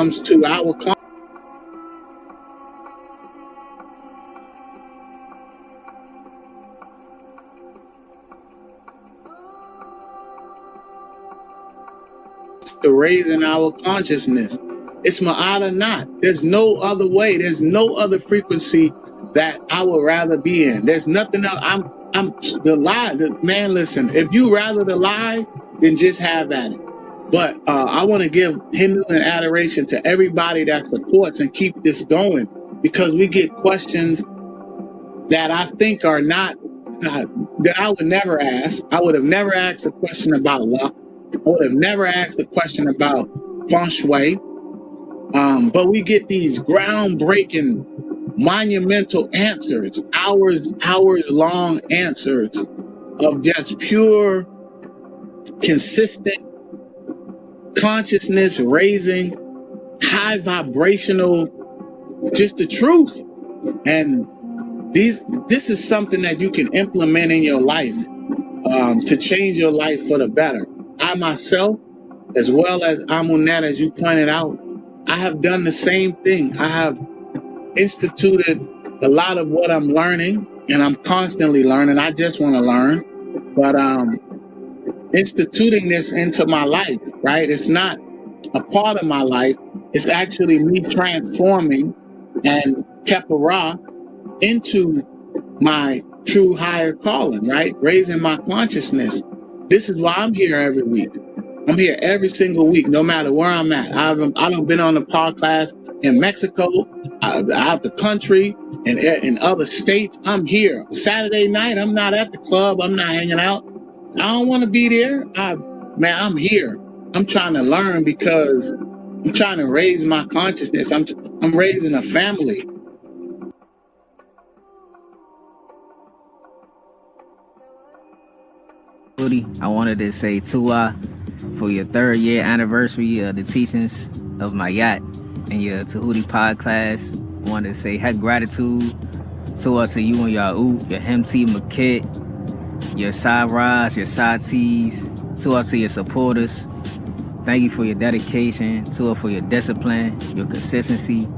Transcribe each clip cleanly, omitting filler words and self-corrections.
comes to our to raising our consciousness. It's ma'ada not. There's no other way. There's no other frequency that I would rather be in. There's nothing else. I'm the lie. Man, listen, if you rather the lie, then just have at it. But I want to give Hindu and adoration to everybody that supports and keep this going, because we get questions that I think are not, that I would never ask. I would have never asked a question about luck. I would have never asked a question about feng shui. But we get these groundbreaking, monumental answers, hours long answers of just pure, consistent consciousness raising, high vibrational, just the truth. And this is something that you can implement in your life to change your life for the better. I myself, as well as Amunet, as you pointed out, I have done the same thing. I have instituted a lot of what I'm learning, and I'm constantly learning. I just want to learn, but instituting this into my life, right? It's not a part of my life. It's actually me transforming and Kepara into my true higher calling, right? Raising my consciousness. This is why I'm here every week. I'm here every single week, no matter where I'm at. I've been on the podcast in Mexico, out the country, and in other states. I'm here. Saturday night, I'm not at the club. I'm not hanging out. I don't want to be there. I'm here. I'm trying to learn because I'm trying to raise my consciousness. I'm raising a family. I wanted to say Tua for your 3rd year anniversary of the teachings of my yacht and your Tehuti podcast. I wanted to say heck gratitude Tua to you and your Hemti Makit, your Saras, your Satis, Tua to your supporters. Thank you for your dedication, Tua for your discipline, your consistency,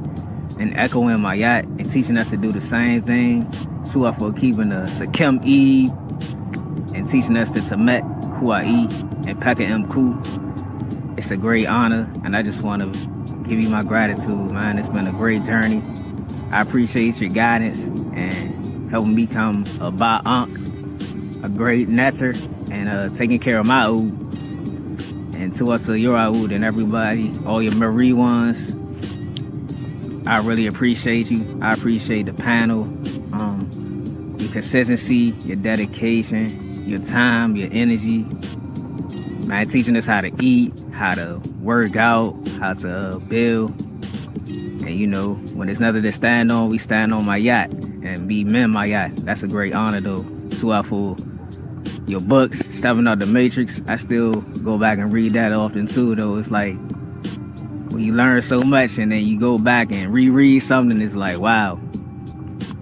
and echoing my yacht and teaching us to do the same thing. Tua for keeping the Sakim Eve and teaching us the Kemet, Kuai, and Pekka Mku. It's a great honor, and I just want to give you my gratitude, man. It's been a great journey. I appreciate your guidance and helping me become a Ba'ank, a great netter, and taking care of my Oud. And to us, your Oud and everybody, all your Marie ones, I really appreciate you. I appreciate the panel, your consistency, your dedication, your time, your energy, man, teaching us how to eat, how to work out, how to build. And you know, when there's nothing to stand on, we stand on my yacht and be men my yacht. That's a great honor though. To for your books, Stepping Out the Matrix. I still go back and read that often too though. It's like when you learn so much and then you go back and reread something, it's like, wow.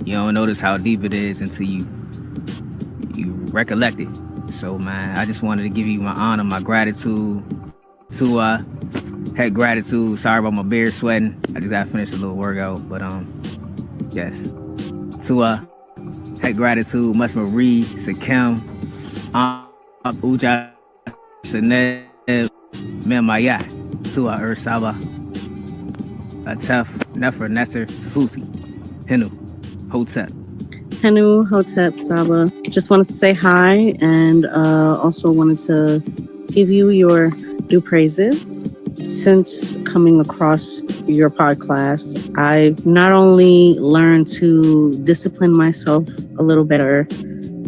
You don't notice how deep it is until you recollect it. So man, I just wanted to give you my honor, my gratitude. To heck gratitude. Sorry about my beard sweating. I just gotta finish a little workout. But yes. To heck gratitude, much Marie, Sakim, Uja, Saneb, Memaya, to Saba, Atef, Nefer, Nesser, Tehuti, Hinu, Hotep. Henu, Hotep, Saba. Just wanted to say hi and also wanted to give you your due praises. Since coming across your podcast, I've not only learned to discipline myself a little better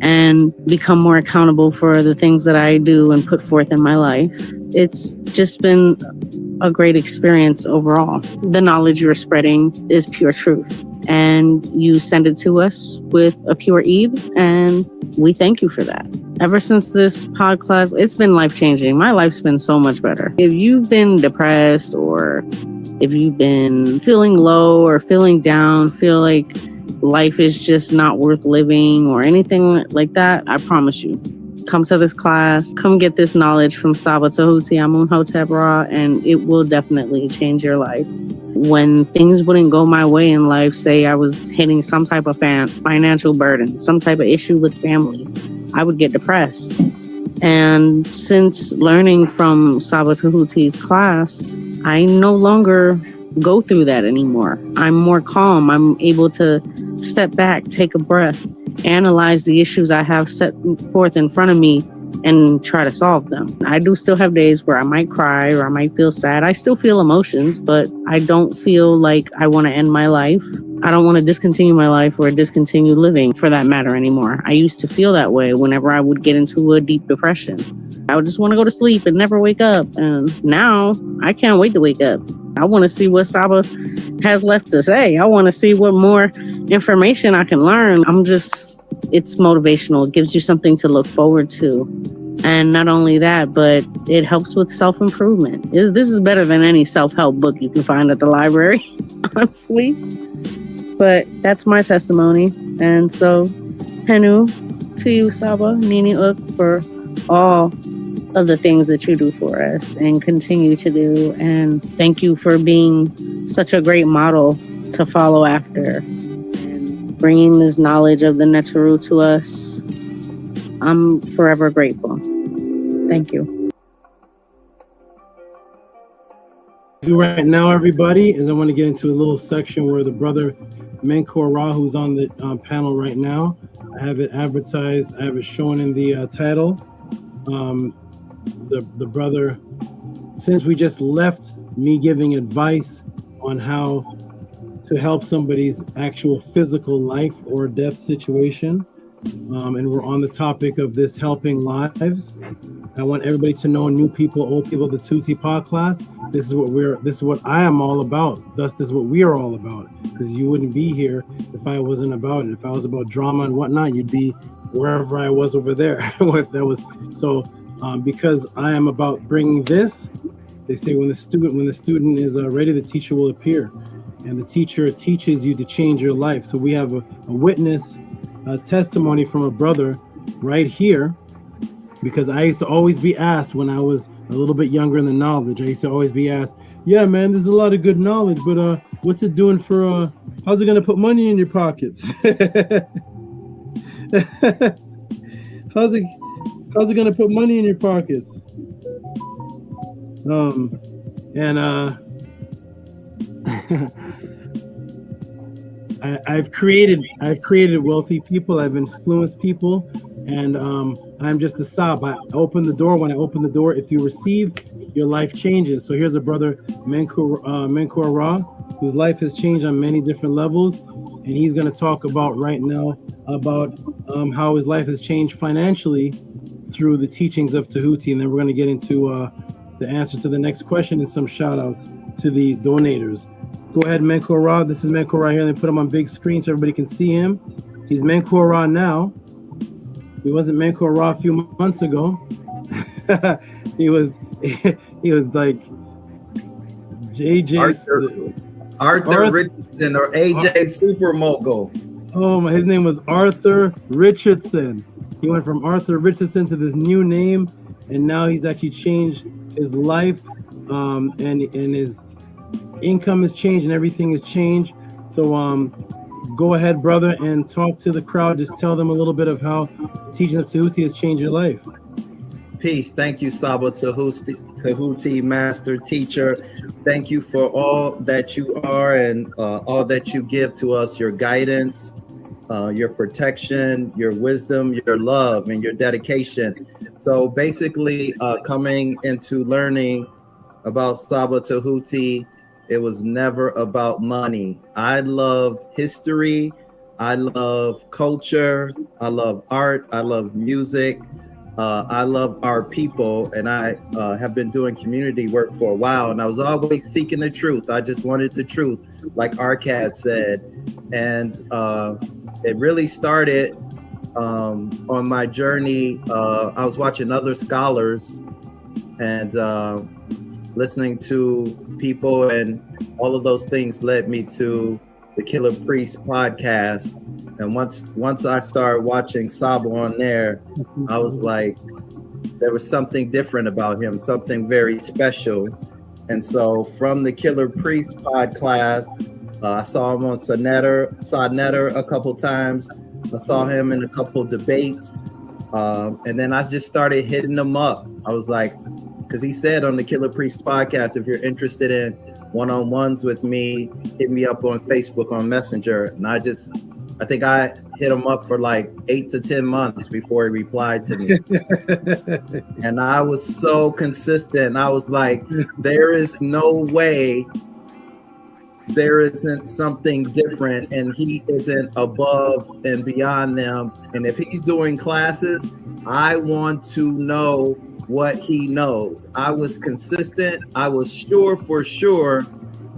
and become more accountable for the things that I do and put forth in my life. It's just been a great experience overall. The knowledge you're spreading is pure truth, and you send it to us with a pure Eid, and we thank you for that. Ever since this podcast, it's been life-changing. My life's been so much better. If you've been depressed, or if you've been feeling low or feeling down, feel like life is just not worth living or anything like that, I promise you, come to this class, come get this knowledge from Saba Tehuti Amun Hotep Ra, and it will definitely change your life. When things wouldn't go my way in life, say I was hitting some type of financial burden, some type of issue with family, I would get depressed. And since learning from Saba Tehuti's class, I no longer go through that anymore. I'm more calm. I'm able to step back, take a breath, analyze the issues I have set forth in front of me, and try to solve them. I do still have days where I might cry or I might feel sad. I still feel emotions, but I don't feel like I want to end my life. I don't want to discontinue my life or discontinue living for that matter anymore. I used to feel that way whenever I would get into a deep depression. I would just want to go to sleep and never wake up. And now I can't wait to wake up. I want to see what Saba has left to say. I want to see what more information I can learn. It's motivational. It gives you something to look forward to. And not only that, but it helps with self-improvement. This is better than any self-help book you can find at the library, honestly. But that's my testimony. And so, Henu, to you, Saba, Nini Uk, for all of the things that you do for us and continue to do. And thank you for being such a great model to follow after and bringing this knowledge of the Neteru to us. I'm forever grateful. Thank you. Right now, everybody, is I want to get into a little section where the brother Menkor Ra, who's on the panel right now, I have it advertised, I have it shown in the title. The brother, since we just left me giving advice on how to help somebody's actual physical life or death situation, and we're on the topic of this helping lives. I want everybody to know, new people, old people, the Tehuti Pod class. This is what I am all about. Thus, this is what we are all about. Because you wouldn't be here if I wasn't about it. If I was about drama and whatnot, you'd be wherever I was over there. If that was so. Because I am about bringing this, they say when the student is ready, the teacher will appear, and the teacher teaches you to change your life. So we have a witness, a testimony from a brother right here, because I used to always be asked when I was a little bit younger in the knowledge. I used to always be asked, "Yeah, man, there's a lot of good knowledge, but what's it doing for? How's it gonna put money in your pockets? How's it gonna put money in your pockets?" I've created wealthy people. I've influenced people, and I'm just the Sab. I open the door. When I open the door, if you receive, your life changes. So here's a brother, Menkor Ra, whose life has changed on many different levels, and he's going to talk about right now about how his life has changed financially through the teachings of Tehuti, and then we're going to get into the answer to the next question and some shout outs to the donators. Go ahead, Menkor Ra. This is Menkor Ra here. They put him on big screen so everybody can see him. He's Menkor Ra now. He wasn't Menkor Ra a few months ago. he was like JJ Arthur Richardson or AJ Super Mogul. Oh my, his name was Arthur Richardson. He went from Arthur Richardson to this new name, and now he's actually changed his life, and his income has changed and everything has changed. So go ahead, brother, and talk to the crowd. Just tell them a little bit of how teaching of Tehuti has changed your life. Peace. Thank you, Saba Tehuti, master teacher. Thank you for all that you are and all that you give to us, your guidance, your protection, your wisdom, your love, and your dedication. So basically, coming into learning about Saba Tehuti, it was never about money. I love history. I love culture. I love art. I love music. I love our people, and I have been doing community work for a while, and I was always seeking the truth. I just wanted the truth, like Arcad said. And it really started on my journey. I was watching other scholars and listening to people, and all of those things led me to the Killer Priest podcast. And once I started watching Sabo on there, I was like, there was something different about him, something very special. And so from the Killer Priest pod class, I saw him on saw Netter a couple times. I saw him in a couple debates. And then I just started hitting him up. I was like, because he said on the Killer Priest podcast, if you're interested in one-on-ones with me, hit me up on Facebook on Messenger. And I think I hit him up for like 8 to 10 months before he replied to me. And I was so consistent. I was like, there is no way there isn't something different, and he isn't above and beyond them. And if he's doing classes, I want to know what he knows. I was consistent. I was sure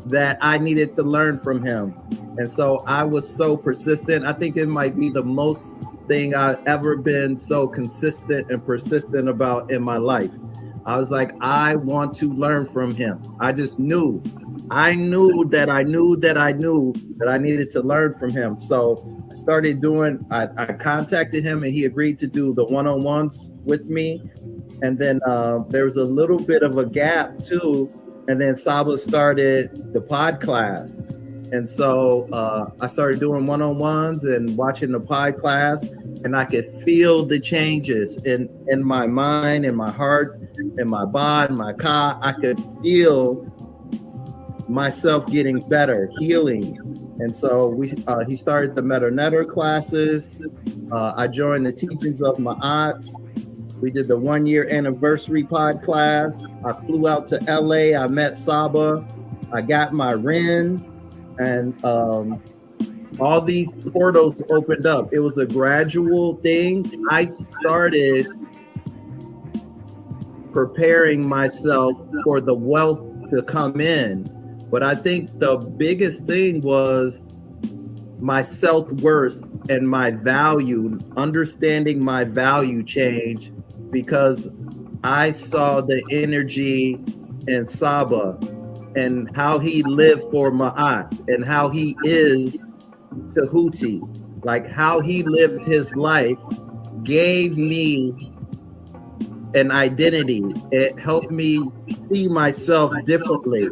that I needed to learn from him. And so I was so persistent. I think it might be the most thing I've ever been so consistent and persistent about in my life. I was like, I want to learn from him. I just knew. I knew that I needed to learn from him. So I started I contacted him and he agreed to do the one-on-ones with me. And then there was a little bit of a gap too. And then Saba started the pod class. And so I started doing one-on-ones and watching the pod class, and I could feel the changes in my mind, in my heart, in my body, my car. I could feel myself getting better, healing. And so he started the Meta Netter classes. I joined the teachings of my aunts. We did the 1-year anniversary pod class. I flew out to LA. I met Saba. I got my RIN, and all these portals opened up. It was a gradual thing. I started preparing myself for the wealth to come in. But I think the biggest thing was my self-worth and my value, understanding my value change, because I saw the energy in Saba and how he lived for Ma'at and how he is Tehuti. Like how he lived his life gave me an identity. It helped me see myself differently,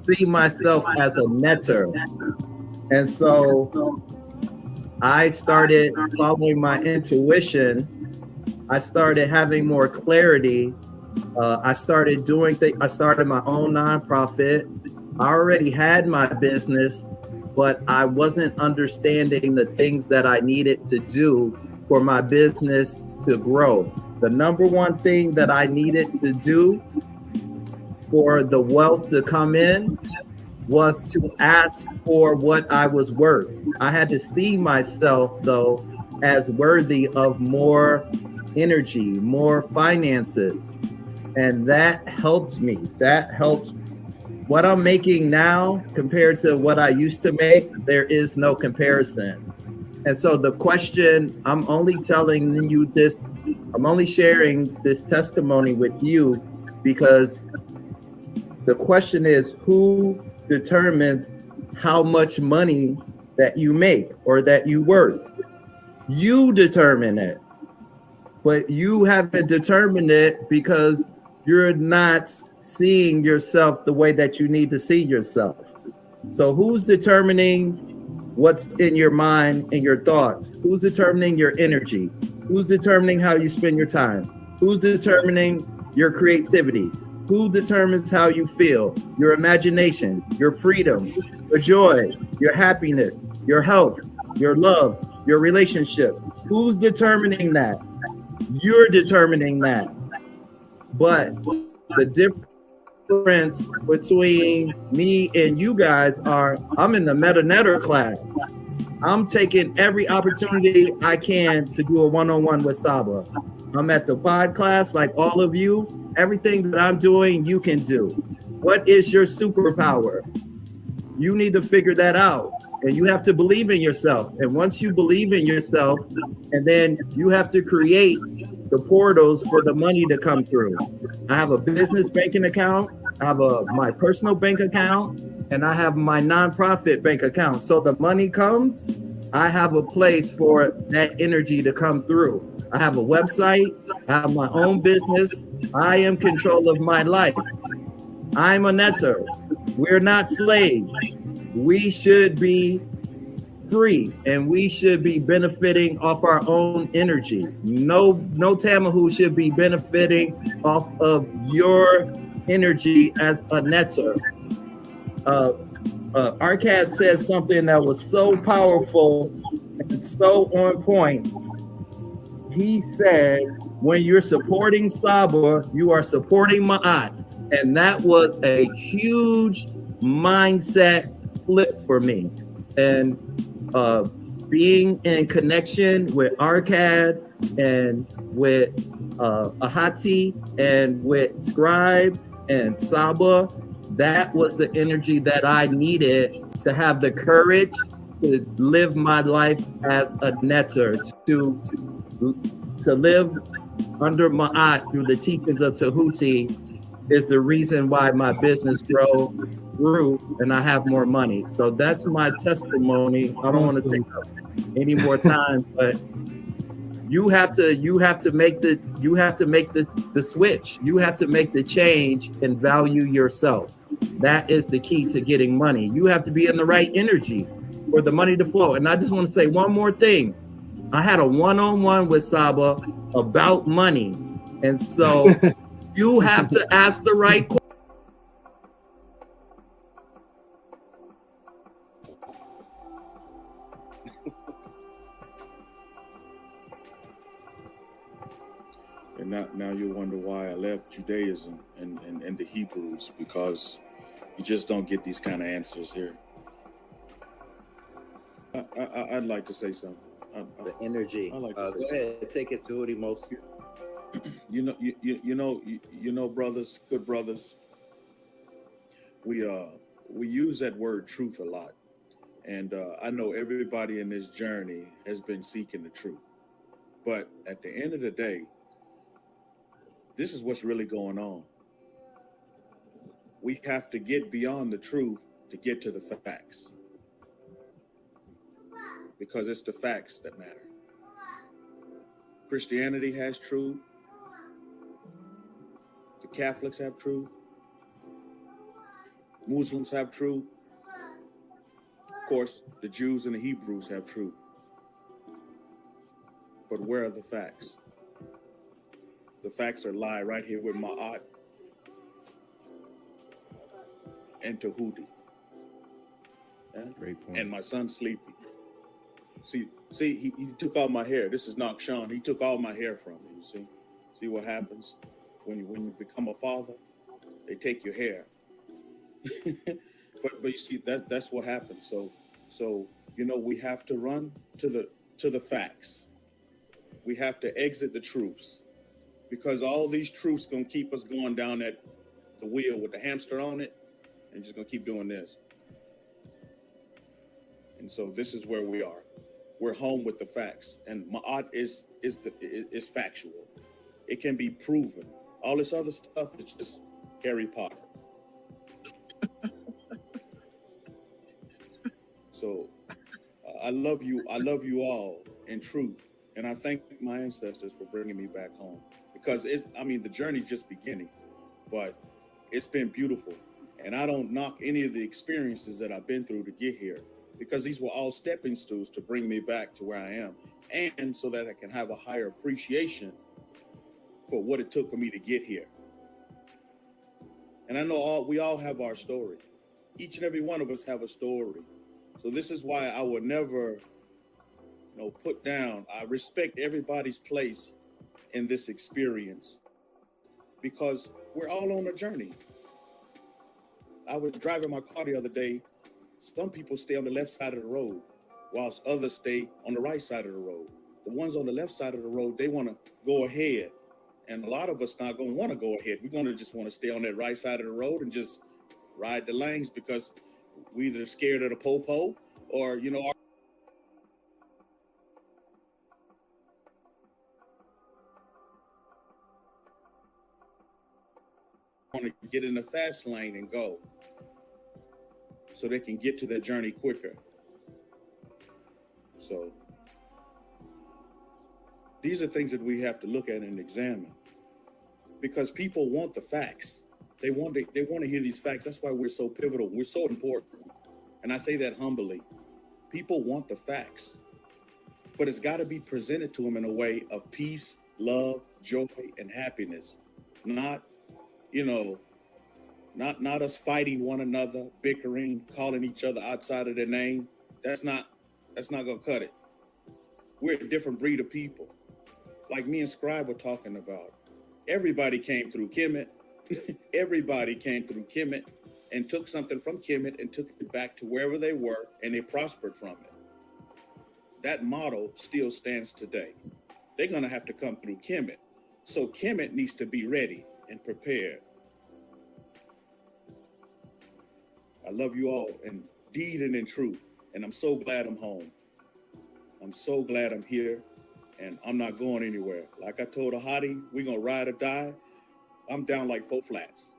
see myself as a netter. And so I started following my intuition. I started having more clarity. I started doing things. I started my own nonprofit. I already had my business, but I wasn't understanding the things that I needed to do for my business to grow. The number one thing that I needed to do for the wealth to come in was to ask for what I was worth. I had to see myself, though, as worthy of more energy, more finances. And that helped me. That helps. What I'm making now compared to what I used to make, there is no comparison. And so the question, I'm only telling you this, I'm only sharing this testimony with you because the question is, who determines how much money that you make or that you worth? You determine it, but you haven't determined it because you're not seeing yourself the way that you need to see yourself. So who's determining what's in your mind and your thoughts? Who's determining your energy? Who's determining how you spend your time? Who's determining your creativity? Who determines how you feel? Your imagination, your freedom, your joy, your happiness, your health, your love, your relationship. Who's determining that? You're determining that. But the difference between me and you guys are, I'm in the Meta Netter class. I'm taking every opportunity I can to do a one-on-one with Saba. I'm at the pod class like all of you. Everything that I'm doing, you can do. What is your superpower? You need to figure that out. And you have to believe in yourself. And once you believe in yourself, and then you have to create the portals for the money to come through. I have a business banking account. I have my personal bank account, and I have my nonprofit bank account. So the money comes I have a place for that energy to come through. I have a website, I have my own business. I am control of my life. I'm a netter. We're not slaves. We should be free and we should be benefiting off our own energy. No Tamahu should be benefiting off of your energy as a netter. Arcad said something that was so powerful and so on point. He said, when you're supporting Saba, you are supporting Ma'at. And that was a huge mindset flip for me. And being in connection with Arcad and with Ahati and with Scribe and Saba, that was the energy that I needed to have the courage to live my life as a netter, to live under Ma'at through the teachings of Tehuti is the reason why my business grew and I have more money. So that's my testimony. I don't want to take up any more time, but you have to make the switch. You have to make the change and value yourself. That is the key to getting money. You have to be in the right energy for the money to flow. And I just want to say one more thing. I had a one-on-one with Saba about money. And so you have to ask the right question. And now you wonder why I left Judaism and the Hebrews, because you just don't get these kind of answers here. I'd like to say something. The energy. Like go ahead, take it to Tehuti most. You know, brothers, good brothers. We use that word truth a lot, and I know everybody in this journey has been seeking the truth. But at the end of the day, this is what's really going on. We have to get beyond the truth to get to the facts, because it's the facts that matter. Christianity has truth. The Catholics have truth. Muslims have truth. Of course, the Jews and the Hebrews have truth. But where are the facts? The facts are lie right here with Ma'at and Tehuti. Yeah? Great point. And my son Sleepy. See, he took all my hair. This is Nakshan. He took all my hair from me, you see what happens when you become a father? They take your hair. but you see, that's what happens. So we have to run to the facts. We have to exit the truths, because all these truths gonna keep us going down the wheel with the hamster on it, and just gonna keep doing this. And so this is where we are. We're home with the facts, and Ma'at is factual. It can be proven. All this other stuff is just Harry Potter. So I love you all in truth, and I thank my ancestors for bringing me back home, because the journey's just beginning, but it's been beautiful, and I don't knock any of the experiences that I've been through to get here, because these were all stepping stools to bring me back to where I am, and so that I can have a higher appreciation for what it took for me to get here. And I know we all have our story. Each and every one of us have a story. So this is why I will never, put down. I respect everybody's place in this experience, because we're all on a journey. I was driving my car the other day. Some people stay on the left side of the road, whilst others stay on the right side of the road. The ones on the left side of the road, they want to go ahead. And a lot of us not going to want to go ahead. We're going to just want to stay on that right side of the road and just ride the lanes, because we either scared of the po-po or, want to get in the fast lane and go, so they can get to their journey quicker. So these are things that we have to look at and examine, because people want the facts. They want to hear these facts. That's why we're so pivotal. We're so important. And I say that humbly. People want the facts, but it's got to be presented to them in a way of peace, love, joy, and happiness. Not, not us fighting one another, bickering, calling each other outside of their name. That's not gonna cut it. We're a different breed of people. Like me and Scribe were talking about. Everybody came through Kemet. Everybody came through Kemet and took something from Kemet and took it back to wherever they were, and they prospered from it. That model still stands today. They're gonna have to come through Kemet. So Kemet needs to be ready and prepared. I love you all in deed and in truth. And I'm so glad I'm home. I'm so glad I'm here, and I'm not going anywhere. Like I told a hottie, we're gonna ride or die. I'm down like 4 flats.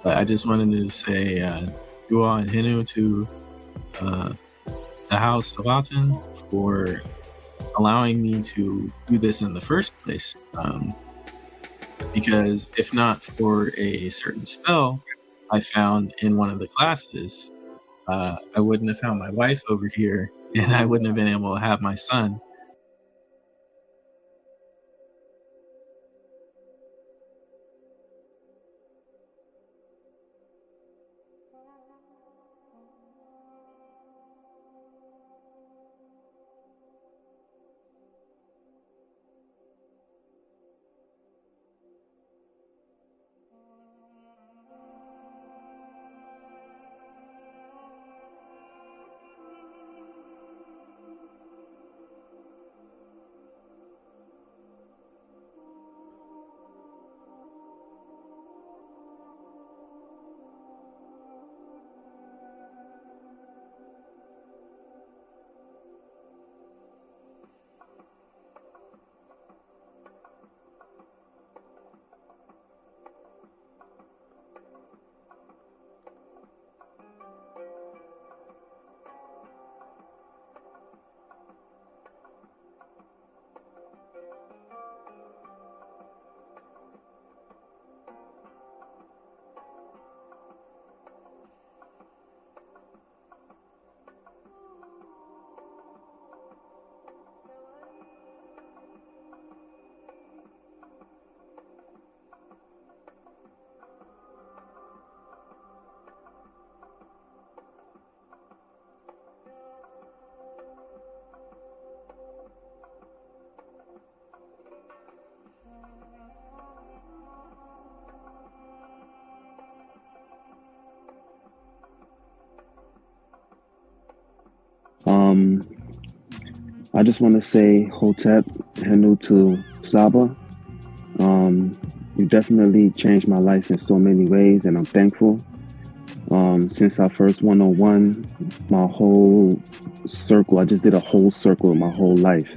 But I just wanted to say Dua and Hinu to the House of Aten for allowing me to do this in the first place. Because if not for a certain spell I found in one of the classes, I wouldn't have found my wife over here, and I wouldn't have been able to have my son. I just want to say Hotep Henu to Saba. You definitely changed my life in so many ways, and I'm thankful. Since our first 101, my whole circle, I just did a whole circle of my whole life.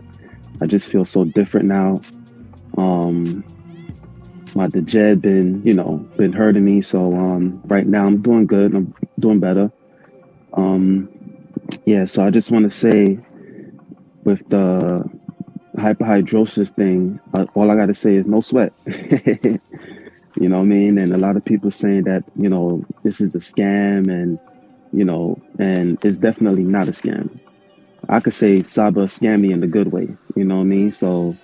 I just feel so different now. My dejed been hurting me, so right now I'm doing good. I'm doing better. So I just want to say, with the hyperhidrosis thing, all I got to say is no sweat. You know what I mean? And a lot of people saying that, this is a scam, and, and it's definitely not a scam. I could say Saba scammed me in the good way, you know what I mean? So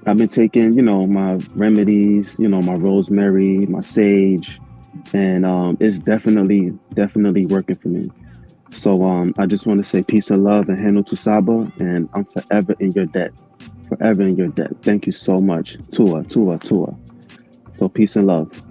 I've been taking, my remedies, my rosemary, my sage, and it's definitely working for me. So I just want to say peace and love and handle to Saba, and I'm forever in your debt. Forever in your debt. Thank you so much. Tua. So peace and love.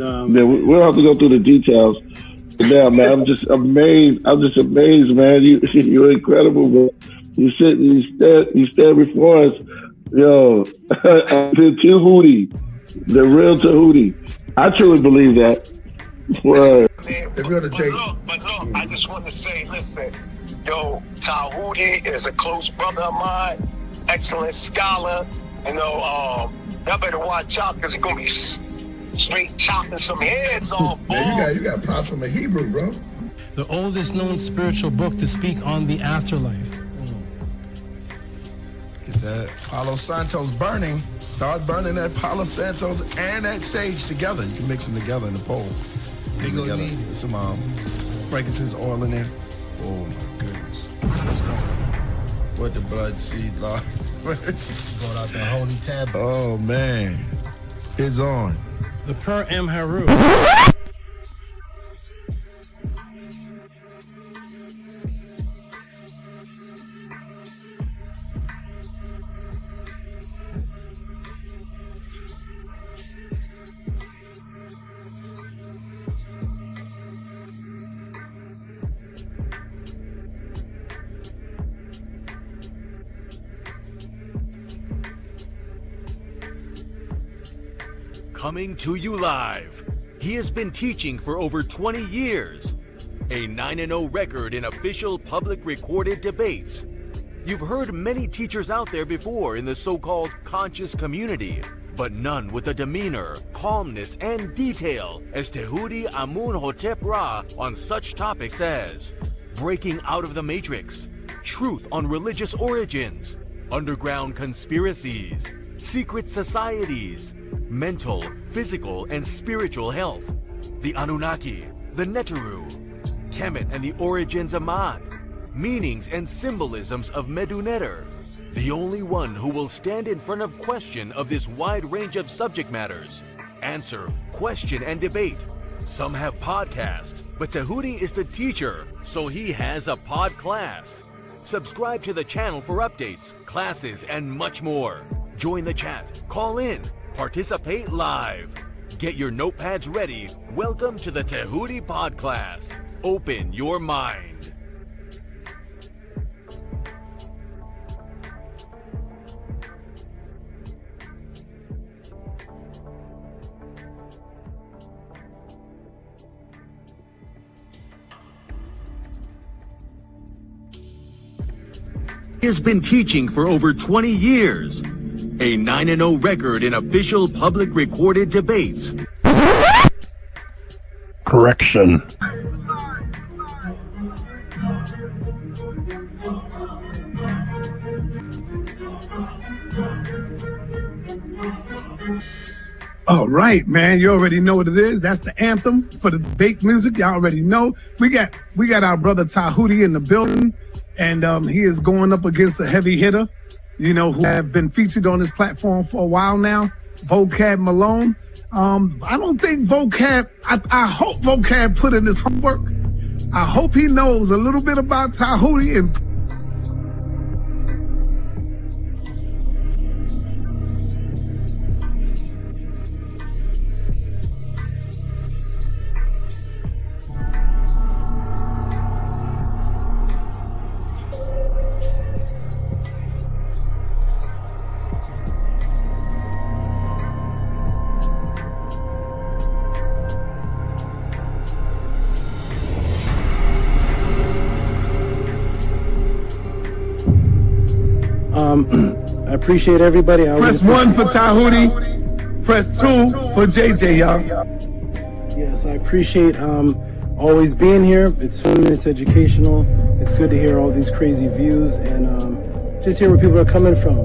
Yeah, we'll have to go through the details. But now, man, I'm just amazed. I'm just amazed, man. You're incredible, bro. You sit and you stand before us. Yo, the Tehuti, the real Tehuti. I truly believe that. Well, But look, I just want to say, listen, yo, Tehuti is a close brother of mine, excellent scholar. You know, y'all better watch out because he's gonna be straight chopping some heads off. Man, you got props from a Hebrew, bro. The oldest known spiritual book to speak on the afterlife. Get that Palo Santos burning. Start burning that Palo Santos and that sage together. You can mix them together in the bowl. They go together. need Some frankincense oil in there. Oh my goodness. What's going on? What the blood seed, Lord. Brought out the holy tablet. Oh man. It's on. The Per M. Haru. Coming to you live. He has been teaching for over 20 years. A 9-0 record in official public recorded debates. You've heard many teachers out there before in the so-called conscious community, but none with the demeanor, calmness, and detail as Tehuti Amun-hotep Ra on such topics as breaking out of the matrix, truth on religious origins, underground conspiracies, secret societies, mental, physical, and spiritual health, the Anunnaki, the Neteru, Kemet and the origins of Ma'at, meanings and symbolisms of Medu-Neter, the only one who will stand in front of question of this wide range of subject matters, answer, question, and debate. Some have podcasts, but Tehuti is the teacher, so he has a pod class. Subscribe to the channel for updates, classes, and much more. Join the chat, call in, participate live. Get your notepads ready. Welcome to the Tehuti Pod Class. Open your mind. He has been teaching for over 20 years. A 9-0 record in official public recorded debates. Correction. All right, man. You already know what it is. That's the anthem for the debate music. Y'all already know. We got our brother Tehuti in the building, and he is going up against a heavy hitter, you know, who have been featured on this platform for a while now, Vocab Malone. I don't think Vocab, I hope Vocab put in his homework. I hope he knows a little bit about Tehuti and I appreciate everybody. Press 1 for Tehuti. Press 2 for JJ, y'all. Yes, I appreciate always being here. It's fun, it's educational. It's good to hear all these crazy views and just hear where people are coming from.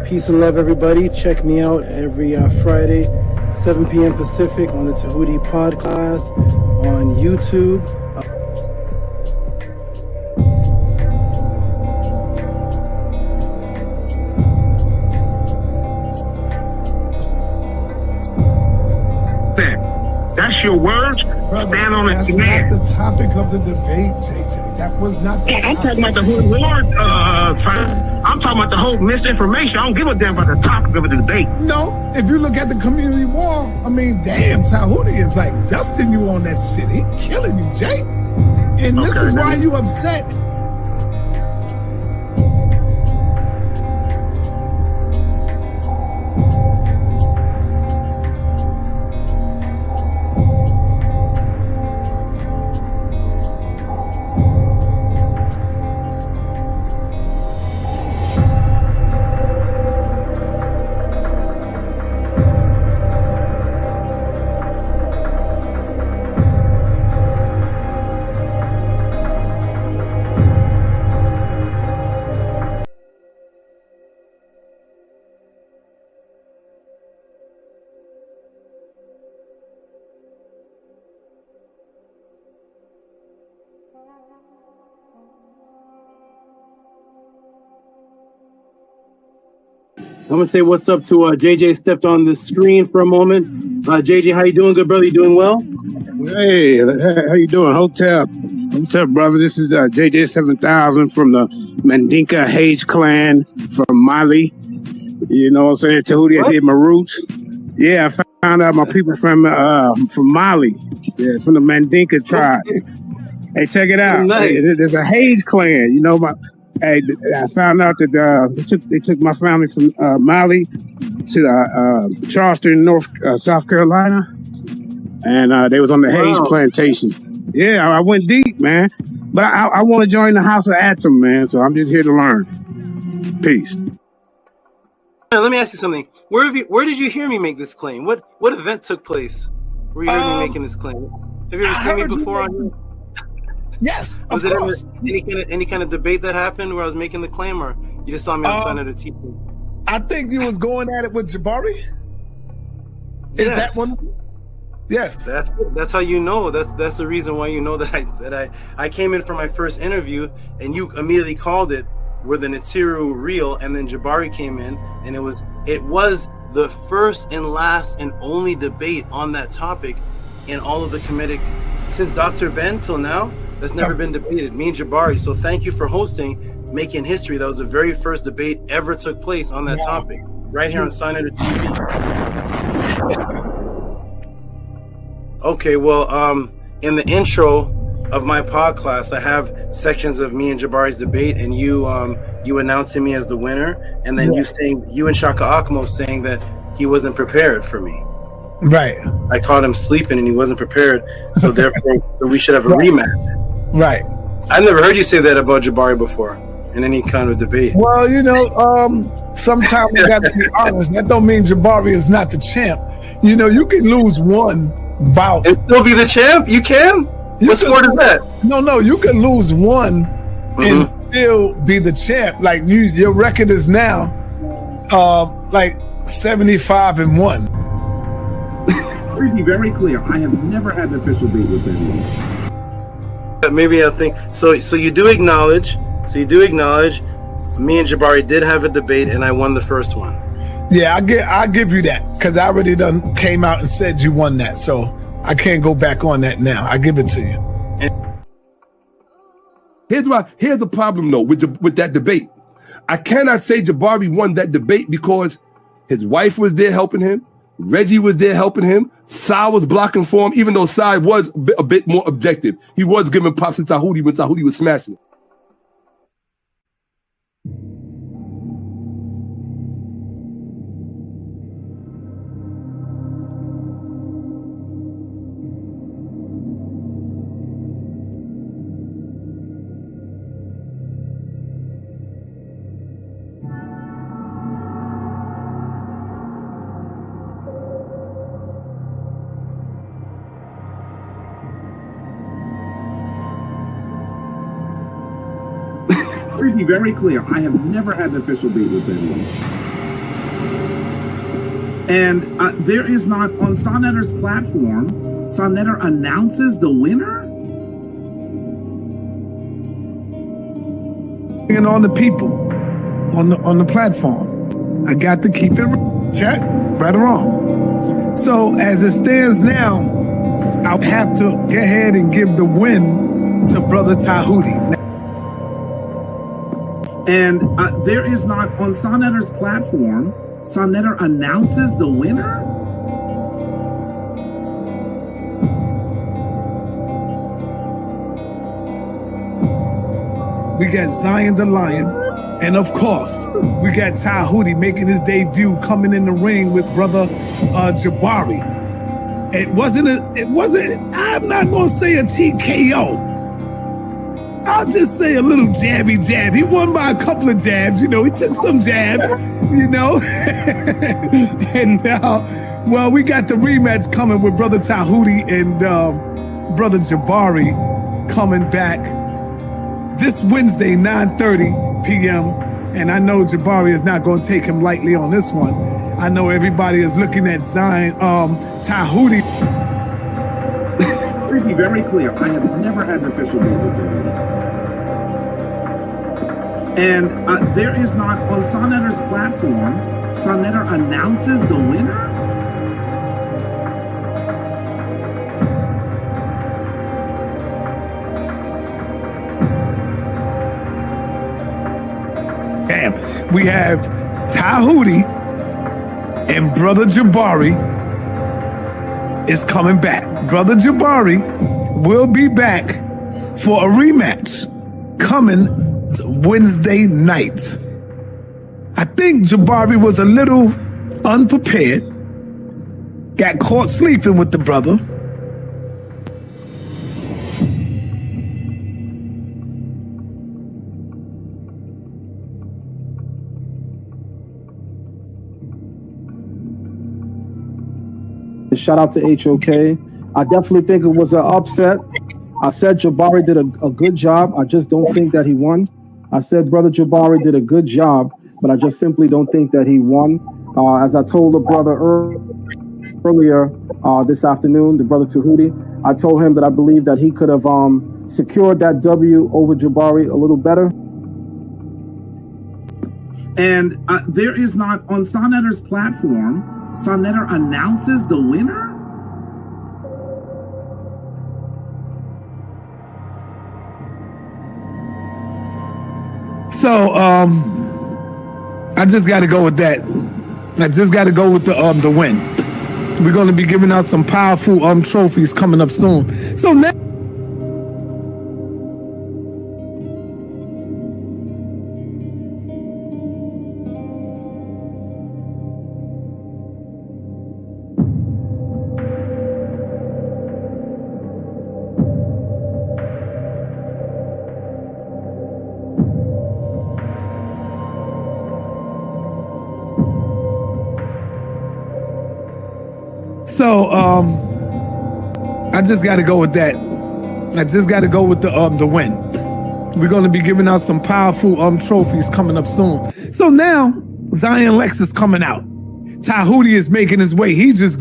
Peace and love, everybody. Check me out every Friday, 7 p.m. Pacific on the Tehuti Podcast on YouTube. That's your words? Brother, stand on a that's command. not the topic of the debate, JJ. That was not the topic. I'm talking about the whole word, I'm talking about the whole misinformation. I don't give a damn about the topic of the debate. No, if you look at the community wall, I mean, damn, Tehuti is like dusting you on that shit. He killing you, Jay. And this is why you upset. I'm gonna say what's up to JJ. Stepped on the screen for a moment. JJ, how you doing, good brother? You doing well? Hey, how you doing, Hotep? Hotep, brother. This is JJ 7000 from the Mandinka Hage clan from Mali. You know what I'm saying? Tehuti, I did my roots. Yeah, I found out my people from Mali. Yeah, from the Mandinka tribe. Hey, check it out. Nice. Hey, there's a Hage clan. You know, I found out that they took my family from Mali to Charleston, South Carolina, and they was on the Hayes plantation. Yeah, I went deep, man. But I want to join the House of Atom, man. So I'm just here to learn. Peace. Let me ask you something. Where did you hear me make this claim? What event took place where you heard me making this claim? Have you ever seen me before on here? Yes, was it any kind of debate that happened where I was making the claim, or you just saw me on Senator TV? I think you was going at it with Jabari. Is that one? Yes. That's how you know. That's the reason why you know that I came in for my first interview and you immediately called it were the Natiru real, and then Jabari came in and it was the first and last and only debate on that topic in all of the Kemetic since Dr. Ben till now. That's never been debated. Me and Jabari. So thank you for hosting, making history. That was the very first debate ever took place on that topic, right here on Senator TV. Okay, well, in the intro of my podcast, I have sections of me and Jabari's debate, and you announcing me as the winner, and then you and Shaka Akmo saying that he wasn't prepared for me. Right. I caught him sleeping, and he wasn't prepared. So therefore, we should have a rematch. Right. I've never heard you say that about Jabari before in any kind of debate. Well, you know, sometimes we got to be honest. That don't mean Jabari is not the champ. You know, you can lose one bout and still be the champ. You can. What sport is that? No, you can lose one and still be the champ. Like your record is now like 75-1. To be very clear, I have never had an official date with anyone. Maybe I think so. So you do acknowledge. Me and Jabari did have a debate, and I won the first one. Yeah, I'll give you that because I already done came out and said you won that, so I can't go back on that now. I give it to you. Here's the problem though with that debate. I cannot say Jabari won that debate because his wife was there helping him. Reggie was there helping him. Sai was blocking for him, even though Sai was a bit more objective. He was giving props to Tehuti when Tehuti was smashing it. To be very clear, I have never had an official date with anyone. And there is not, on Sonetter's platform, Sonetter announces the winner? And on the people, on the platform. I got to keep it right or wrong. So as it stands now, I'll have to go ahead and give the win to Brother Tehuti. And there is not, on Sonetter's platform, Sonetter announces the winner? We got Zion the Lion, and of course, we got Tehuti making his debut, coming in the ring with brother Jabari. It wasn't, I'm not gonna say a TKO. I'll just say a little jabby jab. He won by a couple of jabs, you know, he took some jabs, you know. And now, well, we got the rematch coming with brother Tehuti and brother Jabari coming back this Wednesday, 9:30 p.m. And I know Jabari is not going to take him lightly on this one. I know everybody is looking at Zion, Tehuti. To be very clear, I have never had an official deal with Tehuti. And there is not, on Sonetter's platform, Sonetter announces the winner? We have Tehuti and brother Jabari is coming back. Brother Jabari will be back for a rematch coming Wednesday night. I think Jabari was a little unprepared, got caught sleeping with the brother. Shout out to HOK. I definitely think it was an upset. I said Jabari did a good job. I just don't think that he won. I said brother Jabari did a good job, but I just simply don't think that he won. As I told the brother earlier this afternoon, the brother Tehuti, I told him that I believe that he could have secured that W over Jabari a little better. And there is not, on Sonetter's platform, Sonetter announces the winner? So I just got to go with that. I just got to go with the win. We're going to be giving out some powerful trophies coming up soon. So now. So I just got to go with that. I just got to go with the win. We're going to be giving out some powerful trophies coming up soon. So now Zion Lex is coming out. Tehuti is making his way. He's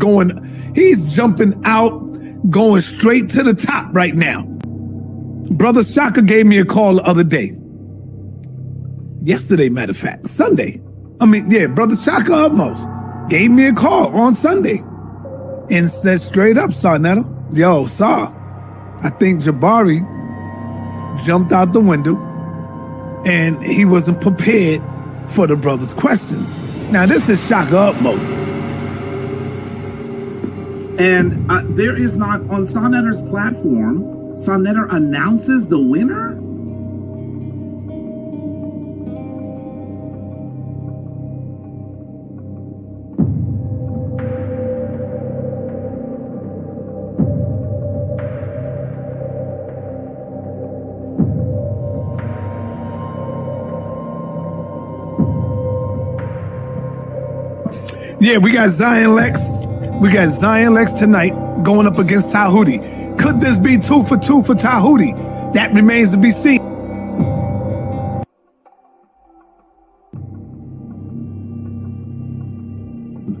jumping out, going straight to the top right now. Brother Shaka gave me a call the other day. Yesterday, matter of fact, Sunday. Brother Shaka almost gave me a call on Sunday. And said straight up, Sonetta, yo, Saw, I think Jabari jumped out the window and he wasn't prepared for the brother's questions. Now, this is Shaka Utmost. And there is not, on Sonetter's platform, Sonetter announces the winner? Yeah, we got Zion Lex. We got Zion Lex tonight going up against Tehuti. Could this be 2 for 2 for Tehuti? That remains to be seen.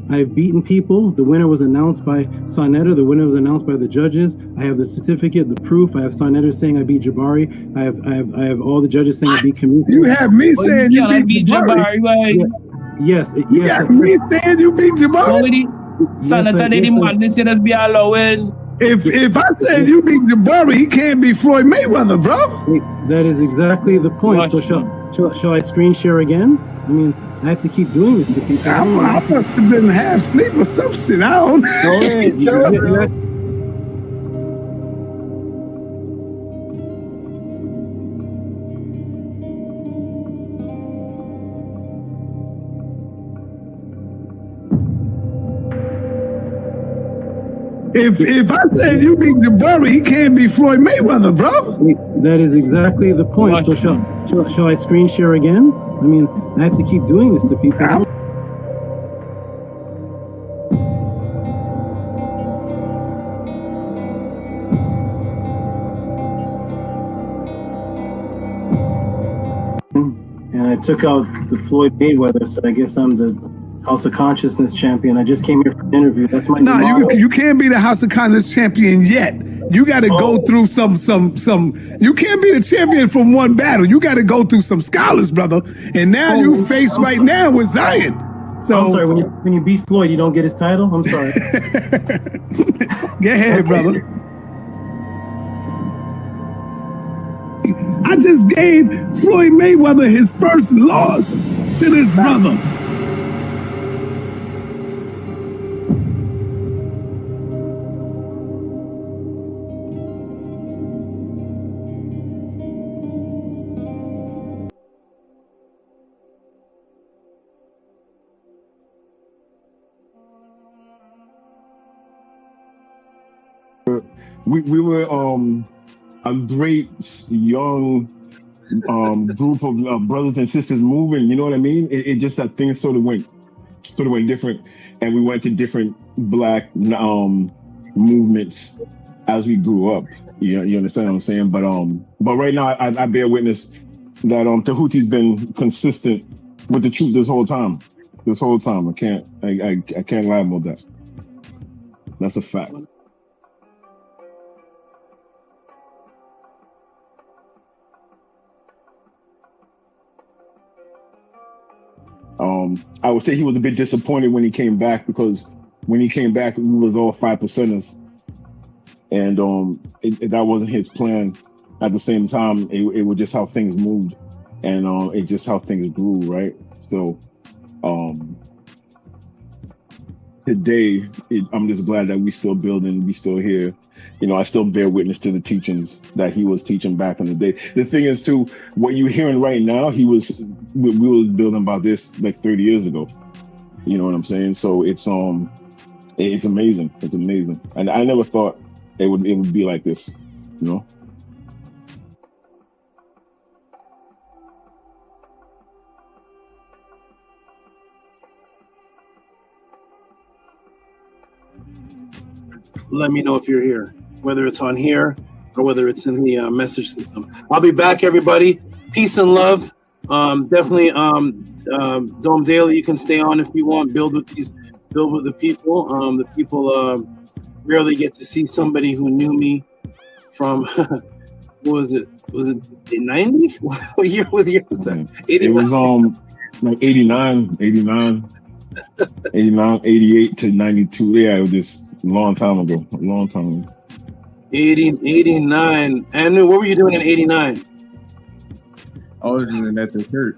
I've beaten people. The winner was announced by Sonetter. The winner was announced by the judges. I have the certificate, the proof. I have Sonetter saying I beat Jabari. I have all the judges saying I beat Kemet. You have me saying you beat Jabari. Right? Yes. You got me saying you beat Jabari. If I said you beat Jabari, he can't be Floyd Mayweather, bro. That is exactly the point. So Shall I screen share again? I mean, I have to keep doing this to people. I must have been half asleep or some shit. I don't know. Go ahead, show it, bro. If I said you beat Jabari, he can't be Floyd Mayweather, bro. That is exactly the point. So shall I screen share again? I mean, I have to keep doing this to people. And I took out the Floyd Mayweather, so I guess I'm the House of Consciousness champion. I just came here for an interview. That's my you can't be the House of Consciousness champion yet. You got to go through some. You can't be the champion from one battle. You got to go through some scholars, brother. And now you face right now with Zion. So I'm sorry. When you beat Floyd, you don't get his title. I'm sorry. Go ahead, brother. I just gave Floyd Mayweather his first loss to this brother. We were a great young group of brothers and sisters moving. You know what I mean? It just that things sort of went different, and we went to different black movements as we grew up. You understand what I'm saying? But right now I bear witness that Tehuti's been consistent with the truth this whole time. I can't lie about that. That's a fact. I would say he was a bit disappointed when he came back, because when he came back, we was all 5%ers, and that wasn't his plan. At the same time, it was just how things moved, and it just how things grew, right? So today, I'm just glad that we still building, we still here. You know, I still bear witness to the teachings that he was teaching back in the day. The thing is, too, what you're hearing right now, we was building about this like 30 years ago. You know what I'm saying? So it's amazing. It's amazing, and I never thought it would be like this. You know. Let me know if you're here, whether it's on here or whether it's in the message system. I'll be back, everybody. Peace and love. Definitely, Dome Daily, you can stay on if you want. Build with the people. The people rarely get to see somebody who knew me from, what was it? Was it 90? What year was that? 89? It was like 89, 88 to 92. Yeah, it was just a long time ago. 89. Anu, what were you doing in 89? I was doing at the church.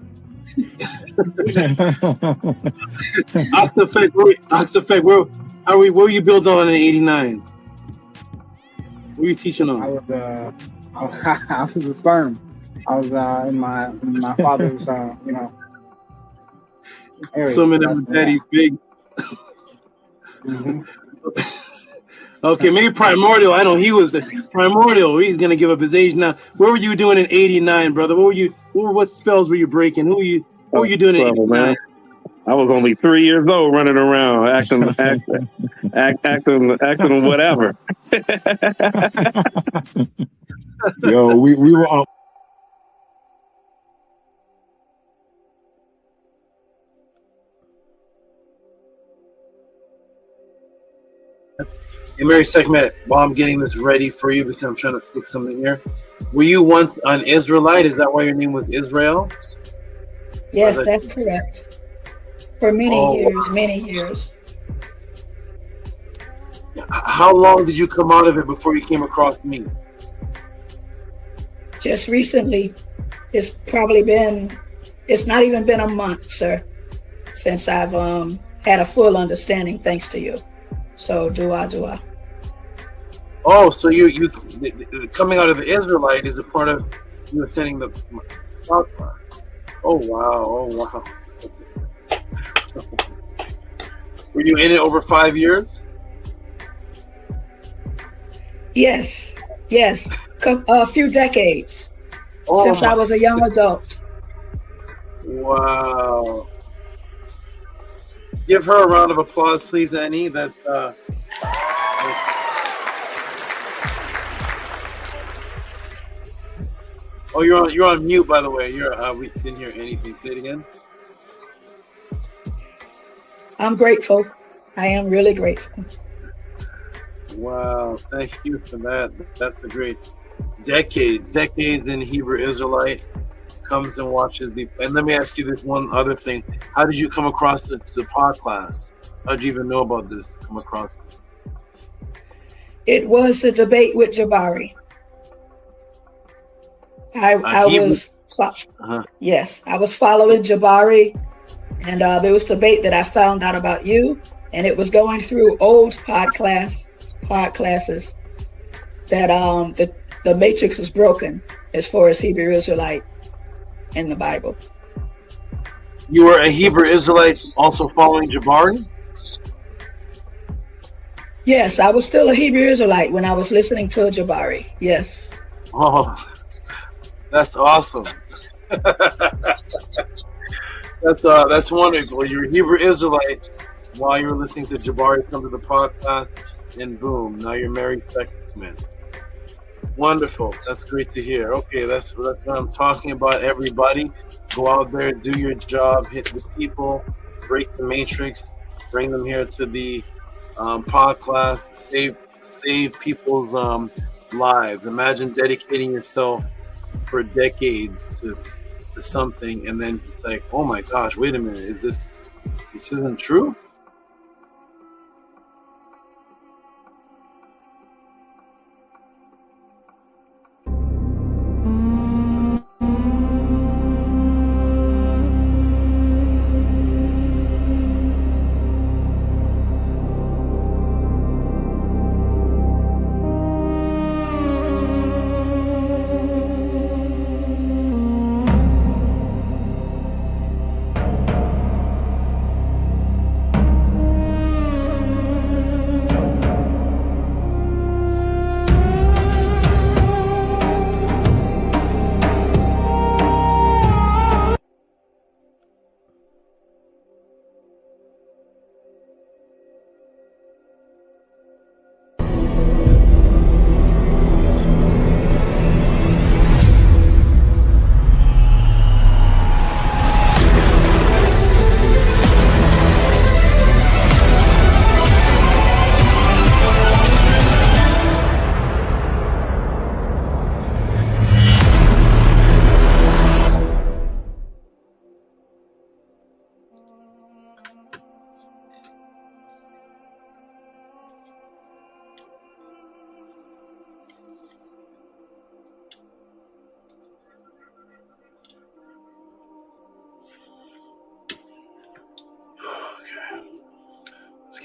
Oxafek, what were you built on in 89? What were you teaching on? I was a sperm. I was in my father's, area. Swimming in daddy's big. Mm-hmm. Okay, maybe Primordial. I know he was the Primordial. He's gonna give up his age now. What were you doing in '89, brother? What spells were you breaking? What were you doing in '89? I was only 3 years old, running around, acting whatever. Yo, we were Hey, Mary Sekhmet, while I'm getting this ready for you, because I'm trying to fix something here. Were you once an Israelite? Is that why your name was Israel? Yes, that's correct. For many years. How long did you come out of it before you came across me? Just recently. It's probably been It's not even been a month, sir, since I've had a full understanding, thanks to you. So dua. Oh, so you coming out of the Israelite is a part of you attending the podcast. Oh wow. Were you in it over 5 years? Yes, a few decades since I was a young adult. Wow. Give her a round of applause, please, Annie. That's oh, you're on mute, by the way. We didn't hear anything. Say it again. I'm grateful. I am really grateful. Wow, thank you for that. That's a great decades in Hebrew Israelite. Comes and watches the. And let me ask you this one other thing. How did you come across the pod class? How did you even know about this? Come across it? It was the debate with Jabari. I was following Jabari, and there was debate that I found out about you, and it was going through old pod classes that the matrix was broken as far as Hebrew Israelite in the Bible. You were a Hebrew Israelite also following Jabari? Yes, I was still a Hebrew Israelite when I was listening to Jabari. Yes. Oh, that's awesome. That's wonderful. You're a Hebrew Israelite while you were listening to Jabari come to the podcast, and boom, now you're married to Kemet. Wonderful. That's great to hear. Okay, that's what I'm talking about. Everybody, go out there, do your job, hit the people, break the matrix, bring them here to the podcast, save people's lives. Imagine dedicating yourself for decades to something, and then it's like, oh my gosh, wait a minute, this isn't true?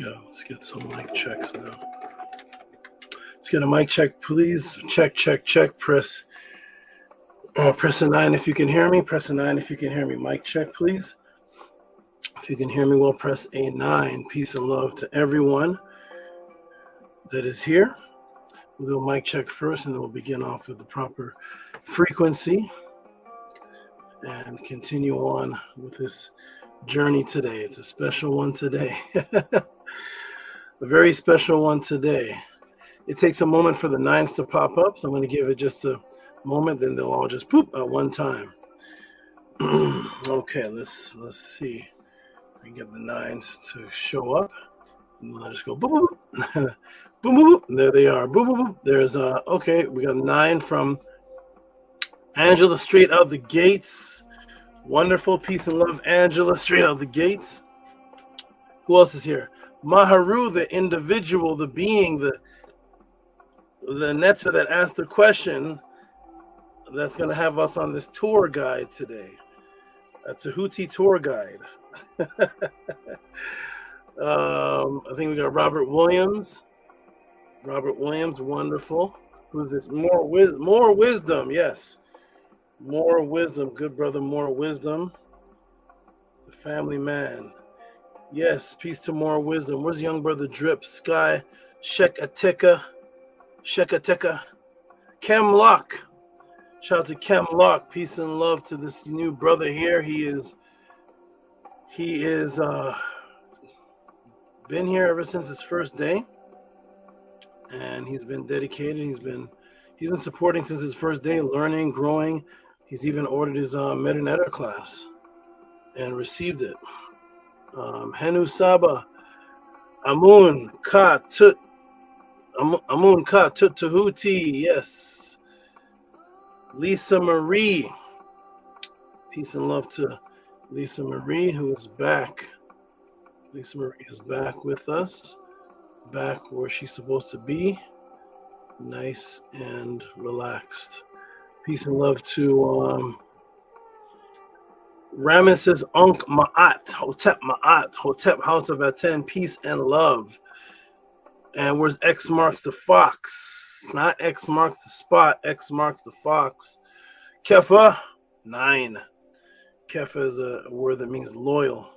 Let's get some mic checks now. Let's get a mic check, please. Check. Press a 9 if you can hear me. Press a 9 if you can hear me. Mic check, please. If you can hear me well, press a 9. Peace and love to everyone that is here. We'll do a mic check first, and then we'll begin off with the proper frequency and continue on with this journey today. It's a special one today. A very special one today. It takes a moment for the 9s to pop up, so I'm going to give it just a moment, then they'll all just poop at one time. Okay, let's see. We can get the 9s to show up. And let us go boop, boop. Boop, boop, boop. There they are. Boop, boop, boop. There's okay, we got 9 from Angela straight out the gates. Wonderful. Peace and love, Angela, straight out the gates. Who else is here? Maharu, the individual, the being, the Netta that asked the question that's going to have us on this tour guide today. a Tehuti tour guide. I think we got Robert Williams. Robert Williams, wonderful. Who's this? More wisdom, yes. More wisdom, good brother, more wisdom. The family man. Yes, peace to more wisdom. Where's young brother Drip? Sky, Shekateka, Chem Lock. Shout out to Chem Lock. Peace and love to this new brother here. He is been here ever since his first day, and he's been dedicated. He's been supporting since his first day, learning, growing. He's even ordered his Metanetter class and received it. Henu Saba, Amun Ka Tut Tehuti, yes. Lisa Marie, peace and love to Lisa Marie, who is back. Lisa Marie is back with us, back where she's supposed to be, nice and relaxed. Peace and love to Ramesses Ankh Ma'at, Hotep, House of Aten, peace and love. And where's X marks the fox? Not X marks the spot, X marks the fox. Kefa, 9. Kefa is a word that means loyal.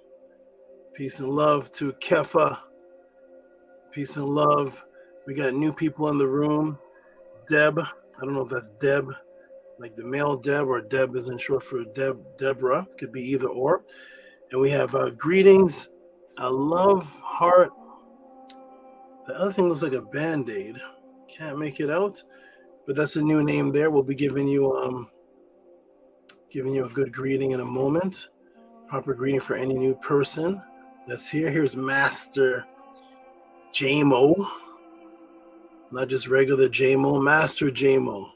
Peace and love to Kefa. Peace and love. We got new people in the room. Deb, I don't know if that's Deb, like the male Deb, or Deb isn't short for Deborah. Could be either or. And we have greetings, a love heart. The other thing looks like a Band-Aid. Can't make it out, but that's a new name there. We'll be giving you a good greeting in a moment. Proper greeting for any new person that's here. Here's Master JMO. Not just regular JMO, Master JMO.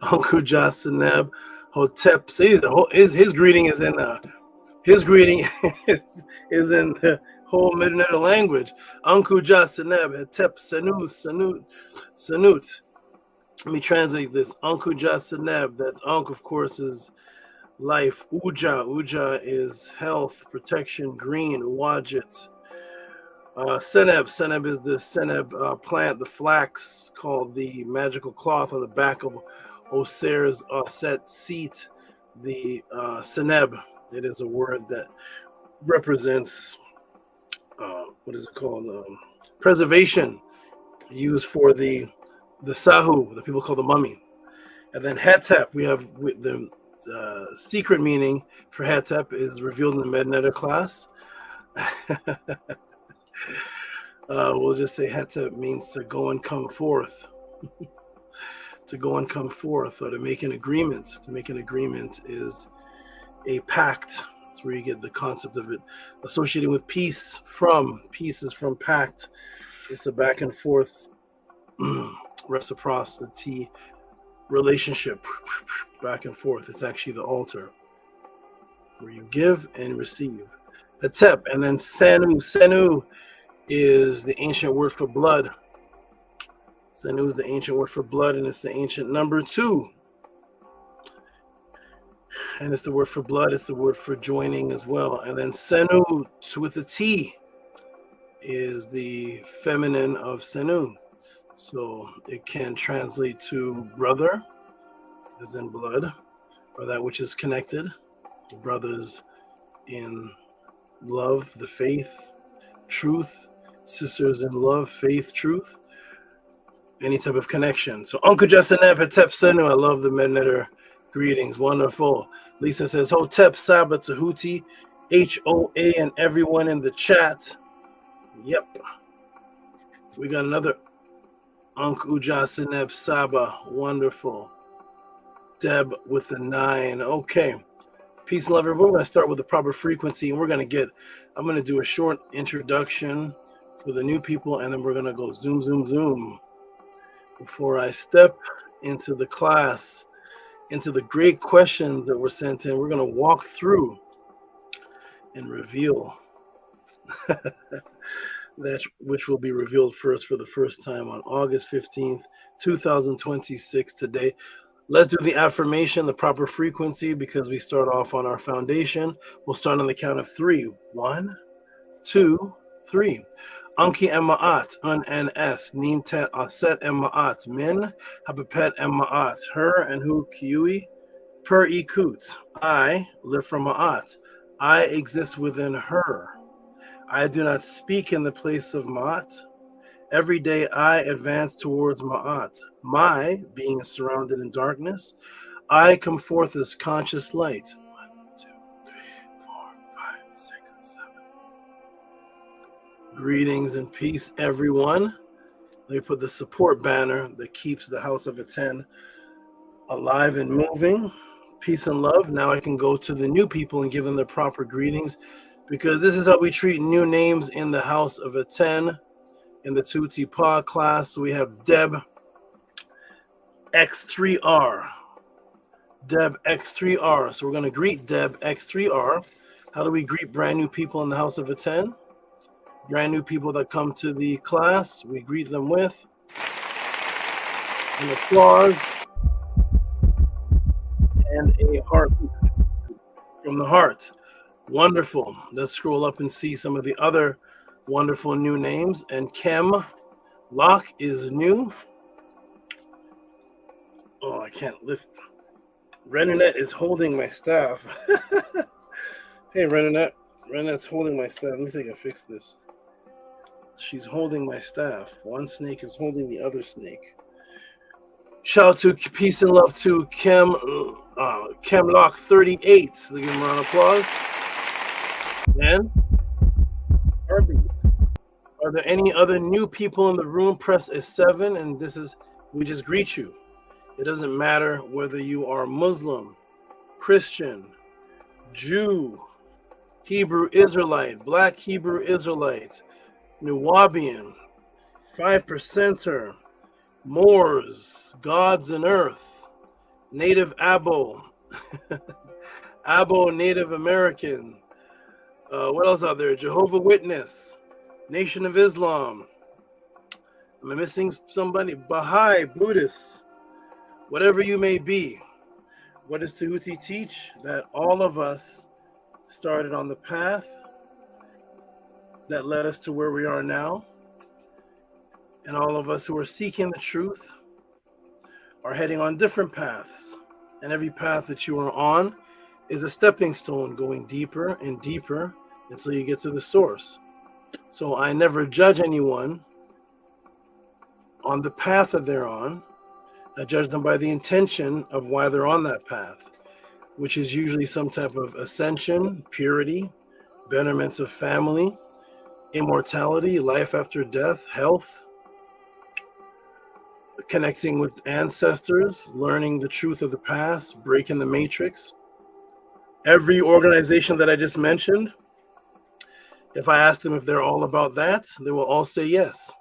Uncle Jasaneb Hotep. See, his greeting is in his greeting is in the whole Metanetter language. Uncle Jasaneb Hotep Sanut. Let me translate this. Uncle Jasaneb, that's Unc, of course, is life. Uja is health, protection, green, Wajit. Seneb is the Seneb plant, the flax, called the magical cloth on the back of Oser's set seat. The Seneb, it is a word that represents, what is it called? Preservation, used for the Sahu, the people call the mummy. And then Hetep, we have the secret meaning for Hetep is revealed in the Metanetter class. We'll just say Hetep means to go and come forth. To go and come forth, or to make an agreement. To make an agreement is a pact. That's where you get the concept of it associating with peace. Peace is from pact. It's a back and forth reciprocity relationship, back and forth. It's actually the altar where you give and receive. Hetep, and then Senu is the ancient word for blood. Senu is the ancient word for blood, and it's the ancient number 2. And it's the word for blood, it's the word for joining as well. And then Senu with a T is the feminine of Senu. So it can translate to brother, as in blood, or that which is connected. Brothers in love, the faith, truth, sisters in love, faith, truth, any type of connection. So Uncle Jasaneb Hetep Senu, I love the Metanetter greetings, wonderful. Lisa says Hotep Saba Tehuti, HOA, and everyone in the chat. Yep. We got another Uncle Jasaneb Saba, wonderful. Deb with the 9. Okay. Peace and love, everyone. We're going to start with the proper frequency, and I'm going to do a short introduction for the new people, and then we're going to go zoom, zoom, zoom. Before I step into the class, into the great questions that were sent in, we're going to walk through and reveal that which will be revealed first for the first time on August 15th, 2026 today. Let's do the affirmation, the proper frequency, because we start off on our foundation. We'll start on the count of 3. 1, 2, 3. Anki Ema'at, Un NS, Nintet Aset Ema'at, Min, Habapet Ema'at, Her and Hu Kiui, Per Ikut. I live from Ma'at. I exist within her. I do not speak in the place of Ma'at. Every day I advance towards Ma'at. My being is surrounded in darkness. I come forth as conscious light. 1, 2, 3, 4, 5, 6, 7. Greetings and peace, everyone. Let me put the support banner that keeps the House of Aten alive and moving. Peace and love. Now I can go to the new people and give them the proper greetings, because this is how we treat new names in the House of Aten. In the Tehuti Pod class, we have Deb X3R. Deb X3R. So we're going to greet Deb X3R. How do we greet brand new people in the House of Aten? Brand new people that come to the class, we greet them with an applause and a heartbeat from the heart. Wonderful. Let's scroll up and see some of the other wonderful new names. And Kem Locke is new. Oh, I can't lift. Renanette is holding my staff. Hey, Renanette. Renanette's holding my staff. Let me see if I can fix this. She's holding my staff. One snake is holding the other snake. Shout out to peace and love to Chemlock 38. Let's give him a round of applause. And are there any other new people in the room? Press a 7, and this is, we just greet you. It doesn't matter whether you are Muslim, Christian, Jew, Hebrew Israelite, Black Hebrew Israelite, Nuwabian, 5%er, Moors, Gods and Earth, Native Abo, Abo Native American, what else out there? Jehovah Witness, Nation of Islam. Am I missing somebody? Baha'i, Buddhist, whatever you may be. What does Tehuti teach? That all of us started on the path that led us to where we are now. And all of us who are seeking the truth are heading on different paths. And every path that you are on is a stepping stone going deeper and deeper until you get to the source. So I never judge anyone on the path that they're on. I judge them by the intention of why they're on that path, which is usually some type of ascension, purity, betterments of family, immortality, life after death, health, connecting with ancestors, learning the truth of the past, breaking the matrix. Every organization that I just mentioned, if I ask them if they're all about that, they will all say yes.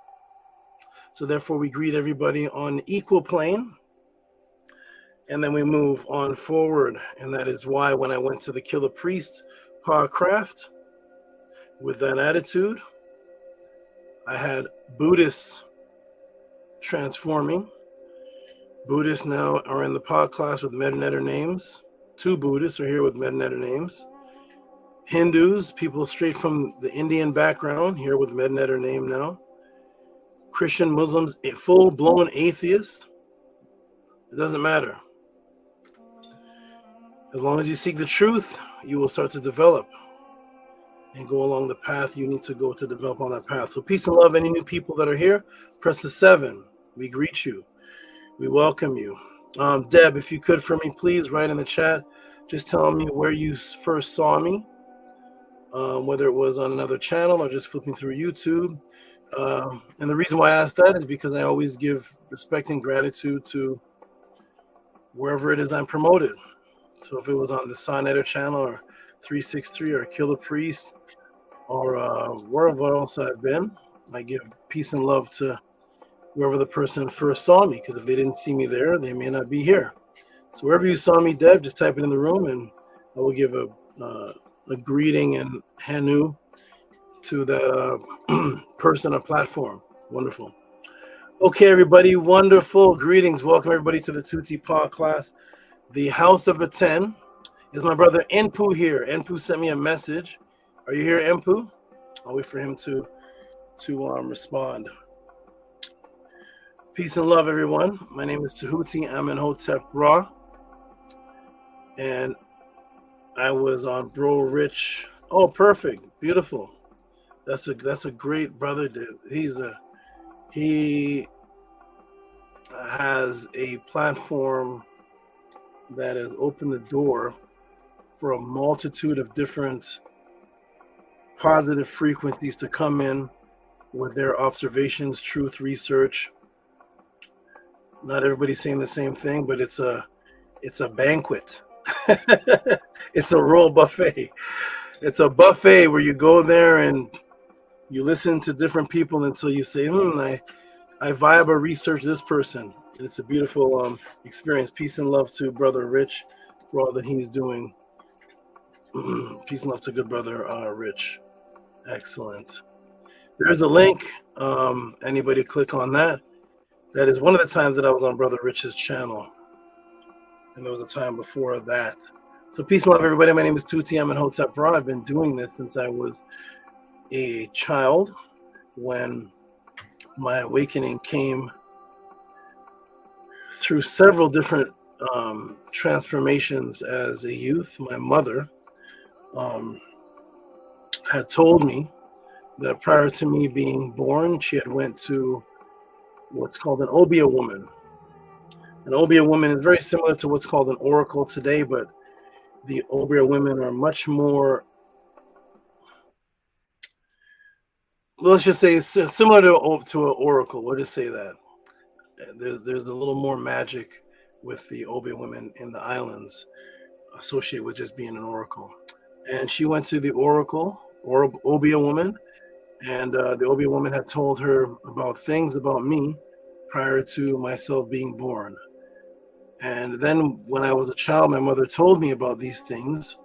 So therefore, we greet everybody on equal plane, and then we move on forward. And that is why when I went to the Killer Priest Podcraft with that attitude, I had Buddhists transforming. Buddhists now are in the pod class with Metanetter names. 2 Buddhists are here with Metanetter names. Hindus, people straight from the Indian background, here with Metanetter name now. Christian, Muslims, full-blown atheists. It doesn't matter. As long as you seek the truth, you will start to develop and go along the path you need to go to develop on that path. So peace and love. Any new people that are here, press the 7. We greet you. We welcome you. Deb, if you could for me, please write in the chat. Just tell me where you first saw me, whether it was on another channel or just flipping through YouTube. And the reason why I ask that is because I always give respect and gratitude to wherever it is I'm promoted. So if it was on the Sonnetter channel or 363 or Killer Priest or wherever else I've been, I give peace and love to wherever the person first saw me, because if they didn't see me there, they may not be here. So wherever you saw me, Deb, just type it in the room and I will give a greeting and Hanu to that person or platform. Wonderful. Okay, everybody, wonderful greetings. Welcome everybody to the Tehuti Pod class. The House of the 10 is my brother Enpu here. Enpu sent me a message. Are you here, Enpu? I'll wait for him to respond. Peace and love, everyone. My name is Tehuti Amenhotep Ra, and I was on Bro Rich. Oh, perfect, beautiful. That's a great brother. Dude. He has a platform that has opened the door for a multitude of different positive frequencies to come in with their observations, truth, research. Not everybody's saying the same thing, but it's a banquet. It's a royal buffet. It's a buffet where you go there and you listen to different people until you say, I vibe or research this person. And it's a beautiful experience. Peace and love to Brother Rich for all that he's doing. Peace and love to good brother Rich. Excellent. There's a link. Anybody click on that. That is one of the times that I was on Brother Rich's channel. And there was a time before that. So peace and love, everybody. My name is Tehuti Amenhotep Ra. I've been doing this since I was a child, when my awakening came through several different transformations as a youth. My mother had told me that prior to me being born, she had went to what's called an Obe woman. An Obe woman is very similar to what's called an oracle today, but the Obe women are much more, let's just say, similar to an oracle. We'll just say that. There's a little more magic with the Obe women in the islands associated with just being an oracle. And she went to the oracle, or Obe woman, and the Obe woman had told her about things about me prior to myself being born. And then when I was a child, my mother told me about these things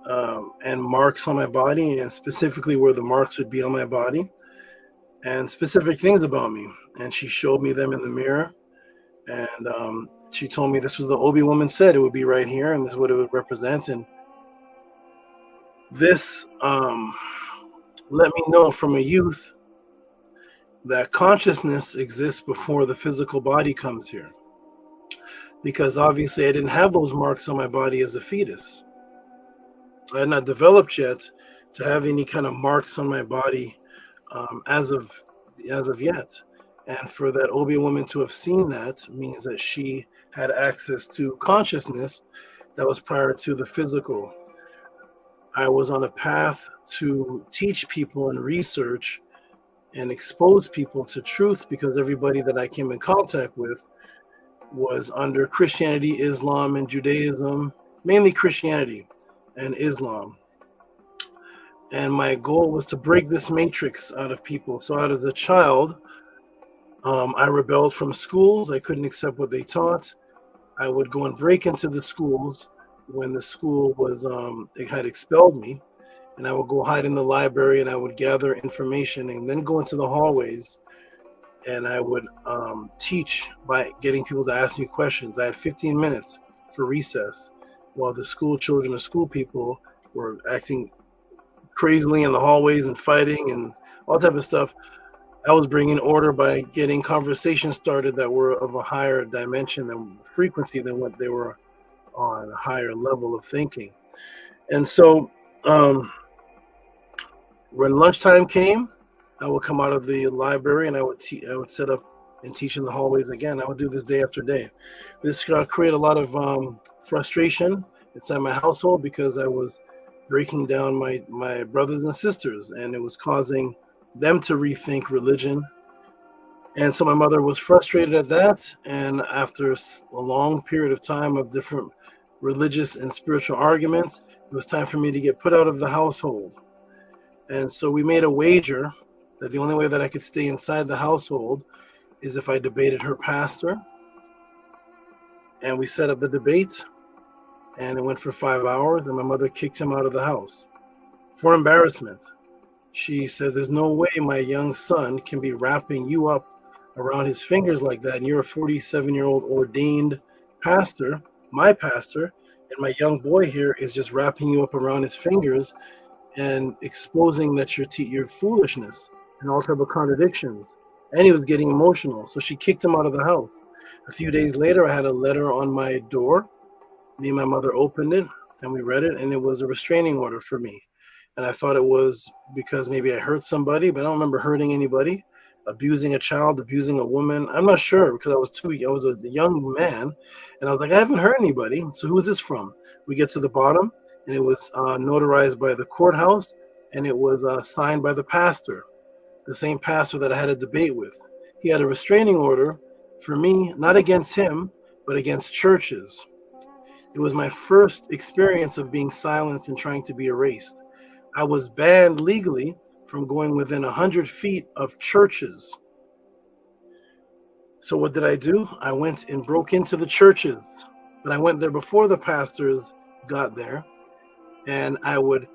and marks on my body, and specifically where the marks would be on my body, and specific things about me. And she showed me them in the mirror, and she told me this was the Obe woman said it would be right here, and this is what it would represent. And this let me know from a youth that consciousness exists before the physical body comes here. Because obviously I didn't have those marks on my body as a fetus. I had not developed yet to have any kind of marks on my body as of yet. And for that Obe woman to have seen that means that she had access to consciousness that was prior to the physical. I was on a path to teach people and research and expose people to truth, because everybody that I came in contact with was under Christianity, Islam, and Judaism, mainly Christianity and Islam. And my goal was to break this matrix out of people. So as a child, I rebelled from schools. I couldn't accept what they taught. I would go and break into the schools when the school was, they had expelled me. And I would go hide in the library, and I would gather information and then go into the hallways. And I would teach by getting people to ask me questions. I had 15 minutes for recess while the school children and school people were acting crazily in the hallways and fighting and all type of stuff. I was bringing order by getting conversations started that were of a higher dimension and frequency than what they were on, a higher level of thinking. And so when lunchtime came, I would come out of the library and I would set up and teach in the hallways again. I would do this day after day. This created a lot of frustration inside my household, because I was breaking down my brothers and sisters, and it was causing them to rethink religion. And so my mother was frustrated at that. And after a long period of time of different religious and spiritual arguments, it was time for me to get put out of the household. And so we made a wager that the only way that I could stay inside the household is if I debated her pastor. And we set up the debate, and it went for 5 hours, and my mother kicked him out of the house for embarrassment. She said, "There's no way my young son can be wrapping you up around his fingers like that, and you're a 47-year-old ordained pastor, my pastor, and my young boy here is just wrapping you up around his fingers and exposing that your foolishness and all type of contradictions. And he was getting emotional, so she kicked him out of the house. A few days later, I had a letter on my door. Me and my mother opened it, and we read it, and it was a restraining order for me. And I thought it was because maybe I hurt somebody, but I don't remember hurting anybody. Abusing a child, abusing a woman. I'm not sure because I was a young man, and I was like, I haven't hurt anybody. So who is this from? We get to the bottom, and it was notarized by the courthouse, and it was signed by the pastor, the same pastor that I had a debate with. He had a restraining order for me, not against him, but against churches. It was my first experience of being silenced and trying to be erased. I was banned legally from going within 100 feet of churches. So what did I do? I went and broke into the churches, but I went there before the pastors got there, and I would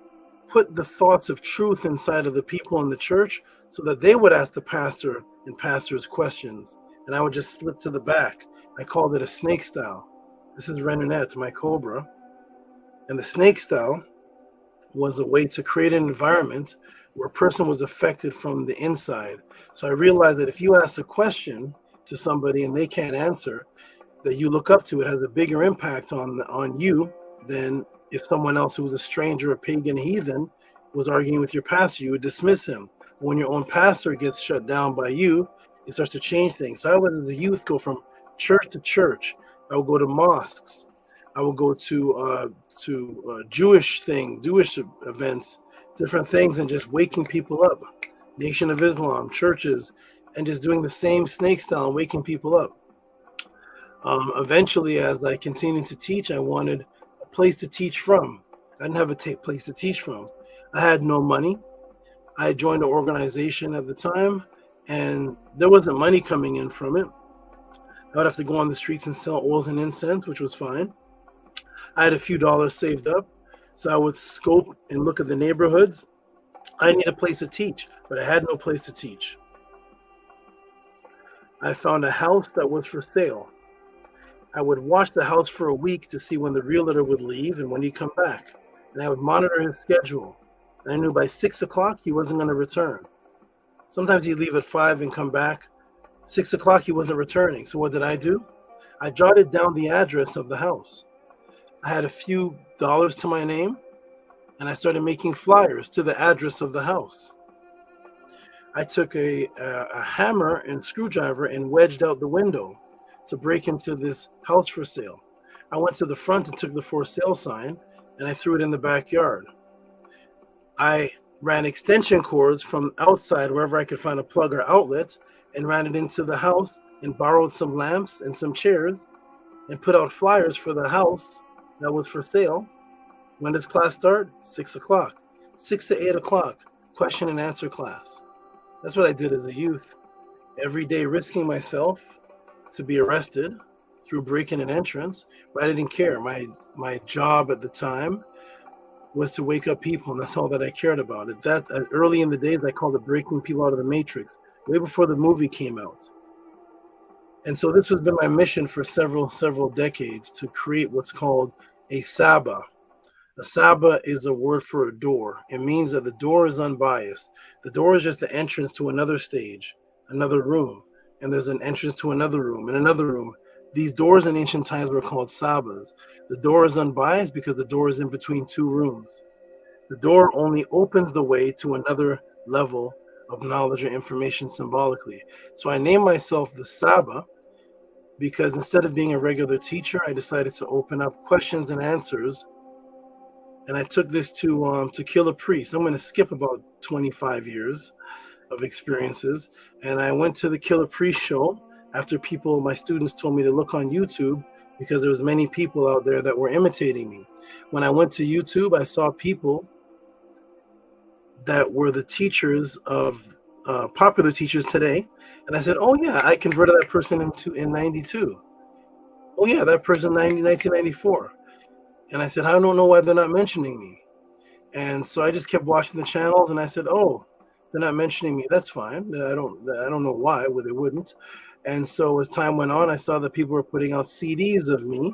put the thoughts of truth inside of the people in the church so that they would ask the pastor and pastors questions, and I would just slip to the back. I called it a snake style. This is Renunette, my cobra, and the snake style was a way to create an environment where a person was affected from the inside. So I realized that if you ask a question to somebody and they can't answer, that you look up to, it has a bigger impact on you than if someone else who was a stranger, a pagan, heathen, was arguing with your pastor. You would dismiss him. When your own pastor gets shut down by you, it starts to change things. So I would, as a youth, go from church to church. I would go to mosques. I would go to Jewish events, different things, and just waking people up. Nation of Islam, churches, and just doing the same snake style and waking people up. Eventually, as I continued to teach, I wanted a place to teach from. I didn't have a place to teach from. I had no money. I had joined an organization at the time, and there wasn't money coming in from it. I would have to go on the streets and sell oils and incense, which was fine. I had a few dollars saved up, so I would scope and look at the neighborhoods. I need a place to teach, but I had no place to teach. I found a house that was for sale. I would watch the house for a week to see when the realtor would leave and when he'd come back. And I would monitor his schedule. And I knew by 6 o'clock he wasn't going to return. Sometimes he'd leave at 5 and come back. 6 o'clock he wasn't returning. So what did I do? I jotted down the address of the house. I had a few dollars to my name, and I started making flyers to the address of the house. I took a hammer and screwdriver and wedged out the window to break into this house for sale. I went to the front and took the for sale sign, and I threw it in the backyard. I ran extension cords from outside wherever I could find a plug or outlet and ran it into the house and borrowed some lamps and some chairs and put out flyers for the house that was for sale. When does class start? 6 o'clock. 6 to 8 o'clock, question and answer class. That's what I did as a youth. Every day risking myself to be arrested through breaking and entrance, but I didn't care. My job at the time was to wake up people, and that's all that I cared about. Early in the days, I called it breaking people out of the matrix, way before the movie came out. And so this has been my mission for several decades, to create what's called a Saba. A Saba is a word for a door. It means that the door is unbiased. The door is just the entrance to another stage, another room, and there's an entrance to another room and another room. These doors in ancient times were called Sabas. The door is unbiased because the door is in between two rooms. The door only opens the way to another level of knowledge or information symbolically. So I named myself the Saba because instead of being a regular teacher, I decided to open up questions and answers. And I took this to Kill a Priest. I'm going to skip about 25 years of experiences. And I went to the Kill a Priest show after my students told me to look on YouTube because there was many people out there that were imitating me. When I went to YouTube, I saw people that were the teachers of popular teachers today. And I said, oh yeah, I converted that person in 92. Oh yeah, that person 1994. And I said, I don't know why they're not mentioning me. And so I just kept watching the channels and I said, oh, They're not mentioning me. That's fine. I don't know why they wouldn't. And so as time went on, I saw that people were putting out CDs of me,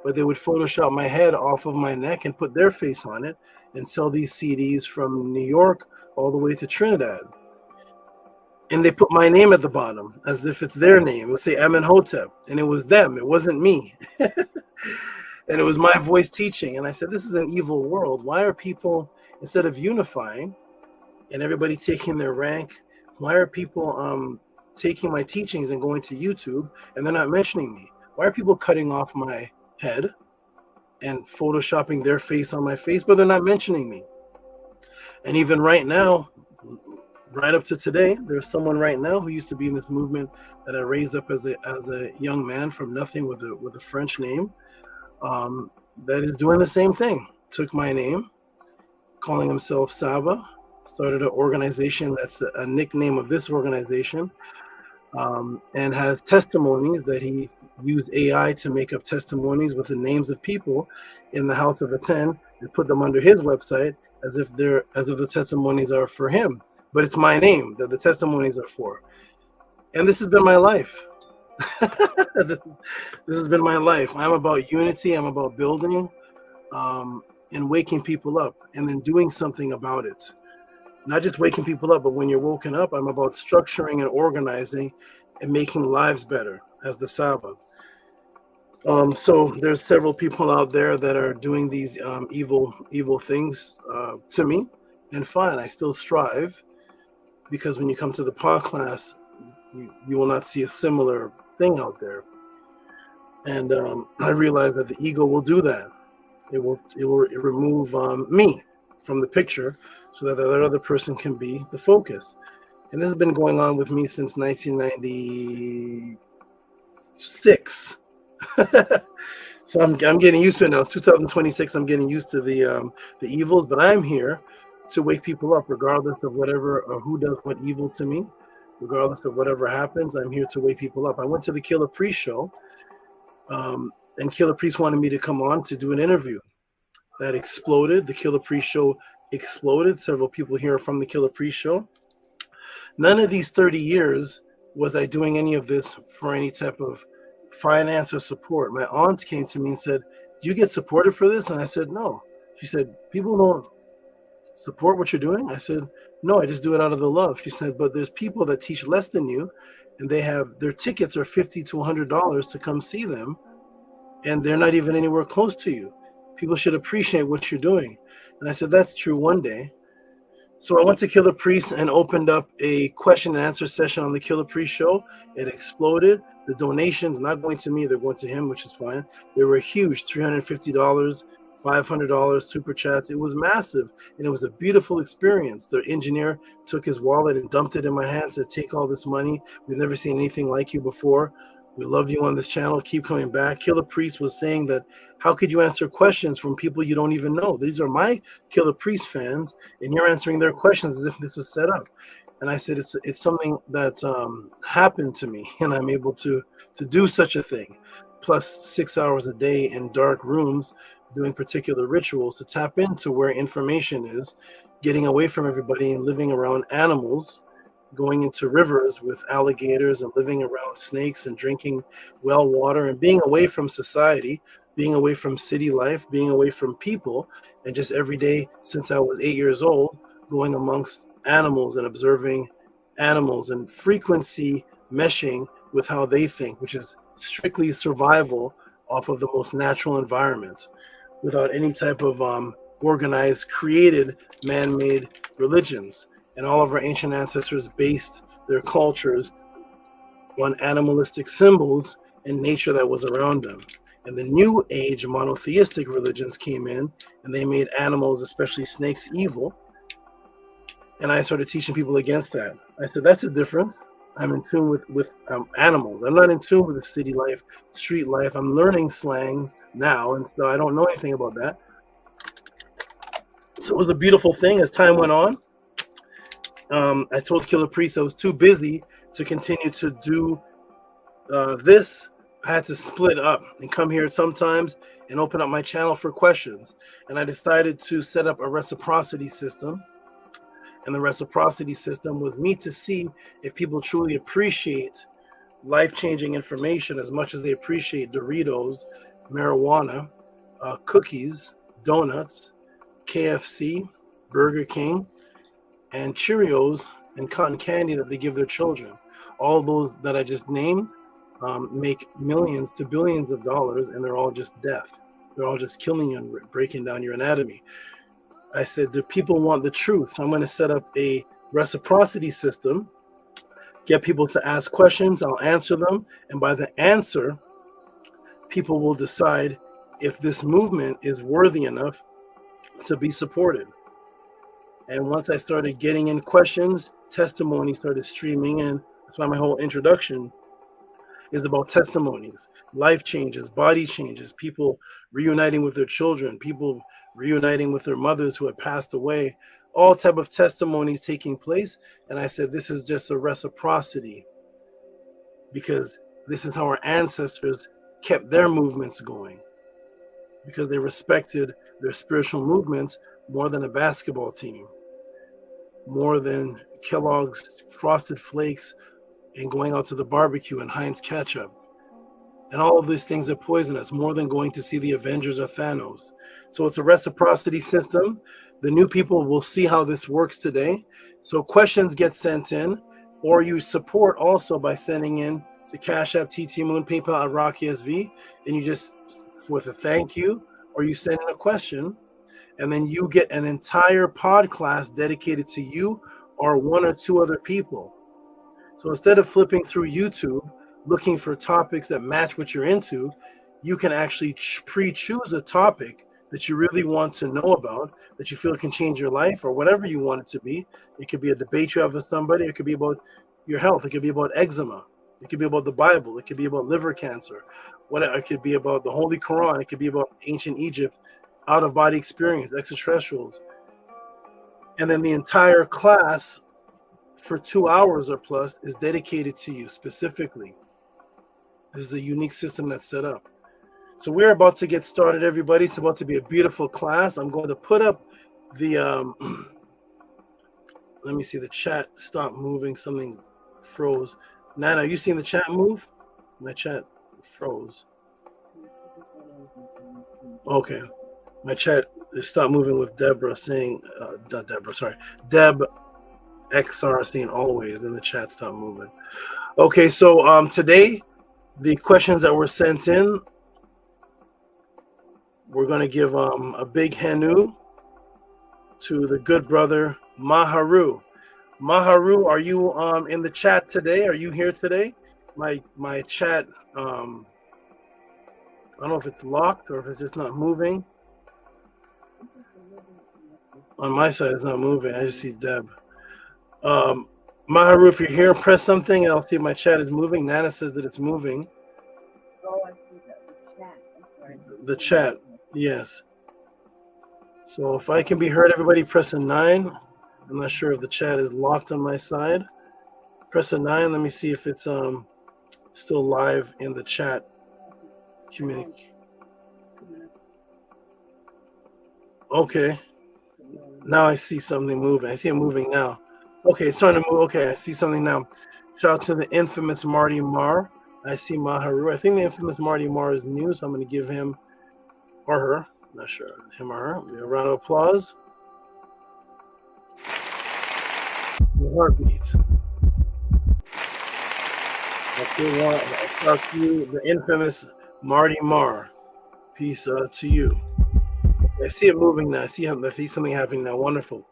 but they would Photoshop my head off of my neck and put their face on it and sell these CDs from New York all the way to Trinidad. And they put my name at the bottom as if it's their name. It would say Amenhotep, and it was them. It wasn't me. And it was my voice teaching. And I said, this is an evil world. Why are people, instead of unifying and everybody taking their rank, why are people taking my teachings and going to YouTube and they're not mentioning me? Why are people cutting off my head and photoshopping their face on my face, but they're not mentioning me? And even right now, right up to today, there's someone right now who used to be in this movement that I raised up as a young man from nothing with a French name, that is doing the same thing. Took my name, calling himself Saba, started an organization that's a nickname of this organization, and has testimonies that he used AI to make up testimonies with the names of people in the House of Aten and put them under his website as if the testimonies are for him. But it's my name that the testimonies are for. And this has been my life. This has been my life. I'm about unity. I'm about building and waking people up and then doing something about it. Not just waking people up, but when you're woken up, I'm about structuring and organizing and making lives better as the Saba. So there's several people out there that are doing these evil things to me. And fine, I still strive, because when you come to the pod class, you will not see a similar thing out there. And I realize that the ego will do that. It will remove me from the picture so that the other person can be the focus. And this has been going on with me since 1996. So I'm getting used to it now. It's 2026. I'm getting used to the evils, but I'm here to wake people up, regardless of whatever or who does what evil to me, regardless of whatever happens. I'm here to wake people up. I went to the Killer Priest show, and Killer Priest wanted me to come on to do an interview. That exploded. The Killer Priest show exploded. Several people here are from the Killer Priest show. None of these 30 years was I doing any of this for any type of finance or support. My aunt came to me and said, "Do you get supported for this?" And I said, "No." She said, "People don't support what you're doing?" I said, "No, I just do it out of the love." She said, "But there's people that teach less than you, and their tickets are $50 to $100 to come see them, and they're not even anywhere close to you. People should appreciate what you're doing." And I said, "That's true one day." So I went to Killer Priest and opened up a question and answer session on the Killer Priest show. It exploded. The donations, not going to me, they're going to him, which is fine. They were huge, $350, $500 super chats. It was massive, and it was a beautiful experience. The engineer took his wallet and dumped it in my hands, said, "Take all this money. We've never seen anything like you before. We love you on this channel. Keep coming back." Killer Priest was saying that, how could you answer questions from people you don't even know? These are my Killer Priest fans, and you're answering their questions as if this is set up. And I said, it's something that happened to me, and I'm able to do such a thing, plus 6 hours a day in dark rooms doing particular rituals to tap into where information is, getting away from everybody and living around animals, going into rivers with alligators and living around snakes and drinking well water and being away from society, being away from city life, being away from people, and just every day since I was 8 years old, going amongst animals and observing animals and frequency meshing with how they think, which is strictly survival off of the most natural environment without any type of organized, created, man-made religions. And all of our ancient ancestors based their cultures on animalistic symbols and nature that was around them. And the new age monotheistic religions came in and they made animals, especially snakes, evil. And I started teaching people against that. I said, that's a difference. I'm in tune with animals. I'm not in tune with the city life, street life. I'm learning slangs now, and so I don't know anything about that. So it was a beautiful thing as time went on. I told Killer Priest I was too busy to continue to do this. I had to split up and come here sometimes and open up my channel for questions. And I decided to set up a reciprocity system. And the reciprocity system was me to see if people truly appreciate life-changing information as much as they appreciate Doritos, marijuana, cookies, donuts, KFC, Burger King, and Cheerios and cotton candy that they give their children. All those that I just named make millions to billions of dollars, and they're all just death. They're all just killing you and breaking down your anatomy. I said, do people want the truth? So I'm going to set up a reciprocity system, get people to ask questions, I'll answer them, and by the answer, people will decide if this movement is worthy enough to be supported. And once I started getting in questions, testimony started streaming in. That's why my whole introduction is about testimonies, life changes, body changes, people reuniting with their children, people reuniting with their mothers who had passed away, all type of testimonies taking place. And I said, this is just a reciprocity, because this is how our ancestors kept their movements going, because they respected their spiritual movements more than a basketball team, more than Kellogg's Frosted Flakes and going out to the barbecue and Heinz ketchup. And all of these things are poisonous, more than going to see the Avengers or Thanos. So it's a reciprocity system. The new people will see how this works today. So questions get sent in, or you support also by sending in to Cash App, TT Moon, PayPal at Rocky SV, and you just, with a thank you, or you send in a question, and then you get an entire pod class dedicated to you or one or two other people. So instead of flipping through YouTube, looking for topics that match what you're into, you can actually pre-choose a topic that you really want to know about, that you feel can change your life or whatever you want it to be. It could be a debate you have with somebody. It could be about your health. It could be about eczema. It could be about the Bible. It could be about liver cancer. It could be about the Holy Quran. It could be about ancient Egypt, out-of-body experience, extraterrestrials. And then the entire class for 2 hours or plus is dedicated to you specifically. This is a unique system that's set up. So we're about to get started, everybody. It's about to be a beautiful class. I'm going to put up the, let me see, the chat stop moving. Something froze. Nana, you seen the chat move? My chat froze. Okay. My chat stopped moving with Deborah saying, not Deborah, sorry. Deb XR saying always, and the chat stopped moving. Okay, so today, the questions that were sent in, we're going to give a big hanu to the good brother Maharu. Maharu, are you in the chat today? Are you here today? My chat, I don't know if it's locked or if it's just not moving. On my side, it's not moving. I just see Deb. Maharu, if you're here, press something and I'll see if my chat is moving. Nana says that it's moving. Oh, I see the chat. I'm sorry. The chat, yes. So if I can be heard, everybody press a 9. I'm not sure if the chat is locked on my side. Press a 9. Let me see if it's still live in the chat community. Okay. Now I see something moving. I see it moving now. Okay, it's starting to move. Okay, I see something now. Shout out to the infamous Marty Marr. I see Maharu. I think the infamous Marty Marr is new, so I'm going to give him or her, not sure, him or her, a round of applause. The heartbeat. Okay, shout out to you, the infamous Marty Marr. Peace to you. I see it moving now. I see something happening now. Wonderful.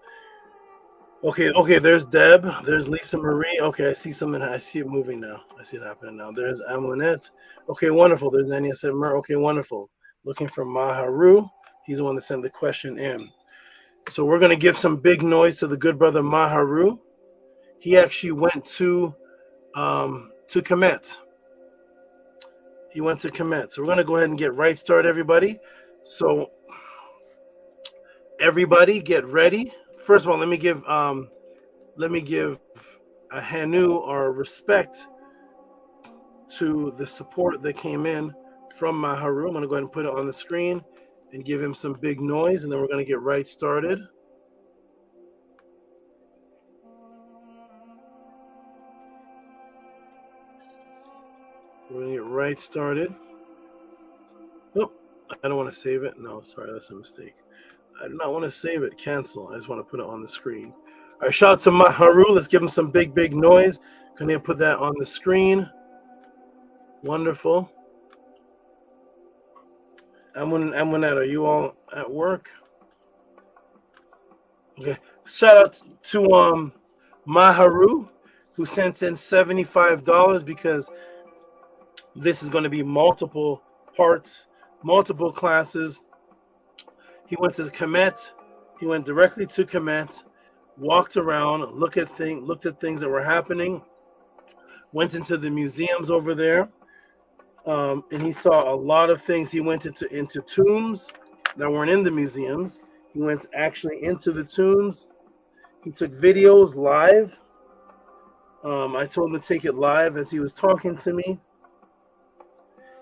Okay, there's Deb. There's Lisa Marie. Okay, I see something. I see it moving now. I see it happening now. There's Amunet. Okay, wonderful. There's Anya Sedmer. Okay, wonderful. Looking for Maharu. He's the one that sent the question in. So we're going to give some big noise to the good brother Maharu. He actually went to Kemet. He went to Kemet. So we're going to go ahead and get right started, everybody. So everybody get ready. First of all, let me give a hanu or respect to the support that came in from Maharu. I'm going to go ahead and put it on the screen and give him some big noise, and then we're going to get right started. We're gonna get right started. Oh, I don't want to save it. No, sorry, that's a mistake. I do not want to save it. Cancel. I just want to put it on the screen. All right, shout out to Maharu. Let's give him some big noise. Can you put that on the screen? Wonderful. Amunet, are you all at work? Okay. Shout out to Maharu, who sent in $75 because this is going to be multiple parts, multiple classes. He went to Kemet. He went directly to Kemet, walked around, looked at things that were happening, went into the museums over there, and he saw a lot of things. He went into tombs that weren't in the museums. He went actually into the tombs. He took videos live. I told him to take it live as he was talking to me.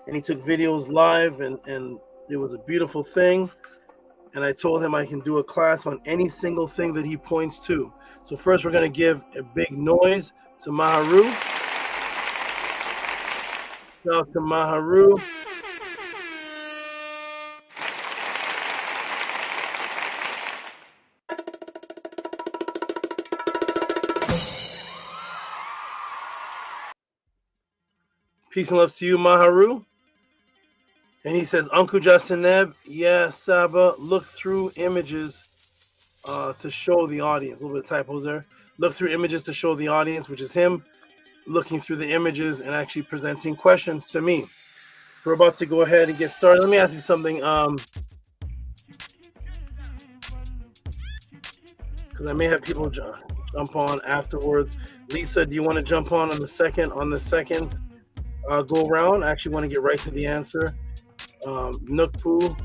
And he took videos live, and it was a beautiful thing. And I told him I can do a class on any single thing that he points to. So first we're going to give a big noise to Maharu. Shout out to Maharu. Peace and love to you, Maharu. And he says, Uncle Jasineb, yeah, Saba, look through images to show the audience. A little bit of typos there. Look through images to show the audience, which is him looking through the images and actually presenting questions to me. We're about to go ahead and get started. Let me ask you something. Because I may have people jump on afterwards. Lisa, do you want to jump on the second go round? I actually want to get right to the answer. Nukpu,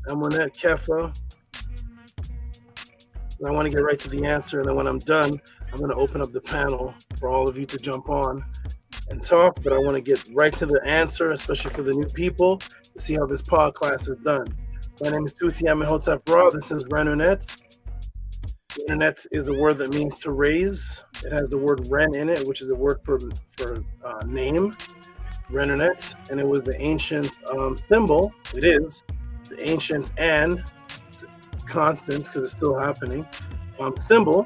Amonet, Kefa. I want to get right to the answer, and then when I'm done, I'm going to open up the panel for all of you to jump on and talk, but I want to get right to the answer, especially for the new people, to see how this pod class is done. My name is Tehuti. I'm in Hotep Ra. This is Renunet. Renunet is a word that means to raise. It has the word Ren in it, which is a word for name. Renunet, and it was the ancient symbol. It is the ancient and constant, because it's still happening, symbol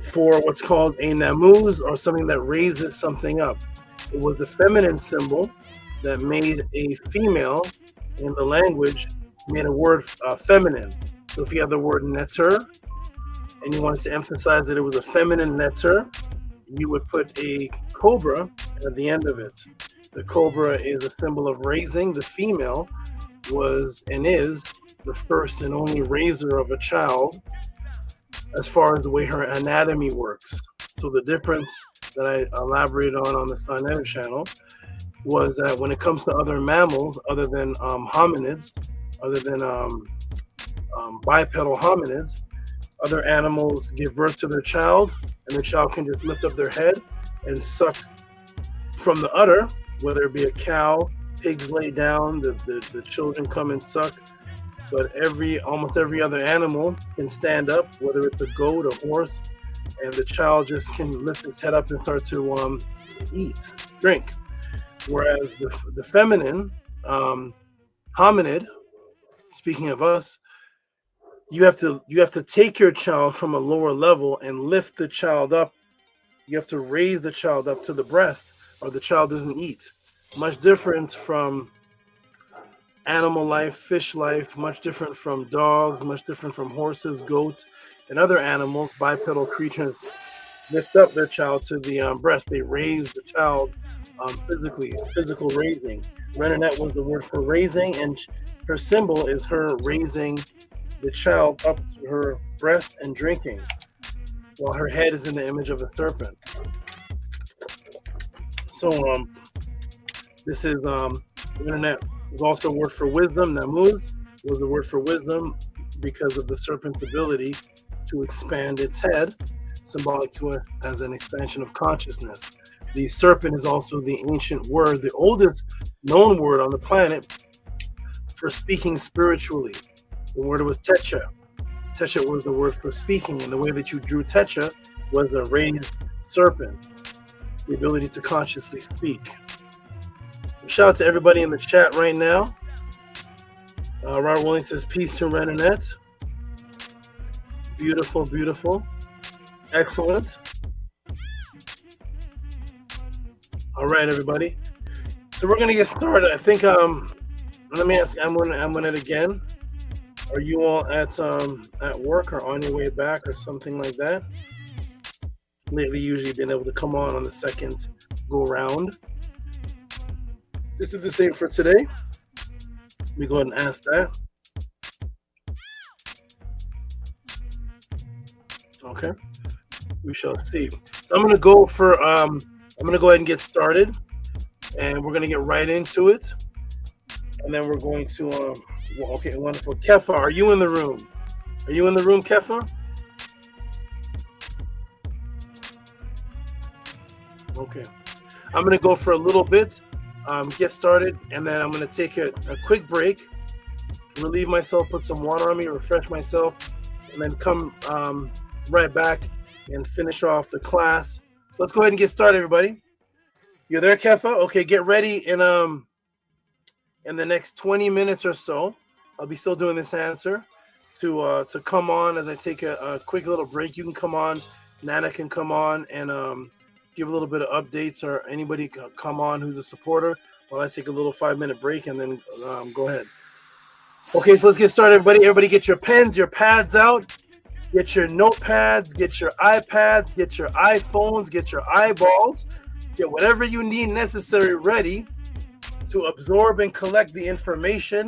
for what's called a namuz, or something that raises something up. It was the feminine symbol that made a female in the language, made a word feminine. So if you have the word neter and you wanted to emphasize that it was a feminine neter, you would put a cobra at the end of it. The cobra is a symbol of raising. The female was and is the first and only raiser of a child as far as the way her anatomy works. So the difference that I elaborated on the Sonetta channel was that when it comes to other mammals, other than hominids, other than bipedal hominids, other animals give birth to their child, and the child can just lift up their head and suck from the udder, whether it be a cow, pigs lay down, the children come and suck. But almost every other animal can stand up, whether it's a goat, a horse, and the child just can lift its head up and start to eat, drink. Whereas the feminine hominid, speaking of us, you have to take your child from a lower level and lift the child up. You have to raise the child up to the breast, or the child doesn't eat. Much different from animal life, fish life, much different from dogs, much different from horses, goats, and other animals. Bipedal creatures lift up their child to the breast. They raise the child physical raising. Renunet was the word for raising, and her symbol is her raising the child up to her breast and drinking, while her head is in the image of a serpent. So this is Renunet was also a word for wisdom. Namuz was a word for wisdom because of the serpent's ability to expand its head, symbolic to it as an expansion of consciousness. The serpent is also the ancient word, the oldest known word on the planet for speaking spiritually. The word was techa. Techa was the word for speaking, and the way that you drew techa was a raised serpent. the ability to consciously speak. So shout out to everybody in the chat right now. Robert Willing says, peace to Renanette. Beautiful, beautiful. Excellent. All right, everybody. So we're gonna get started. I think let me ask Amunet again. Are you all at work or on your way back or something like that? Lately, usually been able to come on the second go round. This is the same for today. Let me go ahead and ask that. Okay, we shall see. So I'm gonna go for I'm gonna go ahead and get started, and we're gonna get right into it, and then we're going to okay, wonderful. Kefa, are you in the room? Are you in the room, Kefa? Okay, I'm gonna go for a little bit, get started, and then I'm gonna take a quick break, relieve myself, put some water on me, refresh myself, and then come right back and finish off the class. So let's go ahead and get started, everybody. You're there, Kefa? Okay, get ready in the next 20 minutes or so. I'll be still doing this answer to come on as I take a quick little break. You can come on, Nana can come on and give a little bit of updates, or anybody come on who's a supporter while I take a little 5-minute break, and then go ahead. Okay, so let's get started, everybody. Everybody get your pens, your pads out. Get your notepads, get your iPads, get your iPhones, get your eyeballs, get whatever you need necessary ready to absorb and collect the information,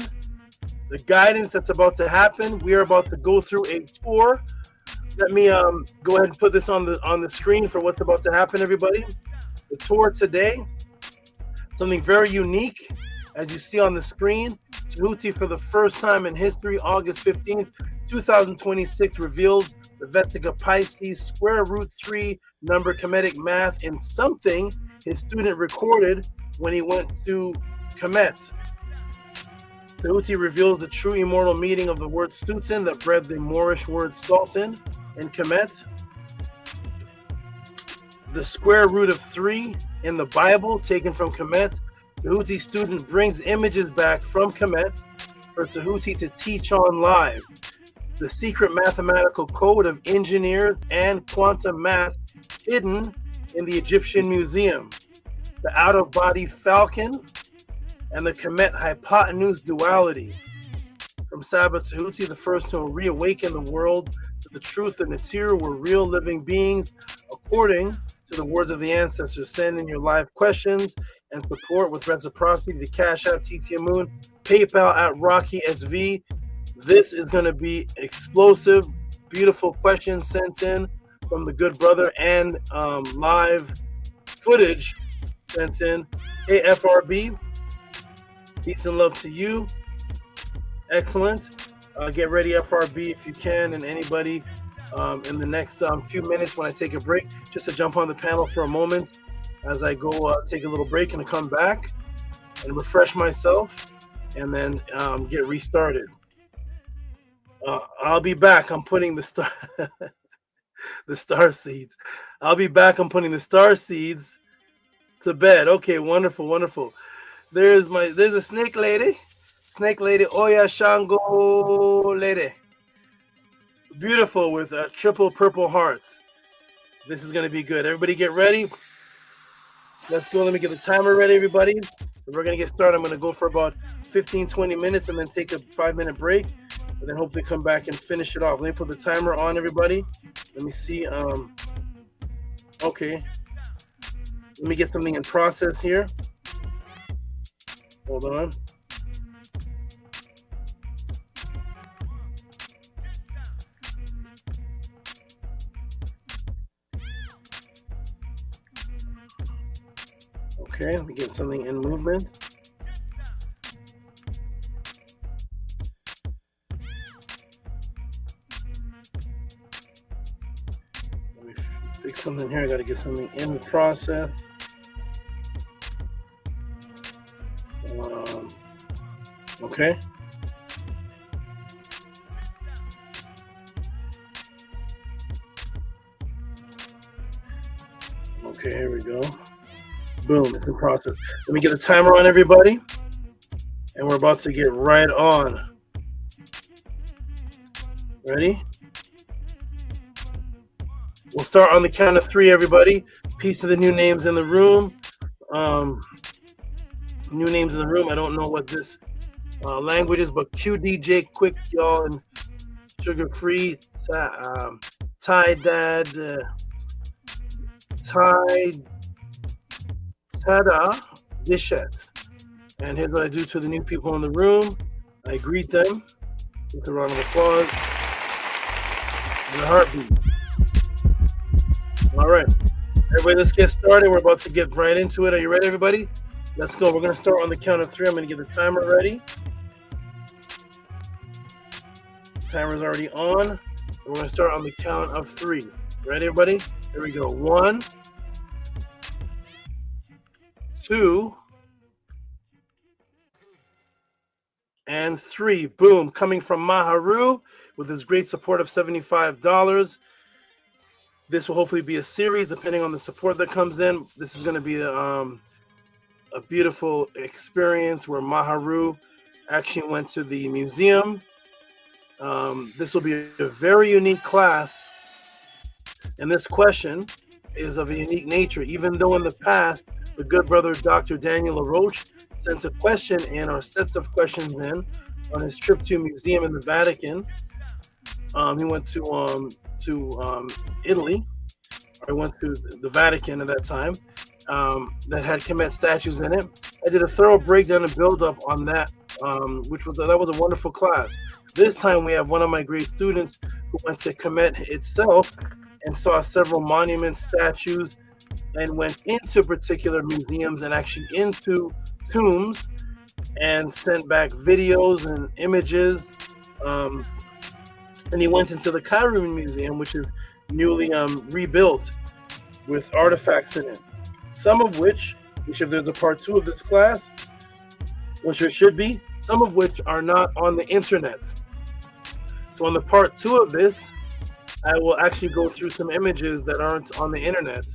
the guidance that's about to happen. We are about to go through a tour. Let me go ahead and put this on the screen for what's about to happen, everybody. The tour today, something very unique, as you see on the screen. Tehuti, for the first time in history, August 15th, 2026, reveals the Vesica Pisces square root 3 number Kemetic math in something his student recorded when he went to Kemet. Tehuti reveals the true immortal meaning of the word Sultan that bred the Moorish word Sultan in Kemet. The square root of 3 in the Bible taken from Kemet. Tehuti's student brings images back from Kemet for Tehuti to teach on live. The secret mathematical code of engineers and quantum math hidden in the Egyptian Museum. The out-of-body falcon and the Kemet hypotenuse duality. From Saba Tehuti, the first to reawaken the world to the truth that Natiru were real living beings, according to the words of the ancestors. Send in your live questions and support with reciprocity to Cash App TT Moon, PayPal at Rocky SV. This is going to be explosive, beautiful questions sent in from the good brother, and live footage sent in. Hey, FRB, peace and love to you. Excellent. Get ready, FRB, if you can, and anybody in the next few minutes when I take a break, just to jump on the panel for a moment as I go take a little break and come back and refresh myself, and then get restarted. I'll be back. I'm putting the star seeds. I'll be back. I'm putting the star seeds to bed. Okay, wonderful, wonderful. There's a snake lady. Snake lady, Oya Shango lady. Beautiful with triple purple hearts. This is going to be good. Everybody get ready. Let's go. Let me get the timer ready, everybody. We're going to get started. I'm going to go for about 15-20 minutes and then take a 5-minute break, and then hopefully come back and finish it off. Let me put the timer on, everybody. Let me see. Okay. Let me get something in process here. Hold on. Okay, let me get something in movement. Let me fix something here. I got to get something in process. Okay. Okay, here we go. Boom, it's in process. Let me get a timer on everybody. And we're about to get right on. Ready? We'll start on the count of 3, everybody. Peace to the new names in the room. New names in the room. I don't know what this language is, but QDJ, Quick, y'all, and Sugar Free, Ty Dad, Tada, Dishette. And here's what I do to the new people in the room. I greet them with a round of applause and a heartbeat. All right. Everybody, let's get started. We're about to get right into it. Are you ready, everybody? Let's go. We're going to start on the count of 3. I'm going to get the timer ready. The timer's already on. We're going to start on the count of 3. Ready, everybody? Here we go. 1, 2, and 3. Boom. Coming from Maharu with his great support of $75. This will hopefully be a series depending on the support that comes in. This is going to be a beautiful experience where Maharu actually went to the museum. This will be a very unique class. And this question is of a unique nature. Even though in the past, the good brother Dr. Daniel LaRoche sent a question in, or sets of questions in, on his trip to a museum in the Vatican. He went to Italy, or he went to the Vatican at that time, that had Kemet statues in it. I did a thorough breakdown and build up on that, that was a wonderful class. This time we have one of my great students who went to Kemet itself and saw several monuments, statues, and went into particular museums and actually into tombs and sent back videos and images. And he went into the Cairo Museum, which is newly rebuilt with artifacts in it. Some of which if there's a part 2 of this class, which there should be, some of which are not on the internet. So on the part 2 of this, I will actually go through some images that aren't on the internet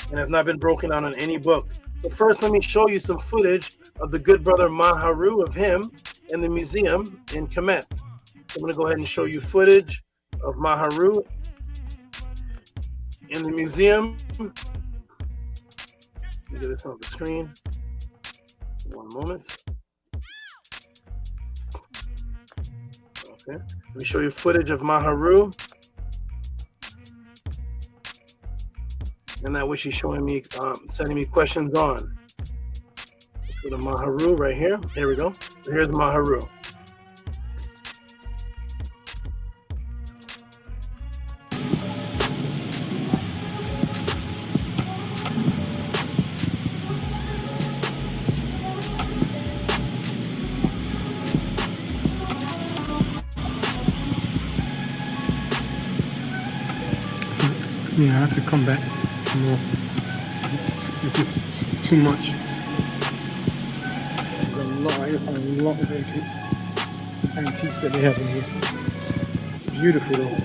and have not been broken down in any book. So first, let me show you some footage of the good brother Maharu, of him in the museum in Kemet. So I'm going to go ahead and show you footage of Maharu in the museum. Let me get this on the screen. One moment. Okay. Let me show you footage of Maharu. And that which he's showing me, sending me questions on. Let's go to Maharu right here. Here we go. So here's Maharu. Yeah, I have to come back more. This is too much. There's a lot of antiques that they have in here. It's beautiful though.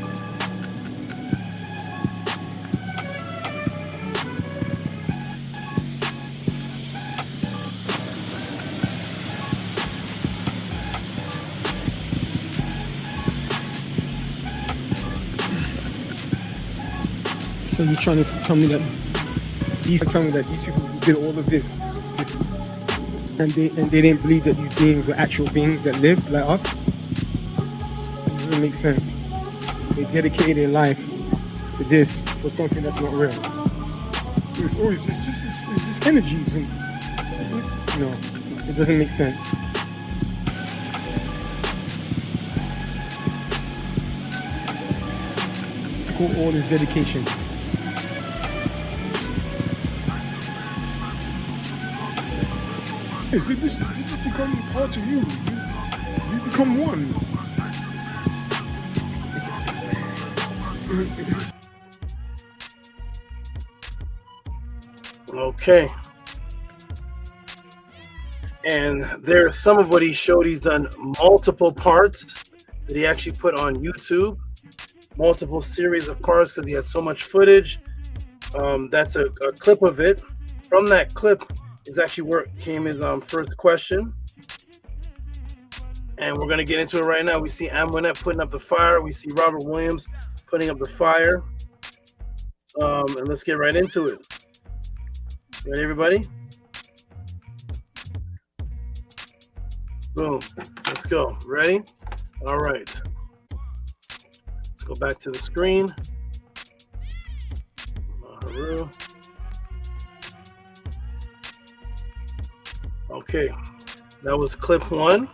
So you're trying to tell me that these people did all of this and they didn't believe that these beings were actual beings that lived like us? It doesn't make sense. They dedicated their life to this for something that's not real. It's just energies and no, it doesn't make sense. All this dedication. This become part of you. You become one. Okay. And there's some of what he showed. He's done multiple parts that he actually put on YouTube. Multiple series of parts because he had so much footage. That's a clip of it. From that clip is actually where came his first question. And we're going to get into it right now. We see Amunet putting up the fire. We see Robert Williams putting up the fire. And let's get right into it. Ready, everybody? Boom. Let's go. Ready? All right. Let's go back to the screen. Maharu. Okay. That was clip 1.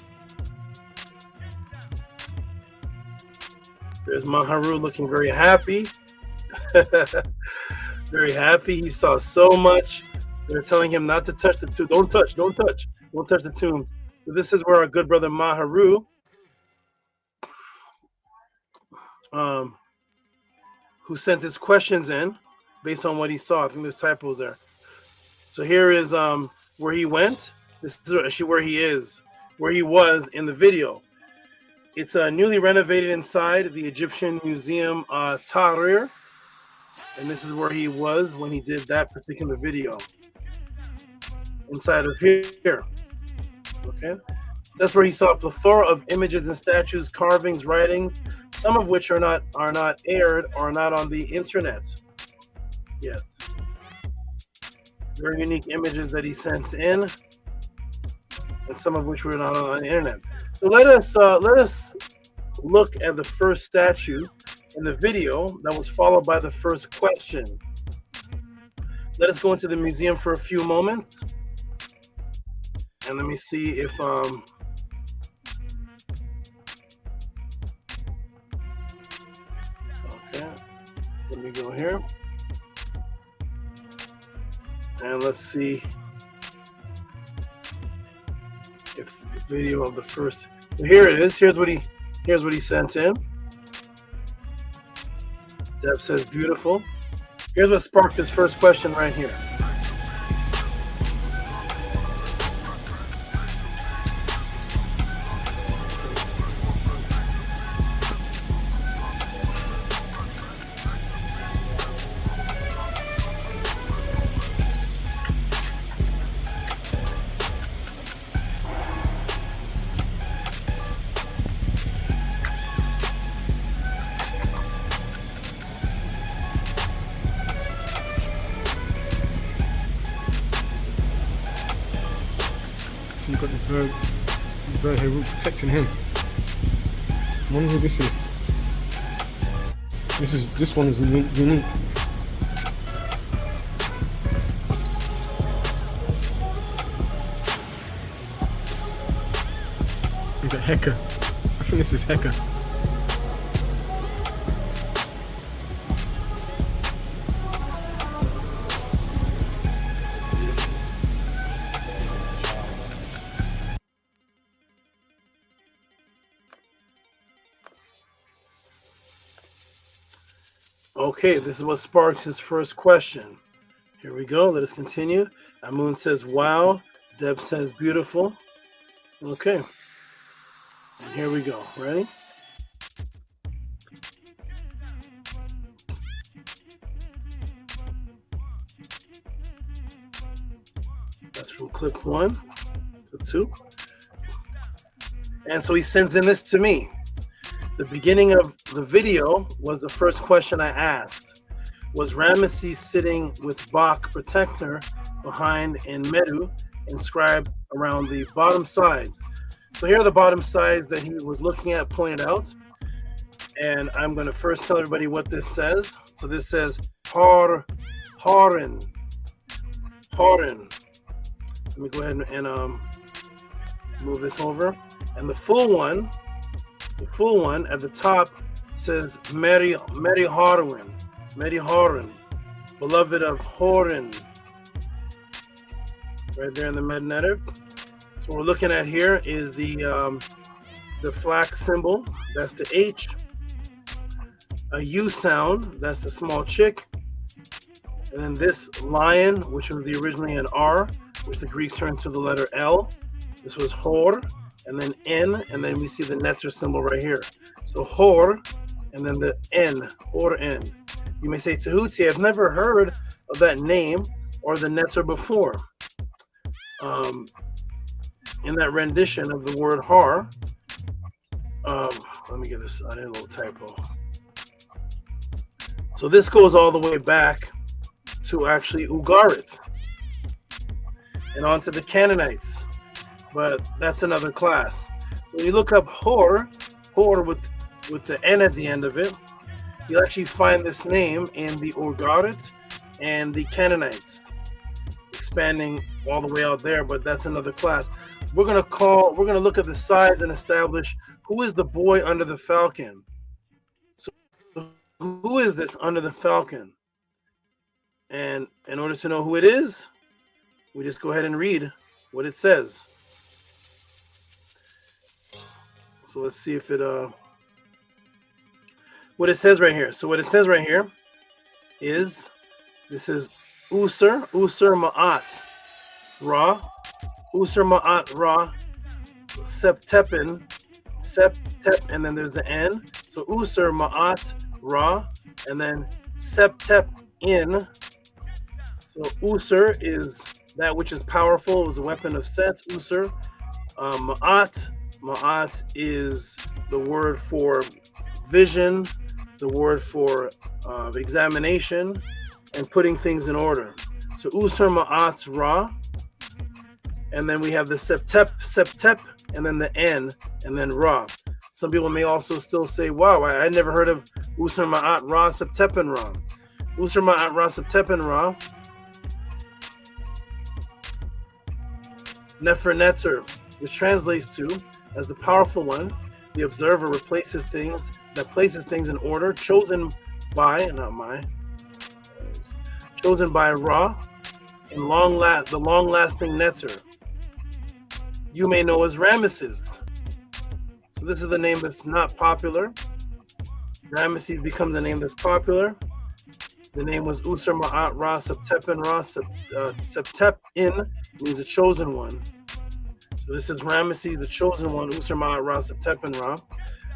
There's Maharu looking very happy. Very happy. He saw so much. They're telling him not to touch the tomb. Don't touch the tombs. So this is where our good brother Maharu, who sent his questions in based on what he saw. I think there's typos there. So here is where he went. This is actually where he was in the video. It's newly renovated inside the Egyptian Museum Tahrir. And this is where he was when he did that particular video. Inside of here. Okay. That's where he saw a plethora of images and statues, carvings, writings, some of which are not aired or not on the internet yet. Very unique images that he sent in, and some of which were not on the internet. So let us look at the first statue in the video that was followed by the first question. Let us go into the museum for a few moments, and let me see if okay, let me go here, and let's see if the video of the first. So here it is. Here's what he sent in. Deb says beautiful. Here's what sparked his first question right here. You've got the bird here protecting him. I wonder who this is. This one is unique. We've got Heka. I think this is Heka. Okay, this is what sparks his first question. Here we go. Let us continue. Amun says, wow. Deb says, beautiful. Okay. And here we go. Ready? That's from clip 1, clip 2. And so he sends in this to me. The beginning of the video was the first question I asked. Was Ramesses sitting with Bach protector behind in Medu inscribed around the bottom sides? So here are the bottom sides that he was looking at, pointed out. And I'm going to first tell everybody what this says. So this says Horin. Let me go ahead and move this over. And the full one at the top says Mary Horin, beloved of Horin, right there in the Mednetic. So what we're looking at here is the flag symbol. That's the H. A U sound. That's the small chick. And then this lion, which was originally an R, which the Greeks turned to the letter L. This was Hor. And then N, and then we see the Netzer symbol right here. So Hor, and then the N, Hor N. You may say, Tehuti, I've never heard of that name or the Netzer before. In that rendition of the word har, let me get this, I did a little typo. So this goes all the way back to actually Ugarit and on to the Canaanites, but that's another class. So when you look up hor with the N at the end of it, you'll actually find this name in the Ugarit and the Canaanites, expanding all the way out there, but that's another class. We're gonna look at the size and establish who is the boy under the falcon. So who is this under the falcon? And in order to know who it is, we just go ahead and read what it says. So let's see if it what it says right here. So what it says right here is, this is Usur Ma'at Ra, Usur Ma'at Ra, Septepin, Septep, and then there's the N. So Usur Ma'at Ra, and then Septep in. So Usur is that which is powerful, is a weapon of Set, Usur. Ma'at is the word for vision, the word for examination, and putting things in order. So Usur Ma'at Ra, and then we have the Septep, and then the N, and then Ra. Some people may also still say, wow, I never heard of Usur Ma'at Ra, Septepin Ra. Usur Ma'at Ra, Septepin Ra, Nefer Netzer, which translates to, as the powerful one, the observer replaces things, that places things in order, chosen by Ra, in the long-lasting Netzer. You may know as Ramesses. So this is the name that's not popular. Ramesses becomes a name that's popular. The name was Usur Ma'at Ra, Septepin Ra, Septep-in means the chosen one. So this is Ramesses, the chosen one, Usur Ma'at Ra, Septepin Ra.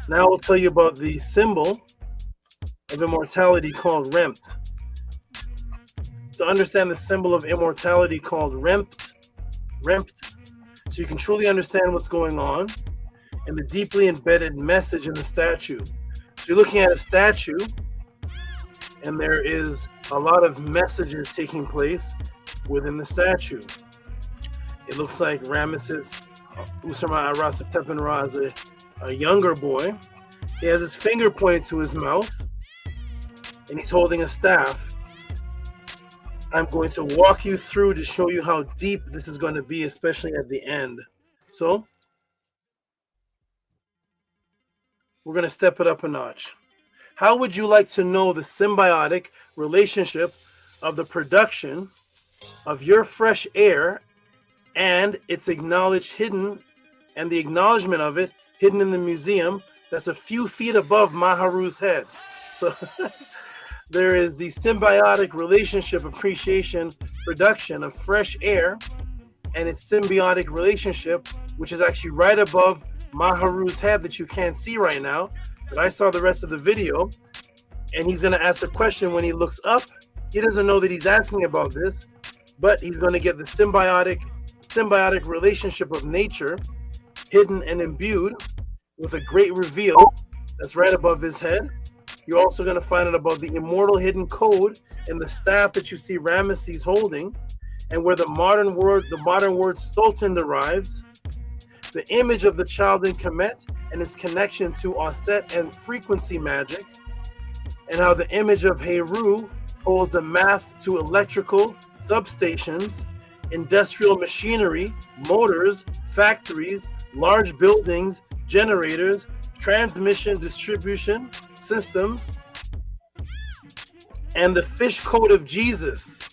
Now we'll tell you about the symbol of immortality called Remt. To understand the symbol of immortality called Remt, so you can truly understand what's going on and the deeply embedded message in the statue. So you're looking at a statue, and there is a lot of messages taking place within the statue. It looks like Ramesses, Usur Ma'at Ra, Septepin Ra, is a younger boy. He has his finger pointed to his mouth, and he's holding a staff. I'm going to walk you through to show you how deep this is going to be, especially at the end. So we're going to step it up a notch. How would you like to know the symbiotic relationship of the production of your fresh air and its acknowledged hidden, and the acknowledgement of it hidden in the museum that's a few feet above Maharu's head? So there is the symbiotic relationship, appreciation, production of fresh air, and its symbiotic relationship, which is actually right above Maharu's head that you can't see right now. But I saw the rest of the video, and he's going to ask a question when he looks up. He doesn't know that he's asking about this, but he's going to get the symbiotic relationship of nature hidden and imbued with a great reveal that's right above his head. You're also going to find out about the immortal hidden code in the staff that you see Ramesses holding, and where the modern word sultan derives, the image of the child in Kemet and its connection to Osset and frequency magic, and how the image of Heru holds the math to electrical substations, industrial machinery, motors, factories, large buildings, generators, transmission distribution systems, and the fish code of Jesus.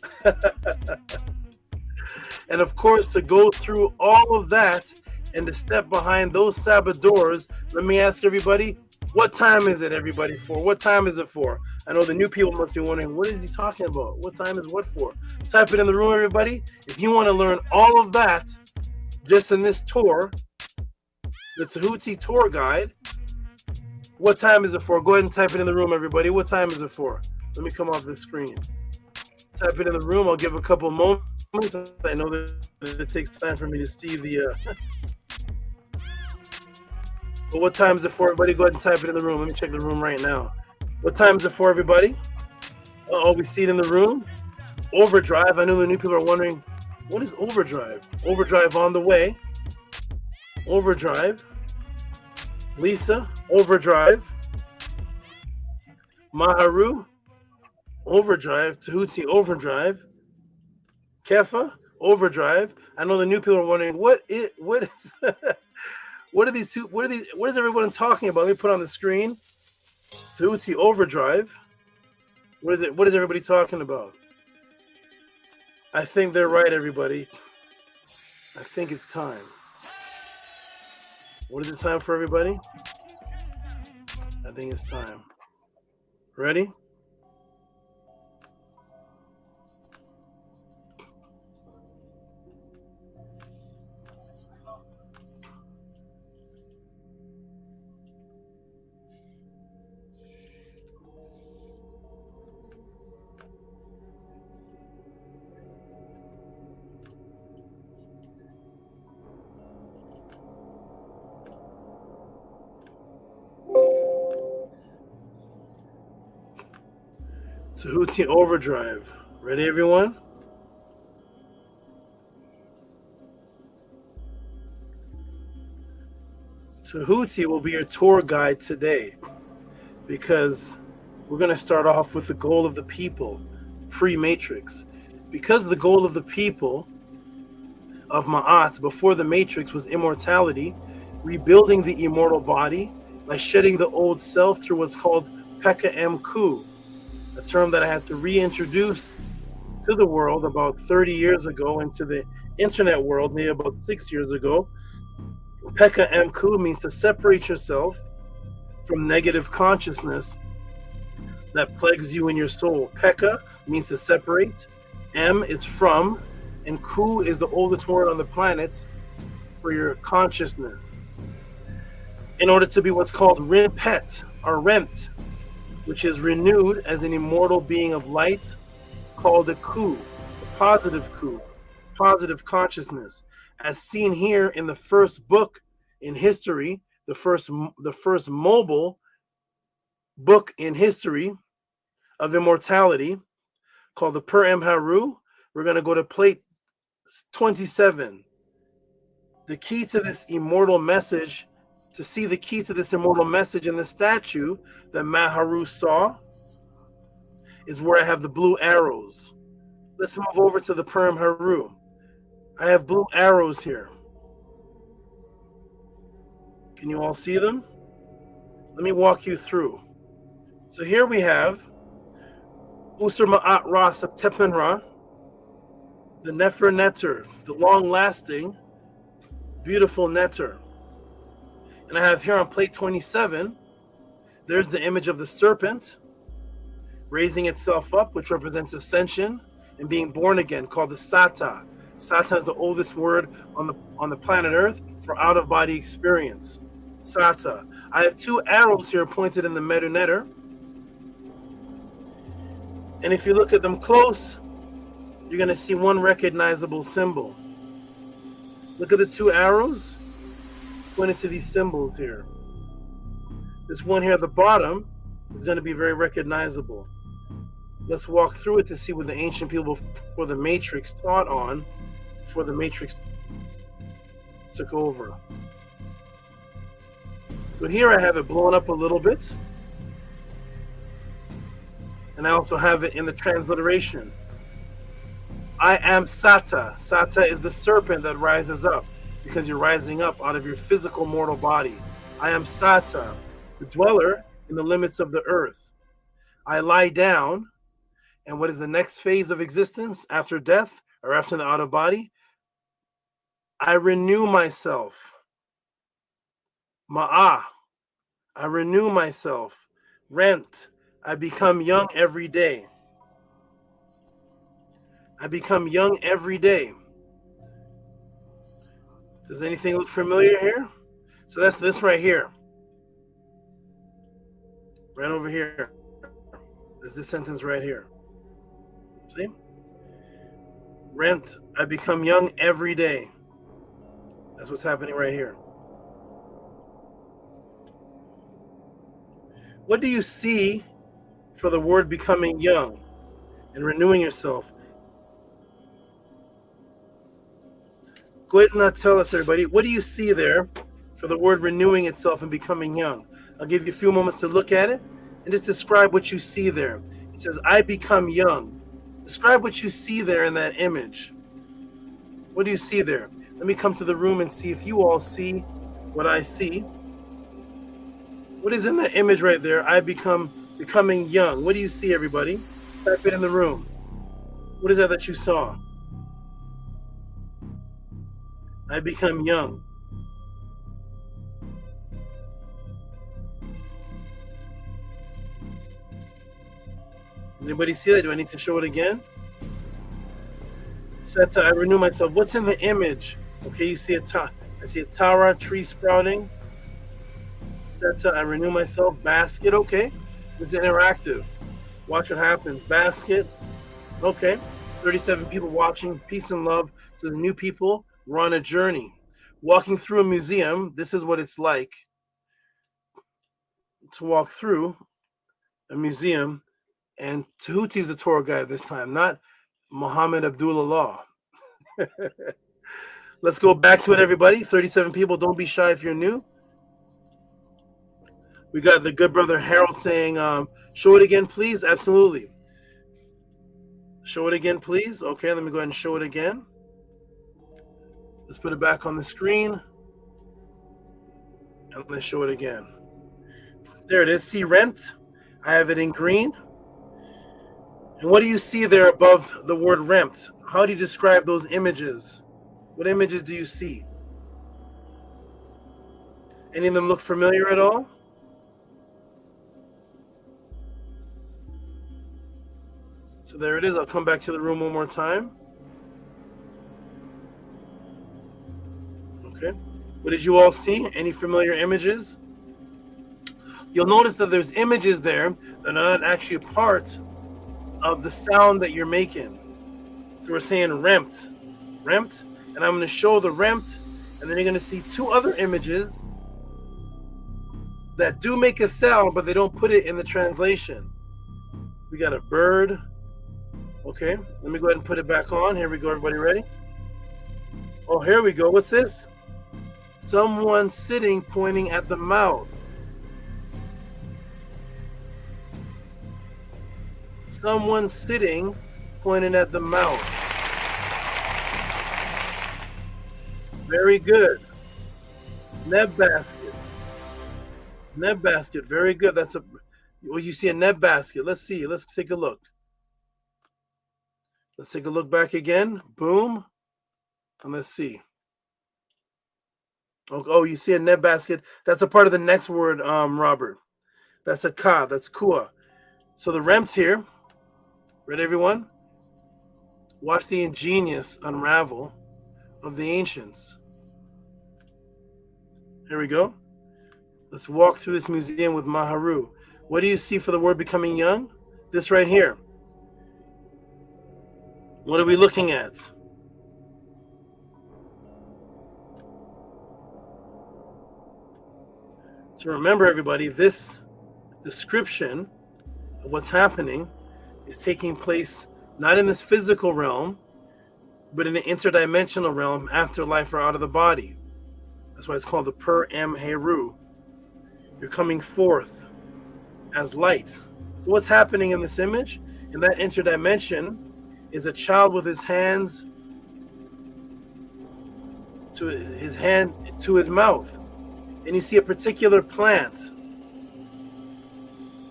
And of course, to go through all of that and to step behind those saboteurs, let me ask everybody, what time is it, everybody, for? What time is it for? I know the new people must be wondering, what is he talking about? What time is what for? Type it in the room, everybody. If you want to learn all of that just in this tour, the Tehuti tour guide, what time is it for? Go ahead and type it in the room, everybody. What time is it for? Let me come off the screen. Type it in the room. I'll give a couple moments. I know that it takes time for me to see the. But what time is it for everybody? Go ahead and type it in the room. Let me check the room right now. What time is it for everybody? Oh, we see it in the room. Overdrive. I know the new people are wondering, what is overdrive? Overdrive on the way. Overdrive. Lisa, overdrive. Maharu, overdrive. Tehuti, overdrive. Kefa, overdrive. I know the new people are wondering, what is what are these two, what is everyone talking about? Let me put on the screen. Tehuti, overdrive. What is it? What is everybody talking about? I think they're right, everybody. I think it's time. What is it time for everybody? I think it's time. Ready? Tehuti overdrive. Ready, everyone? Tehuti will be your tour guide today because we're going to start off with the goal of the people, pre-Matrix. Because the goal of the people of Ma'at before the Matrix was immortality, rebuilding the immortal body by shedding the old self through what's called Peka Mku, a term that I had to reintroduce to the world about 30 years ago, into the internet world maybe about 6 years ago. Peka Mku means to separate yourself from negative consciousness that plagues you in your soul. Peka means to separate. M is from, and Ku is the oldest word on the planet for your consciousness. In order to be what's called Rinpet or Rent, which is renewed as an immortal being of light, called a Ku, a positive Ku, positive consciousness, as seen here in the first book in history, the first mobile book in history of immortality, called the Per Em Haru. We're going to go to plate 27. The key to this immortal message, to see the key to this immortal message in the statue that Maharu saw, is where I have the blue arrows. Let's move over to the Per Em Haru. I have blue arrows here. Can you all see them? Let me walk you through. So here we have Usur Ma'at Ra Septepenra, the Nefer Netter, the long-lasting, beautiful Netter. And I have here on plate 27, there's the image of the serpent raising itself up, which represents ascension and being born again, called the Sata. Sata is the oldest word on the planet Earth for out-of-body experience. Sata. I have two arrows here pointed in the Medu Netter. And if you look at them close, you're going to see one recognizable symbol. Look at the two arrows pointed to these symbols here. This one here at the bottom is going to be very recognizable. Let's walk through it to see what the ancient people before the Matrix taught on, before the Matrix took over. So here I have it blown up a little bit. And I also have it in the transliteration. I am Sata. Sata is the serpent that rises up, because you're rising up out of your physical mortal body. I am Sata, the dweller in the limits of the earth. I lie down, and what is the next phase of existence after death or after the out of body? I renew myself. Ma'ah. I renew myself. Rent. I become young every day. I become young every day. Does anything look familiar here? So that's this right here. Right over here. There's this sentence right here. See? Rent, I become young every day. That's what's happening right here. What do you see for the word becoming young and renewing yourself? Go ahead and not tell us, everybody. What do you see there for the word renewing itself and becoming young? I'll give you a few moments to look at it and just describe what you see there. It says, I become young. Describe what you see there in that image. What do you see there? Let me come to the room and see if you all see what I see. What is in that image right there? I becoming young. What do you see, everybody? Type it in the room. What is that you saw? I become young. Anybody see that? Do I need to show it again? Seta, I renew myself. What's in the image? Okay, you see I see a Tara tree sprouting. Seta, I renew myself. Basket, okay. It's interactive. Watch what happens. Basket, okay. 37 people watching. Peace and love to the new people. We're on a journey. Walking through a museum, this is what it's like to walk through a museum. And Tehuti's the tour guide this time, not Muhammad Abdullah. Let's go back to it, everybody. 37 people. Don't be shy if you're new. We got the good brother Harold saying, show it again, please. Absolutely. Show it again, please. Okay, let me go ahead and show it again. Let's put it back on the screen. And let's show it again. There it is. See rent. I have it in green. And what do you see there above the word rent? How do you describe those images? What images do you see? Any of them look familiar at all? So there it is. I'll come back to the room one more time. Okay. What did you all see? Any familiar images? You'll notice that there's images there that are not actually a part of the sound that you're making. So we're saying remt, and I'm going to show the remt, and then you're going to see two other images that do make a sound, but they don't put it in the translation. We got a bird. Okay, let me go ahead and put it back on. Here we go, everybody ready? Oh, here we go. What's this? Someone sitting pointing at the mouth. Someone sitting, pointing at the mouth. Very good. Neb basket. Neb basket. Very good. That's a. Well, you see a neb basket. Let's see. Let's take a look. Let's take a look back again. Boom. And let's see. Oh, you see a neb basket. That's a part of the next word, Robert. That's a ka. That's kua. So the rem's here. Ready, everyone? Watch the ingenious unravel of the ancients. Here we go. Let's walk through this museum with Maharu. What do you see for the word becoming young? This right here. What are we looking at? So remember, everybody, this description of what's happening is taking place not in this physical realm, but in the interdimensional realm, afterlife or out of the body. That's why it's called the Per Em Heru. You're coming forth as light. So what's happening in this image? In that interdimension is a child with his hands to his mouth. And you see a particular plant.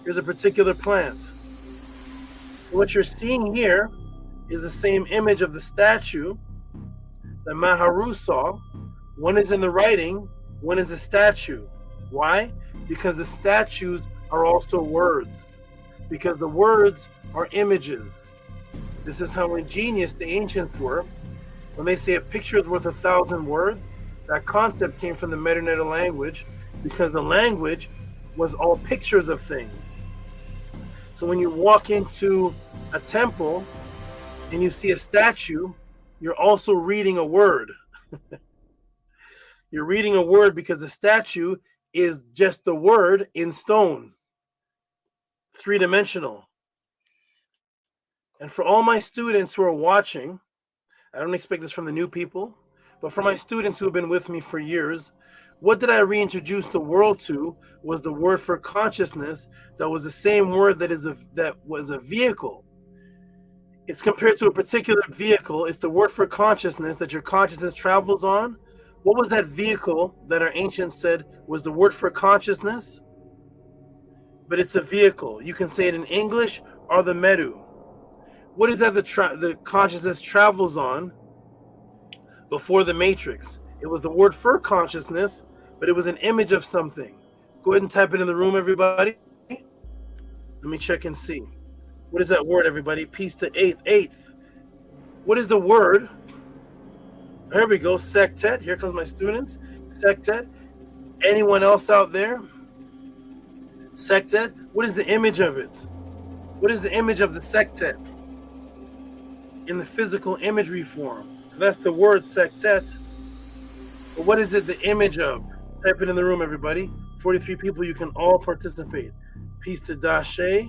Here's a particular plant. So what you're seeing here is the same image of the statue that Maharu saw. One is in the writing, one is a statue. Why? Because the statues are also words. Because the words are images. This is how ingenious the ancients were. When they say a picture is worth 1,000 words, that concept came from the Medernate language, because the language was all pictures of things. So when you walk into a temple and you see a statue, you're also reading a word. You're reading a word because the statue is just the word in stone, three-dimensional. And for all my students who are watching, I don't expect this from the new people, but for my students who have been with me for years, what did I reintroduce the world to was the word for consciousness that was the same word that was a vehicle. It's compared to a particular vehicle. It's the word for consciousness that your consciousness travels on. What was that vehicle that our ancients said was the word for consciousness? But it's a vehicle. You can say it in English or the Medu. What is that the consciousness travels on before the matrix? It was the word for consciousness, but it was an image of something. Go ahead and type it in the room, everybody. Let me check and see. What is that word, everybody? Peace to eighth. What is the word? Here we go, sectet. Here comes my students. Sectet. Anyone else out there? Sectet. What is the image of it? What is the image of the sectet? In the physical imagery form. So that's the word sectet. But what is it the image of? Type it in the room, everybody. 43 people, you can all participate. Peace to Dashe.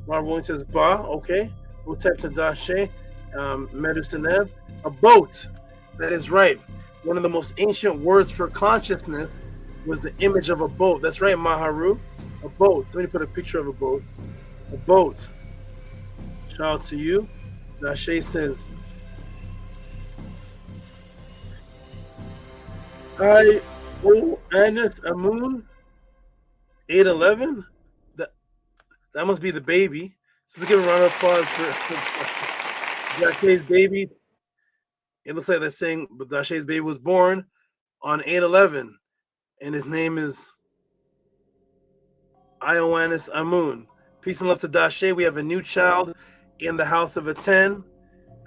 Marwan says Ba, okay. We'll type to Dashe. Medusanev. A boat. That is right. One of the most ancient words for consciousness was the image of a boat. That's right, Maharu. A boat. Let me put a picture of a boat. A boat. Shout out to you. Dashe says, I owe Anis Amun 811. That must be the baby. So let's give a round of applause for Dashe's baby. It looks like they're saying, but Dashe's baby was born on 8/11, and his name is Ioannis Amun. Peace and love to Dashe. We have a new child in the House of Aten,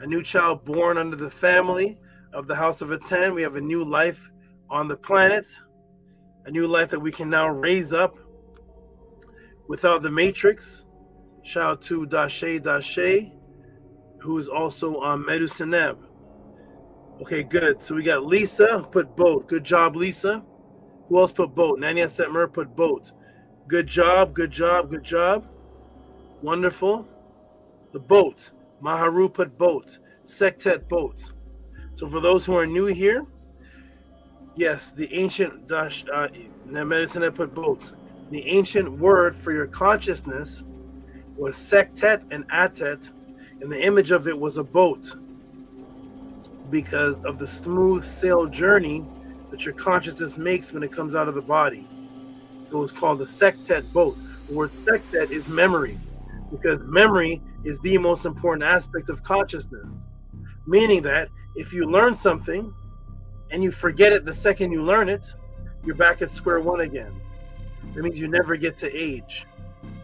a new child born under the family of the House of Aten. We have a new life on the planet, a new life that we can now raise up without the matrix. Shout out to Dashe, who is also on Medusaneb. Okay, good. So we got Lisa put boat. Good job, Lisa. Who else put boat? Nania Setmer put boat. Good job, good job, good job. Wonderful. The boat. Maharu put boat. Sectet boat. So for those who are new here, yes, the ancient Medusaneb put boat. The ancient word for your consciousness was sektet and atet, and the image of it was a boat because of the smooth sail journey that your consciousness makes when it comes out of the body. It was called the sektet boat. The word sektet is memory, because memory is the most important aspect of consciousness, meaning that if you learn something and you forget it the second you learn it, you're back at square one again. That means you never get to age.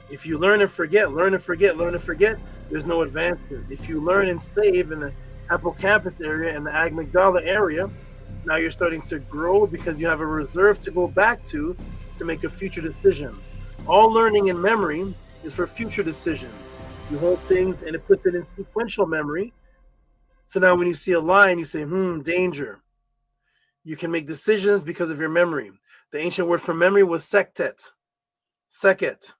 If you learn and forget, learn and forget, learn and forget, there's no advancement. If you learn and save in the hippocampus area and the amygdala area, now you're starting to grow because you have a reserve to go back to make a future decision. All learning and memory is for future decisions. You hold things and it puts it in sequential memory. So now when you see a line, you say, danger. You can make decisions because of your memory. The ancient word for memory was sektet, seket.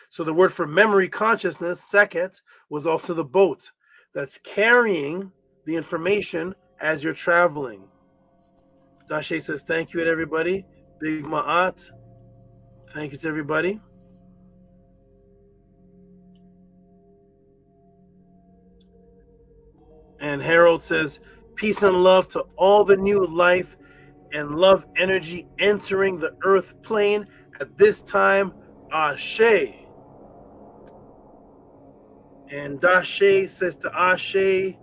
So the word for memory consciousness, seket, was also the boat that's carrying the information as you're traveling. Dashe says, thank you to everybody. Big Ma'at. Thank you to everybody. And Harold says, peace and love to all the new life and love energy entering the earth plane at this time. Ashe. And Dashe says to Ashe,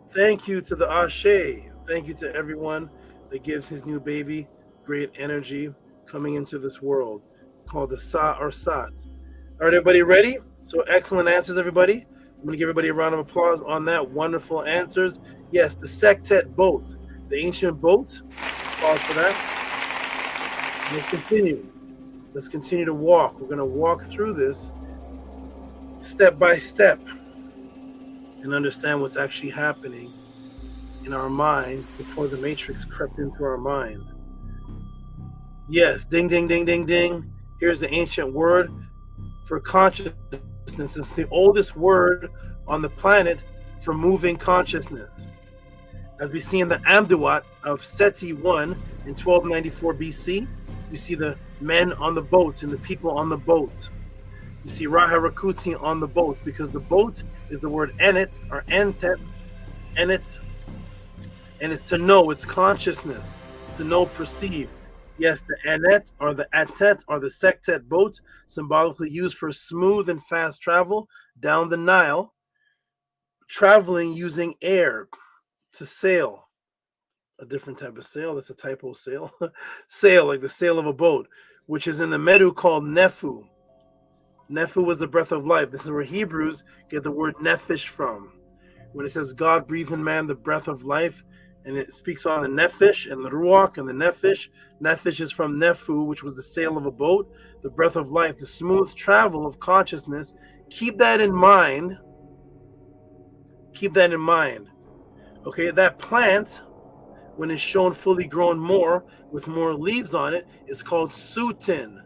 thank you to the Ashe. Thank you to everyone that gives his new baby great energy coming into this world, called the Sa or Sat. All right, everybody ready? So excellent answers, everybody. I'm going to give everybody a round of applause on that. Wonderful answers. Yes, the sektet boat, the ancient boat. Applause for that. Let's continue. The Let's continue to walk. We're going to walk through this step by step and understand what's actually happening in our minds before the matrix crept into our mind. Yes, ding, ding, ding, ding, ding. Here's the ancient word for consciousness. It's the oldest word on the planet for moving consciousness. As we see in the Amduat of Seti I in 1294 BC, you see the men on the boat and the people on the boat. You see Raharakuti on the boat, because the boat is the word enet or entet, enet, and it's to know, it's consciousness, to know, perceive. Yes, the anet or the atet or the sektet boat, symbolically used for smooth and fast travel down the Nile, traveling using air to sail. A different type of sail, that's a typo sail. Sail, like the sail of a boat, which is in the Medu called Nephu. Nephu was the breath of life. This is where Hebrews get the word nephesh from. When it says God breathed in man the breath of life, and it speaks on the nephesh and the ruach and the nephesh. Nephesh is from Nephu, which was the sail of a boat, the breath of life, the smooth travel of consciousness. Keep that in mind. Keep that in mind. Okay, that plant, when it's shown fully grown more, with more leaves on it, is called sutin.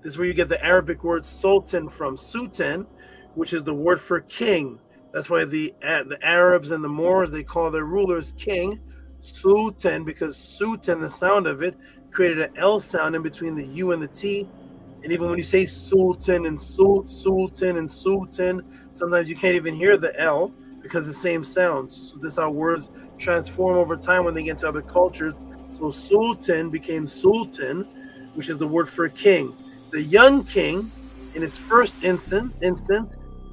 This is where you get the Arabic word sultan from, sutin, which is the word for king. That's why the Arabs and the Moors, they call their rulers king, sultan, because sultan, the sound of it, created an L sound in between the U and the T. And even when you say sultan and sultan and sultan, sometimes you can't even hear the L because the same sound. So this is how words transform over time when they get to other cultures. So sultan became sultan, which is the word for king. The young king, in its first instant,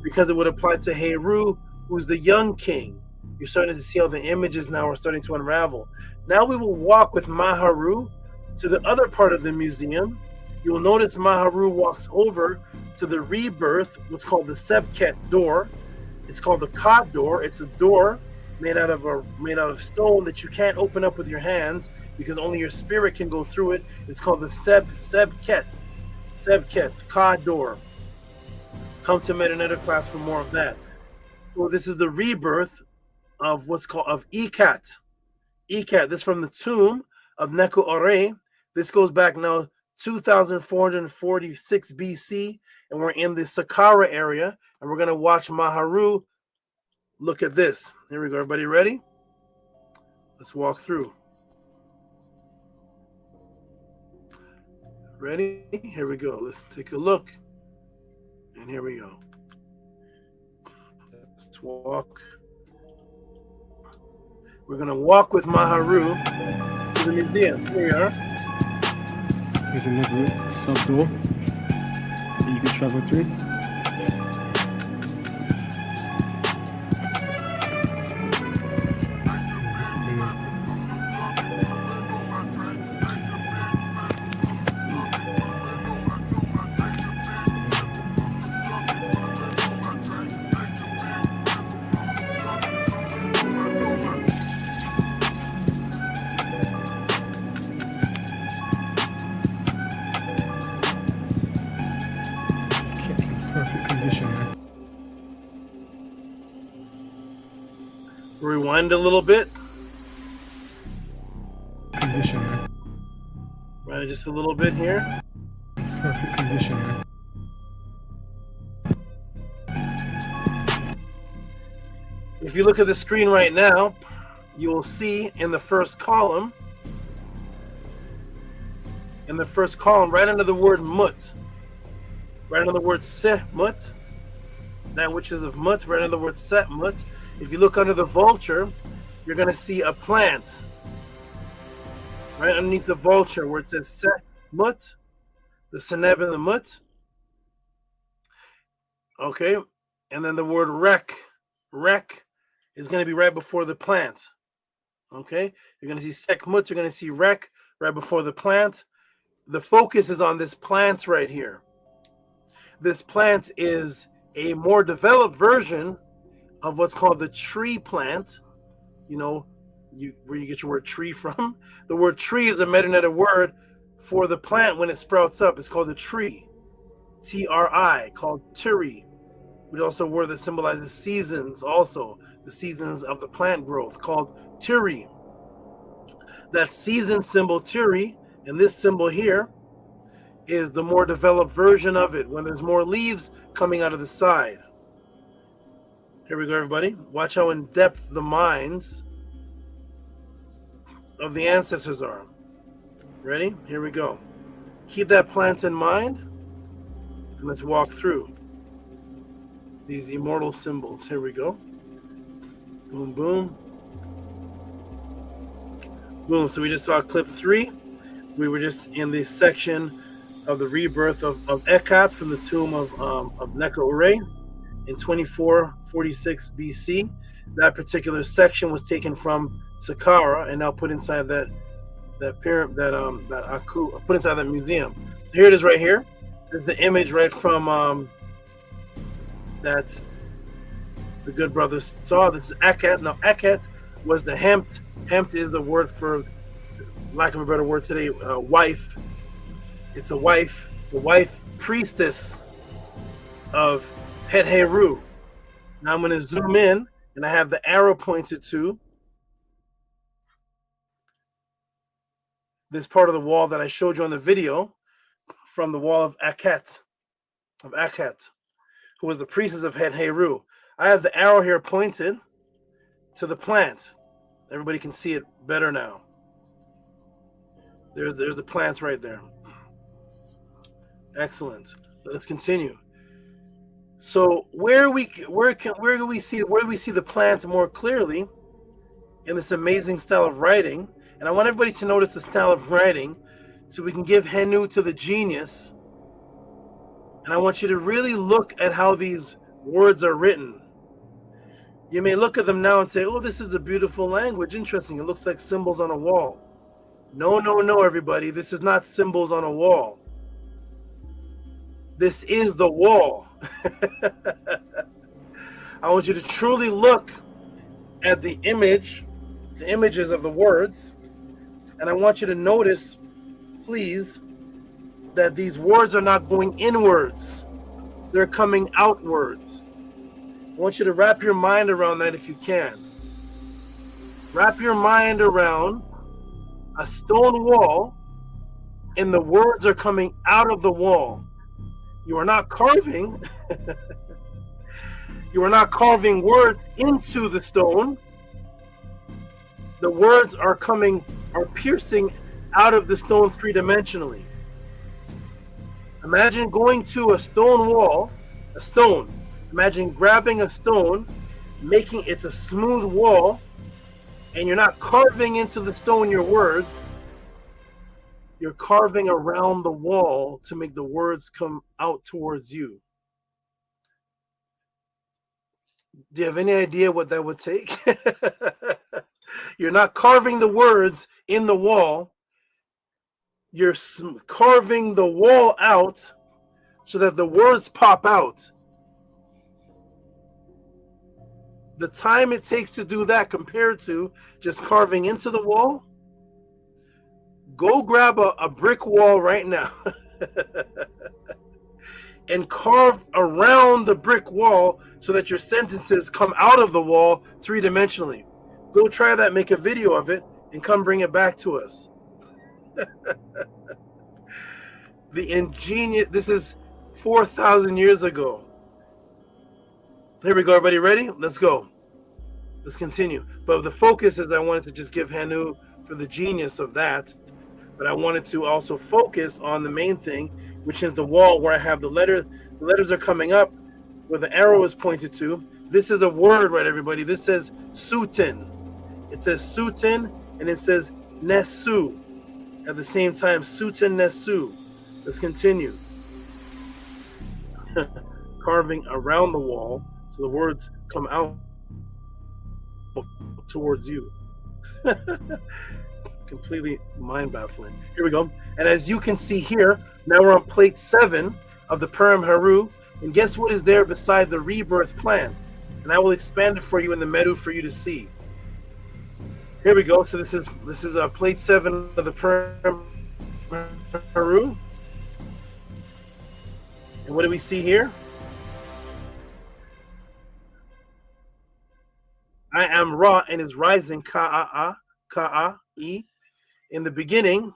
because it would apply to Heru, who's the young king. You're starting to see how the images now are starting to unravel. Now we will walk with Maharu to the other part of the museum. You will notice Maharu walks over to the rebirth, what's called the Sebket door. It's called the Kad door. It's a door made out of stone that you can't open up with your hands because only your spirit can go through it. It's called the Sebket, Kad door. Come to Metanetter class for more of that. So this is the rebirth of what's called of Ikat. Ikat, this is from the tomb of Neku Ore. This goes back now 2446 BC, and we're in the Saqqara area, and we're going to watch Maharu. Look at this. Here we go. Everybody ready? Let's walk through. Ready? Here we go. Let's take a look. And here we go. Let's walk. We're going to walk with Maharu to the museum. Here we are. Here's another sub door that you can travel through. Rewind a little bit. Condition, man. Right, just a little bit here. Perfect condition, man. If you look at the screen right now, you will see in the first column, right under the word mut, right under the word mut, that which is of mut, right under the word mut. If you look under the vulture, you're going to see a plant. Right underneath the vulture where it says mut, the seneb and the mut. Okay. And then the word rek is going to be right before the plant. Okay. You're going to see mut, you're going to see rek right before the plant. The focus is on this plant right here. This plant is a more developed version of what's called the tree plant. You know, where you get your word tree from. The word tree is a metanetic word for the plant when it sprouts up. It's called a tree, T-R-I, called tiri. We also a word that symbolizes seasons, also the seasons of the plant growth, called tiri. That season symbol tiri, and this symbol here, is the more developed version of it when there's more leaves coming out of the side. Here we go, everybody. Watch how in depth the minds of the ancestors are. Ready? Here we go. Keep that plant in mind, and let's walk through these immortal symbols. Here we go. Boom, boom. Boom. So we just saw clip 3. We were just in the section of the rebirth of Ekhat from the tomb of Necha-Ure in 2446 BC. That particular section was taken from Saqqara and now put inside that Aku, put inside that museum. So here it is right here. There's the image right from that the good brother saw. This is Ekhat. Now Ekhat was the Hempt. Hempt is the word for, lack of a better word today, wife. It's a wife, the wife priestess of Het Heru. Now I'm going to zoom in, and I have the arrow pointed to this part of the wall that I showed you on the video from the wall of Ekhat, who was the priestess of Het Heru. I have the arrow here pointed to the plant. Everybody can see it better now. There's the plants right there. Excellent. Let's continue. So where do we see the plant more clearly in this amazing style of writing? And I want everybody to notice the style of writing so we can give Henu to the genius. And I want you to really look at how these words are written. You may look at them now and say, oh, this is a beautiful language. Interesting. It looks like symbols on a wall. No, no, no, everybody. This is not symbols on a wall. This is the wall. I want you to truly look at the images of the words. And I want you to notice, please, that these words are not going inwards. They're coming outwards. I want you to wrap your mind around that if you can. Wrap your mind around a stone wall, and the words are coming out of the wall. You are not carving. You are not carving words into the stone. The words are piercing out of the stone three-dimensionally. Imagine going to a stone wall, a stone. Imagine grabbing a stone, making it's a smooth wall, and you're not carving into the stone your words. You're carving around the wall to make the words come out towards you. Do you have any idea what that would take? You're not carving the words in the wall. You're carving the wall out so that the words pop out. The time it takes to do that compared to just carving into the wall, go grab a brick wall right now and carve around the brick wall so that your sentences come out of the wall three-dimensionally. Go try that, make a video of it, and come bring it back to us. This is 4,000 years ago. Here we go, everybody ready? Let's go. Let's continue. But the focus is I wanted to just give Henu for the genius of that. But I wanted to also focus on the main thing, which is the wall where I have the letter. The letters are coming up where the arrow is pointed to. This is a word, right, everybody? This says Sutin. It says Sutin and it says Nesu. At the same time, Sutin Nesu. Let's continue. Carving around the wall so the words come out towards you. Completely mind-baffling. Here we go. And as you can see here, now we're on plate 7 of the Purim Haru. And guess what is there beside the rebirth plant? And I will expand it for you in the Medu for you to see. Here we go. So this is plate 7 of the Purim Haru. And what do we see here? I am Ra and is rising, Ka-a-e. In the beginning,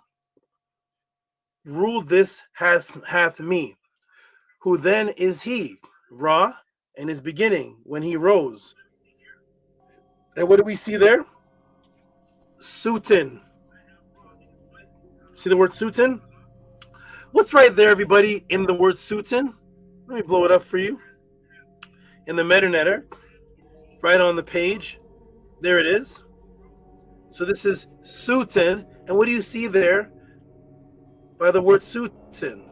rule this hath me. Who then is he? Ra and his beginning, when he rose. And what do we see there? Sutin. See the word Sutin? What's right there, everybody, in the word Sutin? Let me blow it up for you. In the metanetter, right on the page. There it is. So this is Sutin. And what do you see there by the word Sutin?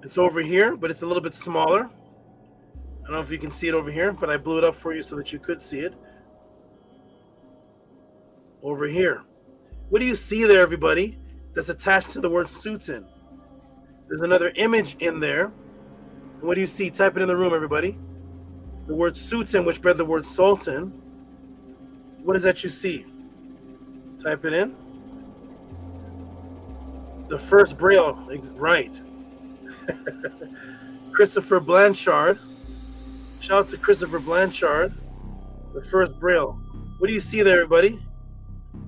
It's over here, but it's a little bit smaller. I don't know if you can see it over here, but I blew it up for you so that you could see it. Over here. What do you see there, everybody, that's attached to the word Sutin? There's another image in there. And what do you see? Type it in the room, everybody. The word Sutin, which bred the word Sultan. What is that you see? Type it in. The first Braille, right. Christopher Blanchard. Shout out to Christopher Blanchard. The first Braille. What do you see there, everybody?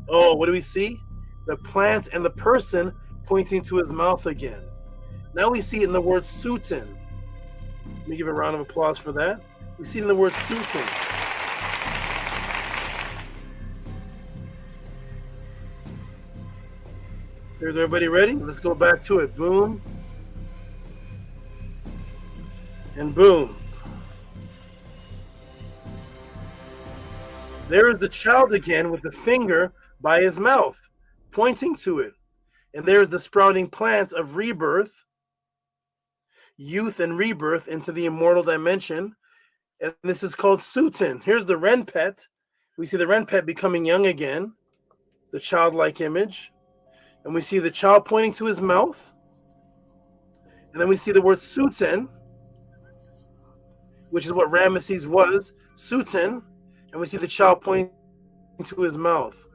Oh, what do we see? The plant and the person pointing to his mouth again. Now we see it in the word Sutin. Let me give a round of applause for that. We see it in the word Sutin. Is everybody ready? Let's go back to it. Boom. And boom. There is the child again with the finger by his mouth, pointing to it. And there's the sprouting plant of rebirth, youth and rebirth into the immortal dimension. And this is called Sutin. Here's the wren pet. We see the wren pet becoming young again, the childlike image. And we see the child pointing to his mouth. And then we see the word Sutin, which is what Ramesses was, Sutin. And we see the child pointing to his mouth.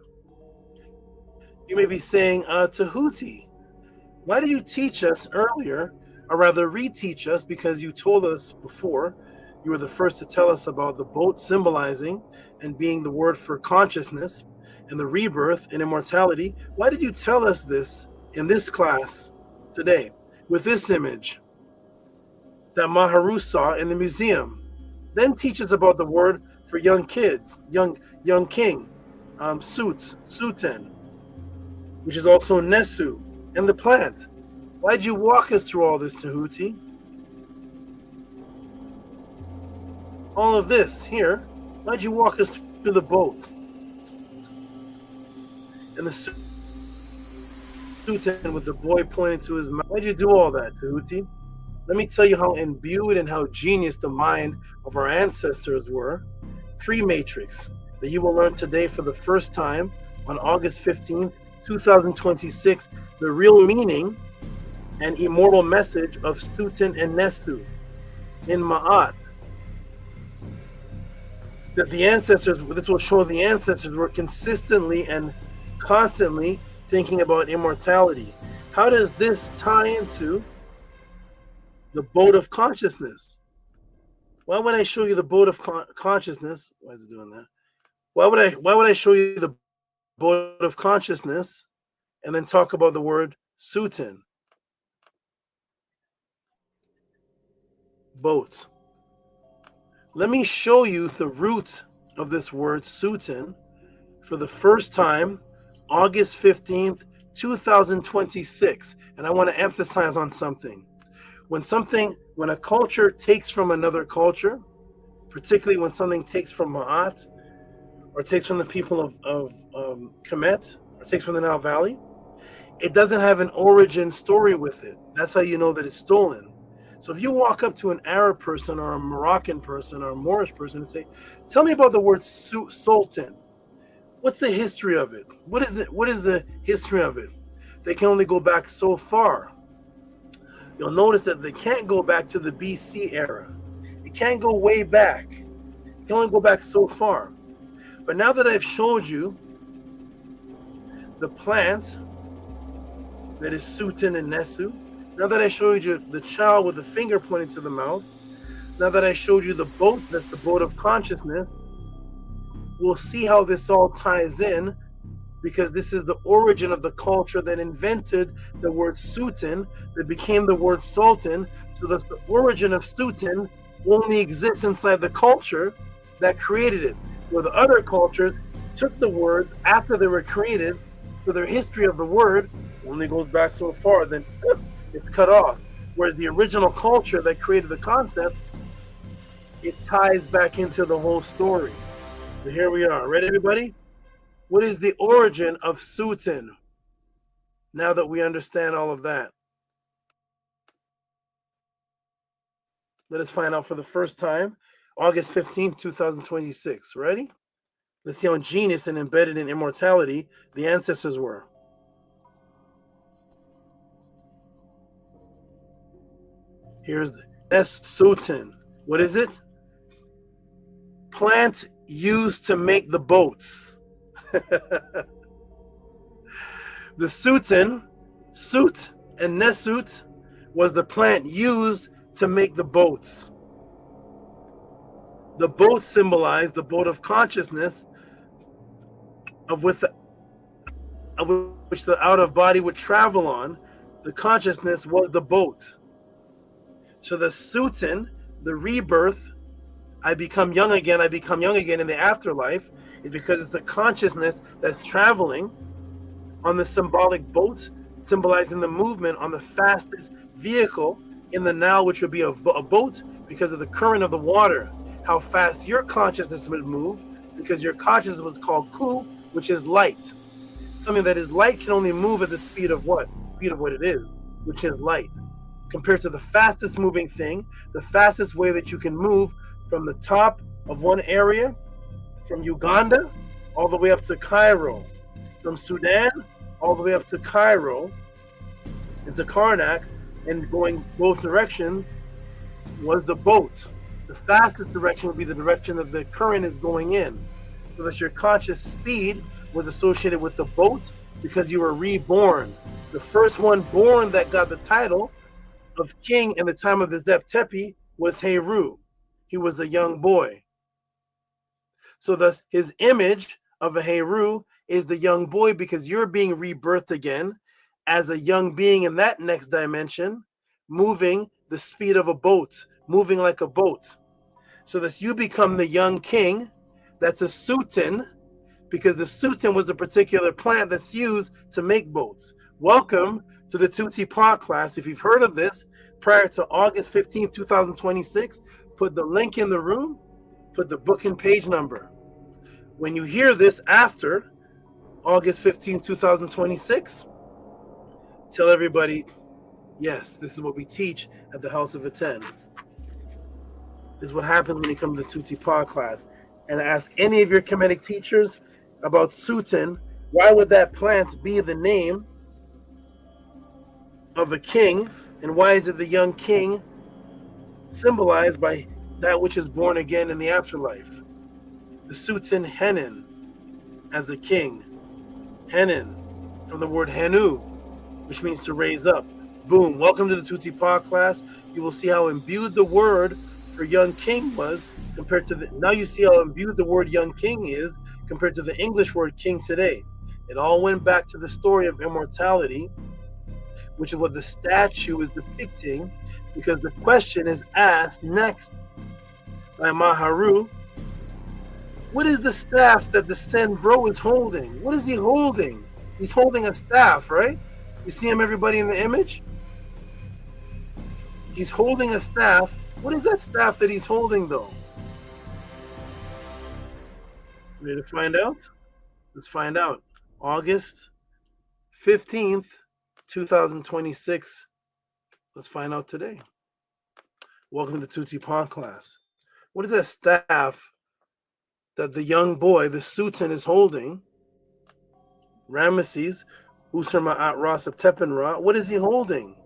You may be saying, Tehuti, why did you teach us earlier, or rather reteach us, because you told us before, you were the first to tell us about the boat symbolizing and being the word for consciousness and the rebirth and immortality. Why did you tell us this in this class today with this image that Maharu saw in the museum? Then teach us about the word for young kids, young king, Sutin, which is also Nesu, and the plant. Why'd you walk us through all this, Tehuti? All of this here, why'd you walk us through the boat? And the Sutin with the boy pointing to his mouth. Why'd you do all that, Tehuti? Let me tell you how imbued and how genius the mind of our ancestors were, pre-Matrix, that you will learn today for the first time on August 15th, 2026, the real meaning and immortal message of Sutin and Nesu in Ma'at. That the ancestors, this will show the ancestors were consistently and constantly thinking about immortality. How does this tie into the boat of consciousness? Why would I show you the boat of consciousness? Why is it doing that? Why would I show you the boat of consciousness and then talk about the word Sutin? Boat. Let me show you the root of this word Sutin for the first time, August 15th, 2026. And I want to emphasize on something. When a culture takes from another culture, particularly when something takes from Ma'at, or takes from the people of Kemet, or takes from the Nile Valley, it doesn't have an origin story with it. That's how you know that it's stolen. So if you walk up to an Arab person or a Moroccan person or a Moorish person and say, tell me about the word Sultan. What's the history of it? What is it? What is the history of it? They can only go back so far. You'll notice that they can't go back to the BC era. It can't go way back. It can only go back so far. But now that I've showed you the plant that is Sutin and Nesu. Now that I showed you the child with the finger pointing to the mouth, now that I showed you the boat, that's the boat of consciousness, we'll see how this all ties in, because this is the origin of the culture that invented the word Sutin, that became the word Sultan. So that's the origin of Sutin only exists inside the culture that created it, where the other cultures took the words after they were created, so their history of the word only goes back so far, then it's cut off. Whereas the original culture that created the concept, it ties back into the whole story. So here we are. Ready, everybody? What is the origin of Sutin? Now that we understand all of that, let us find out for the first time. August 15th, 2026. Ready? Let's see how ingenious and embedded in immortality the ancestors were. That's Sutin. What is it? Plant used to make the boats. The Sutin, Sut and Nesut, was the plant used to make the boats. The boat symbolized the boat of consciousness, of which the out of body would travel on. The consciousness was the boat. So the Sutin, the rebirth, I become young again in the afterlife, is because it's the consciousness that's traveling on the symbolic boat, symbolizing the movement on the fastest vehicle in the now, which would be a boat, because of the current of the water, how fast your consciousness would move, because your consciousness was called Ku, which is light. Something that is light can only move at the speed of what? Speed of what it is, which is light. Compared to the fastest moving thing, the fastest way that you can move from the top of one area, from Uganda all the way up to Cairo, from Sudan all the way up to Cairo, into Karnak, and going both directions, was the boat. The fastest direction would be the direction that the current is going in. So that your conscious speed was associated with the boat because you were reborn. The first one born that got the title of king in the time of the Zep Tepi was Heru. He was a young boy. So thus his image of a Heru is the young boy, because you're being rebirthed again as a young being in that next dimension, moving the speed of a boat, moving like a boat. So thus you become the young king. That's a Sutin, because the Sutin was a particular plant that's used to make boats. Welcome to the Tehuti Pod class. If you've heard of this prior to August 15th, 2026, put the link in the room, put the book and page number. When you hear this after August 15th, 2026, tell everybody, yes, this is what we teach at the House of Atten. This is what happens when you come to the Tehuti Pod class. And ask any of your Kemetic teachers about Sutin, why would that plant be the name of a king, and why is it the young king symbolized by that which is born again in the afterlife? The Sutin Henin as a king. Henin from the word Henu, which means to raise up. Boom. Welcome to the Tehuti Pod class. You will see how imbued the word for young king was compared to now you see how imbued the word young king is compared to the English word king today. It all went back to the story of immortality, which is what the statue is depicting, because the question is asked next by Maharu. What is the staff that the Sen bro is holding? What is he holding? He's holding a staff, right? You see him, everybody, in the image? He's holding a staff. What is that staff that he's holding, though? Ready to find out? Let's find out. August 15th, 2026. Let's find out today. Welcome to the Tehuti Pod class. What is that staff that the young boy, the Sutin, is holding? Ramesses, Usar Ma'at Ras of Tepenra. What is he holding?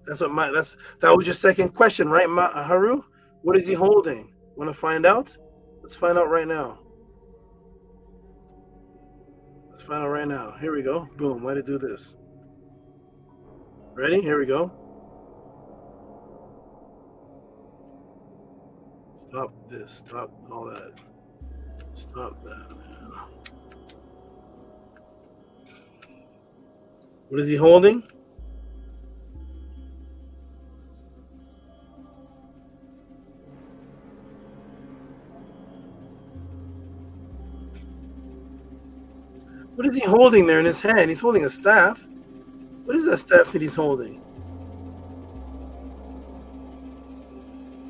That was your second question, right, Haru? What is he holding? Want to find out? Let's find out right now. find out right now. Here we go. Boom. Why did it do this? Ready? Here we go. Stop this. Stop all that. Stop that, man. What is he holding? What is he holding there in his hand? He's holding a staff. What is that staff that he's holding?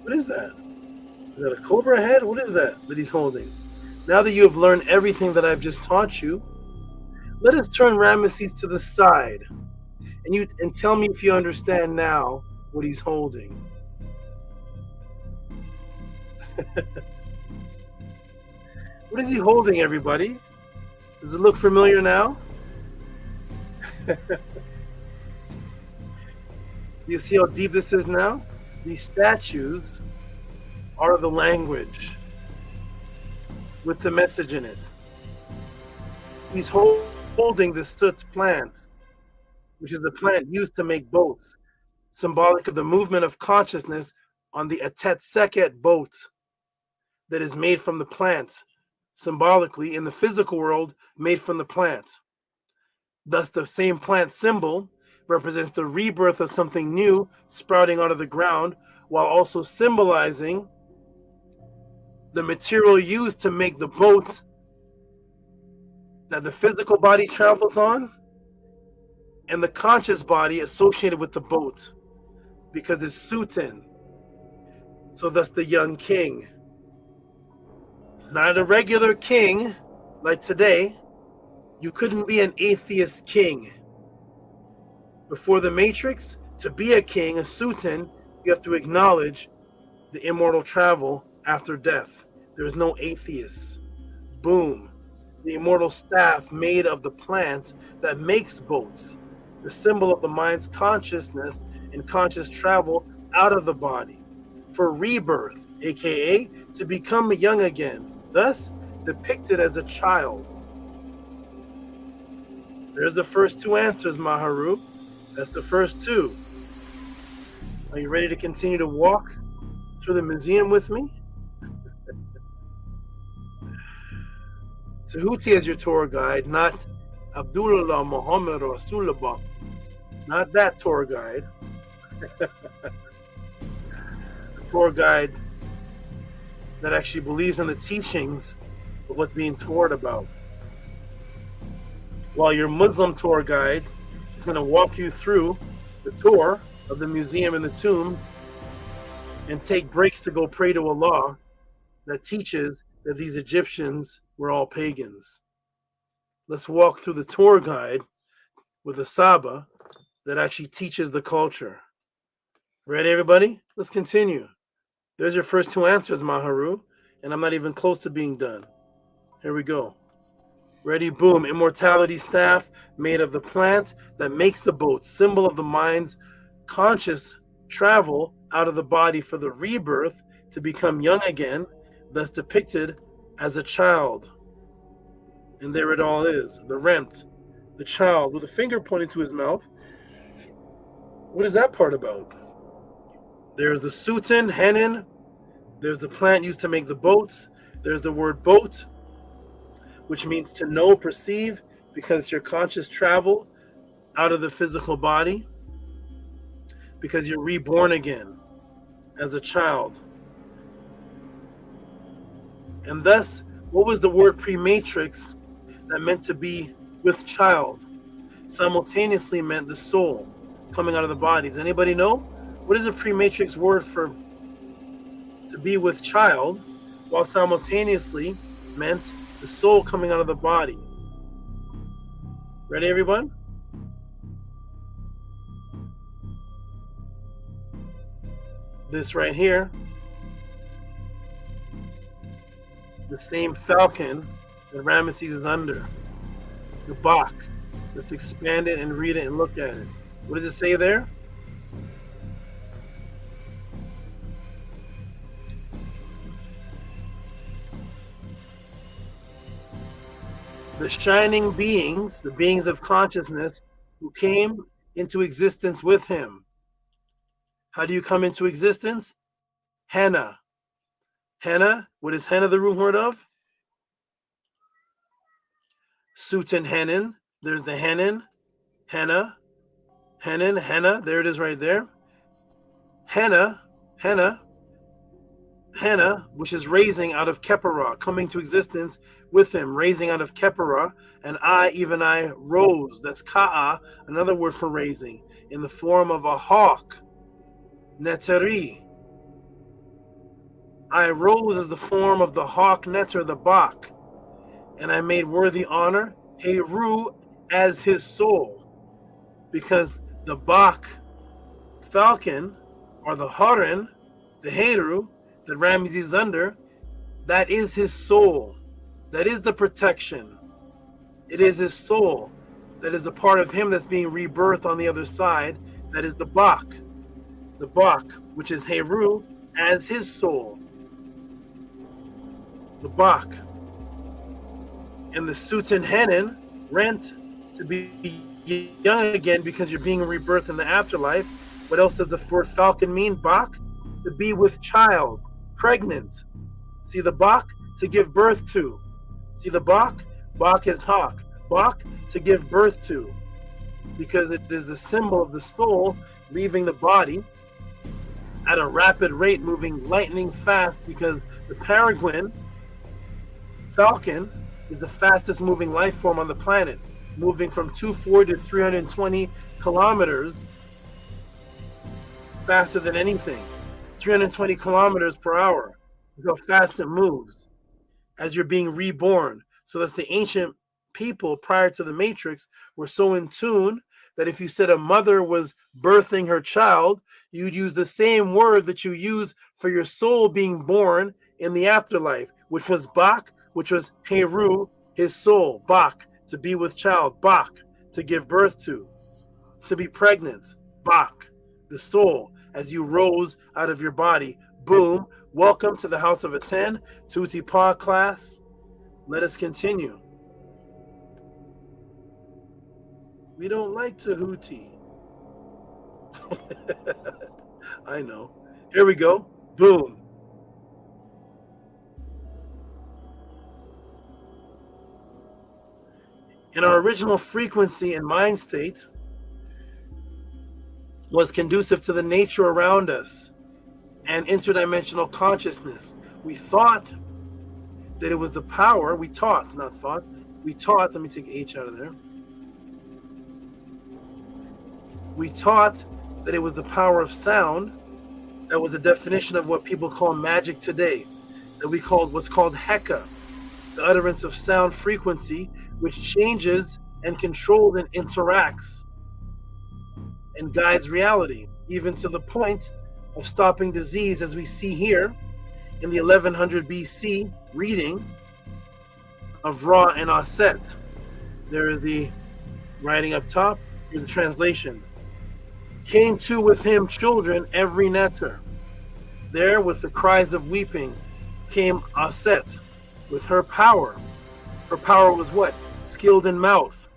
What is that? Is that a cobra head? What is that he's holding? Now that you have learned everything that I've just taught you, let us turn Ramesses to the side and tell me if you understand now what he's holding. What is he holding, everybody? Does it look familiar now? You see how deep this is now? These statues are the language with the message in it. He's holding the soot plant, which is the plant used to make boats, symbolic of the movement of consciousness on the Atet Seket boat that is made from the plant, symbolically in the physical world, made from the plant. Thus, the same plant symbol represents the rebirth of something new sprouting out of the ground, while also symbolizing the material used to make the boat that the physical body travels on, and the conscious body associated with the boat, because it's Sutin. So thus the young king. Not a regular king like today. You couldn't be an atheist king. Before the Matrix, to be a king, a Sutin, you have to acknowledge the immortal travel after death. There is no atheists. Boom. The immortal staff made of the plant that makes boats, the symbol of the mind's consciousness and conscious travel out of the body for rebirth, aka to become young again, thus depicted as a child. There's the first two answers, Maharu. That's the first two. Are you ready to continue to walk through the museum with me? Tehuti as your tour guide, not Abdullah Muhammad Rasulullah. Not that tour guide. A tour guide that actually believes in the teachings of what's being toured about. While your Muslim tour guide is going to walk you through the tour of the museum and the tombs and take breaks to go pray to Allah that teaches that these Egyptians were all pagans. Let's walk through the tour guide with a Saba that actually teaches the culture. Ready, everybody? Let's continue. There's your first two answers, Maharu, and I'm not even close to being done. Here we go. Ready, boom. Immortality staff made of the plant that makes the boat, symbol of the mind's conscious travel out of the body for the rebirth to become young again, thus depicted as a child. And there it all is, the rent, the child with a finger pointing to his mouth. What is that part about? There's the Sutin, Henin. There's the plant used to make the boats. There's the word boat, which means to know, perceive, because it's your conscious travel out of the physical body, because you're reborn again as a child. And thus, what was the word pre-matrix that meant to be with child? Simultaneously meant the soul coming out of the body. Does anybody know? What is a pre-matrix word for to be with child, while simultaneously meant the soul coming out of the body? Ready, everyone? This right here, the same falcon that Ramesses is under, the Bach. Let's expand it and read it and look at it. What does it say there? the shining beings, the beings of consciousness who came into existence with him. How do you come into existence? Henna. Henna, what is henna the root word of? Sut and Henin. There's the Henin, henna, Henin, henna. There it is right there. Henna, which is raising out of Kepera, coming to existence with him, raising out of Kepera. And even I, rose. That's Ka'a, another word for raising, in the form of a hawk. Neteri. I rose as the form of the hawk Neter, the Bak, and I made worthy honor Heru as his soul, because the Bak falcon, or the Haran, the Heru, that Ramses is under, that is his soul. That is the protection. It is his soul. That is a part of him that's being rebirthed on the other side. That is the Bak. The Bak, which is Heru as his soul. The Bak. And the Sutan Henin, rent to be young again because you're being rebirthed in the afterlife. What else does the word falcon mean? Bak, to be with child, pregnant. See the Bak, to give birth to. See the Bak? Bak is hawk. Bak, to give birth to. Because it is the symbol of the soul leaving the body at a rapid rate, moving lightning fast, because the peregrine falcon is the fastest moving life form on the planet, moving from 240 to 320 kilometers faster than anything. 320 kilometers per hour is how fast it moves as you're being reborn. So that's the ancient people prior to the Matrix were so in tune that if you said a mother was birthing her child, you'd use the same word that you use for your soul being born in the afterlife, which was Bak, which was Heru, his soul. Bak, to be with child. Bak, to give birth to be pregnant. Bak, the soul, as you rose out of your body. Boom. Welcome to the House of a 10, Tehuti Pa class. Let us continue. We don't like Tehuti. I know. Here we go. Boom. In our original frequency and mind state was conducive to the nature around us and interdimensional consciousness. We thought that it was the power, we taught, not thought, we taught, let me take H out of there. We taught that it was the power of sound that was the definition of what people call magic today, that we called what's called Heka, the utterance of sound frequency, which changes and controls and interacts and guides reality, even to the point of stopping disease, as we see here in the 1100 BC reading of Ra and Aset. There is the writing up top, here's the translation. Came to with him children every netter. There with the cries of weeping came Aset with her power. Her power was what? Skilled in mouth,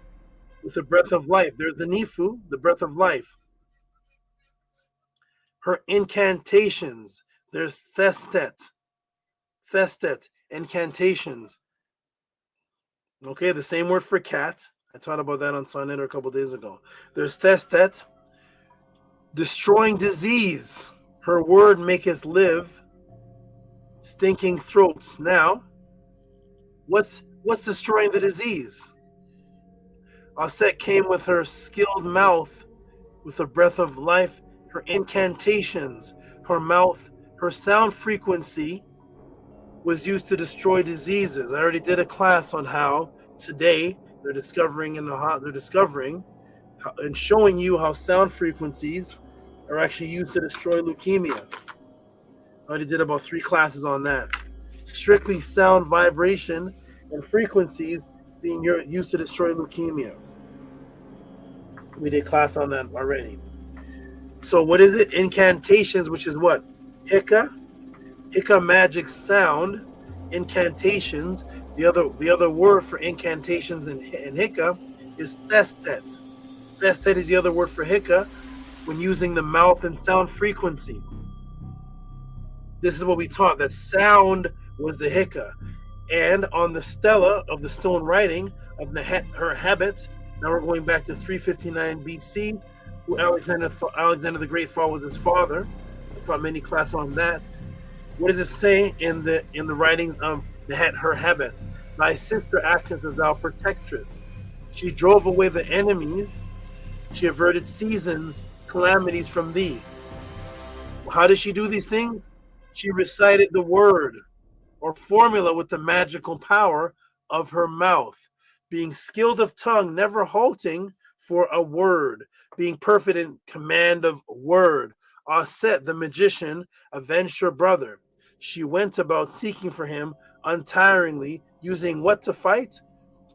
with the breath of life. There's the Nifu, the breath of life. Her incantations, there's Thestet, incantations. Okay, the same word for cat. I taught about that on Sonnet a couple days ago. There's Thestet, destroying disease. Her word maketh live, stinking throats. Now, what's destroying the disease? Aset came with her skilled mouth, with the breath of life, her incantations, her mouth, her sound frequency was used to destroy diseases. I already did a class on how today they're discovering and showing you how sound frequencies are actually used to destroy leukemia. I already did about 3 classes on that. Strictly sound vibration and frequencies being used to destroy leukemia. We did class on that already. So what is it? Incantations, which is what? Hika magic sound, incantations, The other word for incantations in Hika is thestet. Thestet is the other word for Hika when using the mouth and sound frequency. This is what we taught, that sound was the Hika. And on the stela of the stone writing of her habit, now we're going back to 359 BC, who Alexander the Great thought was his father. I taught many classes on that. What does it say in the writings of her habit? Thy sister acted as thou protectress. She drove away the enemies. She averted seasons, calamities from thee. How did she do these things? She recited the word or formula with the magical power of her mouth, being skilled of tongue, never halting for a word, being perfect in command of word. Aset, the magician, avenged her brother. She went about seeking for him untiringly, using what to fight?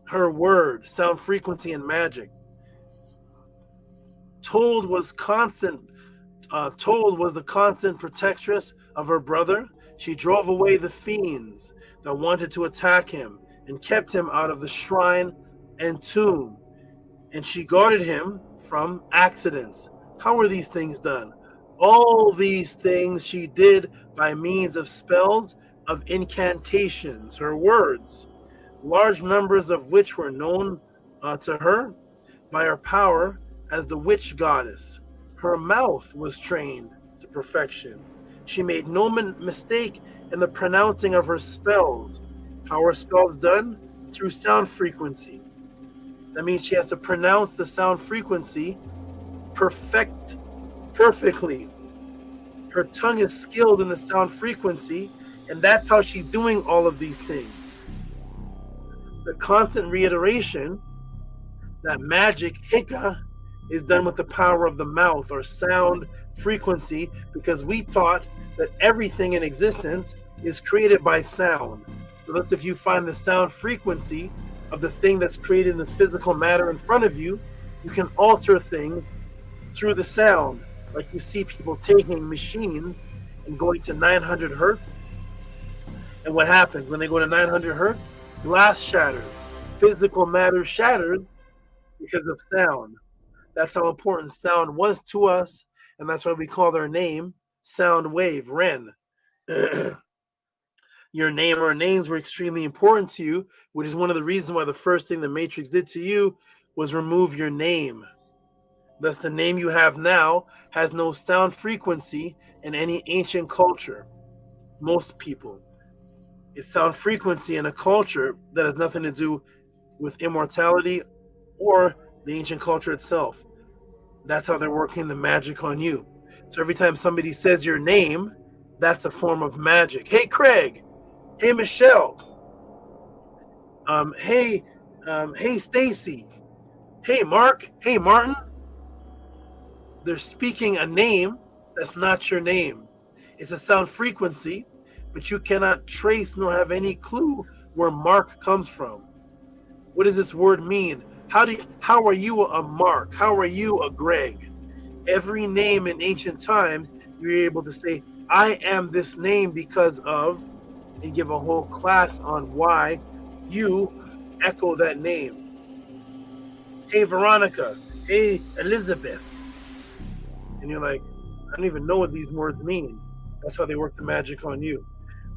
Her word, sound frequency, and magic. Told was the constant protectress of her brother. She drove away the fiends that wanted to attack him and kept him out of the shrine and tomb. And she guarded him from accidents. How were these things done? All these things she did by means of spells, of incantations, her words, large numbers of which were known to her by her power as the witch goddess. Her mouth was trained to perfection. She made no mistake in the pronouncing of her spells. How are spells done? Through sound frequency. That means she has to pronounce the sound frequency perfectly. Her tongue is skilled in the sound frequency, and that's how she's doing all of these things. The constant reiteration that magic, Hika, is done with the power of the mouth or sound frequency, because we taught that everything in existence is created by sound. So that's if you find the sound frequency of the thing that's created in the physical matter in front of you, you can alter things through the sound. Like you see people taking machines and going to 900 hertz. And what happens when they go to 900 hertz? Glass shatters. Physical matter shatters because of sound. That's how important sound was to us, and that's why we call their name Sound Wave, Ren. Your name or names were extremely important to you, which is one of the reasons why the first thing the Matrix did to you was remove your name. Thus, the name you have now has no sound frequency in any ancient culture. Most people. It's sound frequency in a culture that has nothing to do with immortality or the ancient culture itself. That's how they're working the magic on you. So every time somebody says your name, that's a form of magic. Hey, Craig. Hey, Michelle. Hey, Stacy. Hey, Mark. Hey, Martin. They're speaking a name that's not your name. It's a sound frequency, but you cannot trace nor have any clue where Mark comes from. What does this word mean? How are you a Mark? How are you a Greg? Every name in ancient times, you're able to say, I am this name because of, and give a whole class on why you echo that name. Hey, Veronica. Hey, Elizabeth. And you're like, I don't even know what these words mean. That's how they work the magic on you.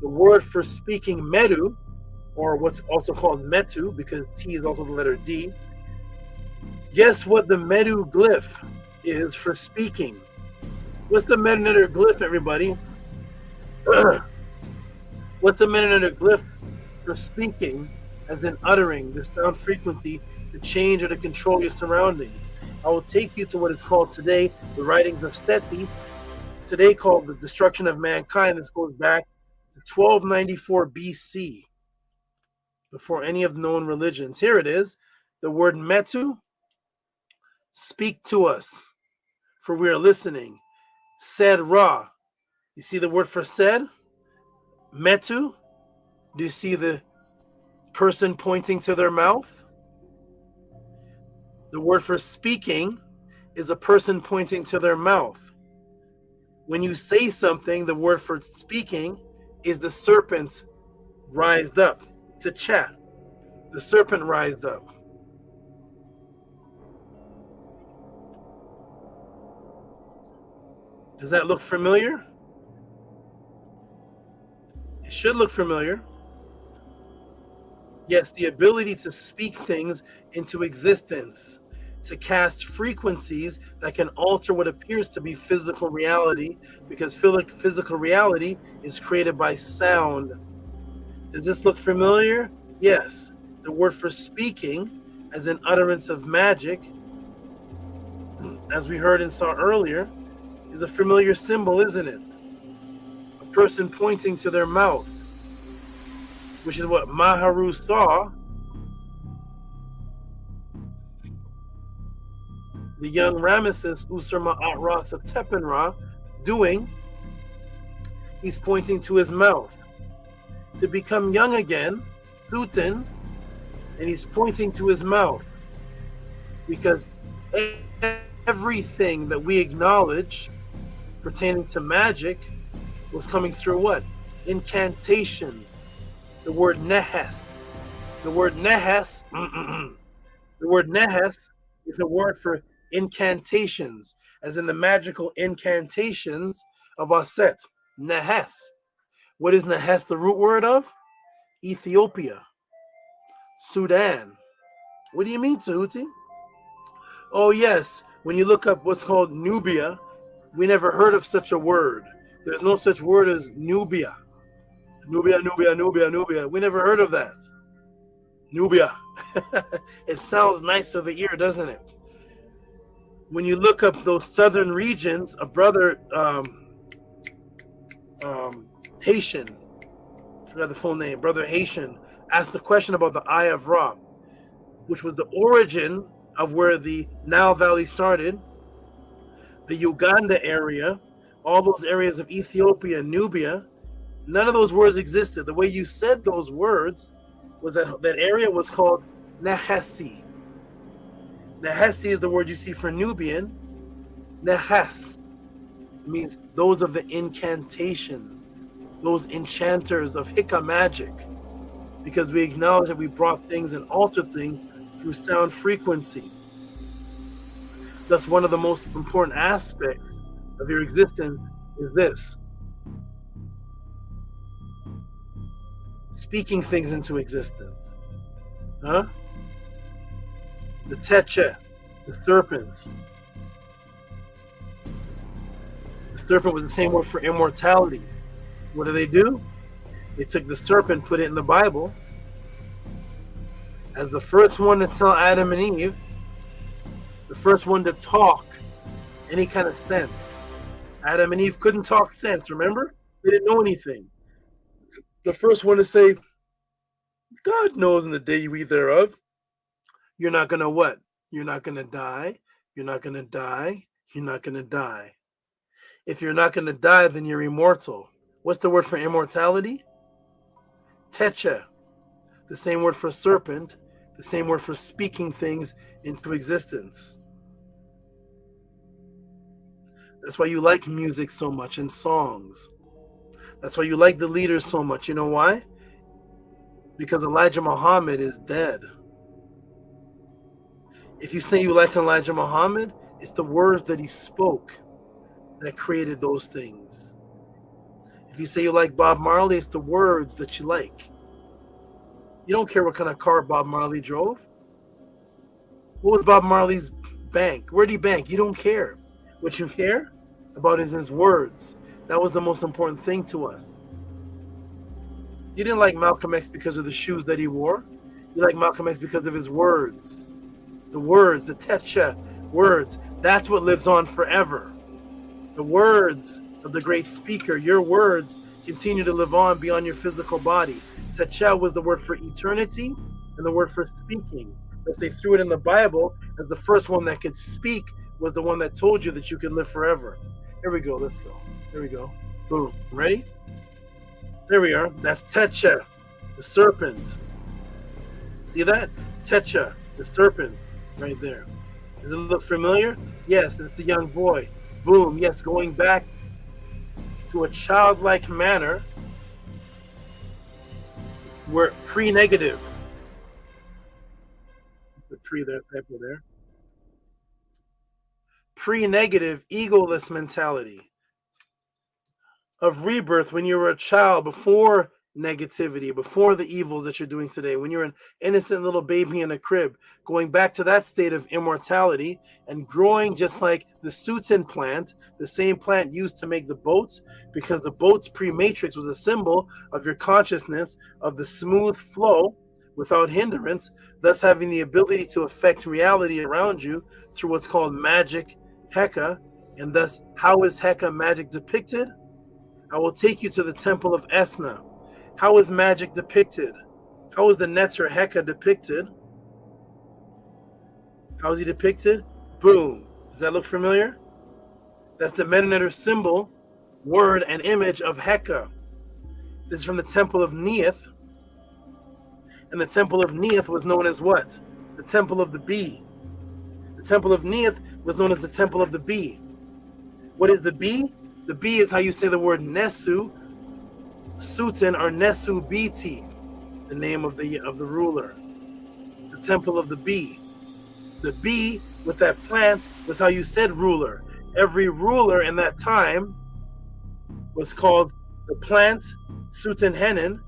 The word for speaking metu, or what's also called metu, because T is also the letter D. Guess what the metu glyph is for speaking? What's the meta glyph, everybody? What's the meta glyph for speaking, as in uttering the sound frequency to change or to control your surroundings? I will take you to what is called today the writings of Seti, today called the destruction of mankind. This goes back to 1294 BC, before any of the known religions. Here it is, the word metu, speak to us, for we are listening. Said Ra. You see the word for said? Metu. Do you see the person pointing to their mouth? The word for speaking is a person pointing to their mouth. When you say something, the word for speaking is the serpent rised up. Techa, the serpent rised up. Does that look familiar? It should look familiar. Yes, the ability to speak things into existence, to cast frequencies that can alter what appears to be physical reality, because physical reality is created by sound. Does this look familiar? Yes. The word for speaking, as an utterance of magic, as we heard and saw earlier, is a familiar symbol, isn't it? A person pointing to their mouth, which is what Maharu saw the young Ramesses Usur Ma'at Sa Tepenra doing. He's pointing to his mouth. To become young again, Thutin, and he's pointing to his mouth. Because everything that we acknowledge pertaining to magic was coming through what? Incantations. The word nehes. The word nehes. The word nehes is a word for incantations, as in the magical incantations of Aset. Nehes. What is nehes the root word of? Ethiopia. Sudan. What do you mean, Tehuti? Oh yes, when you look up what's called Nubia, we never heard of such a word. There's no such word as Nubia. Nubia, Nubia, Nubia, Nubia. We never heard of that. Nubia. It sounds nice to the ear, doesn't it? When you look up those southern regions, a brother, Haitian, I forgot the full name, Brother Haitian, asked a question about the Eye of Ra, which was the origin of where the Nile Valley started, the Uganda area, all those areas of Ethiopia, Nubia. None of those words existed. The way you said those words was that area was called Nehesi. Nehesi is the word you see for Nubian. Nehes means those of the incantation, those enchanters of Hika magic, because we acknowledge that we brought things and altered things through sound frequency. Thus, one of the most important aspects of your existence is this: speaking things into existence. Huh? The Teche, the serpent. The serpent was the same word for immortality. What do? They took the serpent, put it in the Bible as the first one to tell Adam and Eve, the first one to talk any kind of sense. Adam and Eve couldn't talk sense, remember? They didn't know anything. The first one to say, God knows in the day you eat thereof, you're not going to what? You're not going to die. You're not going to die. You're not going to die. If you're not going to die, then you're immortal. What's the word for immortality? Teche. The same word for serpent, the same word for speaking things into existence. That's why you like music so much and songs. That's why you like the leaders so much. You know why? Because Elijah Muhammad is dead. If you say you like Elijah Muhammad, it's the words that he spoke that created those things. If you say you like Bob Marley, it's the words that you like. You don't care what kind of car Bob Marley drove. What was Bob Marley's bank? Where did he bank? You don't care. What you care about is his words. That was the most important thing to us. You didn't like Malcolm X because of the shoes that he wore. You like Malcolm X because of his words. The words, the Teche words. That's what lives on forever. The words of the great speaker, your words continue to live on beyond your physical body. Teche was the word for eternity and the word for speaking. As they threw it in the Bible, as the first one that could speak was the one that told you that you could live forever. Here we go. Let's go. Here we go. Boom. Ready? There we are. That's Teche, the serpent. See that? Teche, the serpent, right there. Does it look familiar? Yes, it's the young boy. Boom. Yes, going back to a childlike manner. We're pre-negative. The pre there, typo there. Pre-negative, egoless mentality of rebirth when you were a child, before negativity, before the evils that you're doing today, when you're an innocent little baby in a crib, going back to that state of immortality and growing just like the Sutin plant, the same plant used to make the boats, because the boat's pre-matrix was a symbol of your consciousness, of the smooth flow without hindrance, thus having the ability to affect reality around you through what's called magic, Heka. And thus, how is Heka magic depicted? I will take you to the temple of Esna. How is magic depicted? How is the Neter Heka depicted? How is he depicted? Boom. Does that look familiar? That's the Metaneter symbol, word, and image of Heka. This is from the temple of Neith. And the temple of Neith was known as what? The temple of the bee. The temple of Neith was known as the temple of the bee. What is the bee? The bee is how you say the word Nesu, Sutin, or Nesu Biti, the name of the ruler. The temple of the bee. The bee with that plant was how you said ruler. Every ruler in that time was called the plant, Sutin Henin,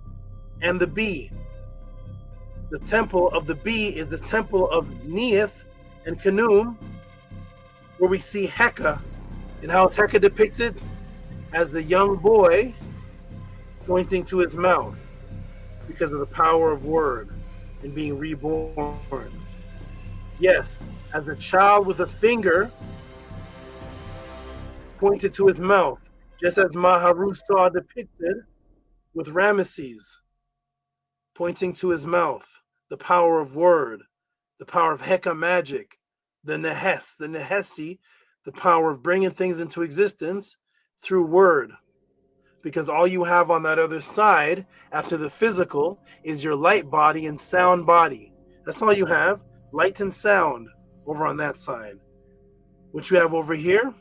and the bee. The temple of the bee is the temple of Neith and Kanum, where we see Heka. And how is Heka depicted? As the young boy pointing to his mouth because of the power of word and being reborn. Yes, as a child with a finger pointed to his mouth, just as Maharu saw depicted with Ramesses pointing to his mouth, the power of word, the power of Heka magic, the Nehesi, the power of bringing things into existence through word. Because all you have on that other side, after the physical, is your light body and sound body. That's all you have, light and sound, over on that side. What you have over here,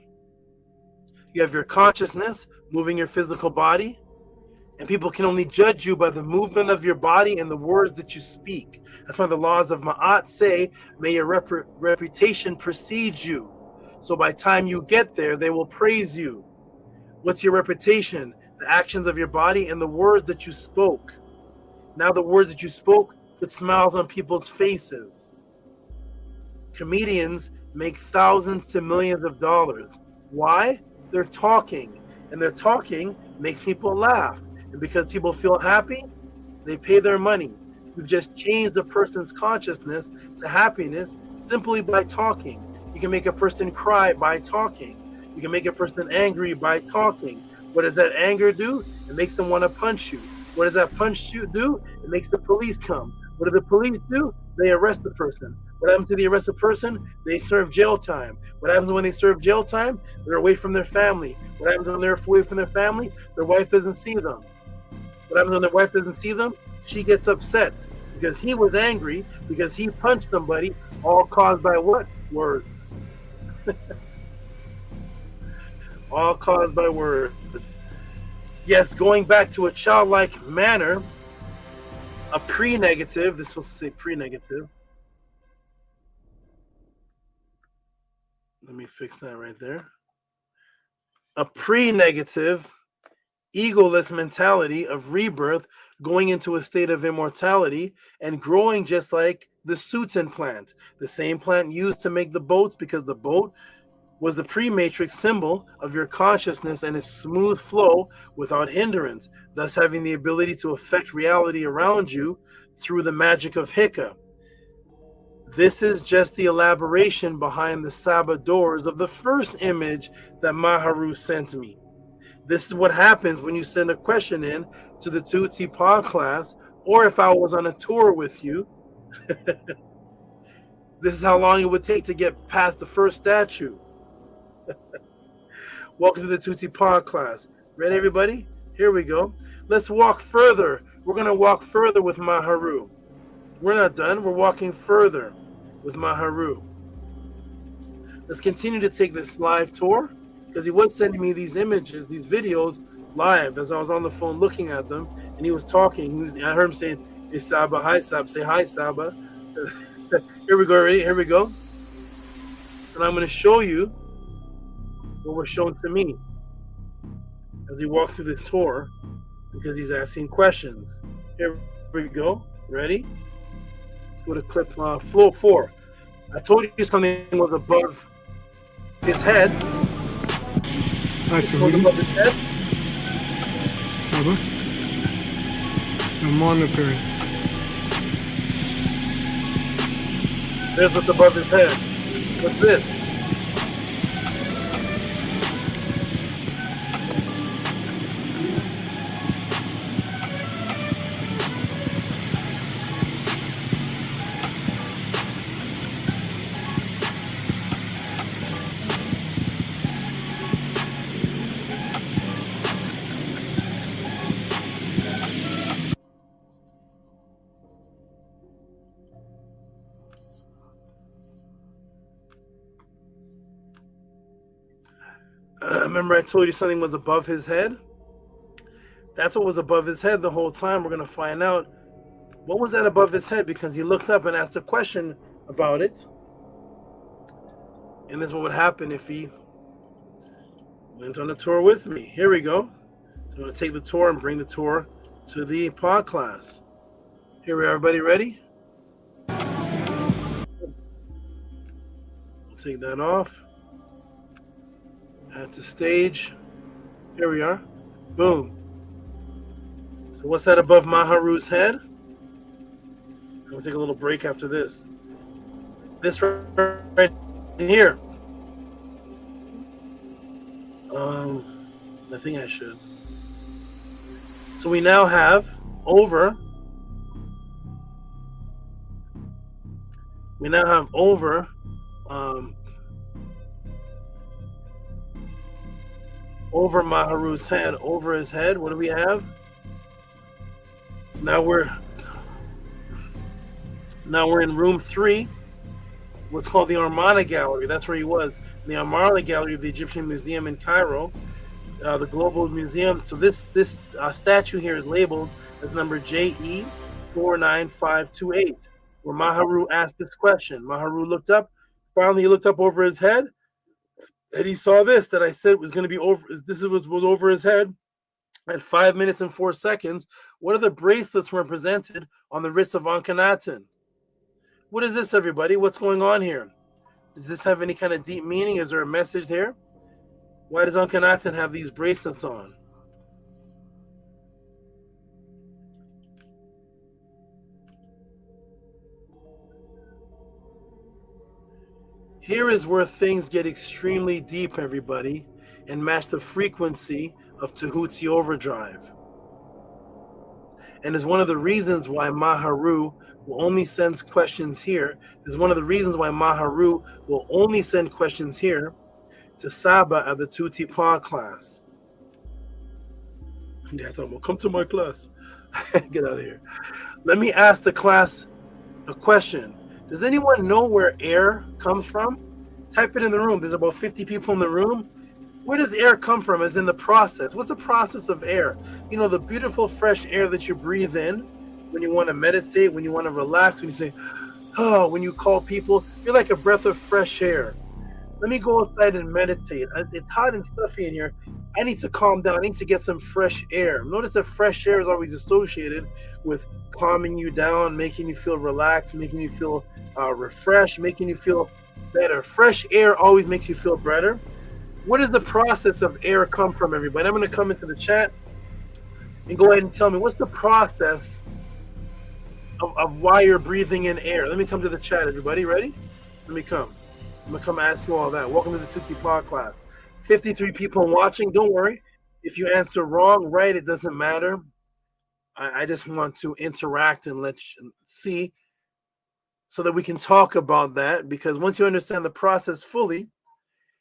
you have your consciousness moving your physical body, and people can only judge you by the movement of your body and the words that you speak. That's why the laws of Ma'at say, may your reputation precede you. So by the time you get there, they will praise you. What's your reputation? The actions of your body and the words that you spoke. Now the words that you spoke put smiles on people's faces. Comedians make thousands to millions of dollars. Why? They're talking, and their talking makes people laugh. And because people feel happy, they pay their money. You've just changed a person's consciousness to happiness simply by talking. You can make a person cry by talking. You can make a person angry by talking. What does that anger do? It makes them want to punch you. What does that punch you do? It makes the police come. What do the police do? They arrest the person. What happens to the arrested person? They serve jail time. What happens when they serve jail time? They're away from their family. What happens when they're away from their family? Their wife doesn't see them. What happens when their wife doesn't see them? She gets upset because he was angry because he punched somebody, all caused by what? Words. All caused by words. Yes, going back to a childlike manner, a pre-negative, this will say pre-negative. Let me fix that right there. A pre-negative, egoless mentality of rebirth, going into a state of immortality and growing just like the Sutin plant, the same plant used to make the boats, because the boat was the pre-matrix symbol of your consciousness and its smooth flow without hindrance, thus having the ability to affect reality around you through the magic of Heka. This is just the elaboration behind the Saba doors of the first image that Maharu sent me. This is what happens when you send a question in to the Tehuti pod class, or if I was on a tour with you. This is how long it would take to get past the first statue. Welcome to the Tehuti pod class. Ready, everybody? Here we go. Let's walk further. We're going to walk further with Maharu. We're not done. We're walking further with Maharu. Let's continue to take this live tour, because he was sending me these images, these videos live as I was on the phone looking at them, and he was talking. I heard him saying, "Hey Saba, hi Saba, say hi Saba." Here we go, ready? Here we go. And I'm going to show you what was shown to me as he walked through this tour, because he's asking questions. Here we go. Ready? Let's go to clip flow 4. I told you something was above his head. That's above his head. Saba. The monitoring. There's what's above his head. What's this? Remember I told you something was above his head? That's what was above his head the whole time. We're going to find out what was that above his head, because he looked up and asked a question about it. And this is what would happen if he went on a tour with me. Here we go. So I'm going to take the tour and bring the tour to the pod class. Here we are, everybody ready? We'll take that off. At the stage. Here we are. Boom. So what's that above Maharu's head? I'm going to take a little break after this. This right here. I think I should. So we now have over. We now have over. Over Maharu's head, over his head. What do we have? Now we're in room 3, what's called the Armana Gallery. That's where he was. In the Armana Gallery of the Egyptian Museum in Cairo, the Global Museum. So this statue here is labeled as number JE49528, where Maharu asked this question. Maharu looked up. Finally, he looked up over his head. And he saw this that I said was going to be over. This was over his head at 5 minutes and 4 seconds. What are the bracelets represented on the wrist of Akhenaten? What is this, everybody? What's going on here? Does this have any kind of deep meaning? Is there a message there? Why does Akhenaten have these bracelets on? Here is where things get extremely deep, everybody, and match the frequency of Tehuti overdrive. And is one of the reasons why Maharu will only send questions here. Is one of the reasons why Maharu will only send questions here to Saba at the Tuti Pod class. Yeah, I thought, well, come to my class. Get out of here. Let me ask the class a question. Does anyone know where air comes from? Type it in the room. There's about 50 people in the room. Where does air come from as in the process? What's the process of air? You know, the beautiful fresh air that you breathe in when you want to meditate, when you want to relax, when you say, oh, when you call people, you're like a breath of fresh air. Let me go outside and meditate. It's hot and stuffy in here. I need to calm down. I need to get some fresh air. Notice that fresh air is always associated with calming you down, making you feel relaxed, making you feel refreshed, making you feel better. Fresh air always makes you feel better. What does the process of air come from, everybody? I'm going to come into the chat and go ahead and tell me what's the process of why you're breathing in air. Let me come to the chat, everybody. Ready? Let me come. I'm going to come ask you all that. Welcome to the Tuti Pod class. 53 people watching. Don't worry. If you answer wrong, right, it doesn't matter. I just want to interact and let you see so that we can talk about that, because once you understand the process fully,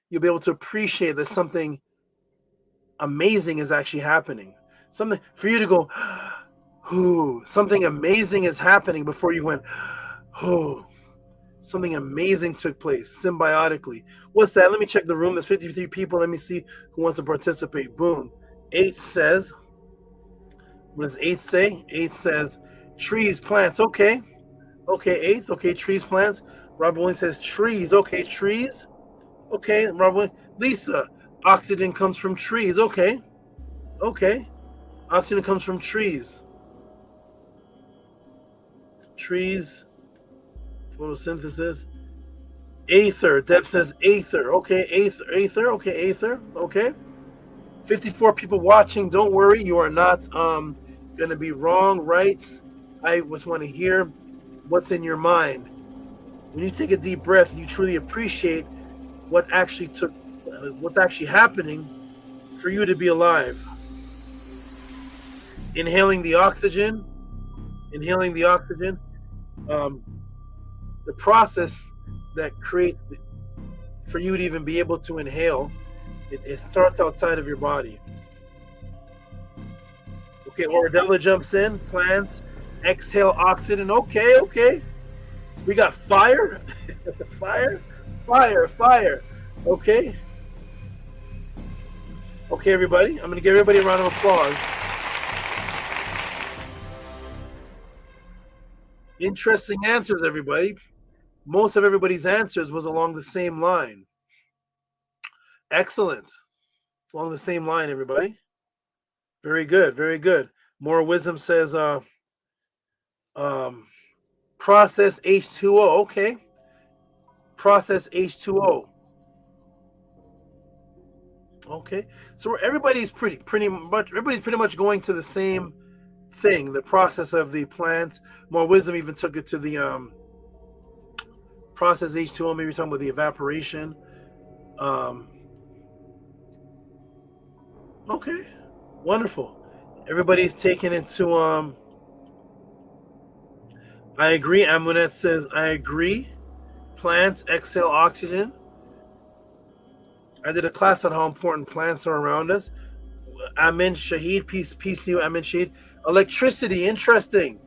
you'll be able to appreciate that something amazing is actually happening. Something for you to go, ooh, something amazing is happening before you went, oh, something amazing took place symbiotically. What's that? Let me check the room. There's 53 people. Let me see who wants to participate. Boom. 8 says, What does 8 say? 8 says trees, plants. Okay. Okay, 8. Okay, trees, plants. Robert Williams says trees. Okay, trees. Okay, Robert Williams. Lisa, oxygen comes from trees. Okay. Okay. Oxygen comes from trees. Trees. Photosynthesis. Aether. Deb says aether. Okay, aether. Okay, aether. Okay. 54 people watching. Don't worry, you are not going to be wrong, right? I just want to hear what's in your mind. When you take a deep breath, you truly appreciate what's actually happening for you to be alive. Inhaling the oxygen, the process that creates for you to even be able to inhale, it starts outside of your body. Okay, Oradella jumps in, plants, exhale oxygen. Okay, okay. We got fire, fire. Okay. Okay, everybody. I'm going to give everybody a round of applause. Interesting answers, everybody. Most of everybody's answers was along the same line. Excellent. Along the same line, everybody. Very good, very good. More Wisdom says process H2O. Okay. Process H2O. Okay. So everybody's pretty much going to the same thing, the process of the plant. More Wisdom even took it to the process H2O, maybe talking about the evaporation. Okay, wonderful. Everybody's taking it to I agree. Amunet says I agree. Plants exhale oxygen. I did a class on how important plants are around us. Amin Shahid, peace to you, Amin Shahid. Electricity, interesting.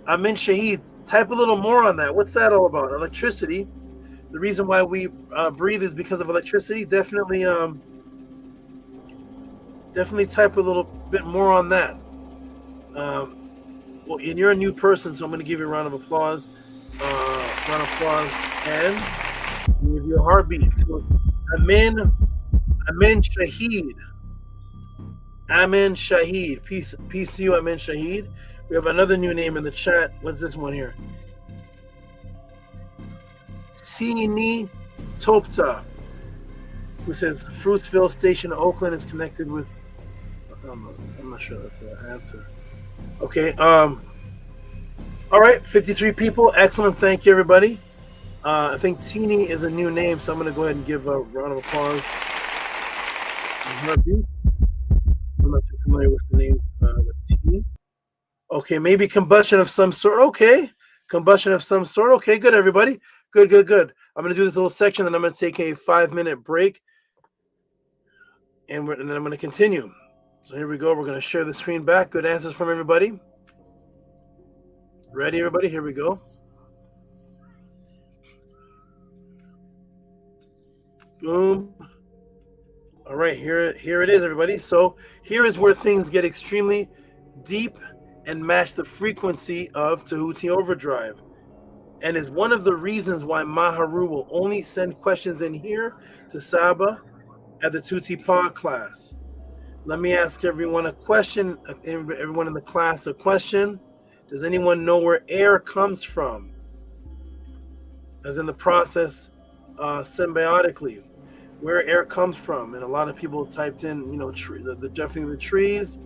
Amin Shahid, type a little more on that. What's that all about? Electricity. The reason why we breathe is because of electricity. Definitely type a little bit more on that. Well, and you're a new person, so I'm going to give you a round of applause. And give you a heartbeat. So, Amin Shahid. Amin Shahid. Peace to you, Amin Shahid. We have another new name in the chat. What's this one here? Sini Topta, who says Fruitsville Station, Oakland is connected with. I'm not sure that's the answer. Okay. All right. 53 people. Excellent. Thank you, everybody. I think Teeny is a new name, so I'm going to go ahead and give a round of applause. I'm not too familiar with the name Teeny. Okay, maybe combustion of some sort. Okay, combustion of some sort. Okay, good, everybody. Good. I'm going to do this little section, then I'm going to take a 5-minute break, and then I'm going to continue. So here we go. We're going to share the screen back. Good answers from everybody. Ready, everybody? Here we go. Boom. All right, here it is, everybody. So here is where things get extremely deep and match the frequency of Tehuti Overdrive, and is one of the reasons why Maharu will only send questions in here to Saba at the Tuti Pod class. Let me ask everyone a question, everyone in the class a question. Does anyone know where air comes from? As in the process symbiotically, where air comes from. And a lot of people typed in, definitely the trees,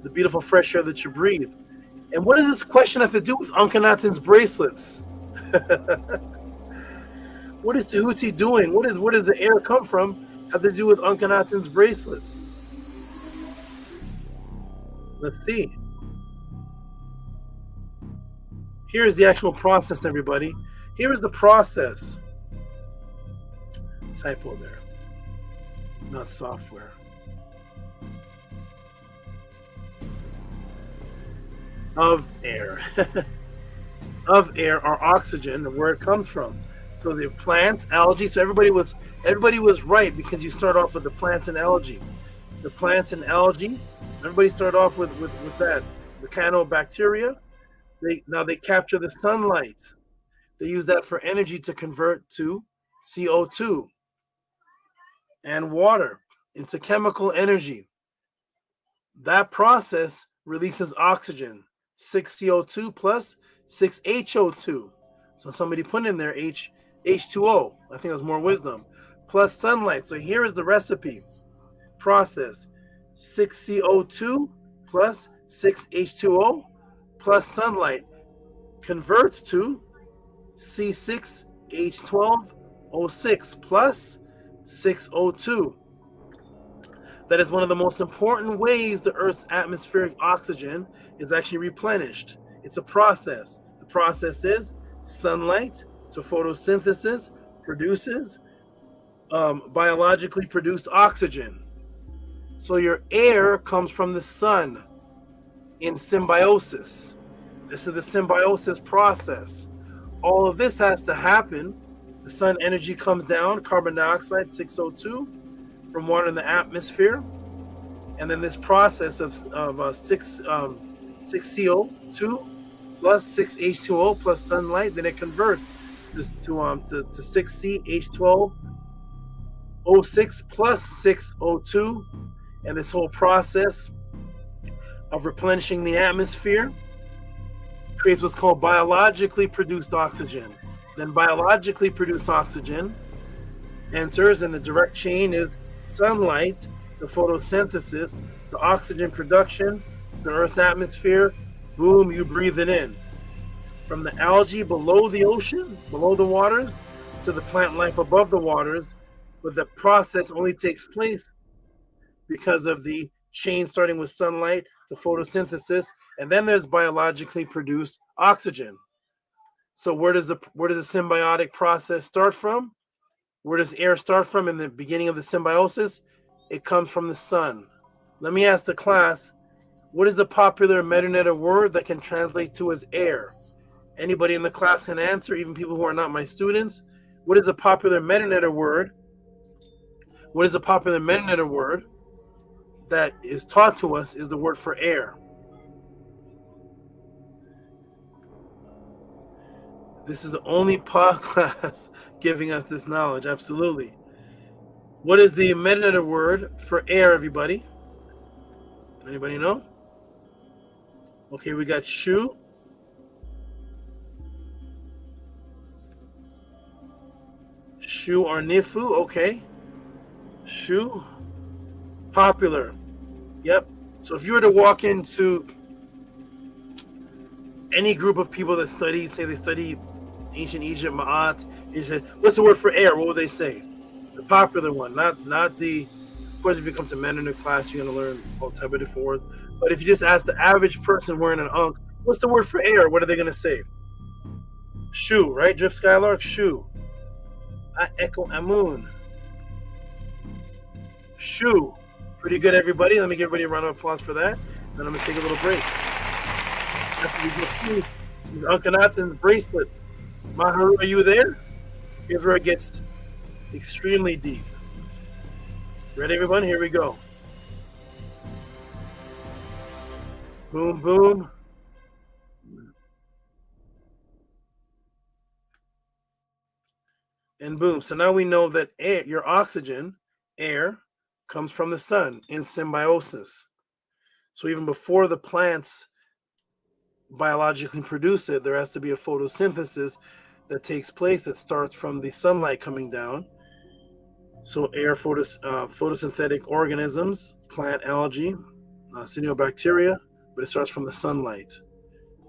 the beautiful fresh air that you breathe. And what does this question have to do with Akhenaten's bracelets? What is Tehuti doing? Where does the air come from have to do with Akhenaten's bracelets? Let's see. Here's the actual process, everybody. Here is the process. Typo there. Not software. Of air. Of air or oxygen, where it comes from. So the plants, algae. So everybody was right, because you start off with the plants and algae. The plants and algae Everybody started off with that. The cyanobacteria, they capture the sunlight. They use that for energy to convert to CO2 and water into chemical energy. That process releases oxygen, 6 CO2 plus 6 HO2. So somebody put in there H2O. I think that's more wisdom. Plus sunlight. So here is the recipe. Process 6 CO2 plus 6 H2O plus sunlight converts to C6H12O6 plus 6O2. That is one of the most important ways the Earth's atmospheric oxygen is actually replenished. It's a process. The process is sunlight to photosynthesis produces biologically produced oxygen. So your air comes from the sun in symbiosis. This is the symbiosis process. All of this has to happen. The sun energy comes down, carbon dioxide, 6O2, from water in the atmosphere. And then this process of 6 CO2 plus 6 H2O plus sunlight, then it converts to 6 CH12O6 plus 6 O2. And this whole process of replenishing the atmosphere creates what's called biologically produced oxygen. Then biologically produced oxygen enters, and the direct chain is sunlight to photosynthesis to oxygen production to Earth's atmosphere. Boom, you breathe it in. From the algae below the ocean, below the waters, to the plant life above the waters, but the process only takes place because of the chain starting with sunlight to photosynthesis, and then there's biologically produced oxygen. So where does the symbiotic process start from? Where does air start from in the beginning of the symbiosis? It comes from the sun. Let me ask the class, what is the popular metanoeta word that can translate to as air? Anybody in the class can answer, even people who are not my students. What is a popular metanoeta word? What is a popular metanoeta word that is taught to us is the word for air? This is the only pod class giving us this knowledge, absolutely. What is the metanoeta word for air, everybody? Anybody know? Okay, we got shu. Shu or nifu, okay. Shu. Popular. Yep. So if you were to walk into any group of people that study, say they study ancient Egypt, Ma'at, you said, what's the word for air? What would they say? The popular one, not the, of course, if you come to Mennonite class, you're going to learn all type of different words. But if you just ask the average person wearing an ankh, what's the word for air? What are they going to say? Shu, right? Drip Skylark, Shu. I echo Amun. Shu. Pretty good, everybody. Let me give everybody a round of applause for that. Then I'm going to take a little break. After we get through these Akhenaten bracelets. Maharu, are you there? Here's where it gets extremely deep. Ready, everyone? Here we go. Boom, boom. And boom. So now we know that air, your oxygen, air, comes from the sun in symbiosis. So even before the plants biologically produce it, there has to be a photosynthesis that takes place that starts from the sunlight coming down. So air, photosynthetic organisms, plant algae, cyanobacteria, but it starts from the sunlight.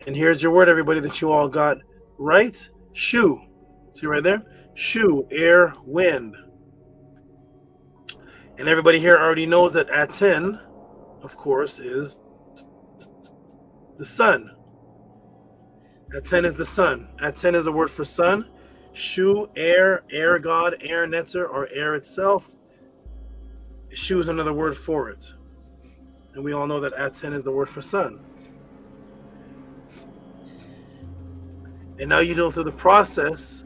And here's your word, everybody, that you all got right. Shu. See right there? Shu, air, wind. And everybody here already knows that Aten, of course, is the sun. Aten is the sun. Aten is a word for sun. Shu, air, air god, air netzer, or air itself. Shu is another word for it. And we all know that Aten is the word for sun. And now you know through the process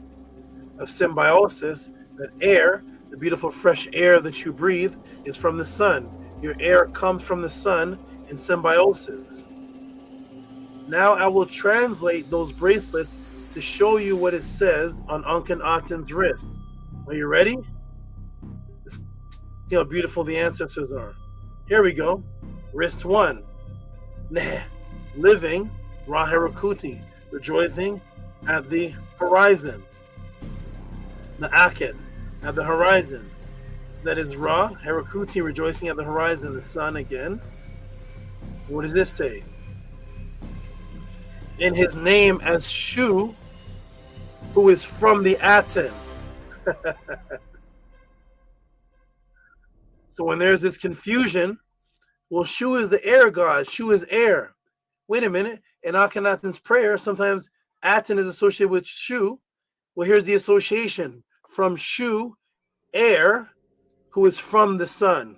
of symbiosis that air, the beautiful fresh air that you breathe, is from the sun. Your air comes from the sun in symbiosis. Now I will translate those bracelets to show you what it says on Akhenaten's wrist. Are you ready? See how beautiful the ancestors are. Here we go. Wrist 1. Neh, living, Ra Herakuti, rejoicing at the horizon. The Akhet, at the horizon. That is Ra Herakuti, rejoicing at the horizon, the sun again. What does this say? In his name as Shu, who is from the Aten. So when there's this confusion, well, Shu is the air god. Shu is air. Wait a minute. In Akhenaten's prayer, sometimes Aten is associated with Shu. Well, here's the association. From Shu, air, who is from the sun.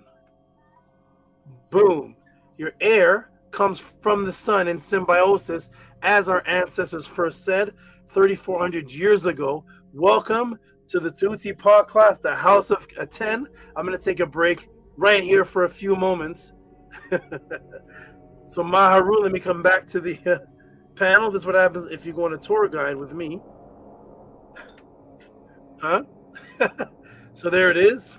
Boom. Your air comes from the sun in symbiosis, as our ancestors first said 3,400 years ago. Welcome to the Tehuti podcast, the House of Aten. I'm going to take a break right here for a few moments. So Maharu, let me come back to the panel. This is what happens if you go on a tour guide with me. Huh? So there it is.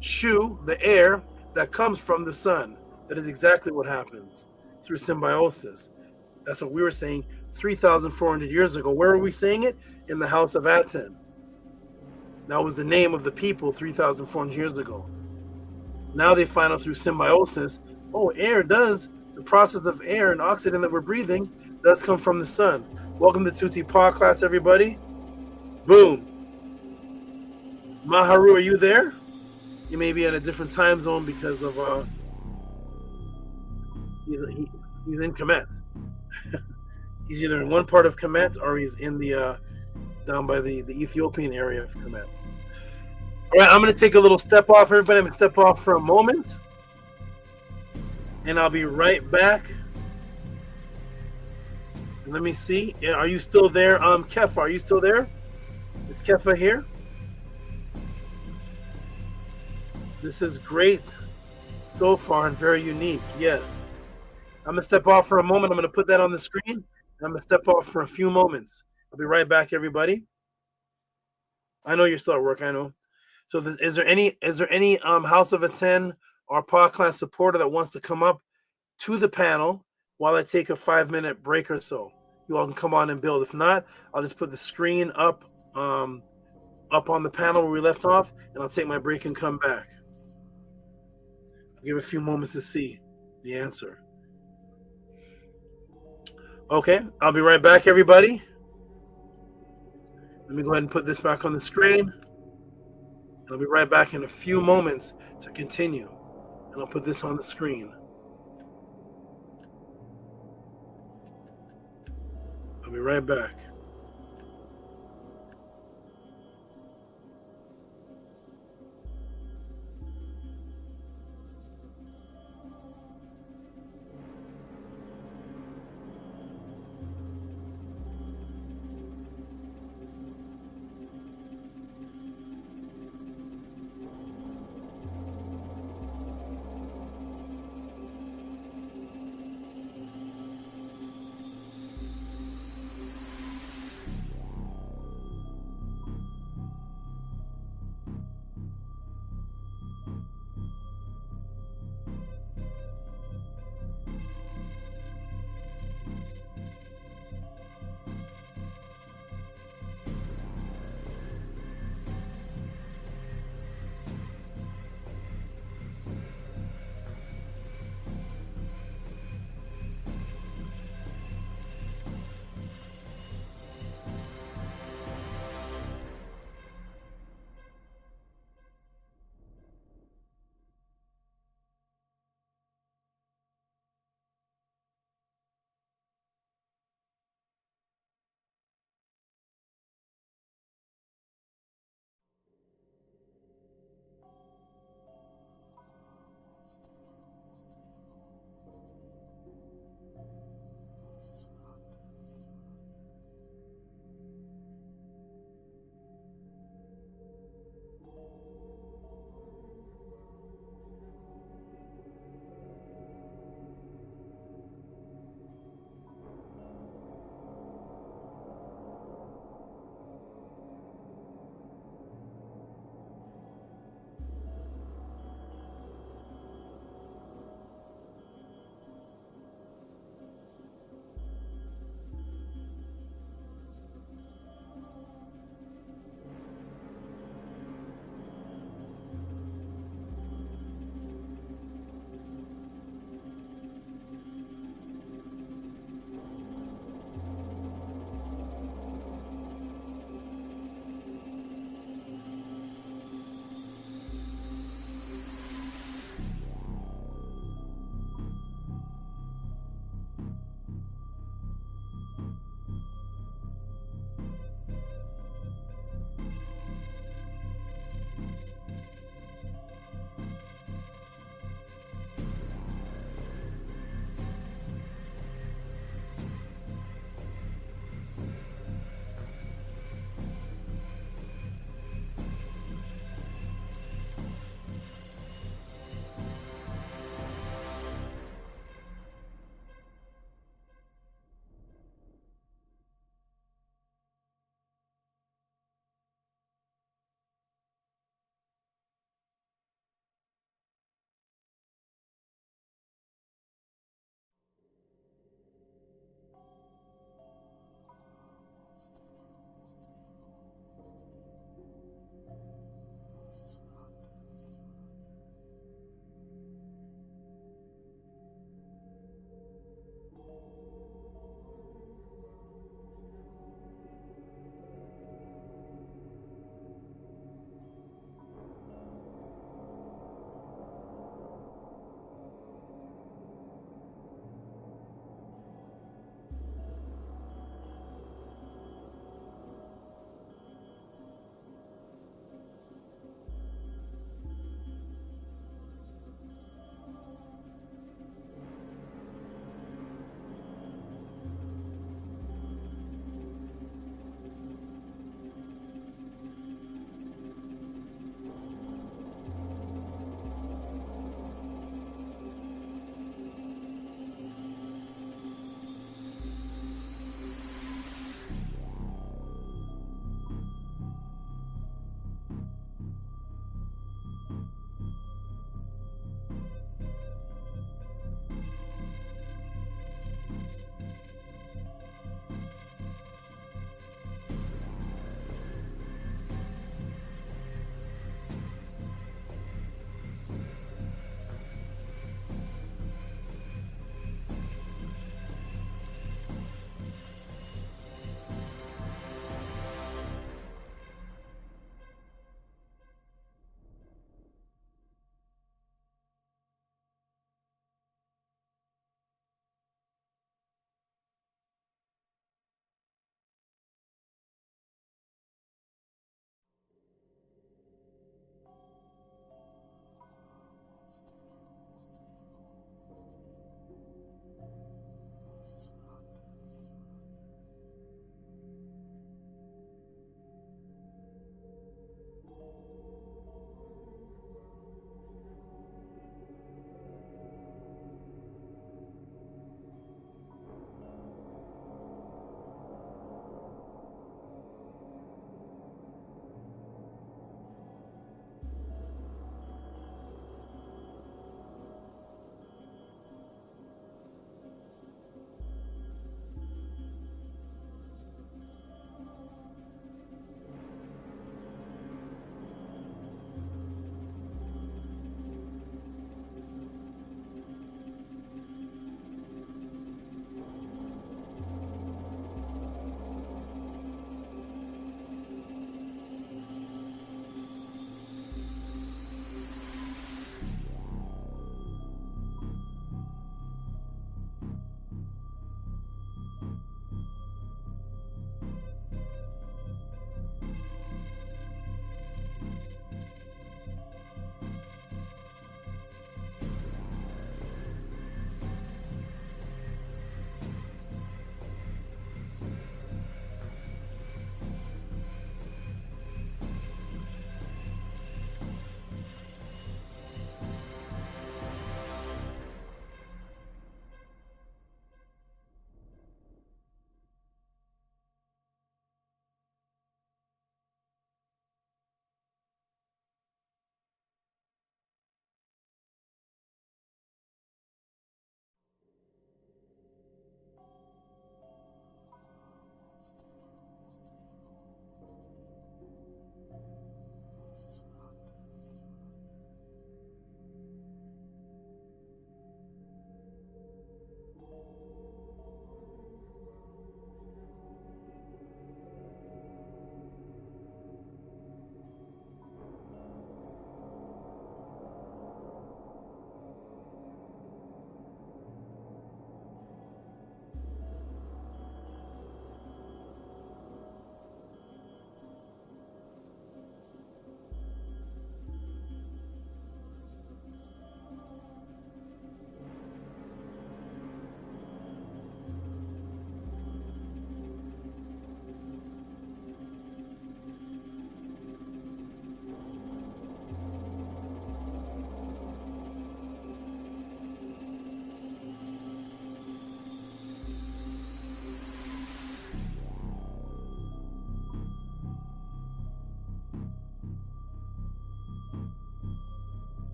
Shu, the air that comes from the sun. That is exactly what happens through symbiosis. That's what we were saying 3,400 years ago. Where were we saying it? In the House of Aten. That was the name of the people 3,400 years ago. Now they find out through symbiosis, oh, air does, the process of air and oxygen that we're breathing does come from the sun. Welcome to Tehuti podcast, everybody. Boom. Maharu, are you there? You may be in a different time zone because of he's in Kemet. He's either in one part of Kemet or he's in the down by the Ethiopian area of Kemet. All right, I'm going to take a little step off, everybody. I'm going to step off for a moment, and I'll be right back. Let me see. Are you still there? Kefa, are you still there? Is Kefa here? This is great so far and very unique. Yes. I'm going to step off for a moment. I'm going to put that on the screen, and I'm going to step off for a few moments. I'll be right back, everybody. I know you're still at work. I know. So, is there any House of Aten or podcast supporter that wants to come up to the panel while I take a 5-minute break or so? You all can come on and build. If not, I'll just put the screen up on the panel where we left off, and I'll take my break and come back. I'll give a few moments to see the answer. Okay, I'll be right back, everybody. Let me go ahead and put this back on the screen. I'll be right back in a few moments to continue. And I'll put this on the screen. I'll be right back.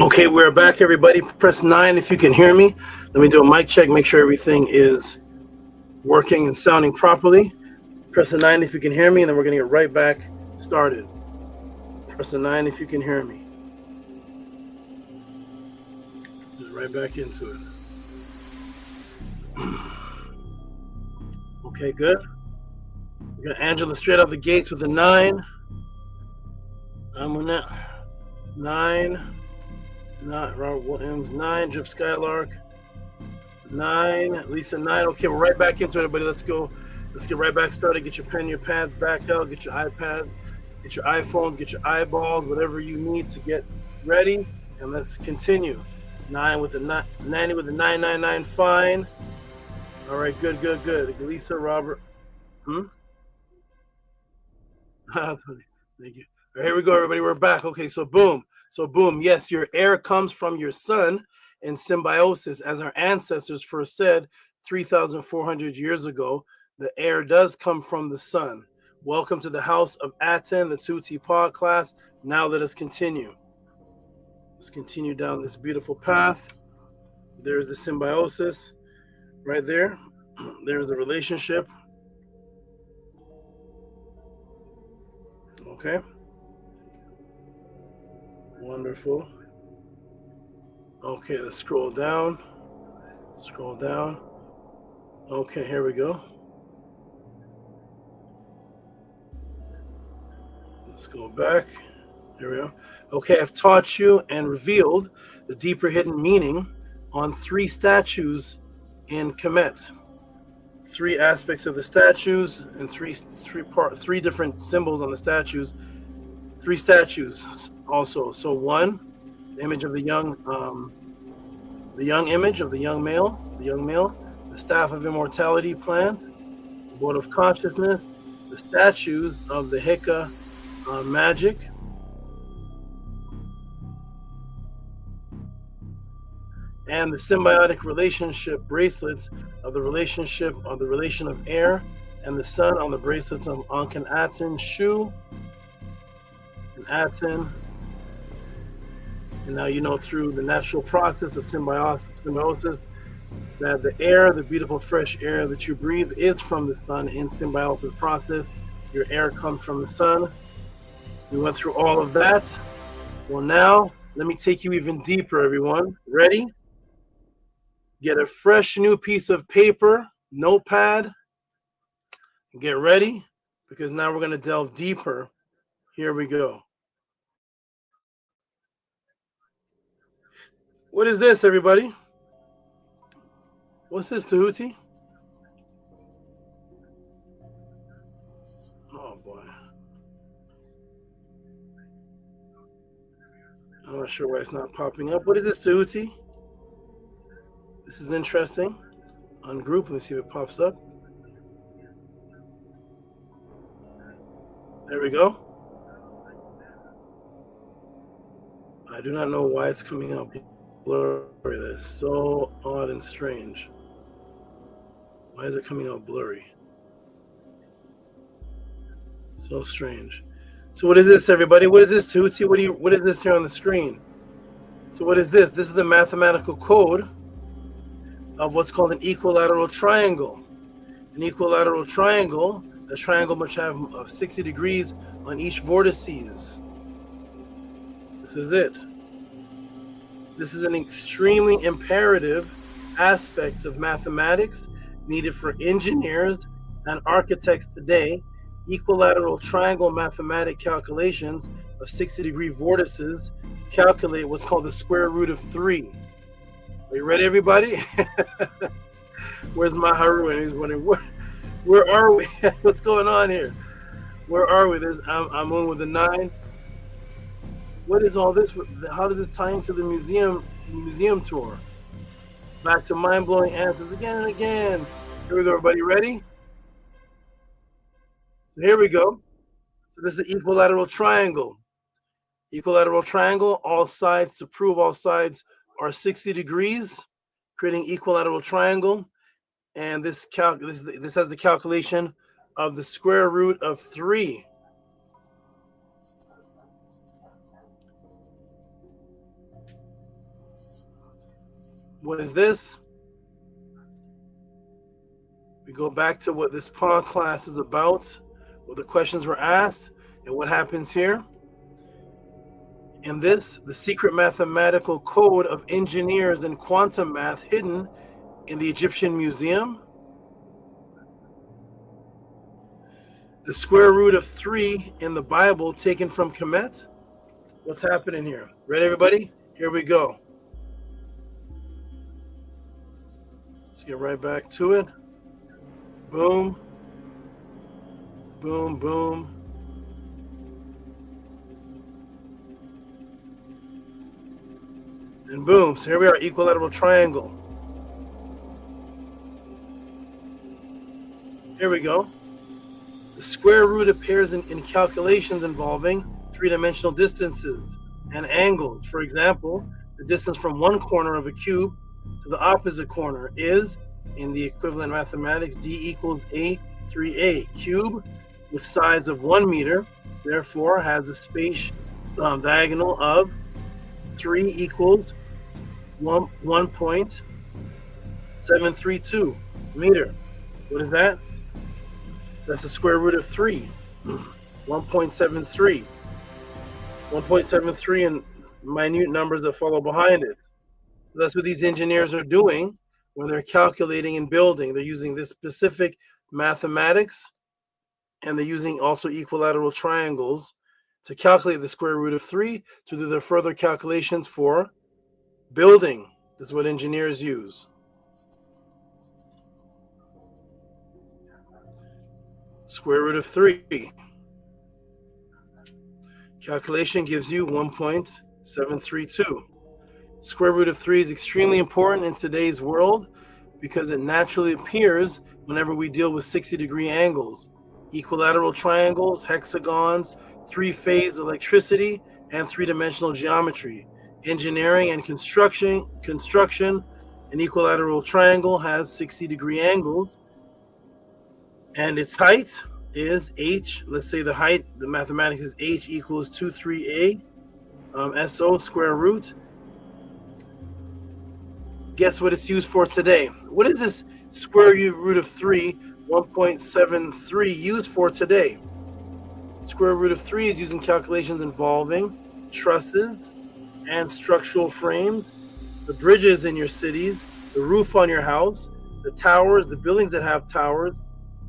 Okay, we're back, everybody. Press 9 if you can hear me. Let me do a mic check, make sure everything is working and sounding properly. Press the 9 if you can hear me, and then we're going to get right back started. Press the 9 if you can hear me. Just right back into it. Okay, good. We got Angela straight out the gates with a 9. I'm on that. 9. Not Robert Williams. 9. Drip Skylark. 9. Lisa 9. Okay, we're right back into it, everybody. Let's go. Let's get right back started. Get your pen, your pads back out. Get your iPads. Get your iPhone. Get your eyeballs. Whatever you need to get ready. And let's continue. 9 with the 90 with the 999. Fine. All right. Good. Good. Good. Lisa, Robert. Thank you. All right, here we go, everybody. We're back. Okay, so boom. So boom. Yes, your air comes from your sun in symbiosis, as our ancestors first said 3,400 years ago. The air does come from the sun. Welcome to the House of Aten, the Tehuti Pod class. Now let us continue. Let's continue down this beautiful path. There's the symbiosis right there. There's the relationship. Okay. Wonderful. Okay, let's scroll down. Scroll down. Okay, here we go. Let's go back. Here we go. Okay, I've taught you and revealed the deeper hidden meaning on 3 statues in Kemet. 3 aspects of the statues and three different symbols on the statues. 3 statues also. So 1, the image of the young image of the young male, the staff of immortality plant, the board of consciousness, the statues of the Heka magic, and the symbiotic relationship bracelets of the relation of air and the sun on the bracelets of Ankhenaten, Shu, and Aten. And now you know through the natural process of symbiosis that the air, the beautiful fresh air that you breathe, is from the sun in symbiosis process. Your air comes from the sun. We went through all of that. Well, now let me take you even deeper, everyone. Ready? Get a fresh new piece of paper, notepad, and get ready, because now we're going to delve deeper. Here we go. What is this, everybody? What's this, Tehuti? Oh, boy. I'm not sure why it's not popping up. What is this, Tehuti? This is interesting. Ungroup. Let me see if it pops up. There we go. I do not know why it's coming out blurry. That's so odd and strange. Why is it coming out blurry? So strange. So what is this, everybody? What is this, Tehuti? What is this here on the screen? So what is this? This is the mathematical code of what's called an equilateral triangle. An equilateral triangle, a triangle must have 60 degrees on each vertices. This is it. This is an extremely imperative aspect of mathematics needed for engineers and architects today. Equilateral triangle mathematic calculations of 60-degree vortices calculate what's called the square root of 3. Are you ready, everybody? Where's Maharu? And he's wondering, where are we? What's going on here? Where are we? I'm on with the 9. What is all this? How does this tie into the museum tour? Back to mind-blowing answers again and again. Here we go, everybody. Ready? So here we go. So this is an equilateral triangle. Equilateral triangle, all sides, to prove all sides are 60 degrees, creating equilateral triangle. And this has the calculation of the square root of 3. What is this? We go back to what this pod class is about, what the questions were asked, and what happens here. In this, the secret mathematical code of engineers and quantum math hidden in the Egyptian Museum. The square root of 3 in the Bible taken from Kemet. What's happening here? Ready, everybody? Here we go. Let's get right back to it. Boom. Boom, boom. And boom. So here we are, equilateral triangle. Here we go. The square root appears in calculations involving three-dimensional distances and angles. For example, the distance from one corner of a cube to the opposite corner is, in the equivalent mathematics, d equals a3a. Cube with sides of 1 meter, therefore, has a space diagonal of 3 equals 1.732 meter. What is that? That's the square root of 3. 1.73. 1.73 and minute numbers that follow behind it. So that's what these engineers are doing when they're calculating and building. They're using this specific mathematics, and they're using also equilateral triangles to calculate the square root of 3 to do their further calculations for building. This is what engineers use. Square root of 3. Calculation gives you 1.732. Square root of 3 is extremely important in today's world because it naturally appears whenever we deal with 60-degree angles, equilateral triangles, hexagons, three-phase electricity, and three-dimensional geometry. Engineering and construction, an equilateral triangle has 60-degree angles, and its height is h. Let's say the height, the mathematics is h equals 23a SO square root. Guess what it's used for today? What is this square root of 3, 1.73 used for today? Square root of 3 is used in calculations involving trusses and structural frames, the bridges in your cities, the roof on your house, the towers, the buildings that have towers,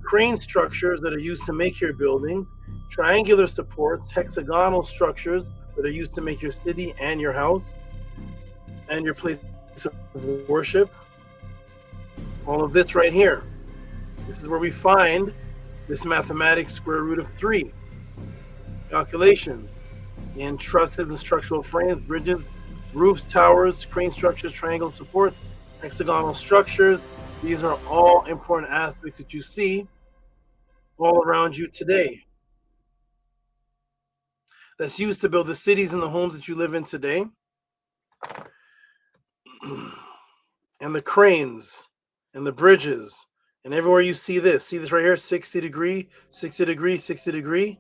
crane structures that are used to make your buildings, triangular supports, hexagonal structures that are used to make your city and your house and your place of worship. All of this right here. This is where we find this mathematics square root of 3. Calculations in trusses and structural frames, bridges, roofs, towers, crane structures, triangle supports, hexagonal structures. These are all important aspects that you see all around you today. That's used to build the cities and the homes that you live in today. And the cranes and the bridges and everywhere you see this right here, 60 degree, 60 degree, 60 degree,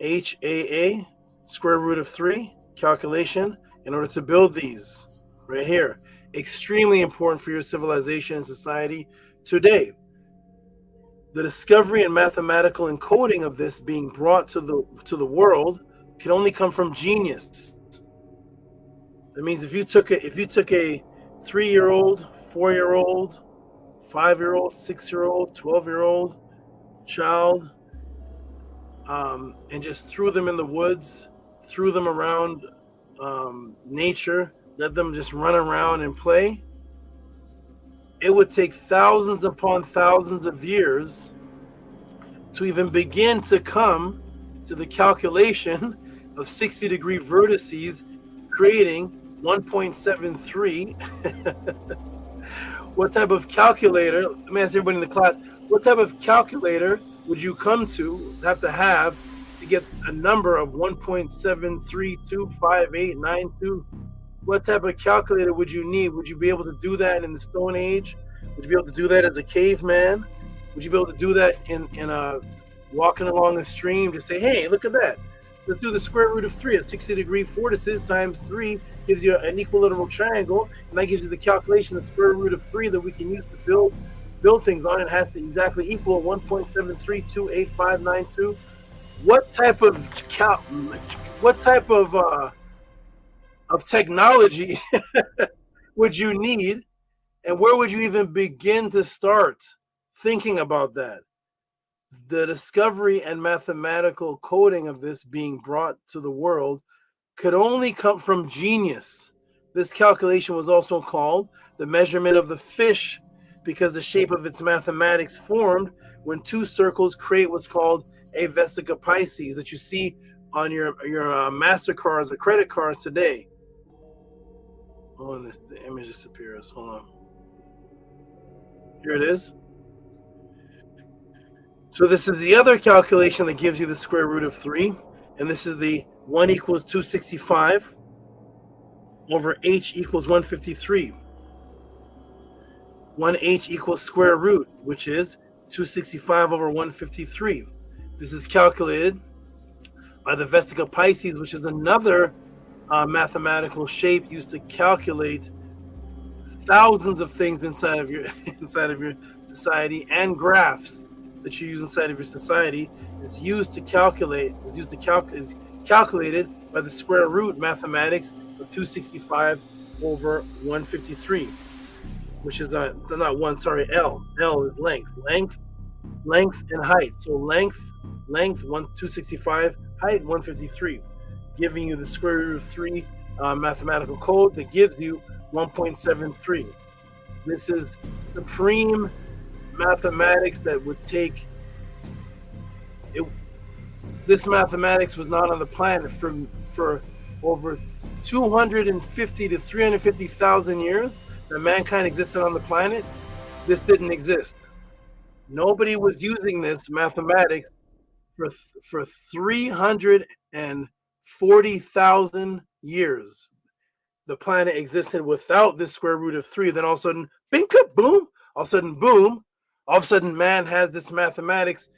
HAA, square root of 3 calculation in order to build these right here. Extremely important for your civilization and society today. The discovery and mathematical encoding of this being brought to the world can only come from genius. That means if you took a 3-year-old, 4-year-old, 5-year-old, 6-year-old, 12-year-old child, and just threw them in the woods, threw them around nature, let them just run around and play, it would take thousands upon thousands of years to even begin to come to the calculation of 60-degree vertices creating 1.73. What type of calculator, let me ask everybody in the class, what type of calculator would you come to have to get a number of 1.7325892? What type of calculator would you need? Would you be able to do that in the Stone Age? Would you be able to do that as a caveman? Would you be able to do that in walking along the stream to say, hey, look at that. Let's do the square root of 3 at 60-degree vortices times 3 gives you an equilateral triangle, and that gives you the calculation of square root of 3 that we can use to build things on. It has to exactly equal 1.7328592. What type of technology would you need, and where would you even begin to start thinking about that? The discovery and mathematical coding of this being brought to the world could only come from genius. This calculation was also called the measurement of the fish because the shape of its mathematics formed when two circles create what's called a vesica Pisces that you see on your MasterCards or credit cards today. Oh, the image disappears. Hold on. Here it is. So this is the other calculation that gives you the square root of 3. And this is the 1 equals 265 over h equals 153. 1h equals square root, which is 265 over 153. This is calculated by the vesica Pisces, which is another mathematical shape used to calculate thousands of things inside of your society, and graphs that you use inside of your society. It's used to calculate. Is calculated by the square root mathematics of 265 over 153, which is L. L is length, and height. So length 265, height 153, giving you the square root of 3 mathematical code that gives you 1.73. This is supreme mathematics that would take it. This mathematics was not on the planet for over 250 to 350,000 years that mankind existed on the planet. This didn't exist. Nobody was using this mathematics for 340,000 years. The planet existed without this square root of 3. Then all of a sudden, bing, boom. All of a sudden, boom. All of a sudden, man has this mathematics.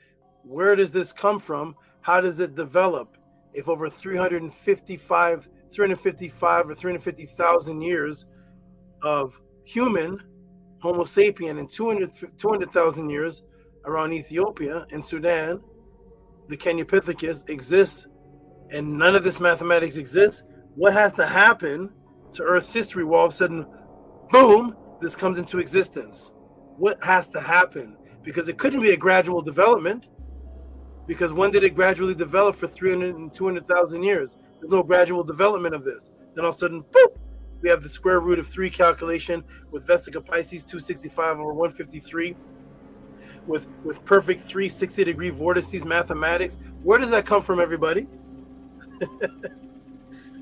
Where does this come from? How does it develop? If over 355 or 350,000 years of human Homo sapien and 200,000 years around Ethiopia and Sudan, the Kenyapithecus exists, and none of this mathematics exists, what has to happen to Earth's history where all of a sudden, boom, this comes into existence? What has to happen? Because it couldn't be a gradual development, because when did it gradually develop for 300 and 200,000 years? There's no gradual development of this. Then all of a sudden, boop, we have the square root of 3 calculation with vesica Pisces 265 over 153 with perfect 360-degree vortices mathematics. Where does that come from, everybody?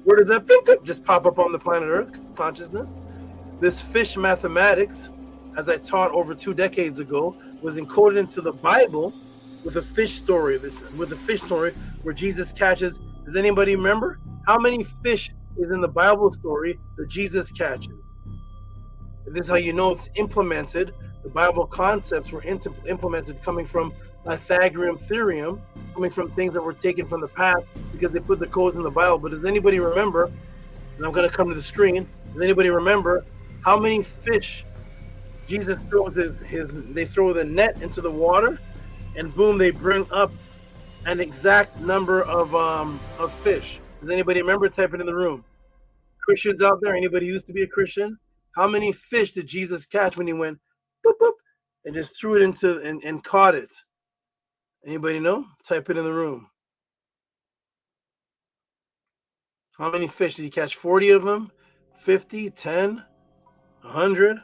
Where does that just pop up on the planet Earth consciousness? This fish mathematics, as I taught over 2 decades ago, was encoded into the Bible with a fish story. Where Jesus catches. Does anybody remember how many fish is in the Bible story that Jesus catches? And this is how you know it's implemented. The Bible concepts were implemented coming from Pythagorean theorem, coming from things that were taken from the past because they put the codes in the Bible. But does anybody remember, and I'm going to come to the screen, does anybody remember how many fish Jesus throws they throw the net into the water, and boom, they bring up an exact number of fish? Does anybody remember? Type it in the room. Christians out there, anybody used to be a Christian? How many fish did Jesus catch when he went boop, boop, and just threw it into and caught it? Anybody know? Type it in the room. How many fish did he catch? 40 of them? 50? 10? 100?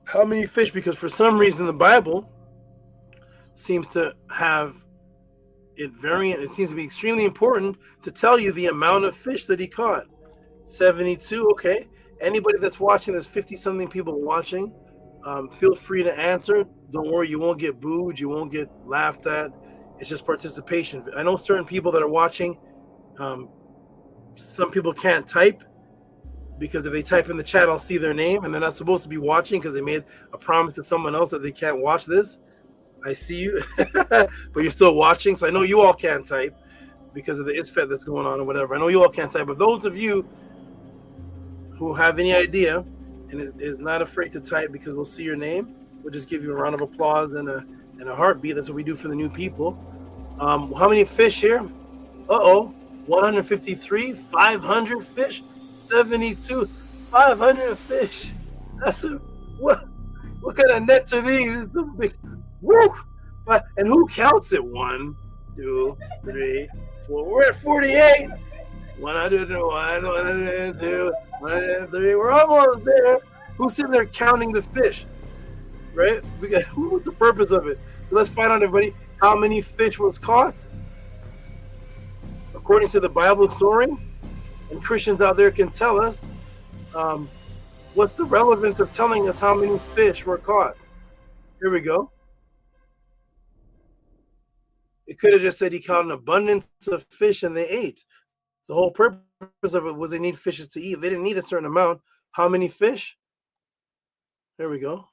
How many fish? Because for some reason the Bible seems to have it variant. It seems to be extremely important to tell you the amount of fish that he caught. 72. Okay. Anybody that's watching, there's 50-something people watching. Feel free to answer. Don't worry, you won't get booed. You won't get laughed at. It's just participation. I know certain people that are watching, some people can't type because if they type in the chat, I'll see their name, and they're not supposed to be watching because they made a promise to someone else that they can't watch this. I see you, but you're still watching, so I know you all can't type. because of the ISFET that's going on or whatever. I know you all can't type, but those of you who have any idea and is not afraid to type, because we'll see your name, we'll just give you a round of applause and a heartbeat. That's what we do for the new people. How many fish here? 153, 500 fish, 72, 500 fish. That's what kind of nets are these? It's a big, woo! And who counts it? 1, 2, 3, 4. We're at 48. 101, 102, 103. We're almost there. Who's sitting there counting the fish? Right? What's the purpose of it? So let's find out, everybody, how many fish was caught according to the Bible story. And Christians out there can tell us what's the relevance of telling us how many fish were caught. Here we go. It could have just said he caught an abundance of fish and they ate. The whole purpose of it was they need fishes to eat. They didn't need a certain amount. How many fish? There we go.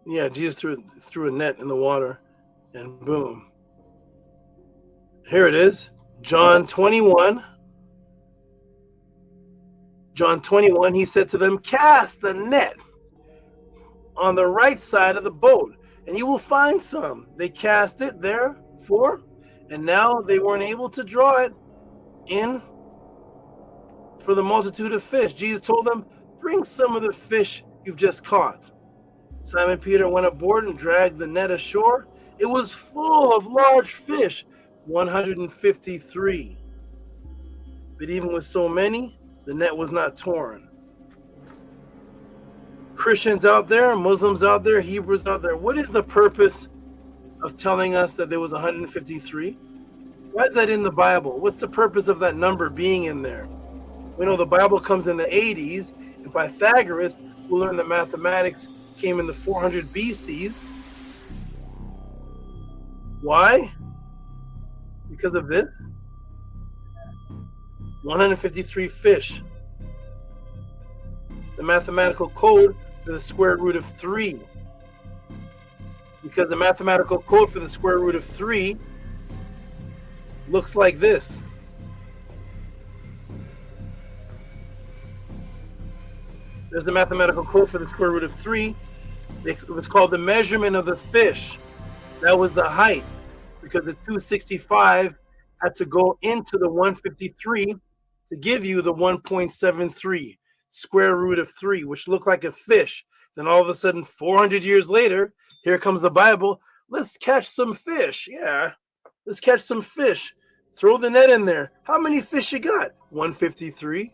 Yeah, Jesus threw a net in the water and boom. Here it is. John 21. John 21, he said to them, cast the net on the right side of the boat and you will find some. They cast it therefore, and now they weren't able to draw it in for the multitude of fish. Jesus told them, bring some of the fish you've just caught. Simon Peter went aboard and dragged the net ashore. It was full of large fish, 153. But even with so many, the net was not torn. Christians out there, Muslims out there, Hebrews out there, what is the purpose of telling us that there was 153? Why is that in the Bible? What's the purpose of that number being in there? We know the Bible comes in the 80s, and Pythagoras, who learned that mathematics came in the 400 BCs. Why? Because of this. 153 fish. The mathematical code for the square root of 3. Because the mathematical code for the square root of 3 looks like this. There's the mathematical code for the square root of 3. It was called the measurement of the fish. That was the height, because the 265 had to go into the 153 to give you the 1.73 square root of 3, which looked like a fish. Then all of a sudden, 400 years later, here comes the Bible. Let's catch some fish. Yeah, let's catch some fish. Throw the net in there. How many fish you got? 153.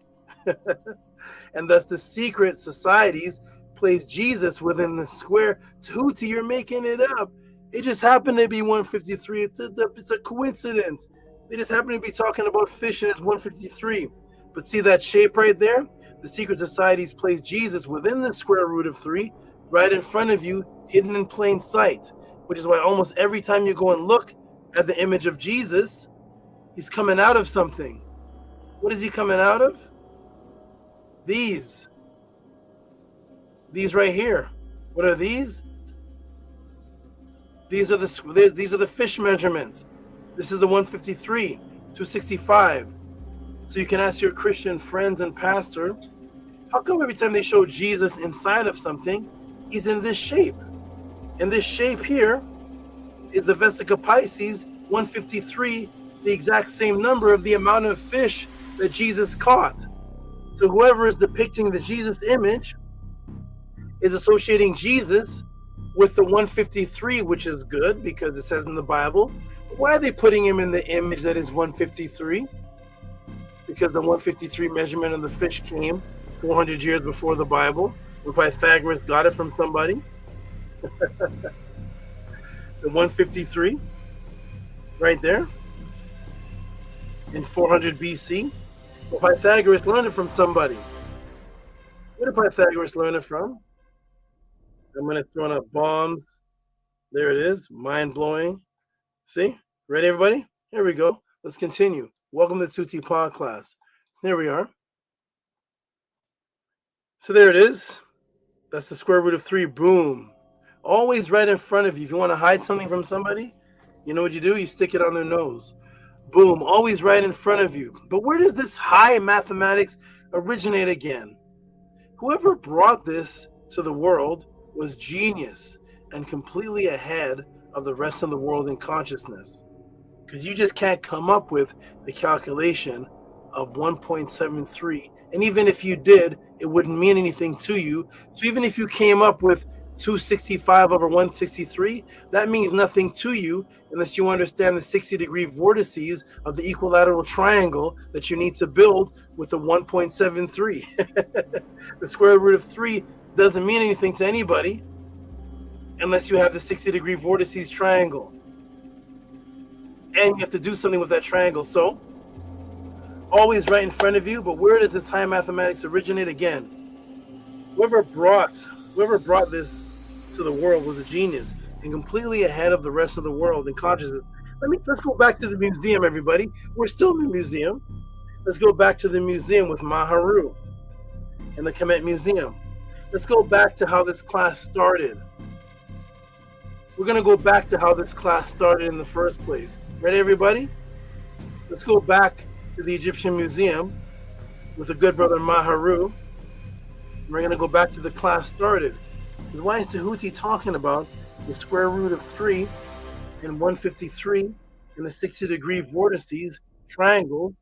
And thus the secret societies place Jesus within the square. Tehuti, you're making it up. It just happened to be 153. It's a coincidence. They just happen to be talking about fish and it's 153. But see that shape right there? The secret societies place Jesus within the square root of 3, right in front of you, hidden in plain sight. Which is why almost every time you go and look at the image of Jesus, he's coming out of something. What is he coming out of? These right here. What are these? These are the fish measurements. This is the 153, 265. So you can ask your Christian friends and pastor, how come every time they show Jesus inside of something, he's in this shape? And this shape here is the Vesica Pisces 153, the exact same number of the amount of fish that Jesus caught. So whoever is depicting the Jesus image is associating Jesus with the 153, which is good because it says in the Bible. But why are they putting him in the image that is 153? Because the 153 measurement of the fish came 400 years before the Bible, where Pythagoras got it from somebody. The 153, right there, in 400 BC. Well, Pythagoras learned it from somebody. Where did Pythagoras learn it from? I'm going to throw up bombs. There it is. Mind-blowing. See? Ready, everybody? Here we go. Let's continue. Welcome to the Tehuti Pod class. There we are. So there it is. That's the square root of 3. Boom. Always right in front of you. If you want to hide something from somebody, You know what you do? You stick it on their nose. Boom, always right in front of you. But where does this high mathematics originate again? Whoever brought this to the world was genius and completely ahead of the rest of the world in consciousness. Because you just can't come up with the calculation of 1.73. And even if you did, it wouldn't mean anything to you. So even if you came up with 265 over 163, that means nothing to you unless you understand the 60-degree vortices of the equilateral triangle that you need to build with the 1.73. The square root of 3 doesn't mean anything to anybody unless you have the 60-degree vortices triangle. And you have to do something with that triangle. So, always right in front of you, but where does this high mathematics originate again? Whoever brought this to the world was a genius and completely ahead of the rest of the world in consciousness. Let's go back to the museum, everybody. We're still in the museum. Let's go back to the museum with Maharu and the Kemet Museum. Let's go back to how this class started. We're going to go back to how this class started in the first place. Ready, everybody? Let's go back to the Egyptian Museum with the good brother Maharu. We're going to go back to the class started. Why is Tehuti talking about the square root of 3 and 153 and the 60-degree vortices, triangles,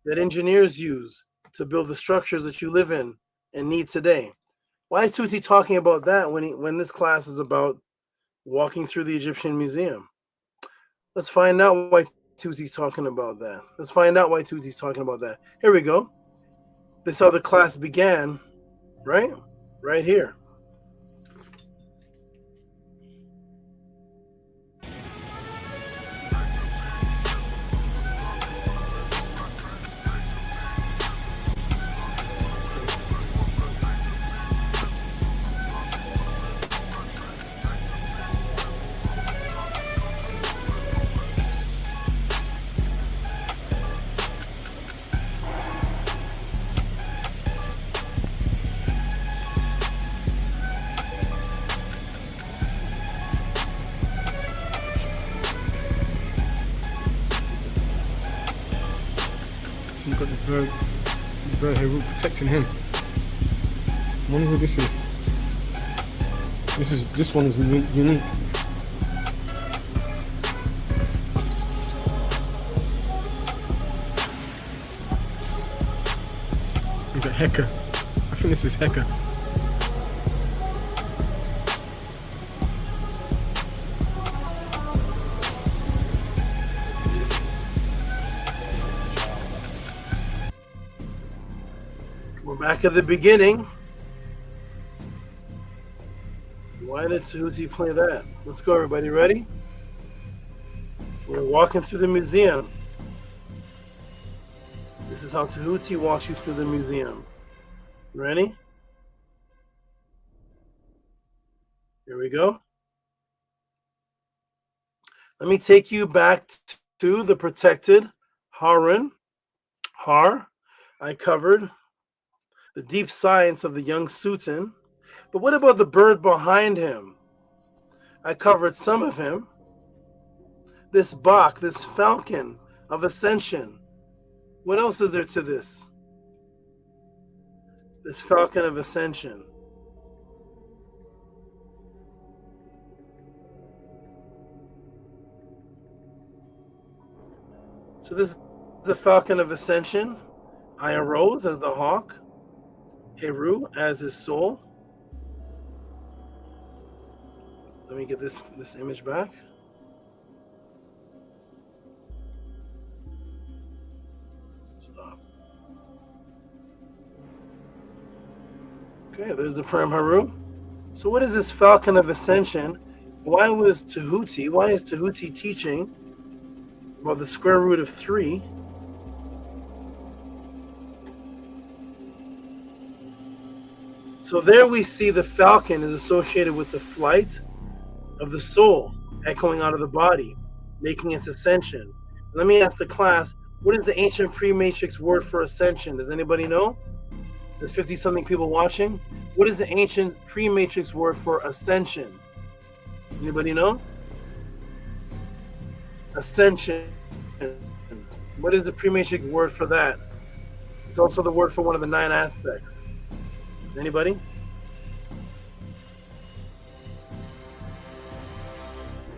that engineers use to build the structures that you live in and need today? Why is Tehuti talking about that when this class is about walking through the Egyptian Museum? Let's find out why Tehuti's talking about that. Let's find out why Tehuti's talking about that. Here we go. This is how the class began, right? Right here. So you've got the bird here protecting him. I wonder who this is. This one is unique. We've got Heka. I think this is Heka. We're back at the beginning. Why did Tehuti play that? Let's go, everybody. Ready? We're walking through the museum. This is how Tehuti walks you through the museum. Ready? Here we go. Let me take you back to the protected Harun. I covered the deep science of the young Sultan. But what about the bird behind him? I covered some of him. This Bach, this falcon of ascension. What else is there to this? This falcon of ascension. So this is the falcon of ascension. I arose as the hawk. Heru as his soul. Let me get this image back. Stop. Okay, there's the Prem Haru. So what is this falcon of ascension? Why is Tehuti teaching about the square root of 3? So there we see the falcon is associated with the flight of the soul echoing out of the body, making its ascension. Let me ask the class, what is the ancient pre-matrix word for ascension? Does anybody know? There's 50-something people watching. What is the ancient pre-matrix word for ascension? Anybody know? Ascension. What is the pre-Masonic word for that? It's also the word for one of the 9 aspects. Anybody?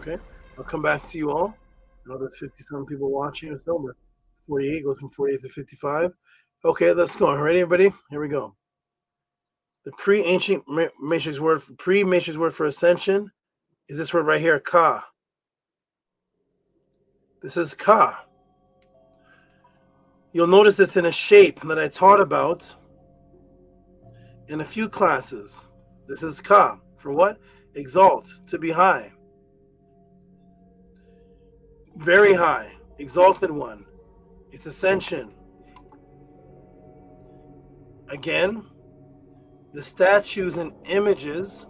Okay, I'll come back to you all. I know there's 50-some people watching or so, but 48 goes from 48 to 55. Okay, let's go. Ready, everybody? Here we go. The pre-ancient Masonic word for ascension is this word right here, ka. This is ka. You'll notice it's in a shape that I taught about in a few classes. This is ka. For what? Exalt, to be high. Very high, exalted one. It's ascension. Again, the statues and images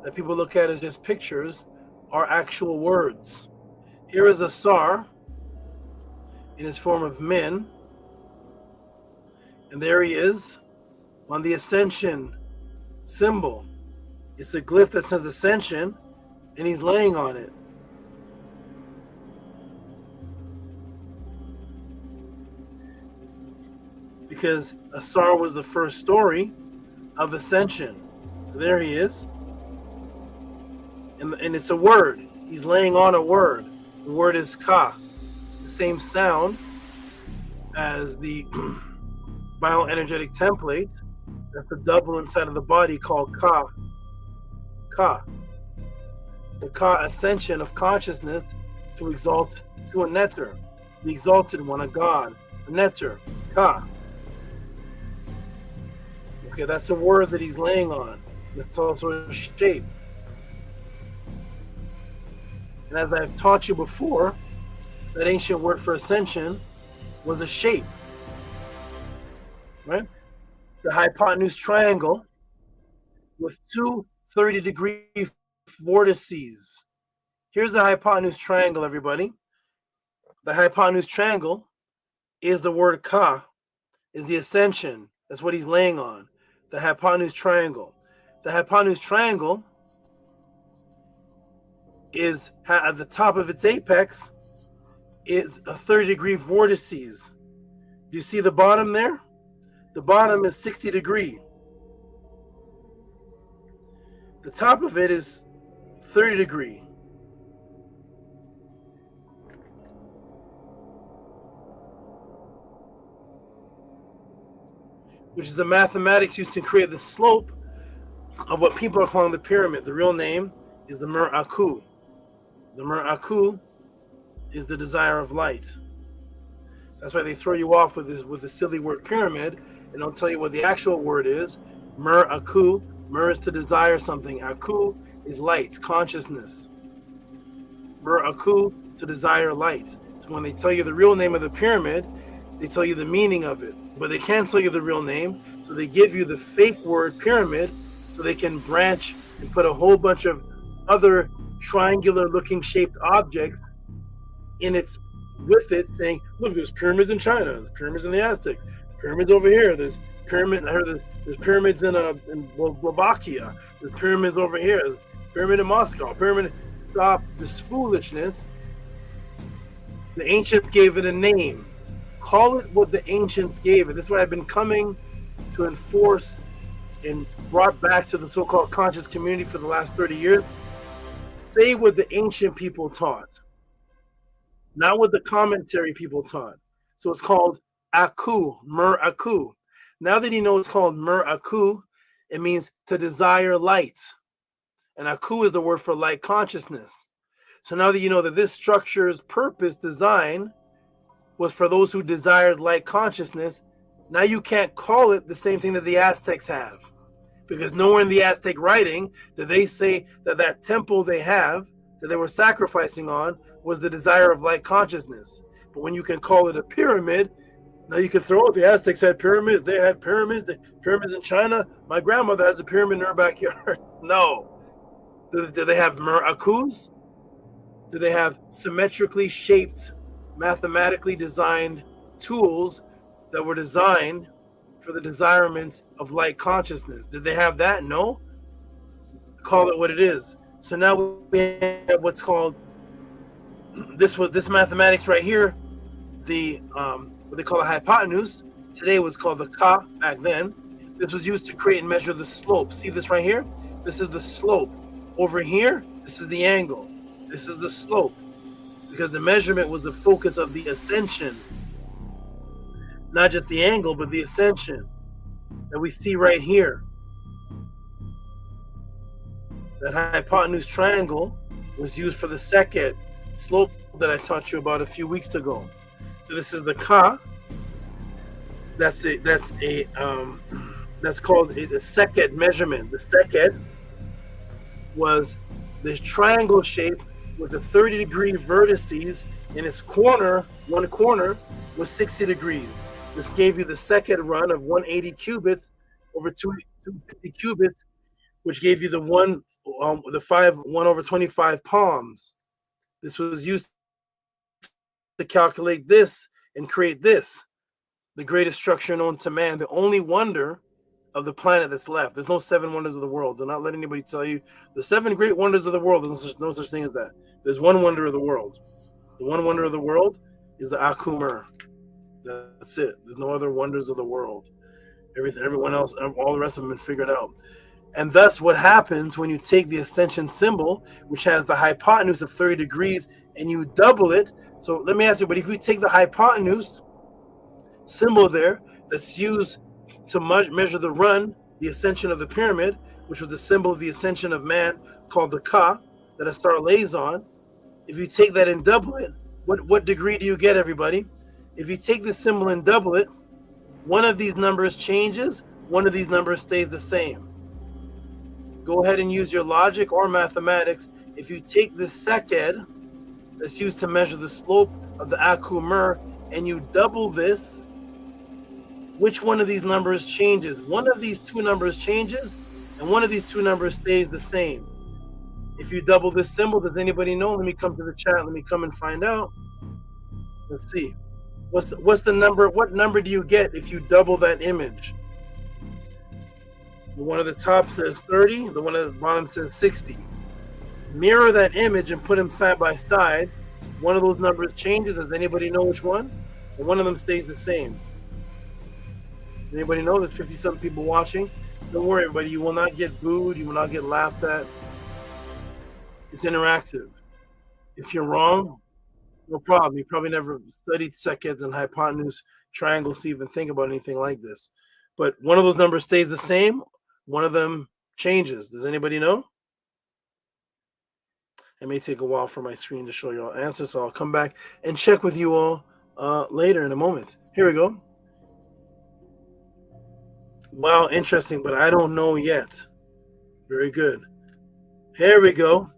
that people look at as just pictures are actual words. Here is a Sar in his form of Min, and there he is on the ascension symbol. It's a glyph that says ascension, and he's laying on it. Because Asar was the first story of ascension. So there he is. And it's a word. He's laying on a word. The word is ka. The same sound as the bioenergetic template. That's the double inside of the body called ka. Ka. The ka ascension of consciousness to exalt to a netter. The exalted one, a god. A netter. Ka. Okay, that's a word that he's laying on. It's also a shape. And as I've taught you before, that ancient word for ascension was a shape. Right? The hypotenuse triangle with 2 30-degree vortices. Here's the hypotenuse triangle, everybody. The hypotenuse triangle is the word ka, is the ascension. That's what he's laying on. The hypotenuse triangle. The hypotenuse triangle is at the top of its apex is a 30-degree vortices. Do you see the bottom there? The bottom is 60 degree. The top of it is 30 degree. Which is the mathematics used to create the slope of what people are calling the pyramid. The real name is the Mer Aku. The Mer Aku is the desire of light. That's why they throw you off with the silly word pyramid and don't tell you what the actual word is. Mer Aku. Mer is to desire something. Aku is light, consciousness. Mer Aku, to desire light. So when they tell you the real name of the pyramid, they tell you the meaning of it. But they can't tell you the real name, so they give you the fake word pyramid so they can branch and put a whole bunch of other triangular looking shaped objects with it, saying, look, there's pyramids in China, there's pyramids in the Aztecs, pyramids over here, there's pyramids, I heard there's pyramids in Slovakia, there's pyramids over here, there's pyramid in Moscow, pyramid. Stop this foolishness. The ancients gave it a name. Call it what the ancients gave it. This is what I've been coming to enforce and brought back to the so-called conscious community for the last 30 years. Say what the ancient people taught, not what the commentary people taught. So it's called Aku, Mer Aku. Now that you know it's called Mer Aku, it means to desire light. And Aku is the word for light consciousness. So now that you know that this structure's purpose, design, was for those who desired light consciousness, now you can't call it the same thing that the Aztecs have. Because nowhere in the Aztec writing do they say that that temple they have, that they were sacrificing on, was the desire of light consciousness. But when you can call it a pyramid, now you can throw it. The Aztecs had pyramids. They had pyramids. The pyramids in China. My grandmother has a pyramid in her backyard. No. Do they have Mer Akus? Do they have symmetrically shaped, mathematically designed tools that were designed for the desirements of light consciousness? Did they have that? No. Call it what it is. So now we have what's called this mathematics right here, the what they call a hypotenuse. Today was called the ka back then. This was used to create and measure the slope. See this right here? This is the slope. Over here, this is the angle. This is the slope. Because the measurement was the focus of the ascension. Not just the angle, but the ascension that we see right here. That hypotenuse triangle was used for the second slope that I taught you about a few weeks ago. So this is the ka. That's called a second measurement. The second was the triangle shape with the 30-degree vertices, and its corner, one corner, was 60 degrees. This gave you the second run of 180 cubits over 250 cubits, which gave you the 1 over 25 palms. This was used to calculate this and create this, the greatest structure known to man, the only wonder of the planet that's left. There's no 7 wonders of the world. Do not let anybody tell you the 7 great wonders of the world. There's no such thing as that. There's one wonder of the world. The one wonder of the world is the Akumer. That's it. There's no other wonders of the world. Everyone else, all the rest of them have been figured out. And thus what happens when you take the ascension symbol, which has the hypotenuse of 30 degrees, and you double it. So let me ask you, but if we take the hypotenuse symbol there that's used to measure the run, the ascension of the pyramid, which was the symbol of the ascension of man, called the Ka, that a star lays on. If you take that and double it, what degree do you get, everybody? If you take this symbol and double it, one of these numbers changes, one of these numbers stays the same. Go ahead and use your logic or mathematics. If you take this seked that's used to measure the slope of the Akumer and you double this, which one of these numbers changes? One of these two numbers changes and one of these two numbers stays the same. If you double this symbol, does anybody know? Let me come to the chat. Let me come and find out. Let's see. What's the number? What number do you get if you double that image? The one at the top says 30. The one at the bottom says 60. Mirror that image and put them side by side. One of those numbers changes. Does anybody know which one? And one of them stays the same. Anybody know? There's 50-something people watching. Don't worry, everybody. You will not get booed. You will not get laughed at. It's interactive. If you're wrong, no problem. You probably never studied sekeds and hypotenuse triangles to even think about anything like this. But one of those numbers stays the same. One of them changes. Does anybody know? It may take a while for my screen to show you all answers, so I'll come back and check with you all later in a moment. Here we go. Wow, interesting, but I don't know yet. Very good. Here we go.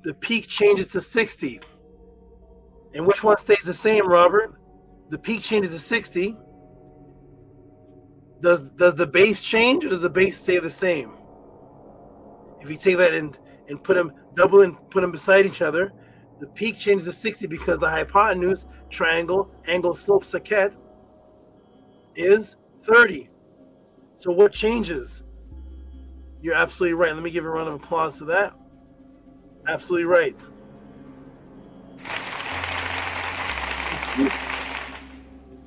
The peak changes to 60. And which one stays the same, Robert? The peak changes to 60. Does the base change or does the base stay the same? If you take that and put them, double and put them beside each other, the peak changes to 60 because the hypotenuse, triangle, angle, slope, seked is 30. So what changes? You're absolutely right. Let me give a round of applause to that. Absolutely right.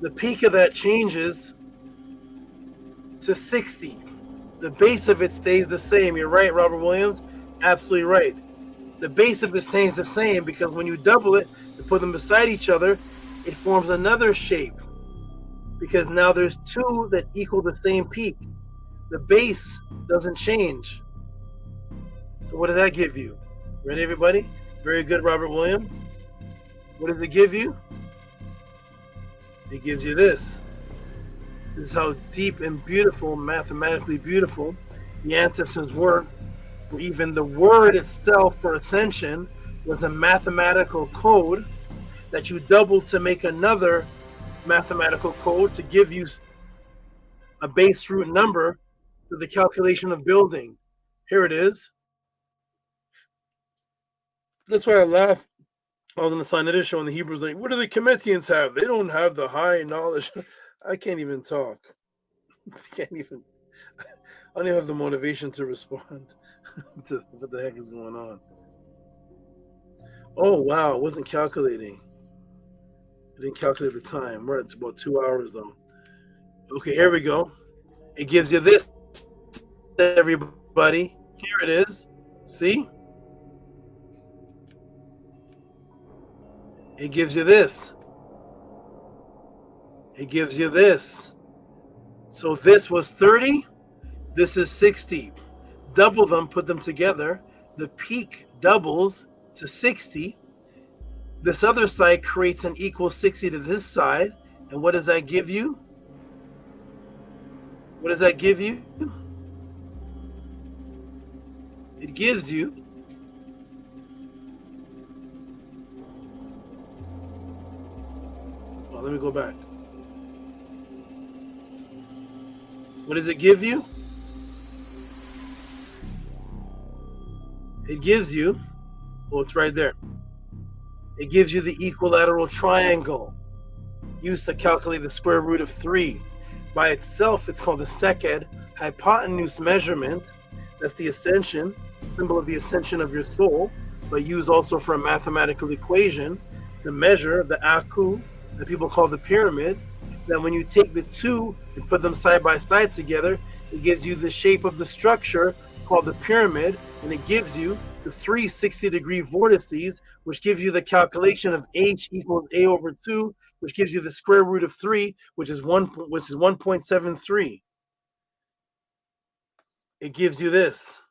The peak of that changes to 60. The base of it stays the same. You're right, Robert Williams. Absolutely right. The base of it stays the same because when you double it and put them beside each other, it forms another shape. Because now there's two that equal the same peak. The base doesn't change. So what does that give you? Ready, everybody? Very good, Robert Williams. What does it give you? It gives you this. This is how deep and beautiful, mathematically beautiful, the ancestors were. Even the word itself for ascension was a mathematical code that you doubled to make another mathematical code to give you a base root number for the calculation of building. Here it is. That's why I laugh. I was on the Sinaitic show and the Hebrews like, what do the Kemetians have? They don't have the high knowledge. I can't even talk. I don't even have the motivation to respond to what the heck is going on. Oh, wow. It wasn't calculating. It didn't calculate the time. We're at about 2 hours, though. Okay, here we go. It gives you this, everybody. Here it is. See? It gives you this. It gives you this. So this was 30. This is 60. Double them, put them together. The peak doubles to 60. This other side creates an equal 60 to this side. And what does that give you? What does that give you? It gives you let me go back. What does it give you? It gives you, well, it's right there. It gives you the equilateral triangle used to calculate the square root of 3. By itself, it's called the second hypotenuse measurement. That's the ascension, symbol of the ascension of your soul, but used also for a mathematical equation to measure the aku, that people call the pyramid. Then when you take the two and put them side by side together, it gives you the shape of the structure called the pyramid, and it gives you the 3 60-degree vortices, which gives you the calculation of h equals a over 2, which gives you the square root of 3, which is 1.73. It gives you this.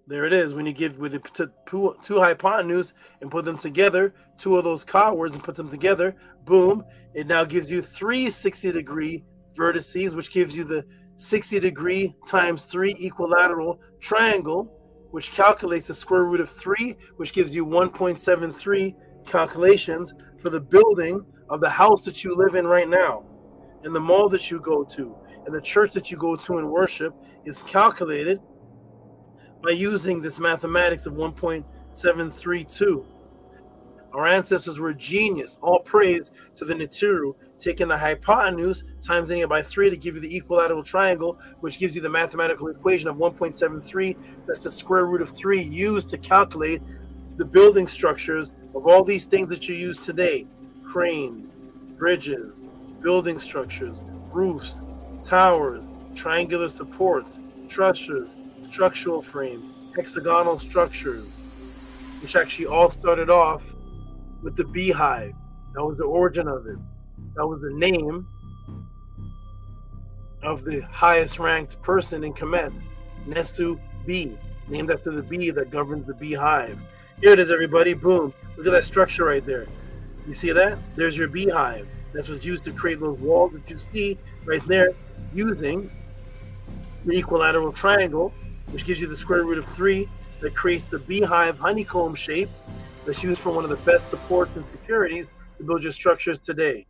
There it is. When you give with the two hypotenuse and put them together, two of those ka words and put them together, boom, it now gives you 3 60-degree vertices, which gives you the 60-degree times 3 equilateral triangle, which calculates the square root of 3, which gives you 1.73 calculations for the building of the house that you live in right now, and the mall that you go to, and the church that you go to and worship is calculated by using this mathematics of 1.732. Our ancestors were genius. All praise to the Natiru, taking the hypotenuse, times it by 3 to give you the equilateral triangle, which gives you the mathematical equation of 1.73. That's the square root of 3 used to calculate the building structures of all these things that you use today. Cranes, bridges, building structures, roofs, towers, triangular supports, trusses, structural frame, hexagonal structures, which actually all started off with the beehive. That was the origin of it. That was the name of the highest ranked person in Kemet, Nesu bee, named after the bee that governs the beehive. Here it is, everybody. Boom. Look at that structure right there. You see that? There's your beehive. That's what's used to create those walls that you see right there, using the equilateral triangle, which gives you the square root of 3, that creates the beehive honeycomb shape that's used for one of the best supports and securities to build your structures today.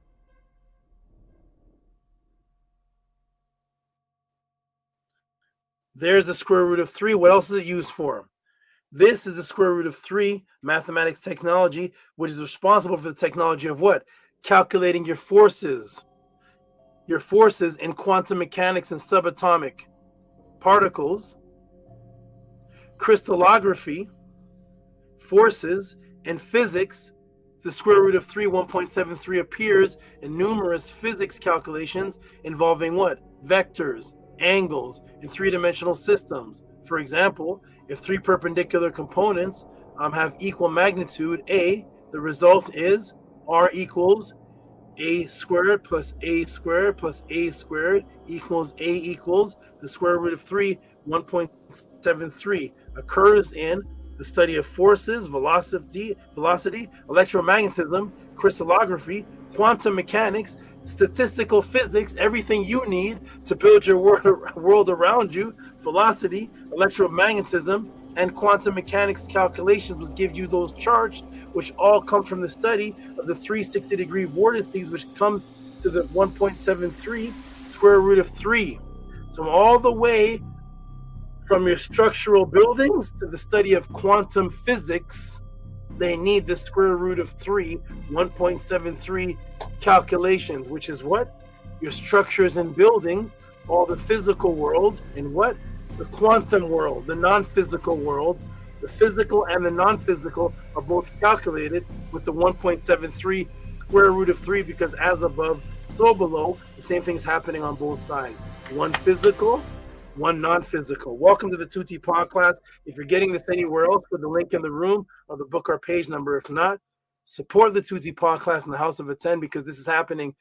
There's the square root of 3. What else is it used for? This is the square root of 3 mathematics technology, which is responsible for the technology of what? Calculating your forces in quantum mechanics and subatomic particles, crystallography, forces, and physics. The square root of 3, 1.73, appears in numerous physics calculations involving what? Vectors, angles, and three-dimensional systems. For example, if 3 perpendicular components have equal magnitude A, the result is R equals A squared plus A squared plus A squared equals A equals the square root of 3, 1.73. Occurs in the study of forces, velocity, electromagnetism, crystallography, quantum mechanics, statistical physics, everything you need to build your world around you. Velocity, electromagnetism, and quantum mechanics calculations will give you those charts, which all come from the study of the 360-degree vortices, which comes to the 1.73 square root of 3. So all the way from your structural buildings to the study of quantum physics, they need the square root of 3, 1.73 calculations, which is what? Your structures and buildings, all the physical world, and what? the quantum world, the non-physical world. The physical and the non-physical are both calculated with the 1.73 square root of 3, because as above, so below, the same thing's happening on both sides. One physical, one non-physical. Welcome to the Tehuti podcast. If you're getting this anywhere else, put the link in the room or the book or page number. If not, support the Tehuti podcast in the House of Attend, because this is happening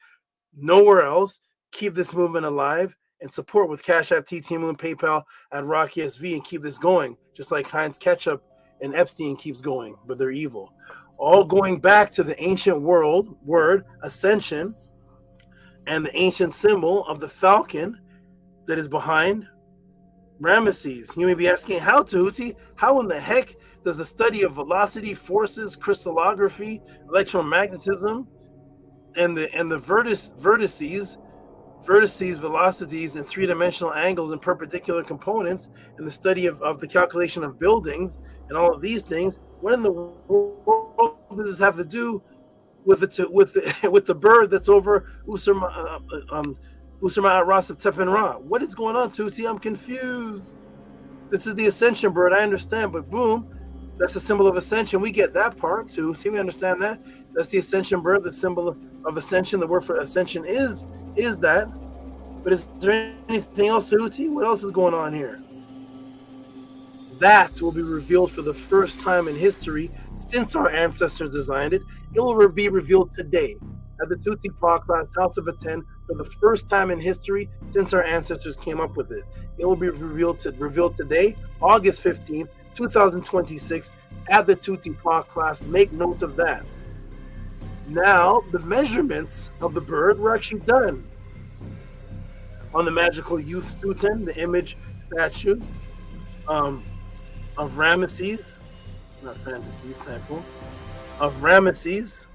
nowhere else. Keep this movement alive and support with Cash App, TT Moon, PayPal at Rocky SV, and keep this going, just like Heinz Ketchup and Epstein keeps going, but they're evil. All going back to the ancient world word ascension and the ancient symbol of the falcon that is behind Ramesses. You may be asking, how, Tehuti? How in the heck does the study of velocity, forces, crystallography, electromagnetism, and the vertices, velocities, and three-dimensional angles and perpendicular components, and the study of the calculation of buildings and all of these things, what in the world does this have to do with the bird that's over Usurma Ras of Tepin Ra? What is going on, Tehuti? I'm confused. This is the ascension bird, I understand, but boom, that's a symbol of ascension. We get that part too. See, we understand that. That's the ascension bird, the symbol of ascension. The word for ascension is that. But is there anything else, Tehuti? What else is going on here? That will be revealed for the first time in history since our ancestors designed it. It will be revealed today at the Tehuti podcast, House of Attend, for the first time in history since our ancestors came up with it. It will be revealed today, August 15th, 2026, at the Tehuti podcast. Make note of that. Now, the measurements of the bird were actually done on the magical youth Sutan, the image statue of Ramesses, not fantasies, typo, of Ramesses.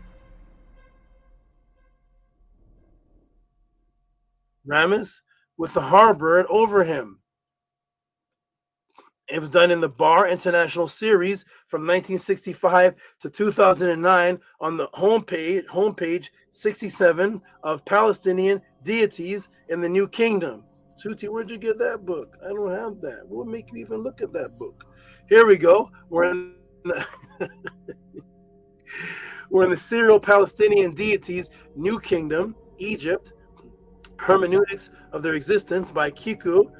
Rames with the Harbird over him. It was done in the Bar International Series from 1965 to 2009 on the homepage 67 of Palestinian deities in the New Kingdom. Tehuti, where'd you get that book? I don't have that. What would make you even look at that book? Here we go. We're in the serial Palestinian deities, New Kingdom, Egypt, hermeneutics of their existence by Kiko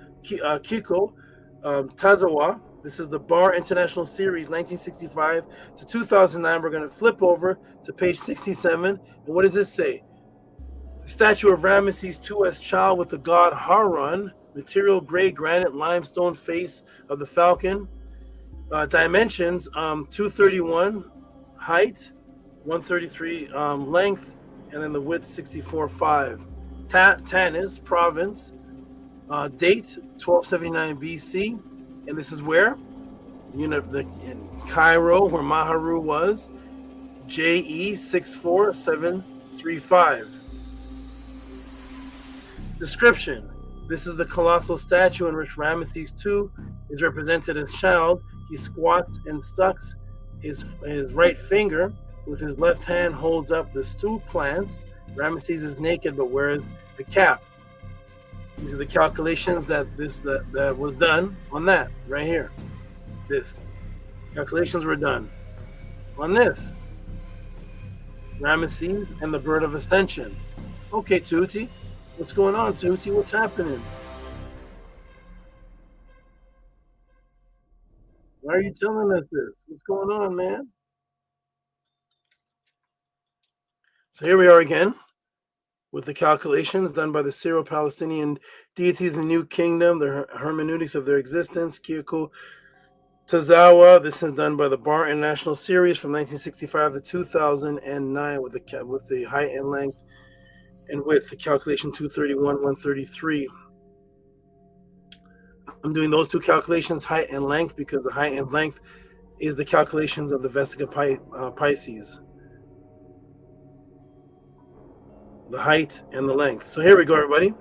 Tazawa. This is the Bar International Series, 1965 to 2009. We're going to flip over to page 67. And what does this say? The statue of Ramesses II as child with the god Harun, material gray granite limestone face of the falcon. Dimensions 231 height, 133 length, and then the width 64.5. Tanis province. Date 1279 BC, and this is where? In Cairo, where Maharu was. JE 64735. Description: this is the colossal statue in which Ramesses II is represented as child. He squats and sucks his right finger with his left hand, holds up the stew plant. Ramesses is naked but wears the cap. These are the calculations that was done on that right here. This calculations were done on this. Ramesses and the bird of ascension. Okay, Tehuti, what's going on, Tehuti? What's happening? Why are you telling us this? What's going on, man? So here we are again with the calculations done by the Syro-Palestinian deities in the New Kingdom, the hermeneutics of their existence, Kiko Tazawa. This is done by the Bar International Series from 1965 to 2009 with the height and length and width, the calculation 231, 133. I'm doing those two calculations, height and length, because the height and length is the calculations of the Vesica Pisces. The height and the length. So here we go, everybody.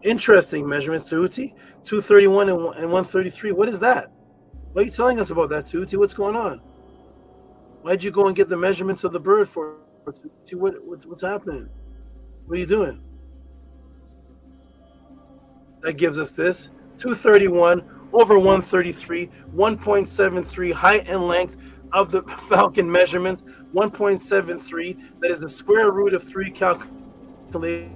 Interesting measurements, Tehuti. 231 and 133. What is that? What are you telling us about that, Tehuti? What's going on? Why'd you go and get the measurements of the bird for Tehuti? What's happening? What are you doing? That gives us this. 231, over 133, 1.73 height and length of the Falcon measurements, 1.73. That is the square root of 3 calculations,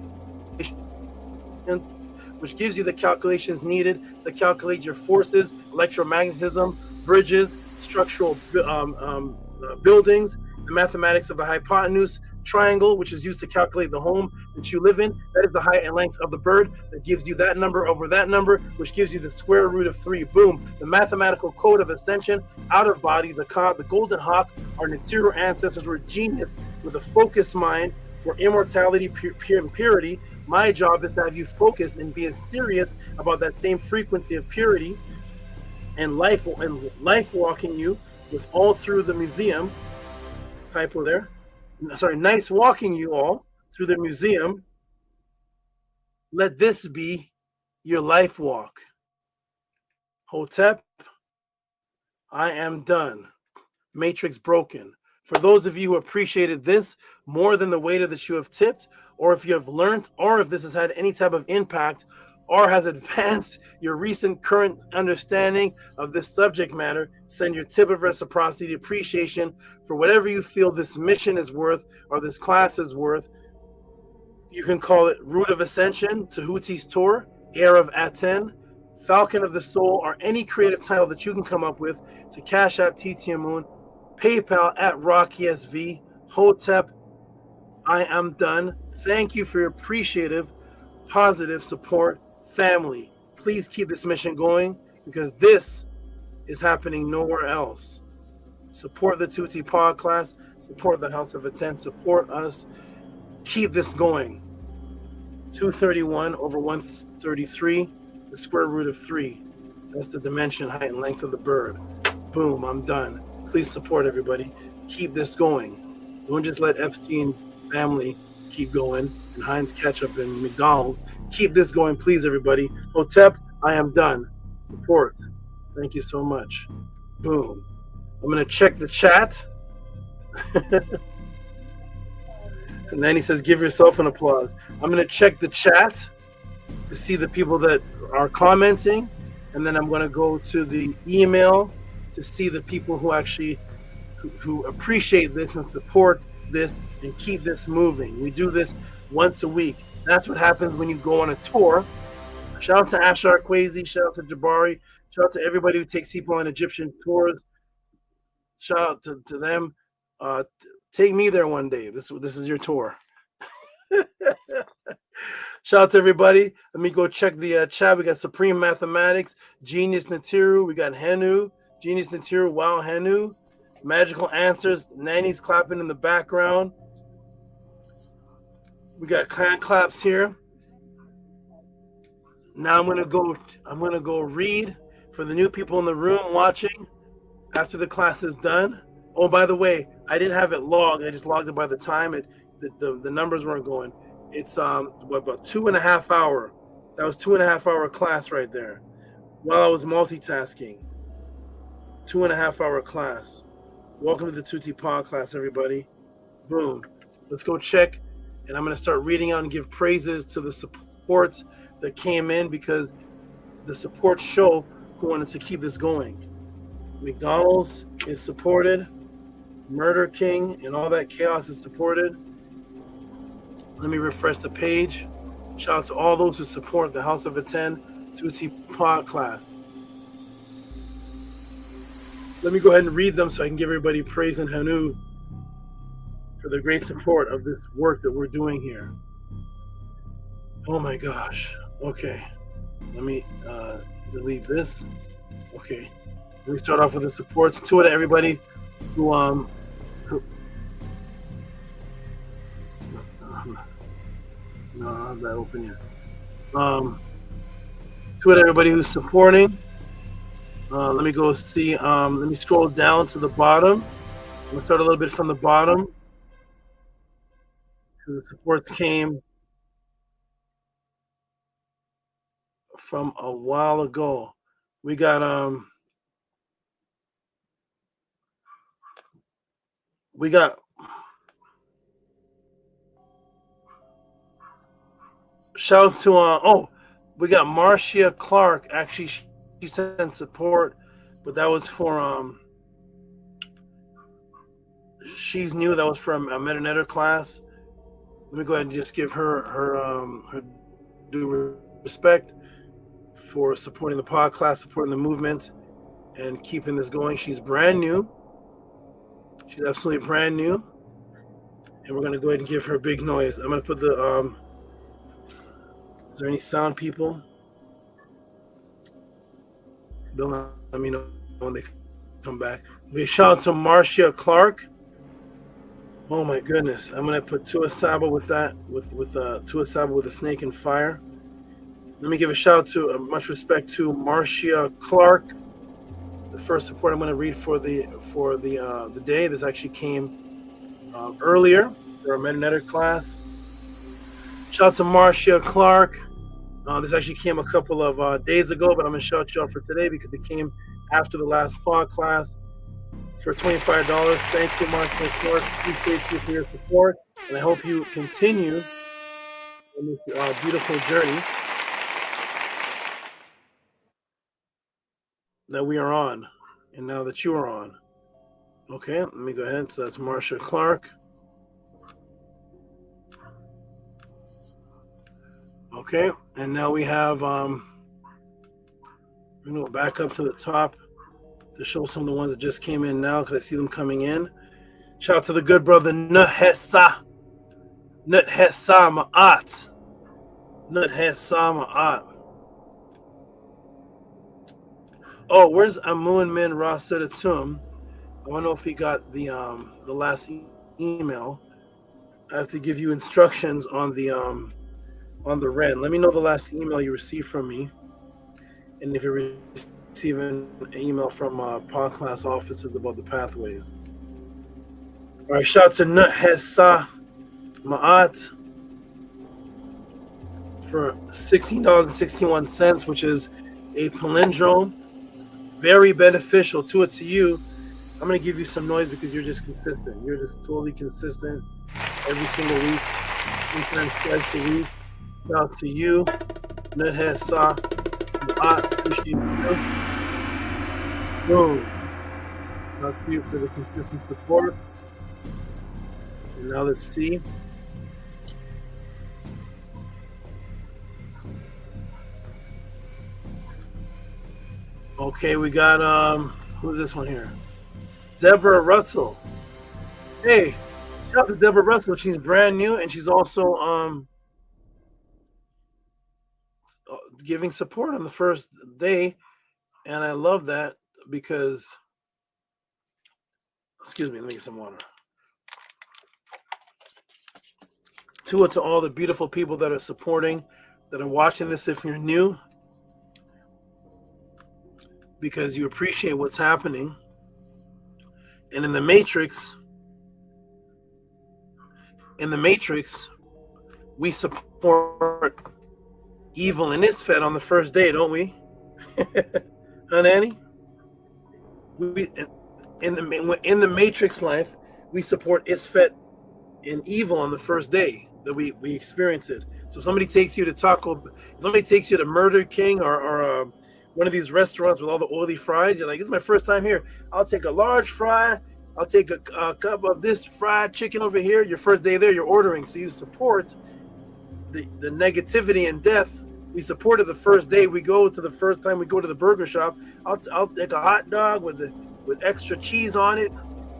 which gives you the calculations needed to calculate your forces, electromagnetism, bridges, structural buildings, the mathematics of the hypotenuse triangle, which is used to calculate the home that you live in. That is the height and length of the bird. That gives you that number over that number, which gives you the square root of 3. Boom. The mathematical code of ascension, out of body, the cod, the golden hawk. Our Nibiru ancestors were genius with a focused mind for immortality, purity. My job is to have you focus and be as serious about that same frequency of purity and life walking you with all through the museum. Typo there. Sorry, nice walking you all through the museum. Let this be your life walk. Hotep, I am done. Matrix broken. For those of you who appreciated this more than the waiter that you have tipped, or if you have learned, or if this has had any type of impact, or has advanced your recent current understanding of this subject matter, send your tip of reciprocity, appreciation for whatever you feel this mission is worth or this class is worth. You can call it Root of Ascension, Tehuti's Tour, Heir of Aten, Falcon of the Soul, or any creative title that you can come up with to Cash App TTMoon, PayPal at RockESV, Hotep, I am done. Thank you for your appreciative, positive support. Family, please keep this mission going because this is happening nowhere else. Support the Tuti Pod class, support the House of Aten, support us. Keep this going. 231 over 133, the square root of 3. That's the dimension, height, and length of the bird. Boom, I'm done. Please support everybody. Keep this going. Don't just let Epstein's family keep going and Heinz Ketchup and McDonald's. Keep this going, please, everybody. Hotep, I am done. Support. Thank you so much. Boom. I'm going to check the chat. And then he says, give yourself an applause. I'm going to check the chat to see the people that are commenting. And then I'm going to go to the email to see the people who actually who appreciate this and support this and keep this moving. We do this once a week. That's what happens when you go on a tour. Shout out to Ashar Kwesi, shout out to Jabari, shout out to everybody who takes people on Egyptian tours. Shout out to them. Take me there one day. This is your tour. Shout out to everybody. Let me go check the chat. We got Supreme Mathematics, Genius Natiru. We got Henu, Genius Natiru, Wow Henu. Magical Answers, Nanny's clapping in the background. We got clan claps here. Now I'm gonna go read for the new people in the room watching after the class is done. Oh, by the way, I didn't have it logged. I just logged it by the time the numbers weren't going. It's about 2.5 hour. That was 2.5 hour class right there. While I was multitasking. 2.5 hour class. Welcome to the Tuti Pod class, everybody. Boom. Let's go check. And I'm going to start reading out and give praises to the supports that came in because the support show who wanted to keep this going. McDonald's is supported. Murder King and all that chaos is supported. Let me refresh the page. Shout out to all those who support the House of Aten Tuti Pod class. Let me go ahead and read them so I can give everybody praise and Hanu for the great support of this work that we're doing here. Oh my gosh. Okay. Let me delete this. Okay. Let me start off with the supports. To it, everybody who no, I don't have that open yet. To it, everybody who's supporting. Let me go see. Let me scroll down to the bottom. I'm gonna start a little bit from the bottom. The supports came from a while ago. We got shout out to we got Marcia Clark. Actually, she sent support, but that was for she's new. That was from a Meta class. Let me go ahead and just give her due respect for supporting the pod class, supporting the movement, and keeping this going. She's brand new. She's absolutely brand new. And we're gonna go ahead and give her a big noise. I'm gonna put the is there any sound people? Don't let me know when they come back. Big shout out to Marcia Clark. Oh my goodness. I'm gonna put Tua Saba with that, with Tua Saba with a snake and fire. Let me give a shout out to much respect to Marcia Clark. The first support I'm gonna read for the day. This actually came earlier for our Meta class. Shout out to Marcia Clark. This actually came a couple of days ago, but I'm going to shout you out for today because it came after the last pod class for $25. Thank you, Marcia Clark. Appreciate you for your support, and I hope you continue on this beautiful journey that we are on, and now that you are on. Okay, let me go ahead. So that's Marcia Clark. Okay, and now we have, we're going to go back up to the top to show some of the ones that just came in now because I see them coming in. Shout out to the good brother Nuthesa Ma'at. Nuthesa Ma'at. Oh, where's Amun Min Rasadatum? I want to know if he got the last email. I have to give you instructions on the red. Let me know the last email you received from me, and if you're receiving an email from pod class offices about the pathways. All right, shout out to Nuthesa Ma'at for $16.61, which is a palindrome. Very beneficial to you. I'm going to give you some noise because you're just consistent. You're just totally consistent every single week, sometimes twice a week. Shout out to you, Nuthesa Ma'at. Appreciate you. Boom. Shout out to you for the consistent support. And now let's see. Okay, we got who's this one here? Deborah Russell. Hey, shout out to Deborah Russell. She's brand new and she's also giving support on the first day. And I love that because, excuse me, let me get some water. To all the beautiful people that are supporting, that are watching this if you're new, because you appreciate what's happening. And in the Matrix, we support evil and its fed on the first day, don't we? Huh, Nanny? In the Matrix life, we support Isfet and evil on the first day that we experience it. So somebody takes you to somebody takes you to Murder King or one of these restaurants with all the oily fries. You're like, this is my first time here. I'll take a large fry. I'll take a cup of this fried chicken over here. Your first day there, you're ordering. So you support the negativity and death. We supported the first day. We go to the first time we go to the burger shop. I'll take a hot dog with extra cheese on it.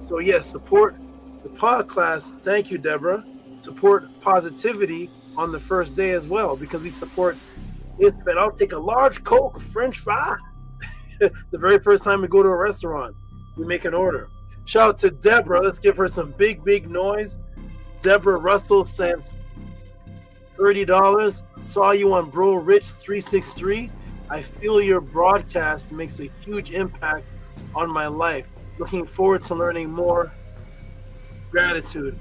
So yes, support the pod class. Thank you, Deborah. Support positivity on the first day as well, because we support it. But I'll take a large Coke, French fry. The very first time we go to a restaurant, we make an order. Shout out to Deborah. Let's give her some big noise. Deborah Russell sent $30. Saw you on Bro Rich 363. I feel your broadcast makes a huge impact on my life. Looking forward to learning more. Gratitude.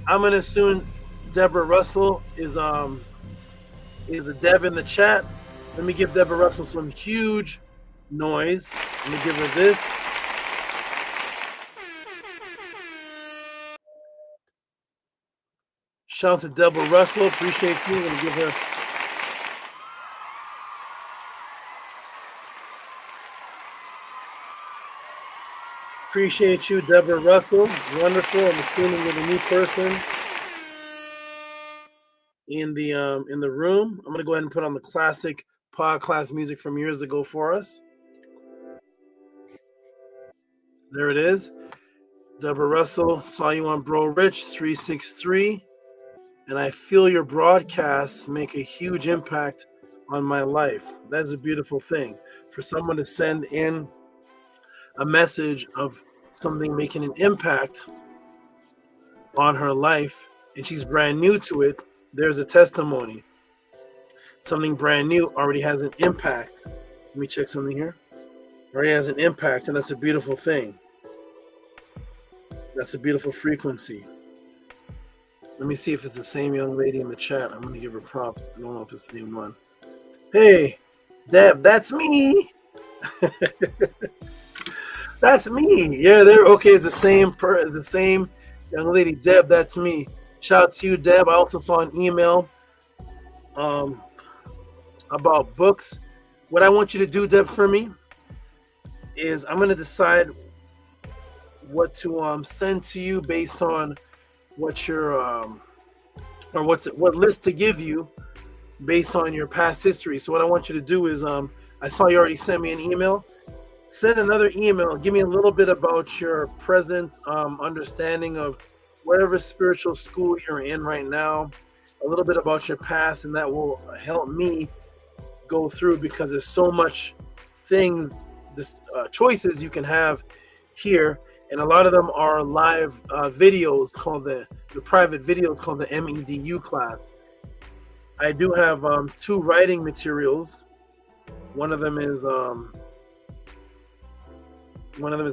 I'm gonna assume Deborah Russell is the Deb in the chat. Let me give Deborah Russell some huge noise. Let me give her this. Shout out to Deborah Russell. Appreciate you. I'm gonna give her Appreciate you, Deborah Russell. Wonderful. I'm assuming you're the new person in the room. I'm gonna go ahead and put on the classic podcast music from years ago for us. There it is. Deborah Russell, saw you on Bro Rich 363, and I feel your broadcasts make a huge impact on my life. That's a beautiful thing. For someone to send in a message of something making an impact on her life, and she's brand new to it, there's a testimony. Something brand new already has an impact. Let me check something here. Already has an impact, and that's a beautiful thing. That's a beautiful frequency. Let me see if it's the same young lady in the chat. I'm going to give her props. I don't know if it's the same one. Hey, Deb, that's me. That's me. Yeah, there. Okay, it's the same young lady. Deb, that's me. Shout out to you, Deb. I also saw an email about books. What I want you to do, Deb, for me is I'm going to decide what to send to you based on what your or what list to give you based on your past history. So what I want you to do is I saw you already sent me an email. Send another email. Give me a little bit about your present understanding of whatever spiritual school you're in right now, a little bit about your past, and that will help me go through, because there's so much things, choices you can have here. And a lot of them are live videos called the private videos called the MEDU class. I do have 2 writing materials. One of them is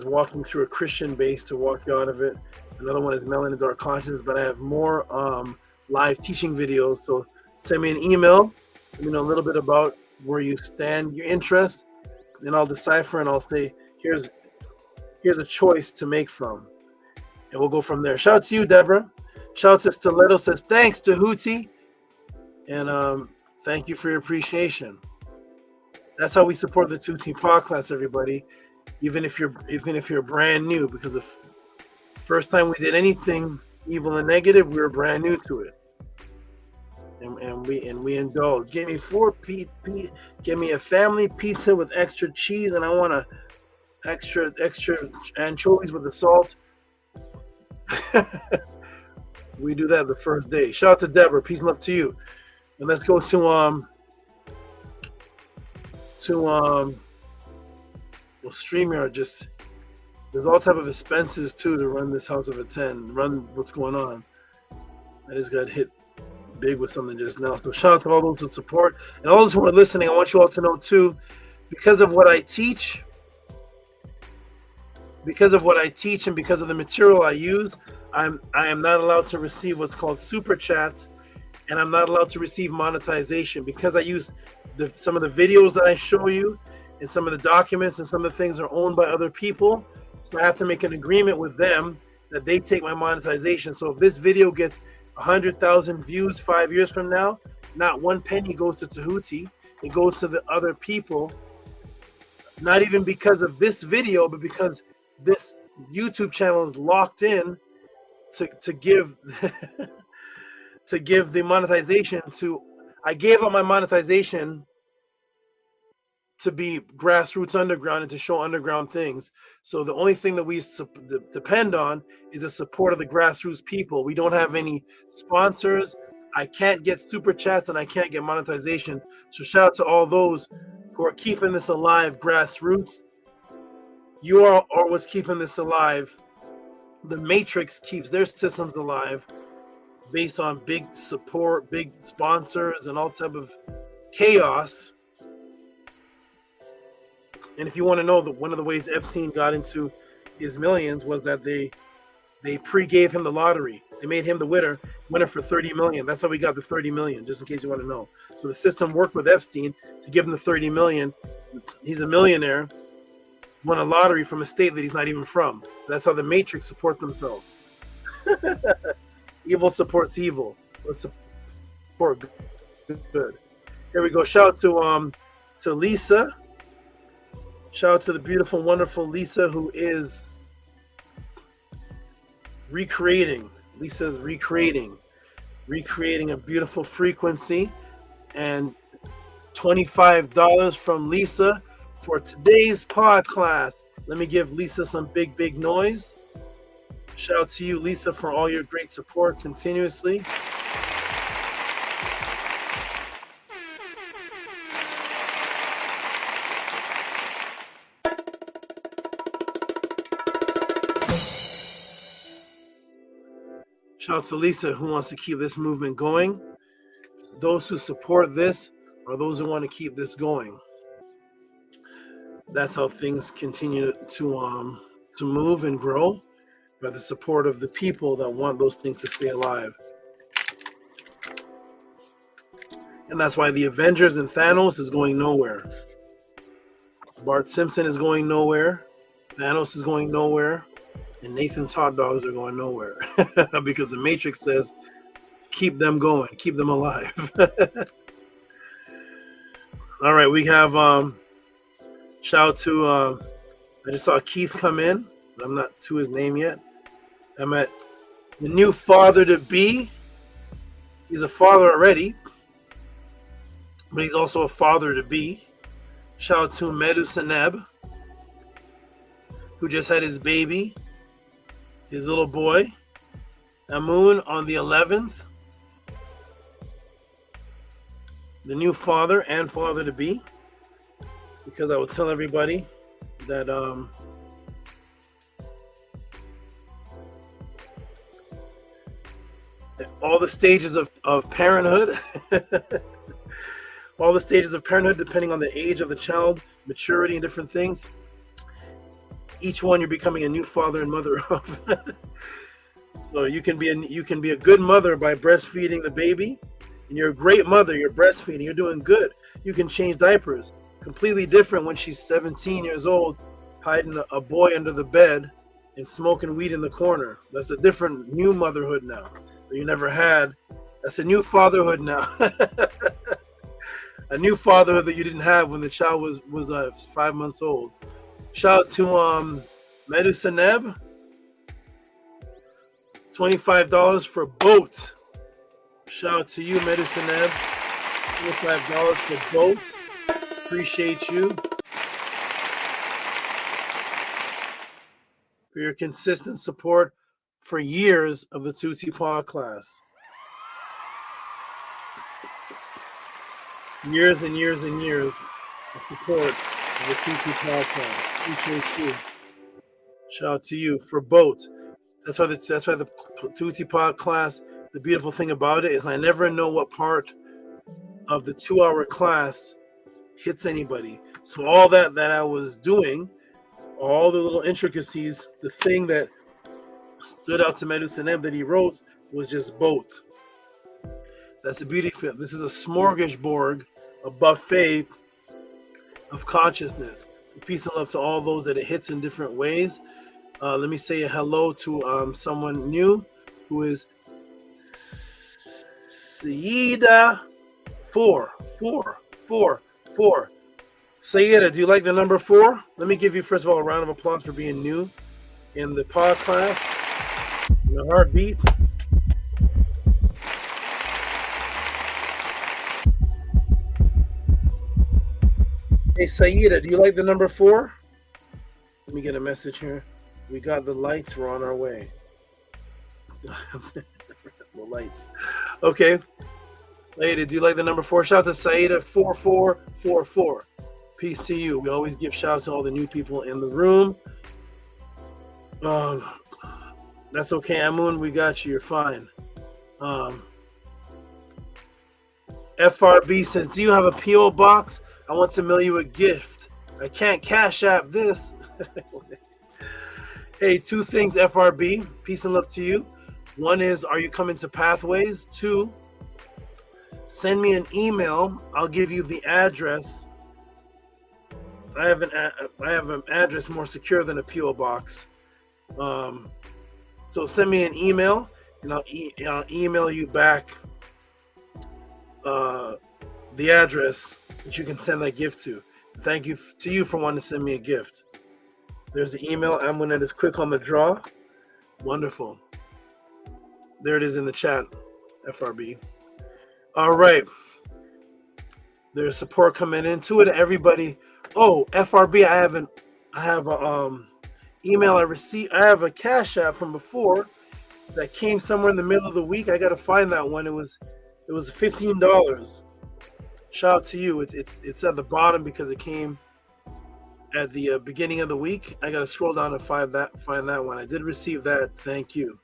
walking through a Christian base to walk you out of it. Another one is Melanin Dark Conscience, but I have more live teaching videos. So send me an email. Let me know a little bit about where you stand, your interest, and I'll decipher and I'll say, here's a choice to make from, and we'll go from there. Shout out to you, Deborah. Shout out to Stiletto, says thanks to Tehuti, and thank you for your appreciation. That's how we support the 2T podcast, everybody. Even if you're brand new, because the first time we did anything evil and negative, we were brand new to it, and we indulge. Give me give me a family pizza with extra cheese, and I want a extra anchovies with the salt. We do that the first day. Shout out to Deborah. Peace and love to you. And let's go to StreamYard. Just there's all type of expenses too to run this House of a 10, run what's going on. I just got hit big with something just now. So shout out to all those who support and all those who are listening. I want you all to know too, because of what I teach, and because of the material I use, I am not allowed to receive what's called super chats, and I'm not allowed to receive monetization, because I use some of the videos that I show you, and some of the documents and some of the things are owned by other people. So I have to make an agreement with them that they take my monetization. So if this video gets 100,000 views 5 years from now, not one penny goes to Tehuti. It goes to the other people, not even because of this video, but because this YouTube channel is locked in to give to give the monetization to. I gave up my monetization to be grassroots underground and to show underground things. So the only thing that we depend on is the support of the grassroots people. We don't have any sponsors. I can't get super chats and I can't get monetization. So shout out to all those who are keeping this alive, grassroots. You are what's keeping this alive. The Matrix keeps their systems alive based on big support, big sponsors, and all type of chaos. And if you want to know, one of the ways Epstein got into his millions was that they pre-gave him the lottery. They made him the winner for $30 million. That's how we got the $30 million, just in case you want to know. So the system worked with Epstein to give him the $30 million. He's a millionaire, won a lottery from a state that he's not even from. That's how the Matrix supports themselves. Evil supports evil. So it's support good. Here we go. Shout out to Lisa. Shout out to the beautiful, wonderful Lisa, who is recreating. Lisa's recreating a beautiful frequency, and $25 from Lisa for today's pod class. Let me give Lisa some big noise. Shout out to you, Lisa, for all your great support continuously. Shout out to Lisa, who wants to keep this movement going. Those who support this are those who want to keep this going. That's how things continue to move and grow, by the support of the people that want those things to stay alive. And that's why the Avengers and Thanos is going nowhere. Bart Simpson is going nowhere. Thanos is going nowhere. And Nathan's hot dogs are going nowhere. Because the Matrix says, keep them going, keep them alive. All right, we have shout out to I just saw Keith come in. I'm not to his name yet. I'm at the new father to be. He's a father already, but he's also a father to be. Shout out to Medu Seneb, who just had his baby, his little boy, Amun, on the 11th. The new father and father to be, because I will tell everybody that all the stages of parenthood, all the stages of parenthood, depending on the age of the child, maturity, and different things, each one you're becoming a new father and mother of. So you can be a good mother by breastfeeding the baby, and you're a great mother. You're breastfeeding. You're doing good. You can change diapers. Completely different when she's 17 years old, hiding a boy under the bed and smoking weed in the corner. That's a different new motherhood now that you never had. That's a new fatherhood now. A new fatherhood that you didn't have when the child was 5 months old. Shout out to Medu Seneb. $25 for boat. Shout out to you, Medu Seneb. $25 for boat. Appreciate you for your consistent support for years of the Tehuti Pod class. Years and years and years of support of the Tehuti Pod class. Appreciate you. Shout out to you for both. That's why the Tehuti Pod class, the beautiful thing about it is I never know what part of the 2-hour class hits anybody. So all that I was doing, all the little intricacies, the thing that stood out to Medu Seneb that he wrote was just boat. That's the beauty of it. This is a smorgasbord, a buffet of consciousness. So peace and love to all those that it hits in different ways. Let me say a hello to someone new who is Saida 444. Sayeda, do you like the number 4? Let me give you, first of all, a round of applause for being new in the pod class. In a heartbeat. Hey, Sayeda, do you like the number 4? Let me get a message here. We got the lights. We're on our way. The lights. Okay. Saida, do you like the number 4? Shout out to Saida 4444. Peace to you. We always give shouts to all the new people in the room. That's okay, Amun. We got you. You're fine. FRB says, do you have a P.O. box? I want to mail you a gift. I can't Cash App this. Hey, 2 things, FRB. Peace and love to you. 1 is, are you coming to Pathways? 2, send me an email. I'll give you the address. I have an address more secure than a P.O. box. So send me an email, and I'll email you back the address that you can send that gift to. Thank you to you for wanting to send me a gift. There's the email. I'm going to just click on the draw. Wonderful. There it is in the chat, FRB. All right. There's support coming into it. Everybody. Oh, FRB, I have a email I received. I have a Cash App from before that came somewhere in the middle of the week. I got to find that one. It was $15. Shout out to you. It's at the bottom because it came at the beginning of the week. I got to scroll down and find that one. I did receive that. Thank you.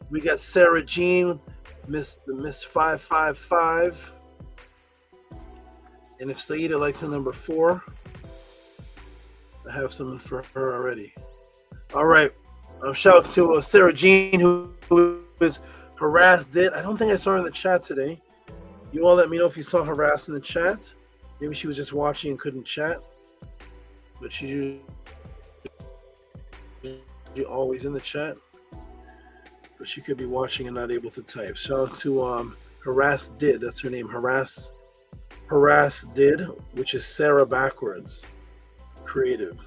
We got Sarah Jean, Miss 555. And if Saida likes the number 4, I have something for her already. All right. Shout out to Sarah Jean, who is harassed. I don't think I saw her in the chat today. You all let me know if you saw harassed in the chat. Maybe she was just watching and couldn't chat. But she's always in the chat. But she could be watching and not able to type. Shout out to Harass Did. That's her name. Harass Did, which is Sarah backwards. Creative.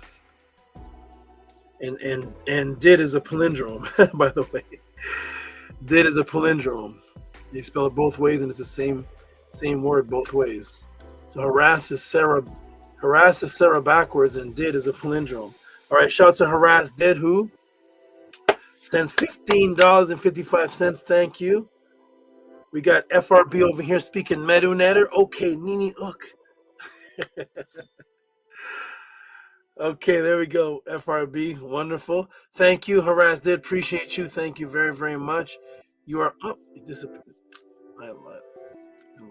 And Did is a palindrome, by the way. Did is a palindrome. They spell it both ways, and it's the same word both ways. So harass is Sarah backwards, and Did is a palindrome. All right, shout out to Harass Did, who sends $15.55. Thank you. We got FRB over here speaking Medu Netter. Okay, Nini Ook. Okay, there we go. FRB, wonderful. Thank you, Harass Did. Appreciate you. Thank you very, very much. You are up. It disappeared. I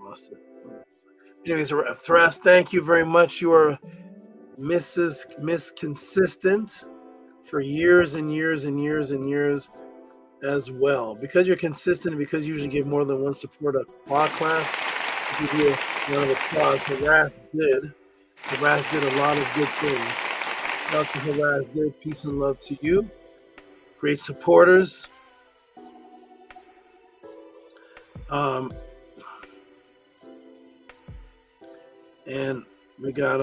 lost it. Anyways, Thras, thank you very much. You are Miss Consistent for years and years and years and years as well. Because you're consistent, because you usually give more than one supporter class, I'll give you a round of applause. Harass did a lot of good things. Shout out to Harass Did. Peace and love to you. Great supporters. And we got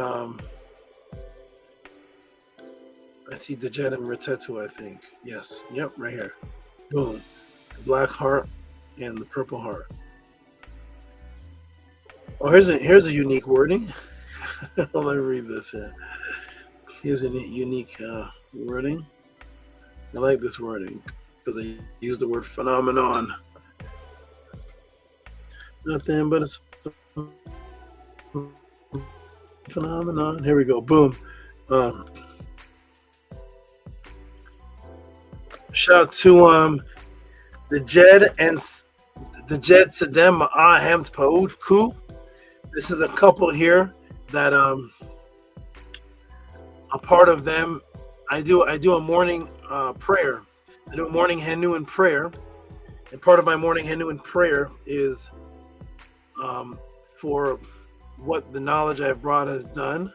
I see the Jet and Ratetu, I think. Yes. Yep, right here. Boom. The black heart and the purple heart. Oh, here's a unique wording. Let me read this here. Here's a unique wording. I like this wording because I use the word phenomenon. Nothing but a phenomenon. Here we go. Boom. Shout out to the Jed Sedem Ahemt Paud Ku. This is a couple here that a part of them. I do a morning prayer. I do a morning Hanukkah prayer, and part of my morning Hanukkah prayer is for what the knowledge I've brought has done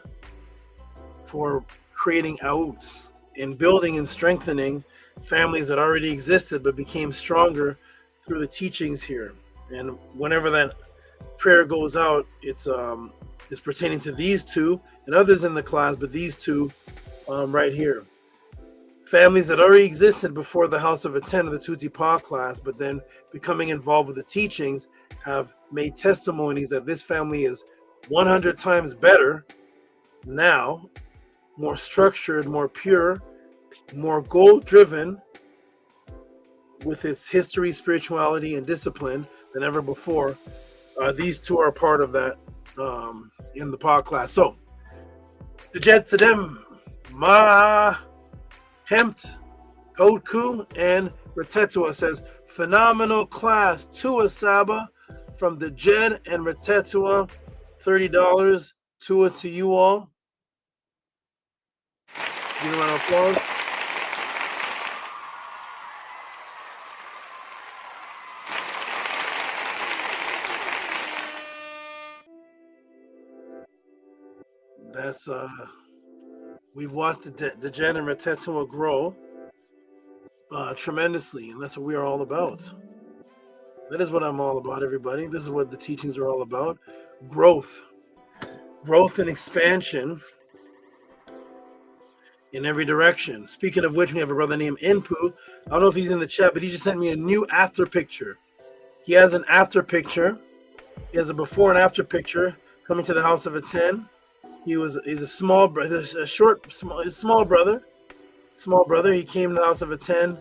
for creating outs and building and strengthening families that already existed but became stronger through the teachings here. And whenever that prayer goes out, it's pertaining to these two and others in the class, but these two right here. Families that already existed before the House of Aten of the Tehuti Pa class, but then becoming involved with the teachings, have made testimonies that this family is 100 times better now, more structured, more pure, more goal-driven with its history, spirituality, and discipline than ever before. These two are part of that in the pod class. So, the Jet Sedem, Ma Hempt, Hodku, and Retetua says, phenomenal class, Tua Saba, from the Jed and Retetua, $30. Tua to you all. Give a round of applause. That's we've watched the Jen and Retetua grow tremendously, and that's what we are all about. That is what I'm all about, everybody. This is what the teachings are all about. Growth and expansion in every direction. Speaking of which, we have a brother named Inpu. I don't know if he's in the chat, but he just sent me a new after picture. He has an after picture. He has a before and after picture coming to the House of a 10. He's a small brother, small brother. He came to the House of a 10.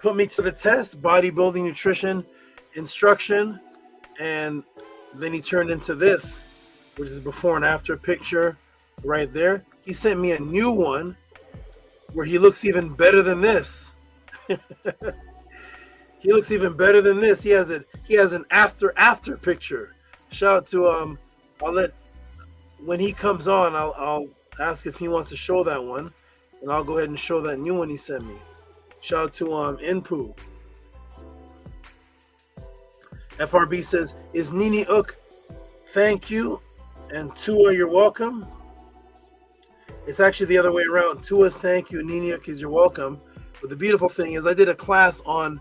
Put me to the test, bodybuilding, nutrition, instruction, and then he turned into this, which is before and after picture right there. He sent me a new one where he looks even better than this. He looks even better than this. He has an after picture. Shout out to when he comes on, I'll ask if he wants to show that one, and I'll go ahead and show that new one he sent me. Shout out to Inpu. FRB says, is Nini Uk, thank you, and Tua, you're welcome. It's actually the other way around. Tua's thank you, Nini Uk is you're welcome. But the beautiful thing is I did a class on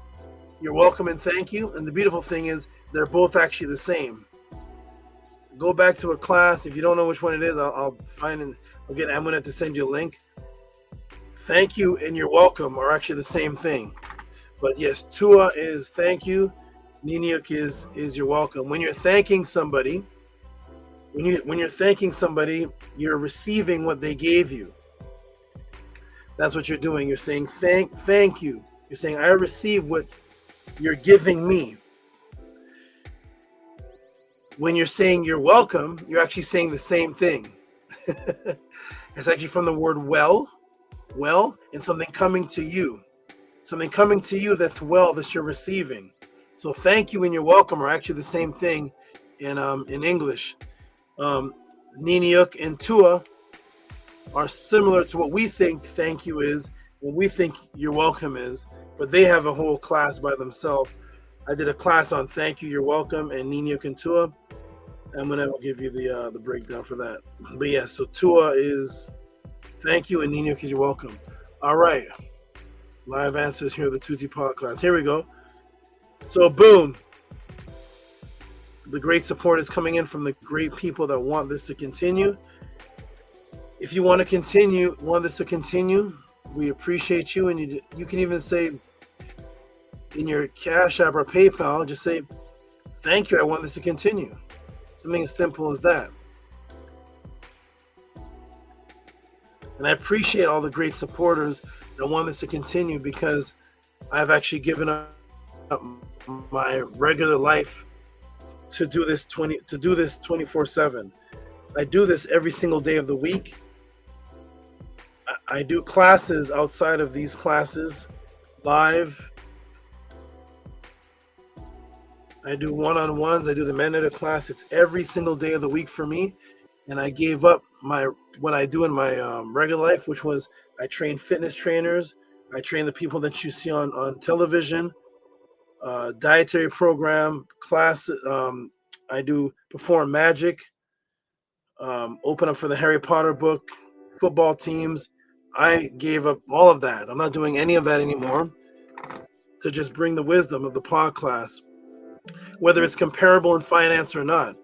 you're welcome and thank you, and the beautiful thing is they're both actually the same. Go back to a class. If you don't know which one it is, I'll find and I'm going to have to send you a link. Thank you and you're welcome are actually the same thing. But yes, Tua is thank you. Niniuk is you're welcome. When you're thanking somebody, when you're thanking somebody, you're receiving what they gave you. That's what you're doing. You're saying thank you. You're saying I receive what you're giving me. When you're saying you're welcome, you're actually saying the same thing. It's actually from the word well, and something coming to you. Something coming to you that's well that you're receiving. So thank you and you're welcome are actually the same thing in English. Niniuk and Tua are similar to what we think thank you is, what we think you're welcome is, but they have a whole class by themselves. I did a class on thank you, you're welcome, and Niniuk and Tua. I'm gonna give you the breakdown for that. But yeah, so Tua is thank you and Niniuk is you're welcome. All right, live answers here, the Tehuti podcast. Here we go. So boom, the great support is coming in from the great people that want this to continue. If you want this to continue, we appreciate you, and you can even say in your Cash App or PayPal, just say, thank you, I want this to continue. Something as simple as that. And I appreciate all the great supporters that want this to continue, because I've actually given up my regular life to do this 24/7. I do this every single day of the week. I do classes outside of these classes live. I do one-on-ones. I do the Manetta class. It's every single day of the week for me. And I gave up what I do in my regular life, which was I train fitness trainers. I train the people that you see on television, dietary program, class. I do perform magic, open up for the Harry Potter book, football teams. I gave up all of that. I'm not doing any of that anymore to just bring the wisdom of the pod class, whether it's comparable in finance or not.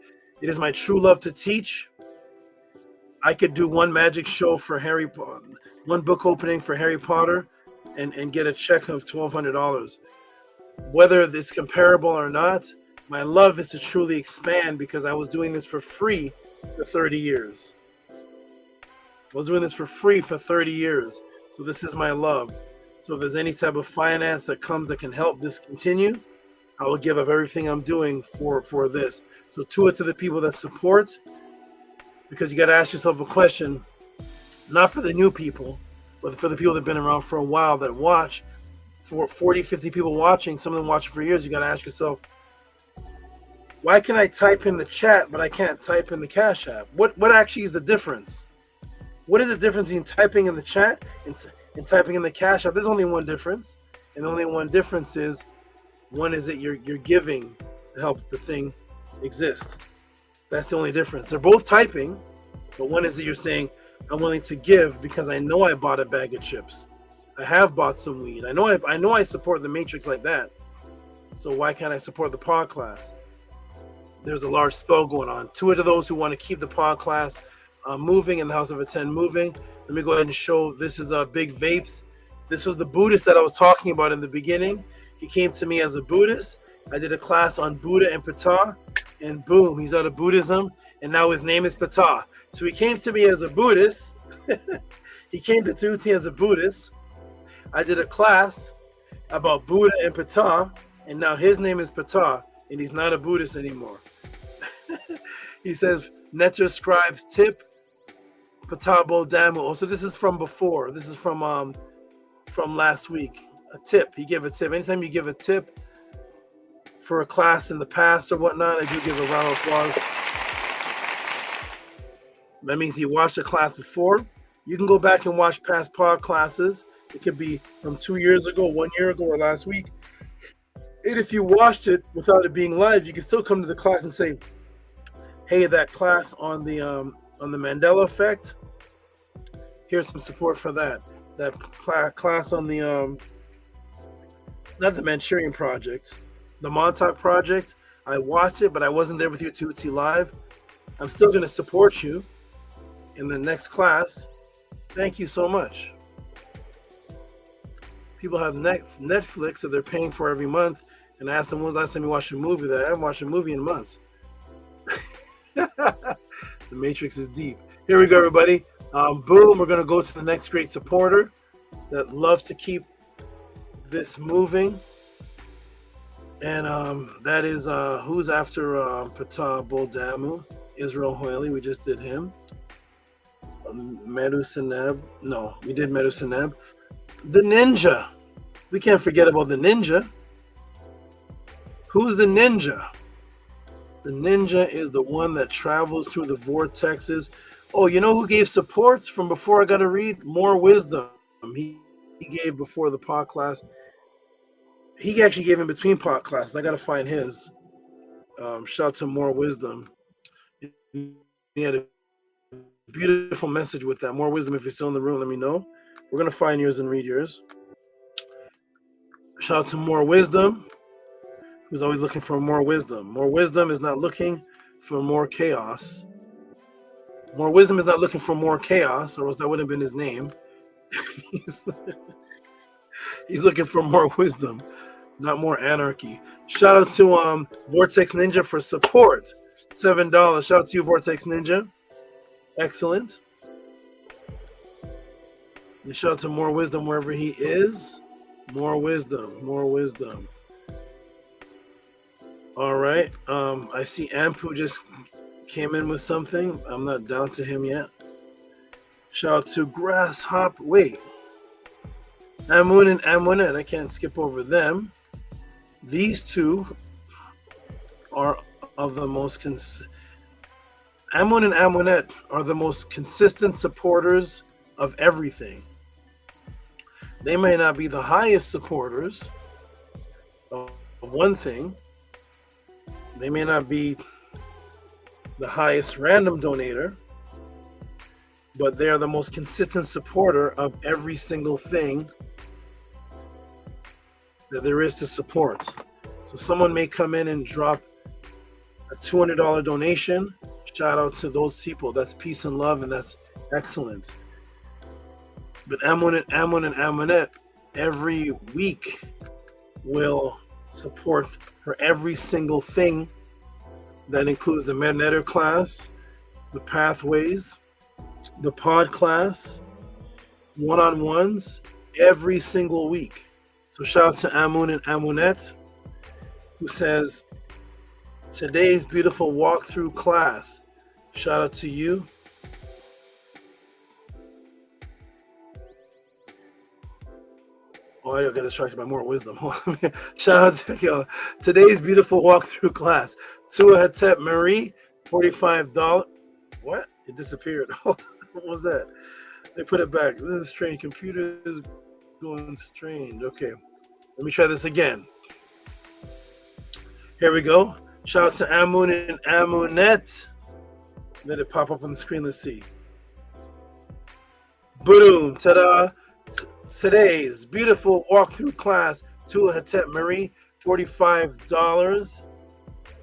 It is my true love to teach. I could do one magic show for Harry Potter, one book opening for Harry Potter, and get a check of $1,200. Whether it's comparable or not, my love is to truly expand, because I was doing this for free for 30 years. I was doing this for free for 30 years. So this is my love. So if there's any type of finance that comes that can help this continue, I will give up everything I'm doing for this. So to the people that support, because you got to ask yourself a question, not for the new people, but for the people that have been around for a while that watch, for 40, 50 people watching, some of them watching for years, you got to ask yourself, why can I type in the chat, but I can't type in the Cash App? What actually is the difference? What is the difference between typing in the chat and typing in the Cash App? There's only one difference. And the only one difference is, one is that you're giving to help the thing exist. That's the only difference. They're both typing, but one is that you're saying, I'm willing to give because I know I bought a bag of chips. I have bought some weed. I know I support the Matrix like that. So why can't I support the pod class? There's a large spell going on. To those who want to keep the pod class moving and the House of Attend moving. Let me go ahead and show. This is Big Vapes. This was the Buddhist that I was talking about in the beginning. He came to me as a Buddhist. I did a class on Buddha and Ptah, and boom, he's out of Buddhism, and now his name is Ptah. So he came to me as a Buddhist. He came to Tehuti as a Buddhist. I did a class about Buddha and Ptah, and now his name is Ptah, and he's not a Buddhist anymore. He says, Netter Scribes Tip, Ptah Damu. Oh, so this is from before. This is from last week. A tip. He gave a tip. Anytime you give a tip for a class in the past or whatnot, I do give a round of applause. That means you watched a class before. You can go back and watch past pod classes. It could be from 2 years ago, 1 year ago, or last week. And if you watched it without it being live, you can still come to the class and say, hey, that class on the Mandela effect, here's some support for that. That class on the, not the Manchurian Project, the Montauk Project, I watched it, but I wasn't there with you Tehuti live. I'm still going to support you in the next class. Thank you so much. People have Netflix that they're paying for every month, and I asked them, when was the last time you watched a movie? That I haven't watched a movie in months. The Matrix is deep. Here we go, everybody. Boom, we're going to go to the next great supporter that loves to keep this moving. And that is who's after Ptah Damu, Israel Hoyle. We just did him. Medu Seneb. No, we did Medu Seneb. The ninja. We can't forget about the ninja. Who's the ninja? The ninja is the one that travels through the vortexes. Oh, you know who gave supports from before I got to read? More Wisdom. He gave before the pod class. He actually gave in between pod classes. I got to find his. Shout out to More Wisdom. He had a beautiful message with that. More Wisdom, if you're still in the room, let me know. We're going to find yours and read yours. Shout out to More Wisdom, who's always looking for more wisdom. More Wisdom is not looking for more chaos. More Wisdom is not looking for more chaos, or else that would have been his name. He's looking for more wisdom, not more anarchy. Shout out to Vortex Ninja for support. $7. Shout out to you, Vortex Ninja. Excellent. And shout out to More Wisdom wherever he is. More wisdom, more wisdom. All right. I see Ampu just came in with something. I'm not down to him yet. Shout out to Grasshopper. Wait. Amun and Amunet. I can't skip over them. These two are of the most Amun and Amunet are the most consistent supporters of everything. They may not be the highest supporters of one thing. They may not be the highest random donator, but they're the most consistent supporter of every single thing that there is to support. So someone may come in and drop a $200 donation. Shout out to those people. That's peace and love, and that's excellent. But Amun and Amunet every week will support for every single thing that includes the Mednetter class, the pathways, the pod class, one-on-ones, every single week. So shout out to Amun and Amunet, who says, today's beautiful walkthrough class. Shout out to you. Oh, I got distracted by More Wisdom. Shout out to today's beautiful walkthrough class. Tehuti Marie, $45. What? It disappeared. What was that? They put it back. This is strange. Computer is going strange. Okay. Let me try this again. Here we go. Shout out to Amun and Amunet. Let it pop up on the screen. Let's see. Boom. Ta-da. Today's beautiful walkthrough class, Tehuti Marie, $45.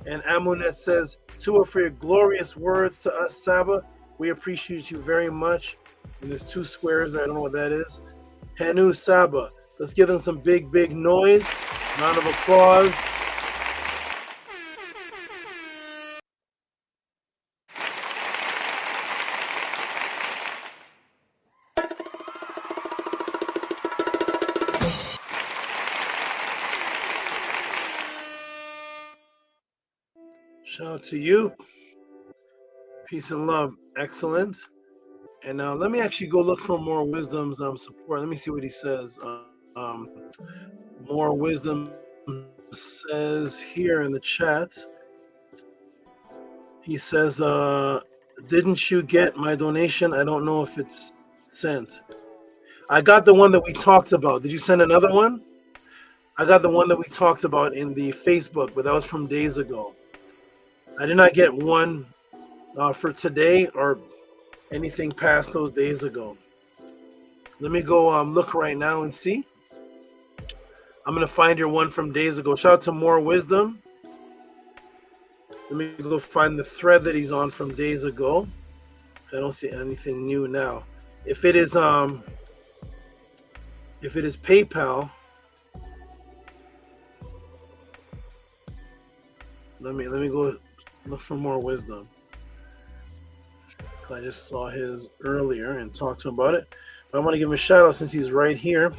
And Amunet says, Tua, for your glorious words to us, Saba. We appreciate you very much. And there's 2 squares. I don't know what that is. Hanu Saba. Let's give them some big, big noise. Round of applause. Shout out to you. Peace and love. Excellent. And now let me actually go look for more wisdom's support. Let me see what he says. More wisdom says here in the chat. He says, didn't you get my donation? I don't know if it's sent. I got the one that we talked about. Did you send another one? I got the one that we talked about in the Facebook, but that was from days ago. I did not get one for today or anything past those days ago. Let me go look right now and see. I'm going to find your one from days ago. Shout out to More Wisdom. Let me go find the thread that he's on from days ago. I don't see anything new now. If it is PayPal, let me go look for More Wisdom. I just saw his earlier and talked to him about it. But I want to give him a shout out since he's right here.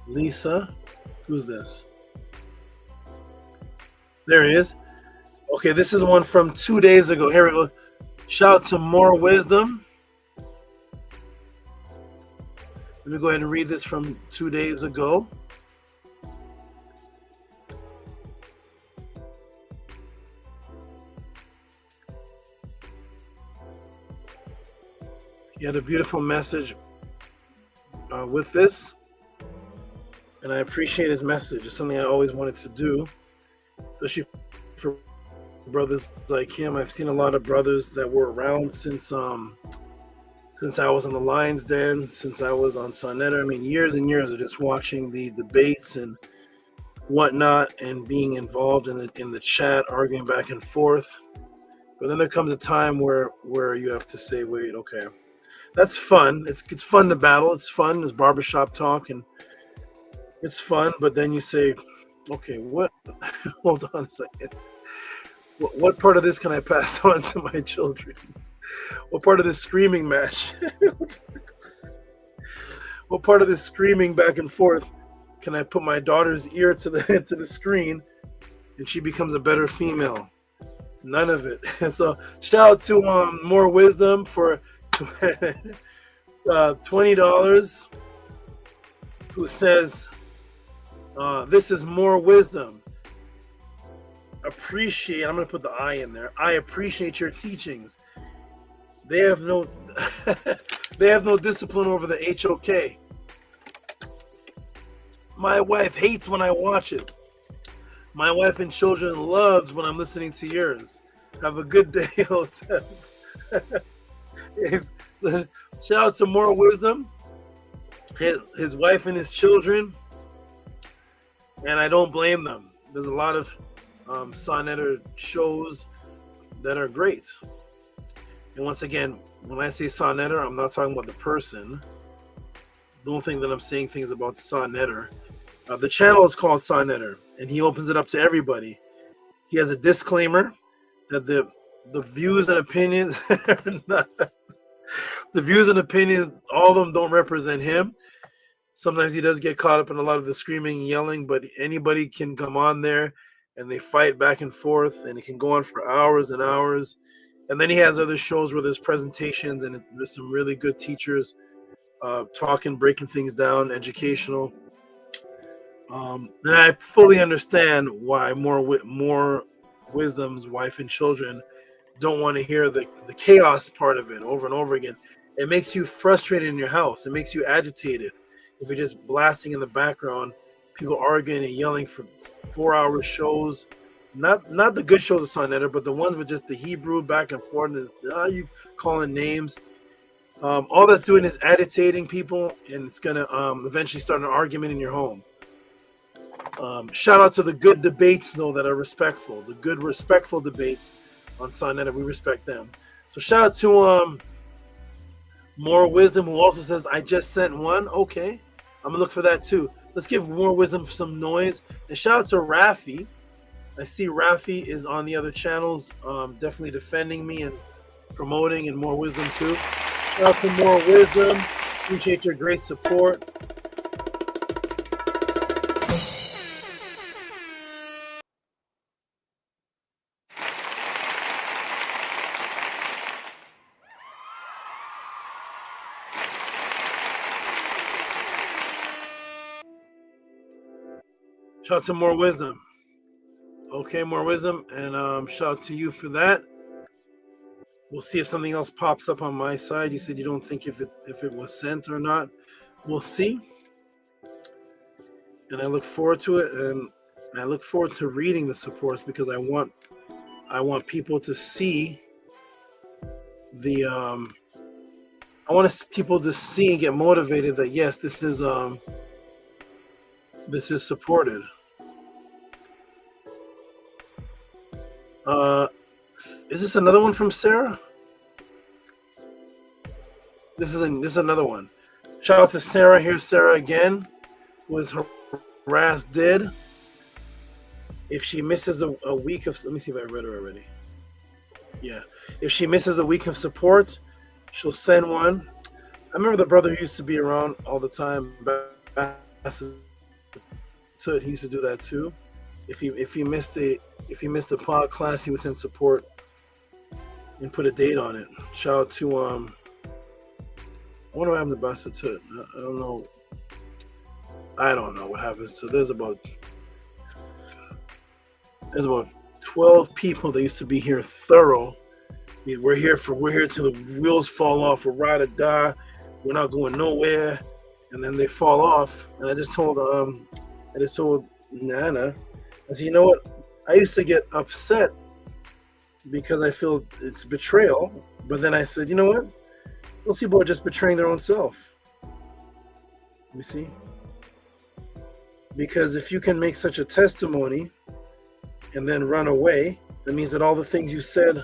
Lisa, who's this? There he is. Okay, this is one from 2 days ago. Here we go. Shout out to More Wisdom. Let me go ahead and read this from 2 days ago. He had a beautiful message with this, and I appreciate his message. It's something I always wanted to do, especially for brothers like him. I've seen a lot of brothers that were around since I was in the Lion's Den, since I was on Sonetta. I mean, years and years of just watching the debates and whatnot, and being involved in the chat, arguing back and forth. But then there comes a time where you have to say, wait, okay. That's fun. It's fun to battle. It's fun. There's barbershop talk, and it's fun. But then you say, okay, what? Hold on a second. What part of this can I pass on to my children? What part of this screaming match? What part of this screaming back and forth can I put my daughter's ear to the screen, and she becomes a better female? None of it. So shout out to More Wisdom for $20, who says, this is More Wisdom. Appreciate, I'm going to put the I in there. I appreciate your teachings. They have no discipline over the HOK. My wife hates when I watch it. My wife and children loves when I'm listening to yours. Have a good day, Hotel. So, shout out to More Wisdom, his wife and his children, and I don't blame them. There's a lot of Sonetta shows that are great. And once again, when I say Sonetta, I'm not talking about the person. Don't think that I'm saying things about the Sonetta. The channel is called Sonetta, and he opens it up to everybody. He has a disclaimer that the views and opinions are not, the views and opinions, all of them don't represent him. Sometimes he does get caught up in a lot of the screaming and yelling, but anybody can come on there and they fight back and forth, and it can go on for hours and hours. And then he has other shows where there's presentations, and there's some really good teachers talking, breaking things down, educational. And I fully understand why More Wisdom's wife and children don't want to hear the chaos part of it over and over again. It makes you frustrated in your house. It makes you agitated if you're just blasting in the background, people arguing and yelling for 4-hour shows. Not the good shows of Sonetta, but the ones with just the Hebrew back and forth, and you calling names. All that's doing is agitating people, and it's gonna eventually start an argument in your home. Shout out to the good debates, though, that are respectful. The good, respectful debates on Sonetta, we respect them. So shout out to More Wisdom, who also says, I just sent one. Okay, I'm gonna look for that too. Let's give More Wisdom some noise. And shout out to Rafi. I see Rafi is on the other channels, definitely defending me and promoting, and More Wisdom too. Shout out to More Wisdom. Appreciate your great support. Shout out to More Wisdom. Okay, More Wisdom, and shout out to you for that. We'll see if something else pops up on my side. You said you don't think if it was sent or not. We'll see. And I look forward to it, and I look forward to reading the supports, because I want people to see the I want people to see and get motivated that yes, this is supported. Is this another one from Sarah? This is another one. Shout out to Sarah. Here's Sarah again. Was harassed dead. If she misses a week of, let me see if I read her already. Yeah. If she misses a week of support, she'll send one. I remember the brother who used to be around all the time. So he used to do that too. If he missed a pod class, he would send support and put a date on it. Shout out to I wonder what happened to Basta Tut. I don't know. I don't know what happens to. There's about 12 people that used to be here thorough. We're here till the wheels fall off. We're ride or die. We're not going nowhere. And then they fall off. And I just told Nana, I said, you know what? I used to get upset because I feel it's betrayal. But then I said, you know what? Those people are just betraying their own self. Let me see. Because if you can make such a testimony and then run away, that means that all the things you said,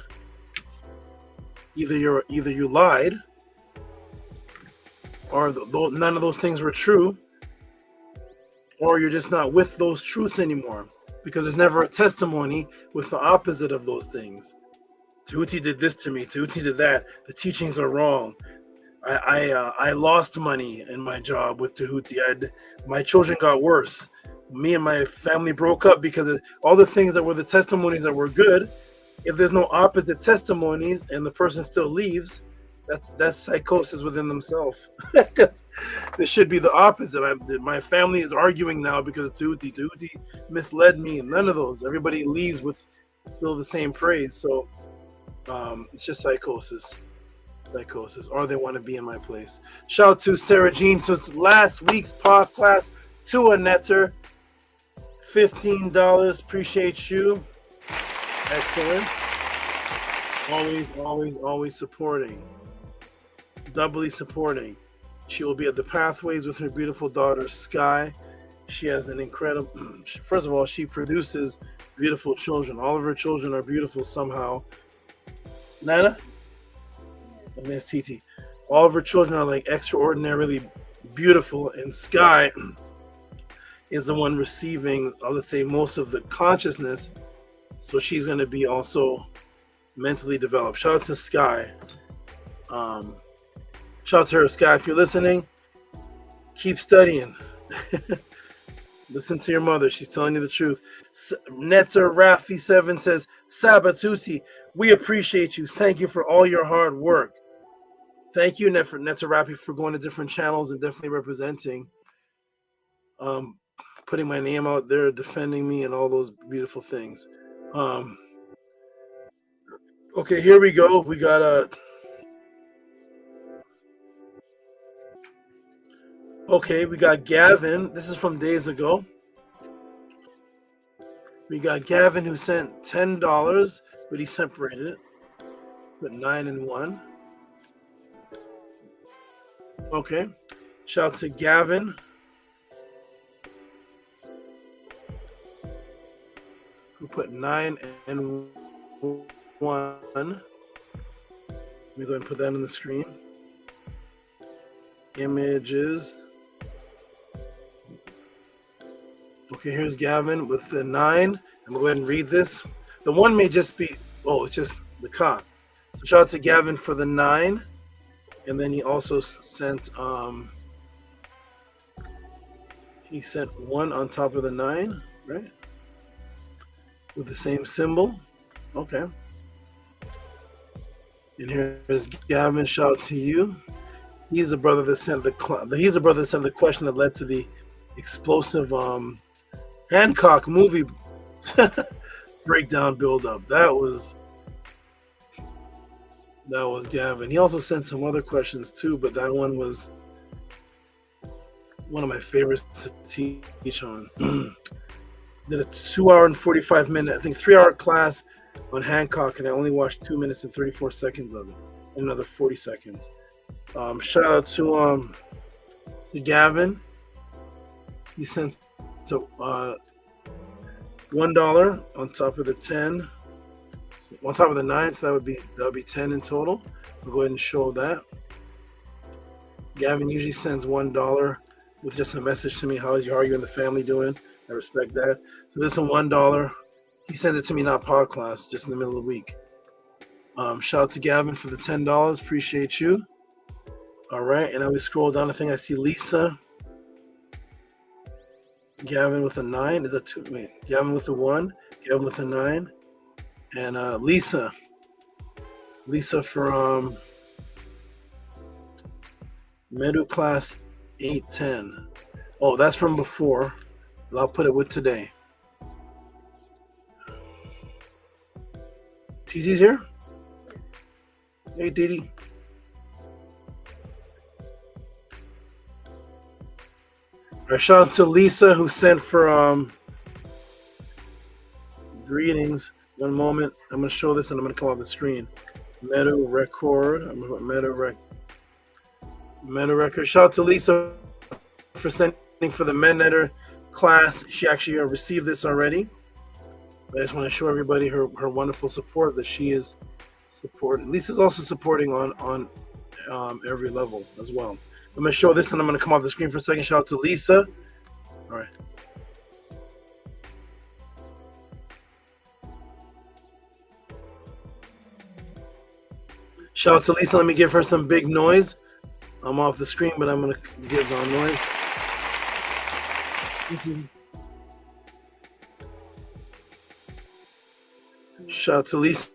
either you lied, or none of those things were true, or you're just not with those truths anymore, because there's never a testimony with the opposite of those things. Tehuti did this to me. Tehuti did that. The teachings are wrong. I lost money in my job with Tehuti. My children got worse. Me and my family broke up because of all the things that were the testimonies that were good. If there's no opposite testimonies and the person still leaves, that's psychosis within themselves. There should be the opposite. My family is arguing now because of Tehuti. Tehuti misled me, and none of those. Everybody leaves with still the same praise. So it's just psychosis, or they want to be in my place. Shout out to Sarah Jean. So it's last week's pod class to a netter, $15. Appreciate you. Excellent. Always supporting. Doubly supporting. She will be at the Pathways with her beautiful daughter Sky. She has an incredible. First of all, she produces beautiful children. All of her children are beautiful somehow. Nana? And Miss Titi. All of her children are like extraordinarily beautiful, and Sky is the one receiving, let's say, most of the consciousness. So she's going to be also mentally developed. Shout out to Sky. Shout out to her, Sky. If you're listening, keep studying. Listen to your mother. She's telling you the truth. Netzer Rafi 7 says, Sabatuti, we appreciate you. Thank you for all your hard work. Thank you, Netzer Rafi, for going to different channels and definitely representing, putting my name out there, defending me, and all those beautiful things. Okay, here we go. We got we got Gavin. This is from days ago. We got Gavin who sent $10, but he separated it. Put 9 and 1. Okay. Shout out to Gavin. We put 9 and 1. Let me go ahead and put that on the screen. Images. Okay, here's Gavin with the 9. I'm gonna go ahead and read this. The 1 may just be, oh, it's just the cop. So shout out to Gavin for the 9. And then he also sent, he sent 1 on top of the 9, right? With the same symbol. Okay. And here's Gavin. Shout out to you. He's the brother that sent the question that led to the explosive Hancock movie breakdown build-up. That was Gavin. He also sent some other questions too, but that one was one of my favorites to teach on. Did a 2 hour and 45 minute, I think 3 hour class on Hancock, and I only watched 2 minutes and 34 seconds of it, and another 40 seconds. Shout out to Gavin. He sent to $1 on top of the 10, on top of the 9, so that would be 10 in total. I'll go ahead and show that. Gavin usually sends $1 with just a message to me. How are you and the family doing? I respect that. So this is the $1. He sent it to me, not pod class, just in the middle of the week. Shout out to Gavin for the $10. Appreciate you. All right, and then we scroll down. I think I see Lisa. Gavin with a 9. Is that 2? Wait, Gavin with the 1. Gavin with a 9. And Lisa. Lisa from middle class 810. Oh, that's from before. But I'll put it with today. TG's here? Hey, Didi. Right, shout out to Lisa who sent for greetings. One moment. I'm going to show this and I'm going to come off the screen. Meta record. I'm going to put meta record. Shout out to Lisa for sending for the MedNetter class. She actually received this already. I just want to show everybody her wonderful support that she is supporting. Lisa's also supporting on every level as well. I'm going to show this and I'm going to come off the screen for a second. Shout out to Lisa. All right. Shout out to Lisa. Let me give her some big noise. I'm off the screen, but I'm going to give her noise. Shout out to Lisa.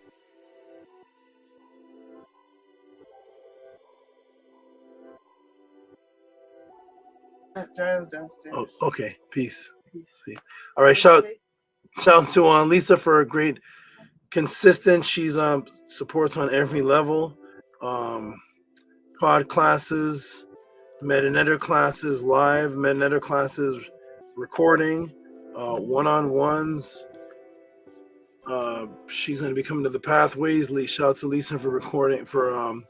Giles downstairs. Oh, okay. Peace. See. All right. Shout out to Lisa for a great, consistent. She's supports on every level. Pod classes, MedNetter classes, live MedNetter classes, recording, one-on-ones. She's going to be coming to the Pathways. Shout out to Lisa for recording, for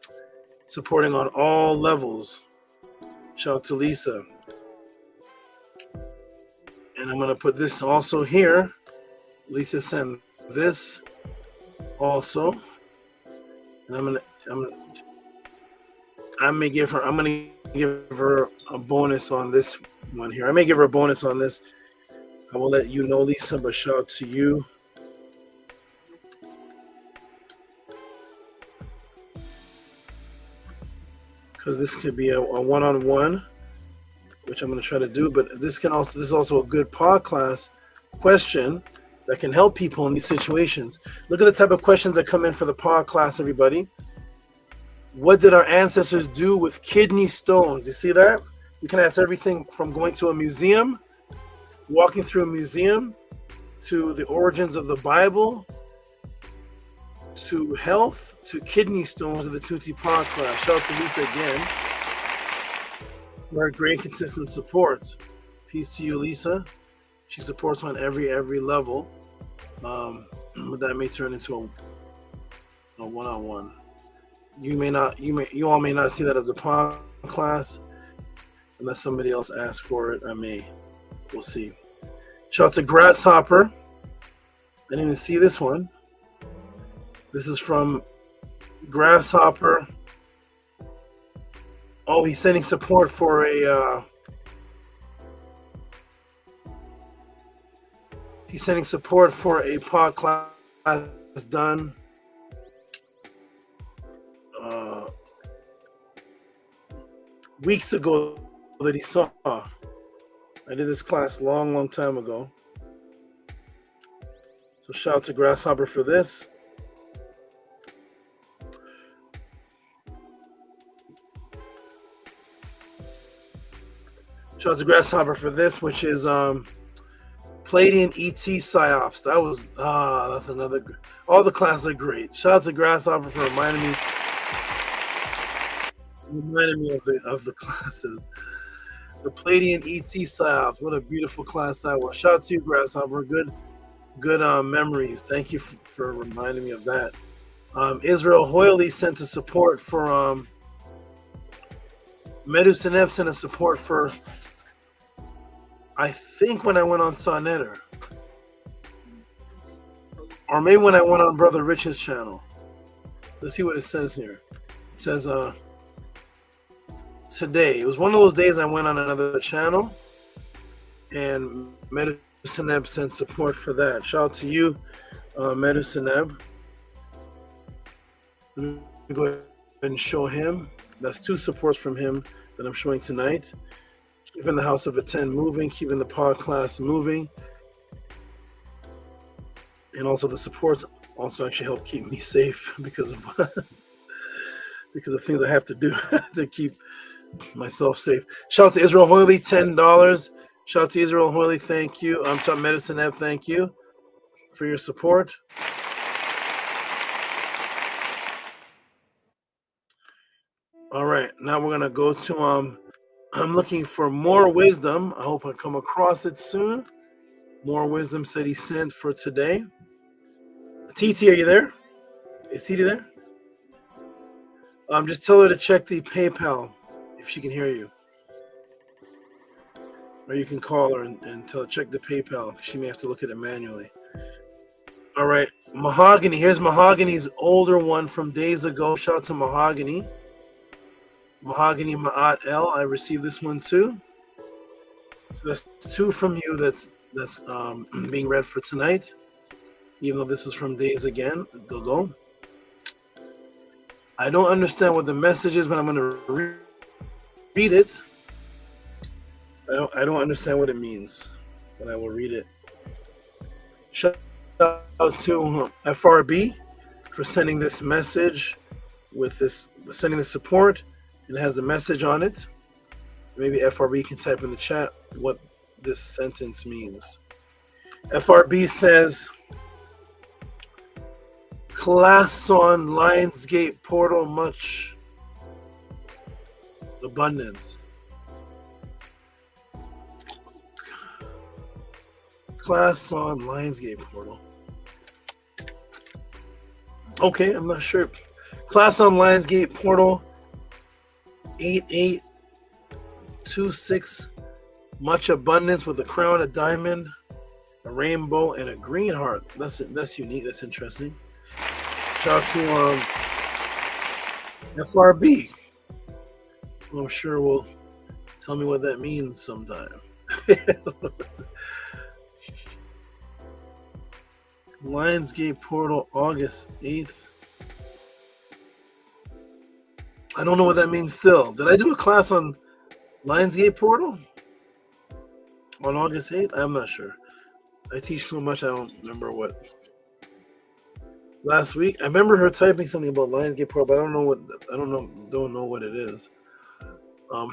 supporting on all levels. Shout out to Lisa. And I'm going to put this also here. Lisa sent this also. And I'm going to give her a bonus on this one here. I may give her a bonus on this. I will let you know, Lisa, but shout out to you. Because this could be a one-on-one, which I'm going to try to do, but this is also a good pod class question that can help people in these situations. Look at the type of questions that come in for the pod class, everybody. What did our ancestors do with kidney stones? You see that? You can ask everything from going to a museum, walking through a museum, to the origins of the Bible, to health, to kidney stones of the Tehuti pod class. Shout out to Lisa again. Very great, consistent support. Peace to you, Lisa. She supports on every level. But that may turn into a one-on-one. You all may not see that as a pod class unless somebody else asks for it. We'll see. Shout out to Grasshopper. didn't even see this one. This is from Grasshopper. Oh, he's sending support for a. He's sending support for a pod class done. Weeks ago that he saw. I did this class long time ago. So shout out to Grasshopper for this. Shout out to Grasshopper for this, which is Palladian ET Psyops. That was that's another. All the classes are great. Shout out to Grasshopper for reminding me of the classes. The Palladian ET Psyops. What a beautiful class that was. Shout out to you, Grasshopper. Good memories. Thank you for reminding me of that. Israel Hoyley sent a support for Medu Seneb sent a support for, I think, when I went on Sonnetter. Or maybe when I went on Brother Rich's channel. Let's see what it says here. It says today. It was one of those days I went on another channel and Medu Seneb sent support for that. Shout out to you, Medu Seneb. Let me go ahead and show him. That's 2 supports from him that I'm showing tonight. Keeping the House of Attend moving, keeping the pod class moving. And also the supports also actually help keep me safe because of things I have to do to keep myself safe. Shout out to Israel Hoyley, $10. Shout out to Israel Hoyley, thank you. I'm Chuck Medicine Ebb, thank you for your support. All right, now we're gonna go to I'm looking for More Wisdom. I hope I come across it soon. More Wisdom said he sent for today. TT, are you there? Is TT there? Just tell her to check the PayPal if she can hear you. Or you can call her and tell her check the PayPal. She may have to look at it manually. All right, Mahogany. Here's Mahogany's older one from days ago. Shout out to Mahogany. Mahogany Ma'at L. I received this one too. So that's 2 from you that's being read for tonight. Even though this is from days ago. I don't understand what the message is, but I'm going to read it. I don't understand what it means, but I will read it. Shout out to FRB for sending this message sending the support. It has a message on it. Maybe FRB can type in the chat what this sentence means. FRB says, class on Lionsgate portal much abundance. Class on Lionsgate portal. Okay, I'm not sure. Class on Lionsgate portal 8826. Much abundance with a crown, a diamond, a rainbow, and a green heart. That's unique. That's interesting. Shout out to FRB. I'm sure will tell me what that means sometime. Lionsgate portal August 8th. I don't know what that means still. Did I do a class on Lionsgate portal on August 8th? I'm not sure. I teach so much I don't remember what. Last week, I remember her typing something about Lionsgate portal, but I don't know what it is.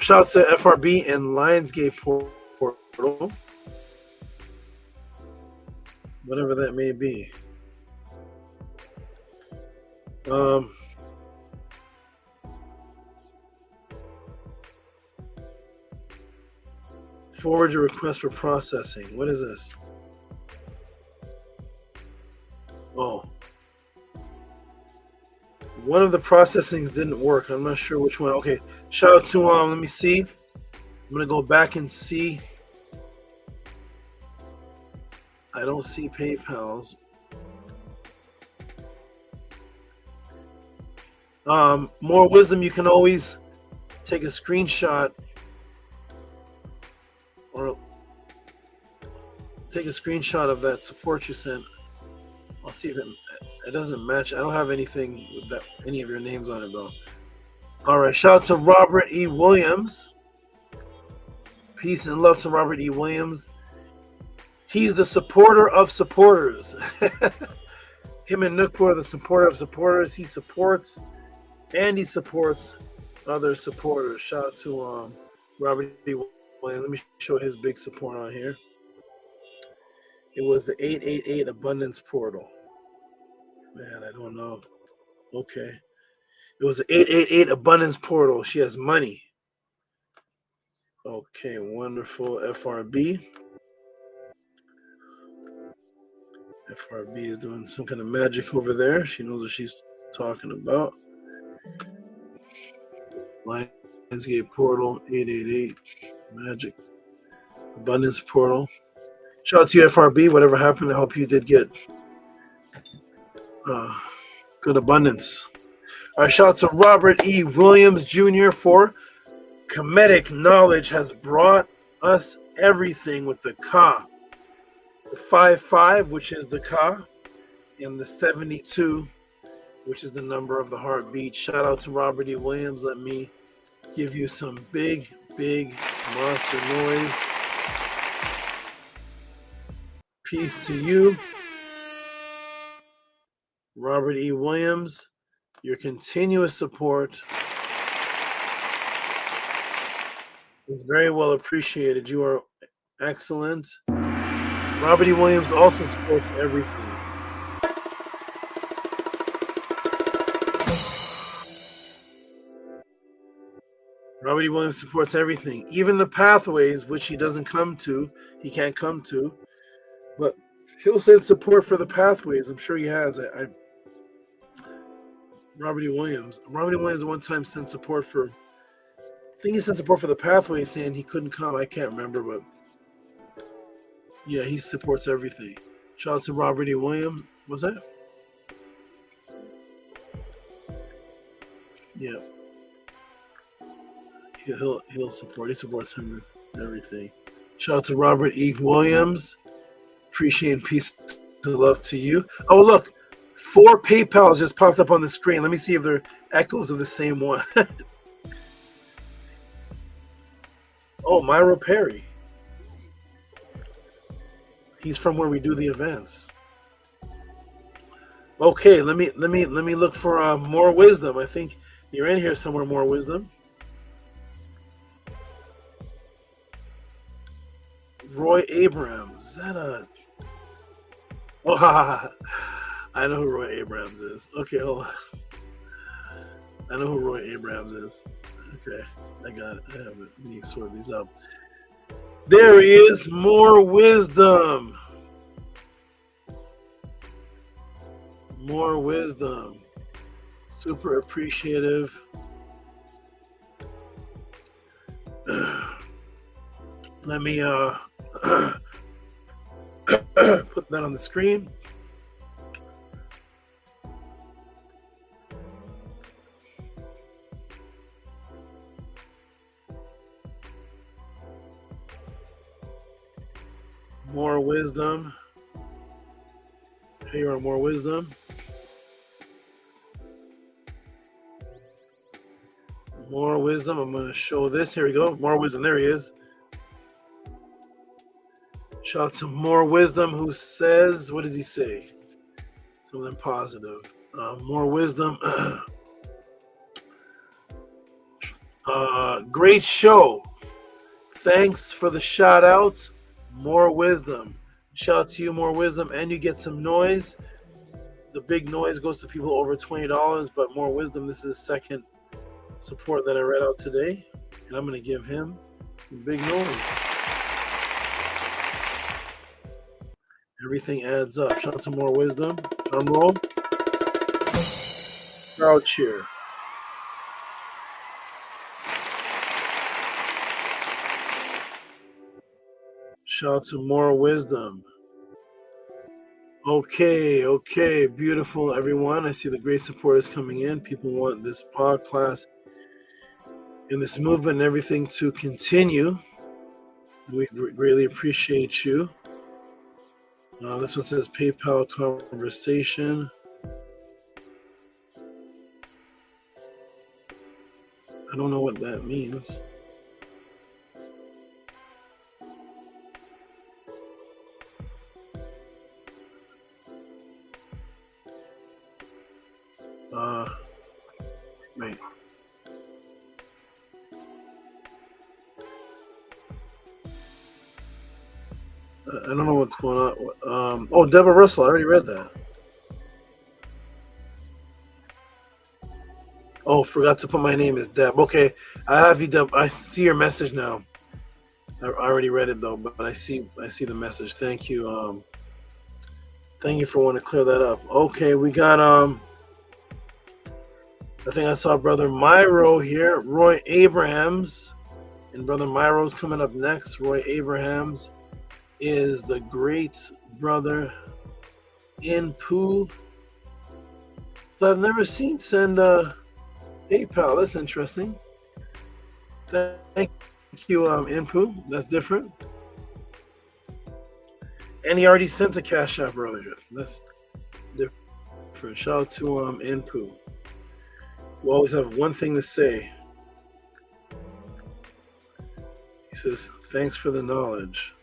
Shout out to FRB and Lionsgate portal. Whatever that may be. Forward your request for processing. What is this? Oh. One of the processings didn't work. I'm not sure which one. Okay. Shout out to let me see. I'm gonna go back and see. I don't see PayPal's. More wisdom, you can always take a screenshot or take a screenshot of that support you sent. I'll see if it doesn't match. I don't have anything with that, any of your names on it though. All right, shout out to Robert E. Williams. Peace and love to Robert E. Williams. He's the supporter of supporters. Him and Nookpur are the supporter of supporters. He supports and he supports other supporters. Shout out to Robert E. Williams. Let me show his big support on here. It was the 888 Abundance Portal. Man, I don't know. Okay. It was the 888 Abundance Portal. She has money. Okay, wonderful. FRB. FRB is doing some kind of magic over there. She knows what she's talking about. Lionsgate Portal, 888. Magic. Abundance Portal. Shout out to you, FRB. Whatever happened, I hope you did get good abundance. All right, shout out to Robert E. Williams Jr. for Kemetic knowledge has brought us everything with the Ka. The 55, which is the Ka, and the 72, which is the number of the heartbeat. Shout out to Robert E. Williams. Let me give you some big, big monster noise. Peace to you, Robert E. Williams. Your continuous support is very well appreciated. You are excellent. Robert E. Williams also supports everything. Robert E. Williams supports everything, even the pathways, which he doesn't come to. He can't come to, but he'll send support for the pathways. I'm sure he has. Robert E. Williams. Robert E. Williams one time sent support for. I think he sent support for the pathways, saying he couldn't come. I can't remember, but yeah, he supports everything. Shout out to Robert E. Williams. What's that? Yeah. He'll support. He supports him everything. Shout out to Robert E. Williams. Appreciate and peace and love to you. Oh, look. 4 PayPals just popped up on the screen. Let me see if they're echoes of the same one. Oh, Myro Perry. He's from where we do the events. Okay, let me look for more wisdom. I think you're in here somewhere. More wisdom. Roy Abrams. Is that a? Oh, I know who Roy Abrams is. Okay, hold on. I know who Roy Abrams is. Okay, I got it. I have it. Let me sort these up. There he is. More wisdom. More wisdom. Super appreciative. Let me put that on the screen. More wisdom. Here are more wisdom. More wisdom. I'm going to show this. Here we go. More wisdom. There he is. Shout out to More Wisdom, who says, what does he say? Something positive. More wisdom. Great show. Thanks for the shout out. More wisdom. Shout out to you, More Wisdom, and you get some noise. The big noise goes to people over $20, but More Wisdom, this is the second support that I read out today, and I'm going to give him some big noise. Everything adds up. Shout out to More Wisdom. Drum roll. Crowd cheer. Shout out to More Wisdom. Okay, beautiful, everyone. I see the great supporters coming in. People want this pod class and this movement and everything to continue. We greatly appreciate you. This one says PayPal conversation. I don't know what that means. Wait. I don't know what's going on. Oh, Deborah Russell, I already read that. Oh, forgot to put my name as Deb. Okay, I have you, Deb. I see your message now. I already read it though, but I see the message. Thank you. Thank you for wanting to clear that up. Okay, we got I think I saw Brother Myro here, Roy Abrahams, and Brother Myro's coming up next. Roy Abrahams is the great brother in Pooh that I've never seen send PayPal. That's interesting. Thank you, Inpu. That's different. And he already sent a Cash App earlier. That's different. Shout out to Inpu. We always have one thing to say. He says, thanks for the knowledge.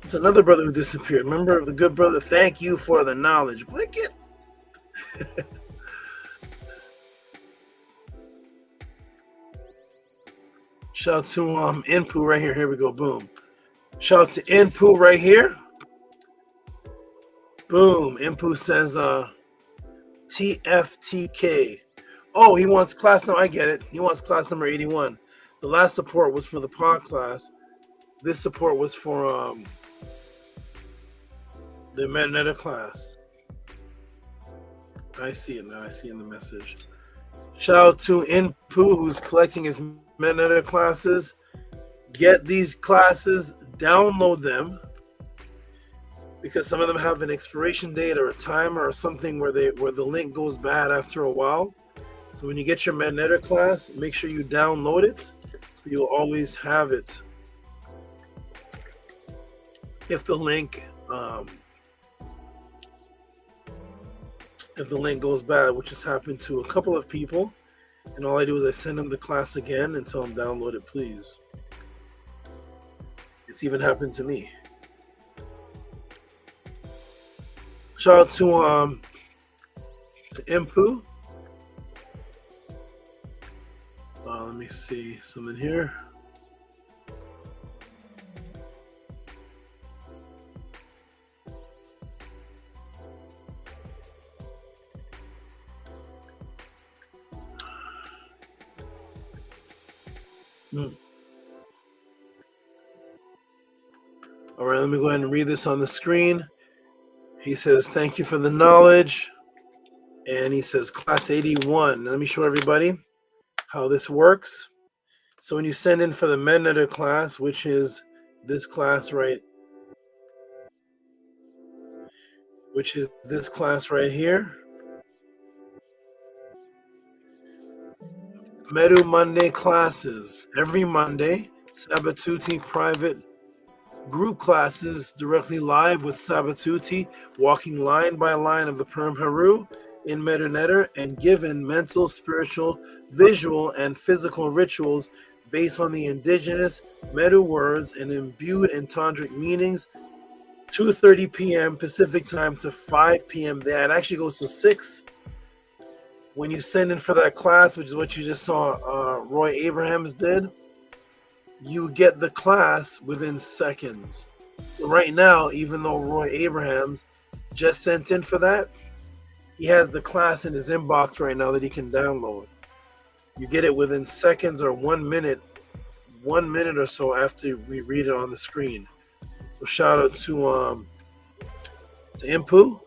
It's another brother who disappeared. Remember the good brother? Thank you for the knowledge. Blick it. Shout out to Inpu right here. Here we go. Boom. Shout out to Inpu right here. Boom. Inpu says TFTK. Oh, he wants class number. I get it. He wants class number 81. The last support was for the pod class. This support was for the Metanoia class. I see it now. I see in the message. Shout out to Inpu who's collecting his Metanoia classes. Get these classes, download them, because some of them have an expiration date or a timer or something where the link goes bad after a while. So when you get your Metanoia class, make sure you download it so you'll always have it. If the link goes bad, which has happened to a couple of people, and all I do is I send them the class again and tell them download it, please. It's even happened to me. Shout out to Inpu. Let me see something here. All right, let me go ahead and read this on the screen. He says, thank you for the knowledge. And he says, class 81. Let me show everybody how this works. So when you send in for the Metanoia class, which is this class right, here. Medu Monday classes. Every Monday, Sabatuti private group classes directly live with Sabatuti, walking line by line of the Purim Haru in Metanoia and given mental, spiritual, visual, and physical rituals based on the indigenous Medu words and imbued in tantric meanings. 2:30 p.m. Pacific time to 5 p.m. That actually goes to 6. When you send in for that class, which is what you just saw Roy Abrahams did, you get the class within seconds. So right now, even though Roy Abrahams just sent in for that, he has the class in his inbox right now that he can download. You get it within seconds or 1 minute or so after we read it on the screen. So shout out to Inpu.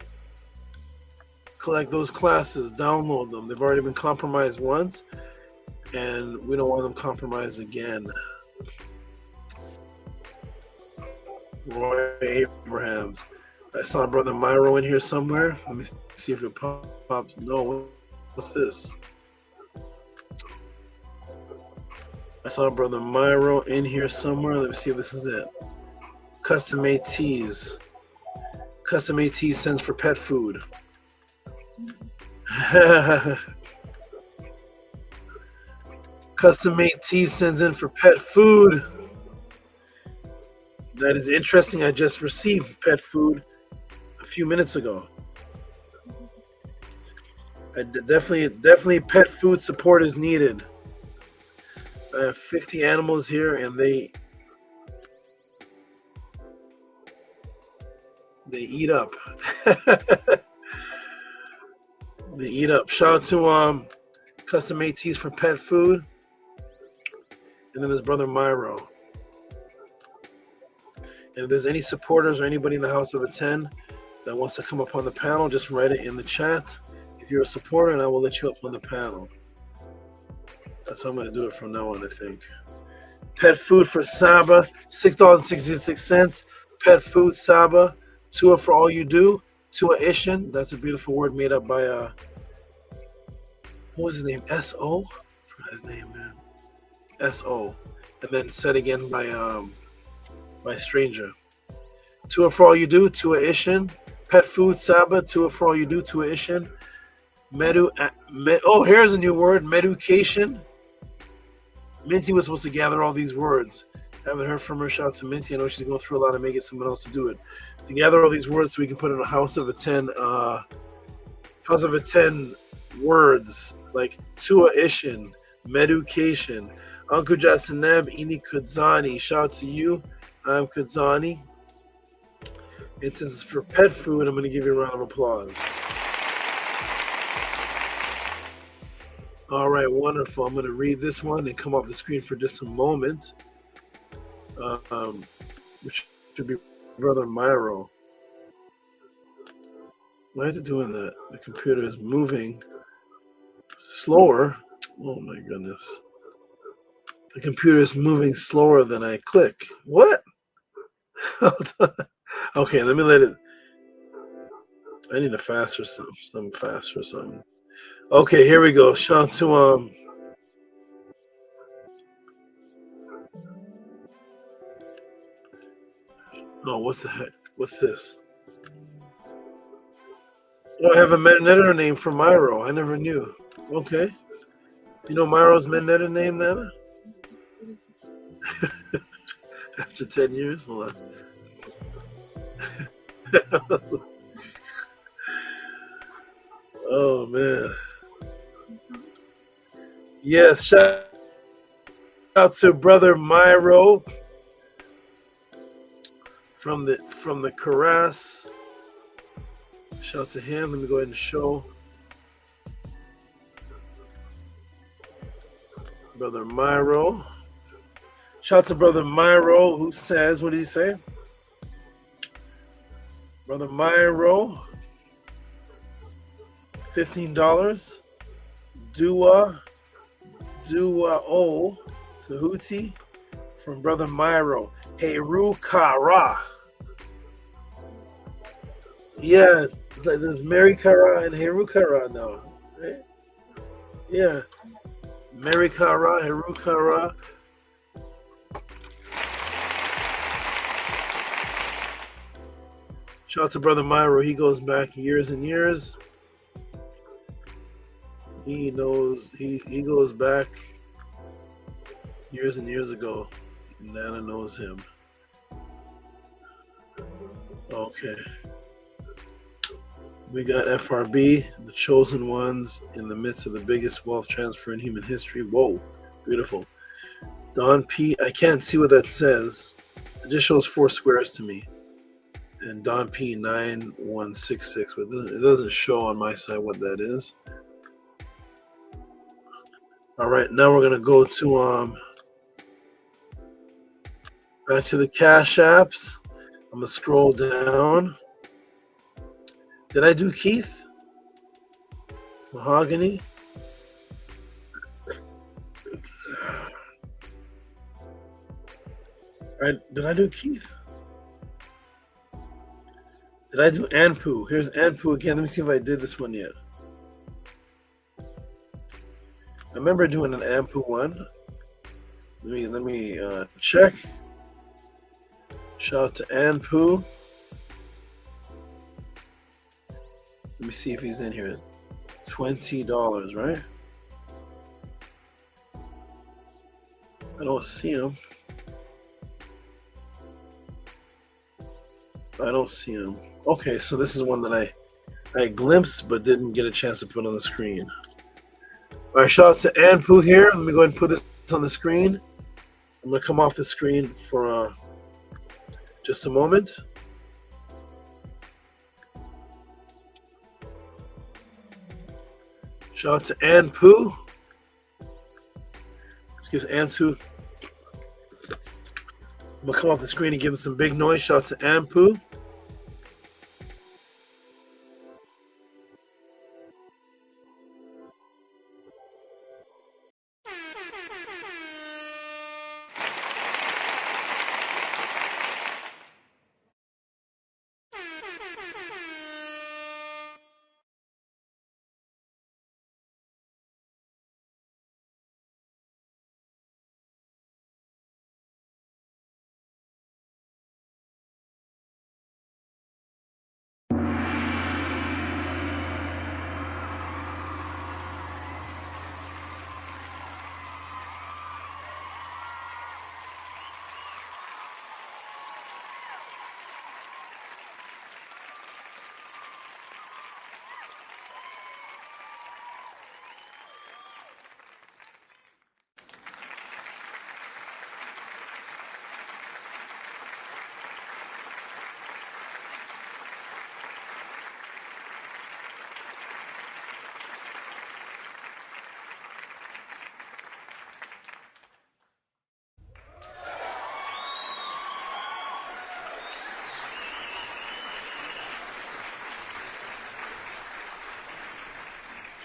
Collect those classes, download them. They've already been compromised once, and we don't want them compromised again. Roy Abrahams. I saw Brother Myro in here somewhere. Let me see if it pops. No, what's this? I saw Brother Myro in here somewhere. Let me see if this is it. Custom made teas. Custom made teas sends for pet food. Custom made teas sends in for pet food. That is interesting. I just received pet food a few minutes ago. Definitely pet food support is needed. I have 50 animals here, and they eat up. They eat up. Shout out to Custom Made Teas for Pet Food. And then there's Brother Myro. And if there's any supporters or anybody in the House of a 10 that wants to come up on the panel, just write it in the chat if you're a supporter, and I will let you up on the panel. That's how I'm going to do it from now on, I think. Pet food for Saba, $6.66. Pet food, Saba. Tua for all you do. Tua Ishin. That's a beautiful word made up by, what was his name? S.O.? I forgot his name, man. S.O. And then said again by Stranger. Tua for all you do. Tua Ishin. Pet food, Saba. Tua for all you do. Tua Ishin. Oh, here's a new word. Meducation. Minty was supposed to gather all these words. Haven't heard from her. Shout out to Minty. I know she's going through a lot and may get someone else to do it. To gather all these words so we can put in a House of a 10 words like Tua Ishin, Meducation, Uncle Jasaneb, Ini Kudzani. Shout out to you. I'm Kudzani. And since it's for pet food, I'm going to give you a round of applause. All right, wonderful. I'm going to read this one and come off the screen for just a moment. Which should be Brother Myro. Why is it doing that? The computer is moving slower. Oh my goodness. The computer is moving slower than I click. What? Okay, let me let it. I need a faster something faster or something. Okay, here we go. Shout out to oh, what the heck? What's this? Oh, I have a Metanetter name for Myro. I never knew. Okay. You know Myro's Metanetter name, Nana? After 10 years? Hold on. Oh, man. Yes, shout out to Brother Myro from the Karas. Shout out to him. Let me go ahead and show Brother Myro. Shout out to Brother Myro, who says, what did he say? Brother Myro, $15. Dua O Tehuti from Brother Myro. Heru Kara. Yeah, it's like there's Mary Kara and Heru Kara now. Right? Yeah. Mary Kara, Heru Kara. Shout out to Brother Myro. He goes back years and years. He knows, he goes back years and years ago. Nana knows him. Okay. We got FRB, the chosen ones in the midst of the biggest wealth transfer in human history. Whoa, beautiful. Don P, I can't see what that says. It just shows 4 squares to me. And Don P 9166, but it doesn't show on my side what that is. All right, now we're gonna go to back to the Cash Apps. I'm gonna scroll down. Did I do Keith? Mahogany? Did I do Keith? Did I do Anpu? Here's Anpu again. Let me see if I did this one yet. I remember doing an Anpu one. Let me check. Shout out to Anpu. Let me see if he's in here. $20, right? I don't see him. I don't see him. Okay, so this is one that I glimpsed but didn't get a chance to put on the screen. All right, shout out to Anpu here. Let me go ahead and put this on the screen. I'm going to come off the screen for just a moment. Shout out to Anpu. Excuse me, Anpu. I'm going to come off the screen and give him some big noise. Shout out to Anpu.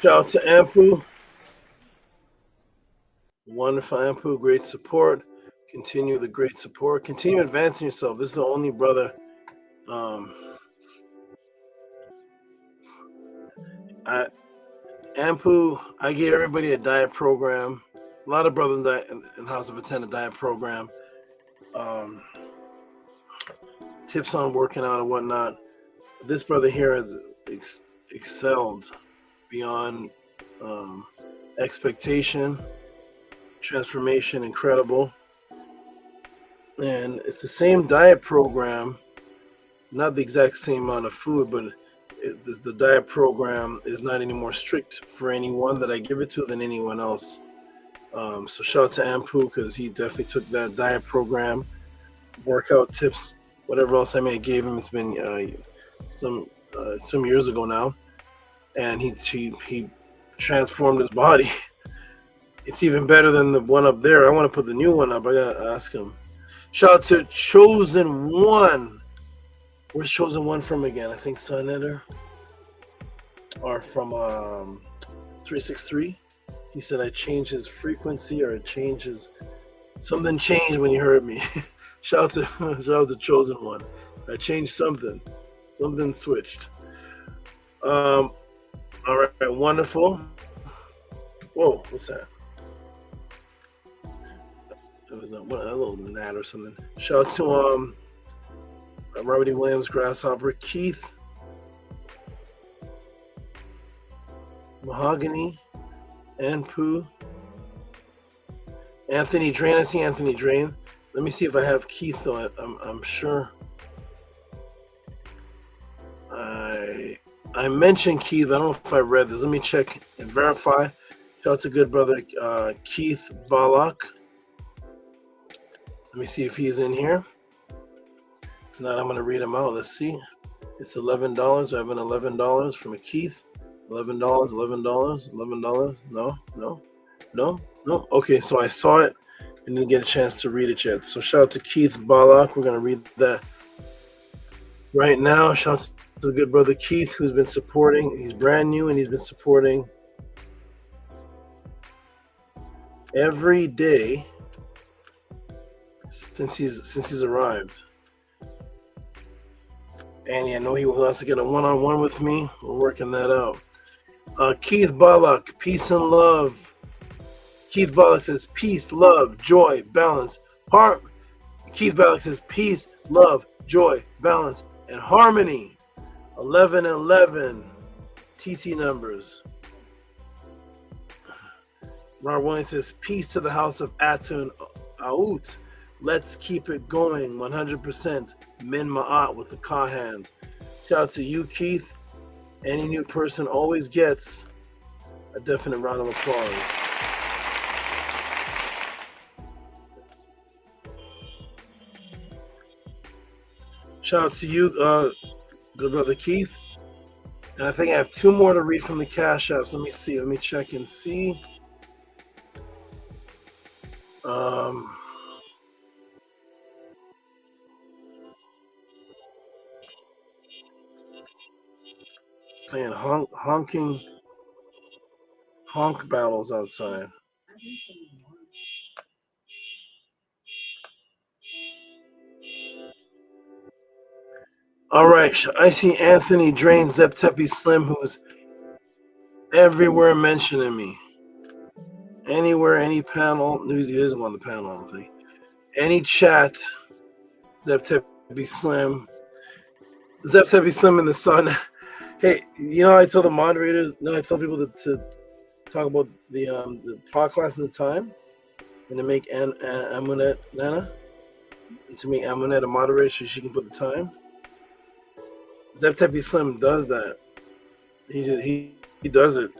Shout out to Anpu. Wonderful Anpu, great support. Continue the great support. Continue advancing yourself. This is the only brother. Anpu, I gave everybody a diet program. A lot of brothers in the House of Attend a diet program. Tips on working out and whatnot. This brother here has excelled beyond expectation. Transformation incredible. And it's the same diet program, not the exact same amount of food, but the diet program is not any more strict for anyone that I give it to than anyone else. So shout out to Anpu because he definitely took that diet program, workout tips, whatever else I may have gave him. It's been some years ago now, and he transformed his body. It's even better than the one up there. I want to put the new one up. I gotta ask him. Shout out to Chosen One. Where's Chosen One from again? I think Sunnetter or from 363. He said I changed his frequency or it changes. Something changed when you heard me. shout out to Chosen One. I changed something. Something switched. All right, wonderful. Whoa, what's that? It was a little gnat or something. Shout out to Robert E. Williams, Grasshopper, Keith, Mahogany, Anpu, Anthony Drain. I see Anthony Drain. Let me see if I have Keith though. I'm sure I mentioned Keith. I don't know if I read this. Let me check and verify. Shout out to good brother Keith Balak. Let me see if he's in here. If not, I'm going to read him out. Let's see. It's $11. I have an $11 from a Keith. $11, $11. No. Okay, so I saw it and didn't get a chance to read it yet. So shout out to Keith Balak. We're going to read that right now. Shout out to the good brother Keith who's been supporting. He's brand new and he's been supporting every day since he's arrived. Annie, I know he wants to get a one-on-one with me. We're working that out. Keith Bullock, peace and love. Keith Bullock says peace, love, joy, balance, heart. Keith Bullock says peace, love, joy, balance, and harmony. 1111 TT numbers. Robert Williams says peace to the house of Atun Aut. Let's keep it going. 100% Min Ma'at with the Ka hands. Shout out to you, Keith. Any new person always gets a definite round of applause. Shout out to you, good brother Keith. And I think I have 2 more to read from the Cash Apps. Let me see. Let me check and see. Playing honk battles outside. All right, I see Anthony Drain Zeptepi Slim, who's everywhere mentioning me. Anywhere, any panel. He isn't on the panel, I don't think. Any chat, Zeptepi Slim. Zeptepi Slim in the sun. Hey, you know, I tell the moderators, I tell people to talk about the podcast and the time, and to make Amunet Nana, and to make Amunet a moderator so she can put the time. Zeptepi Slim does that. He does it.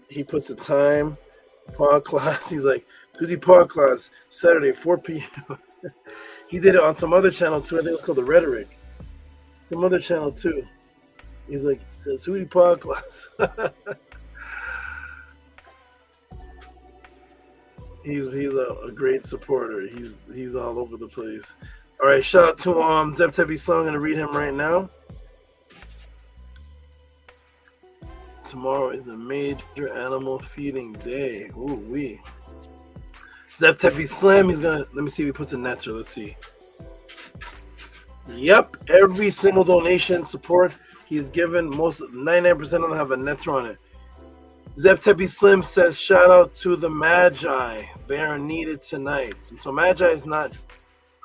He puts the time, podcast. He's like, do the podcast Saturday 4 p.m. He did it on some other channel too. I think it was called The Rhetoric. Some other channel too. He's like, Tehuti podcast. He's a great supporter. He's all over the place. All right, shout out to Zeptepi Slim. I'm gonna read him right now. Tomorrow is a major animal feeding day. Ooh wee. Zeptepi Slim. He's gonna, let me see if he puts a netter. Let's see. Yep, every single donation support he's given, 99% of them have a netter on it. Zeptepi Slim says, shout out to the Magi. They are needed tonight. So Magi is not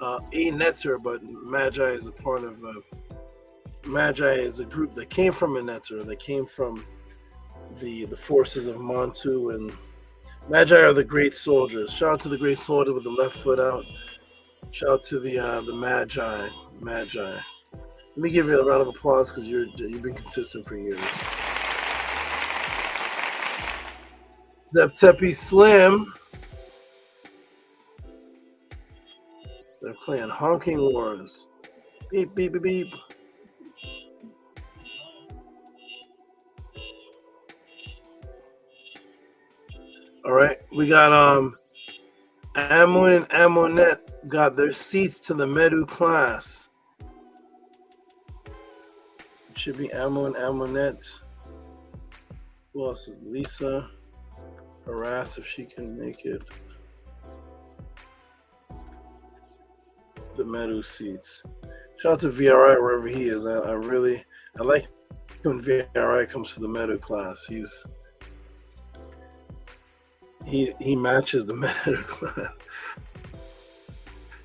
a netter, but Magi is a part of Magi is a group that came from a netter. They came from the forces of Montu, and Magi are the great soldiers. Shout out to the great soldier with the left foot out. Shout out to the Magi. Let me give you a round of applause because you've been consistent for years. Zeptepi Slim. They're playing honking wars. Beep, beep, beep, beep. All right, we got Amun and Amunet got their seats to the Medu class. It should be Amun, Amunet. Who else is Lisa? Harass if she can make it. The Medu seats. Shout out to VRI wherever he is. I like when VRI comes to the Medu class. He matches the Medu class.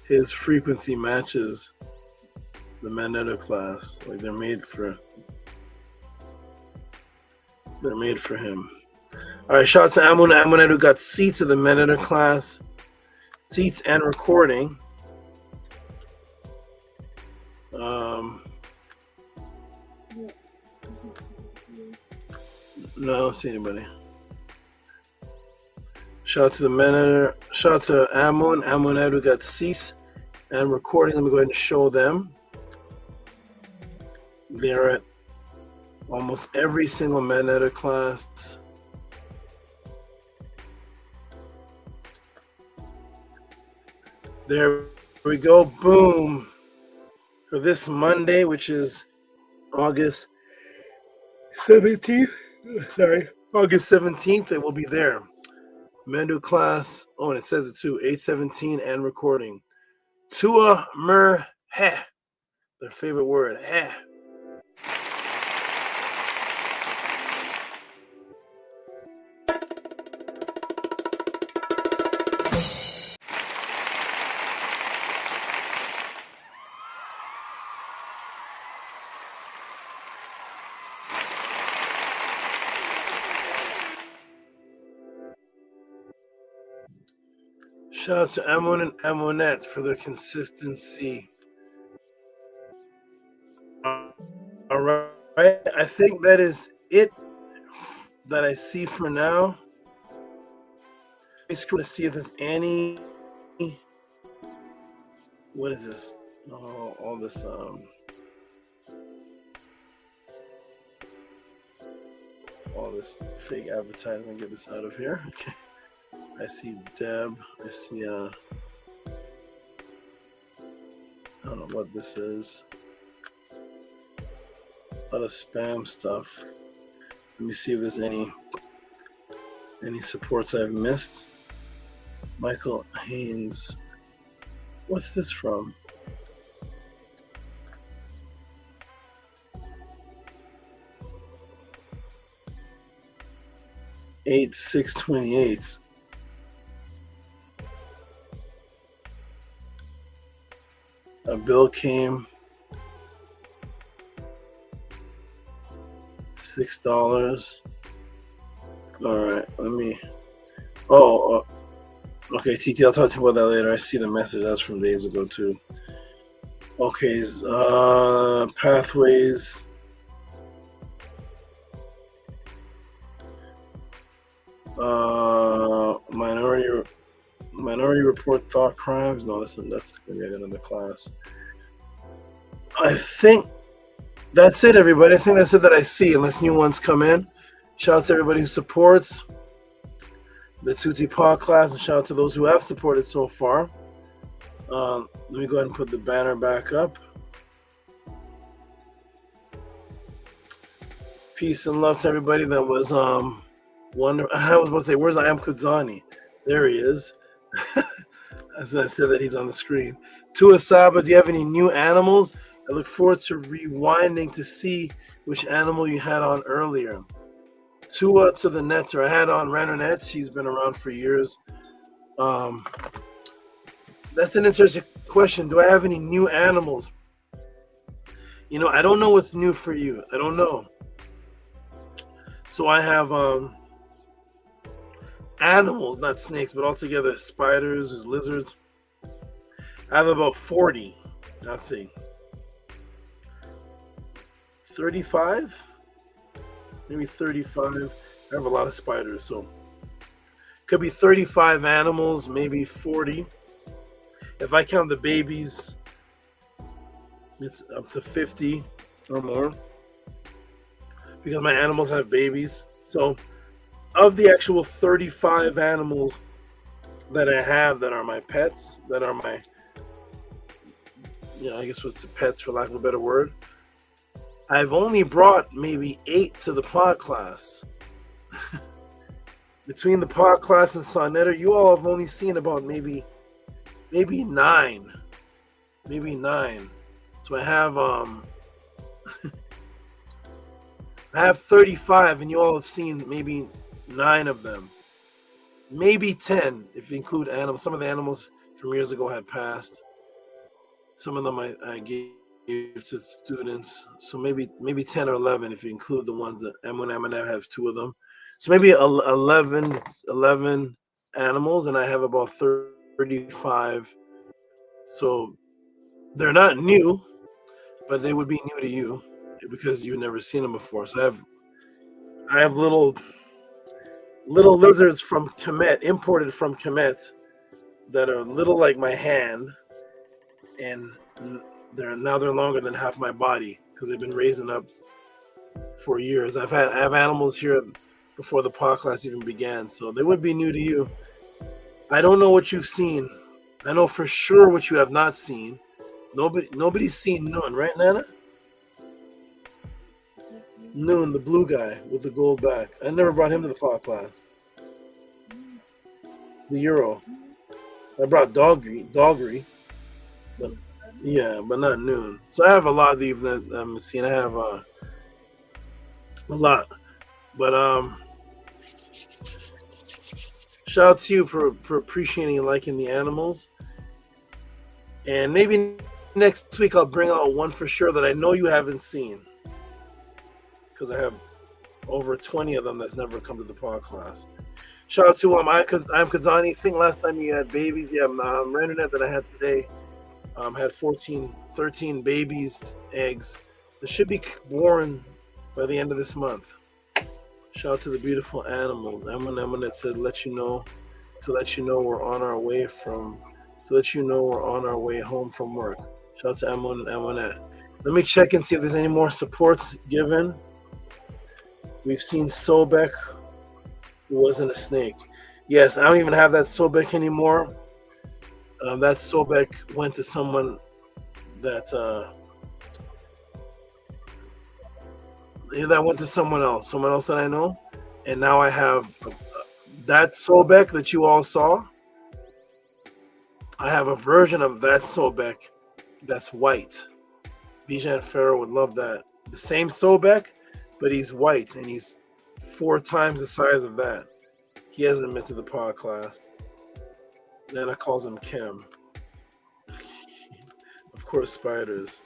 His frequency matches the Medu class. Like they're made for him. All right, shout out to Amunet who got seats of the Medu class, seats and recording. No, I don't see anybody. Shout out to the Medu. Shout out to Amunet who got seats and recording. Let me go ahead and show them. They're at almost every single Medu class. There we go. Boom. For this Monday, which is August 17th. Sorry. August 17th, it will be there. Medu class. Oh, and it says it too. 817 and recording. Tua Mer Heh. Their favorite word. Shout out to Amon and Amonette for their consistency. All right. I think that is it that I see for now. Let's scroll to see if there's any. What is this? Oh, all this. All this fake advertisement. Get this out of here. Okay. I see Deb. I see I don't know what this is. A lot of spam stuff. Let me see if there's any supports I've missed. Michael Haynes. What's this from? $8,628. A bill came. $6. All right, let me. Oh, okay, TT. I'll talk to you about that later. I see the message. That's from days ago too. Okay, pathways. Minority report thought crimes. No, that's maybe another class. I think that's it, everybody. I think that's it that I see, unless new ones come in. Shout out to everybody who supports the Tehuti Pod class, and shout out to those who have supported so far. Let me go ahead and put the banner back up. Peace and love to everybody. That was wonderful. I was about to say, where's I Am Kudzani? There he is. As I said that he's on the screen. Tua Saba, do you have any new animals? I look forward to rewinding to see which animal you had on earlier. Tua to the netter. I had on Ranonette. She's been around for years. That's an interesting question. Do I have any new animals? You know, I don't know what's new for you. I don't know. So I have animals, not snakes, but altogether spiders, there's lizards. I have about 40. Let's see. 35? Maybe 35. I have a lot of spiders, so could be 35 animals, maybe 40. If I count the babies, it's up to 50 or more, because my animals have babies. So of the actual 35 animals that I have that are my pets, that are my, I guess what's pets for lack of a better word, I've only brought maybe 8 to the pod class. Between the pod class and Sonnetter, you all have only seen about maybe 9. Maybe 9. So I have I have 35, and you all have seen maybe 9 of them. Maybe 10 if you include animals. Some of the animals from years ago had passed. Some of them I gave to students. So maybe 10 or 11 if you include the ones that M1M have 2 of them. So maybe 11 animals, and I have about 35. So they're not new, but they would be new to you because you've never seen them before. So I have little lizards from Kemet, imported from Kemet, that are little like my hand, and they're longer than half my body because they've been raising up for years. I have animals here before the pod class even began, so they would be new to you. I don't know what you've seen. I know for sure what you have not seen. Nobody's seen Noon, right, Nana? Noon, the blue guy with the gold back. I never brought him to the pod class. The Euro. I brought Doggery, but Yeah, but not noon. So I have a lot of these that I'm seeing. I have a lot, but shout out to you for appreciating and liking the animals. And maybe next week I'll bring out one for sure that I know you haven't seen, because I have over 20 of them that's never come to the pod class. Shout out to I'm Kazani. I think last time you had babies. Yeah, I'm rendering that I had today. Had 13 babies, eggs that should be born by the end of this month. Shout out to the beautiful animals. I'm gonna let you know we're on our way home from work. Shout out to Amon and Amonette. Let me check and see if there's any more supports given. We've seen Sobek, who wasn't a snake. Yes, I don't even have that Sobek anymore. That Sobek went to someone that went to someone else that I know, and now I have that Sobek that you all saw. I have a version of that Sobek that's white. Bijan Farrow would love that. The same Sobek, but he's white and he's 4 times the size of that. He hasn't been to the pod class. Then I calls him Kim. Of course, spiders.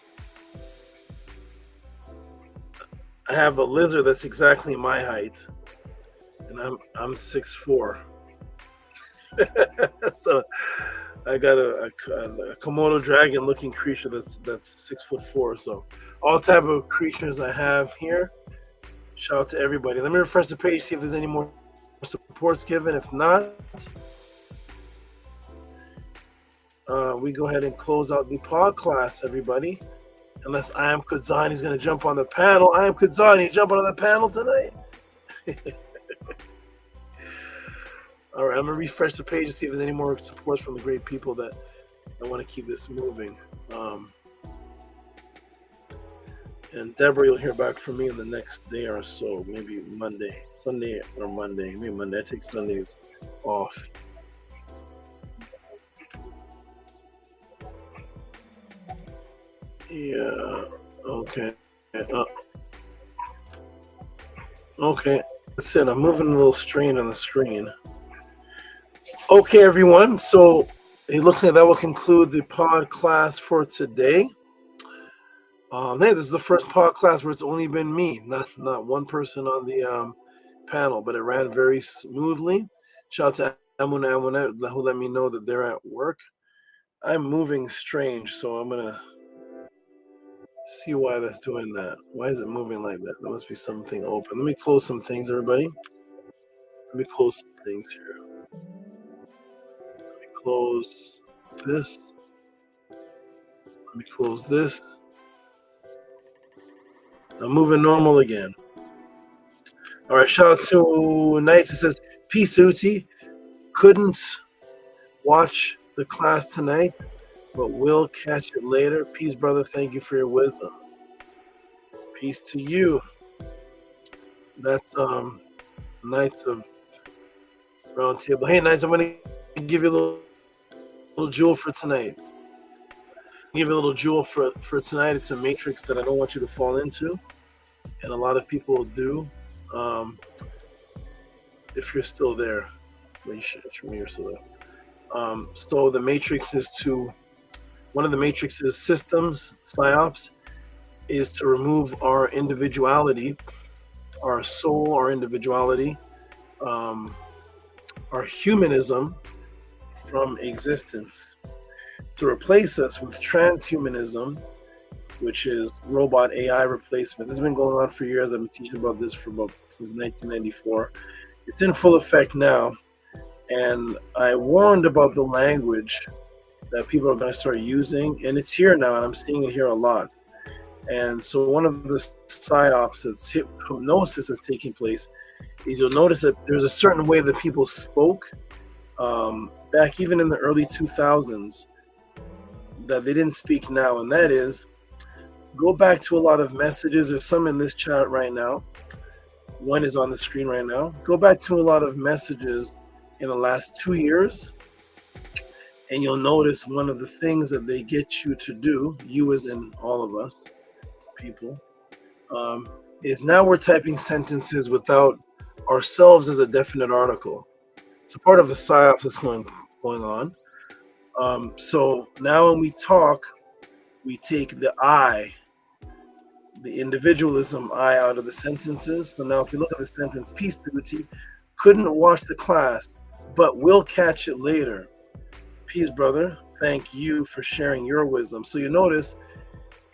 I have a lizard that's exactly my height, and I'm 6'4". So I got a Komodo dragon looking creature that's 6'4". So all type of creatures I have here. Shout out to everybody. Let me refresh the page, see if there's any more supports given. If not, we go ahead and close out the pod class, everybody. Unless I am Kudzani is going to jump on the panel. I am Kudzani jumping on the panel tonight. All right, I'm going to refresh the page to see if there's any more supports from the great people that want to keep this moving. And Deborah, you'll hear back from me in the next day or so, maybe Sunday or Monday. Maybe Monday. I take Sundays off. Yeah. Okay. Okay. That's it. I'm moving a little strain on the screen. Okay, everyone. So it looks like that will conclude the pod class for today. Hey, this is the first pod class where it's only been me, not one person on the panel, but it ran very smoothly. Shout out to Amuna who let me know that they're at work. I'm moving strange, so I'm gonna see why that's doing that. Why is it moving like that? There must be something open. Let me close some things, everybody. Let me close some things here. Let me close this. Let me close this. I'm moving normal again. All right, shout out to Knights who says, peace, Uti. Couldn't watch the class tonight, but will catch it later. Peace, brother. Thank you for your wisdom. Peace to you. That's Knights of Round Table. Hey, Knights, I'm going to give you a little jewel for tonight. Give you a little jewel for tonight. It's a matrix that I don't want you to fall into, and a lot of people do. If you're still there, but you're still there. So the matrix is one of the matrix's systems, psyops, is to remove our individuality, our soul, our individuality, our humanism from existence, to replace us with transhumanism, which is robot AI replacement. This has been going on for years. I've been teaching about this since 1994. It's in full effect now. And I warned about the language that people are going to start using, and it's here now, and I'm seeing it here a lot. And so one of the psyops that's hypnosis is taking place is you'll notice that there's a certain way that people spoke back even in the early 2000s that they didn't speak now, and that is, go back to a lot of messages. There's some in this chat right now. One is on the screen right now. Go back to a lot of messages in the last 2 years, And you'll notice one of the things that they get you to do, you as in all of us people, is now we're typing sentences without ourselves as a definite article. It's a part of a psyop that's going on. So now when we talk, we take the I, the individualism I out of the sentences. So now if you look at the sentence, peace, Tehuti, couldn't watch the class, but will catch it later. Peace, brother. Thank you for sharing your wisdom. So you notice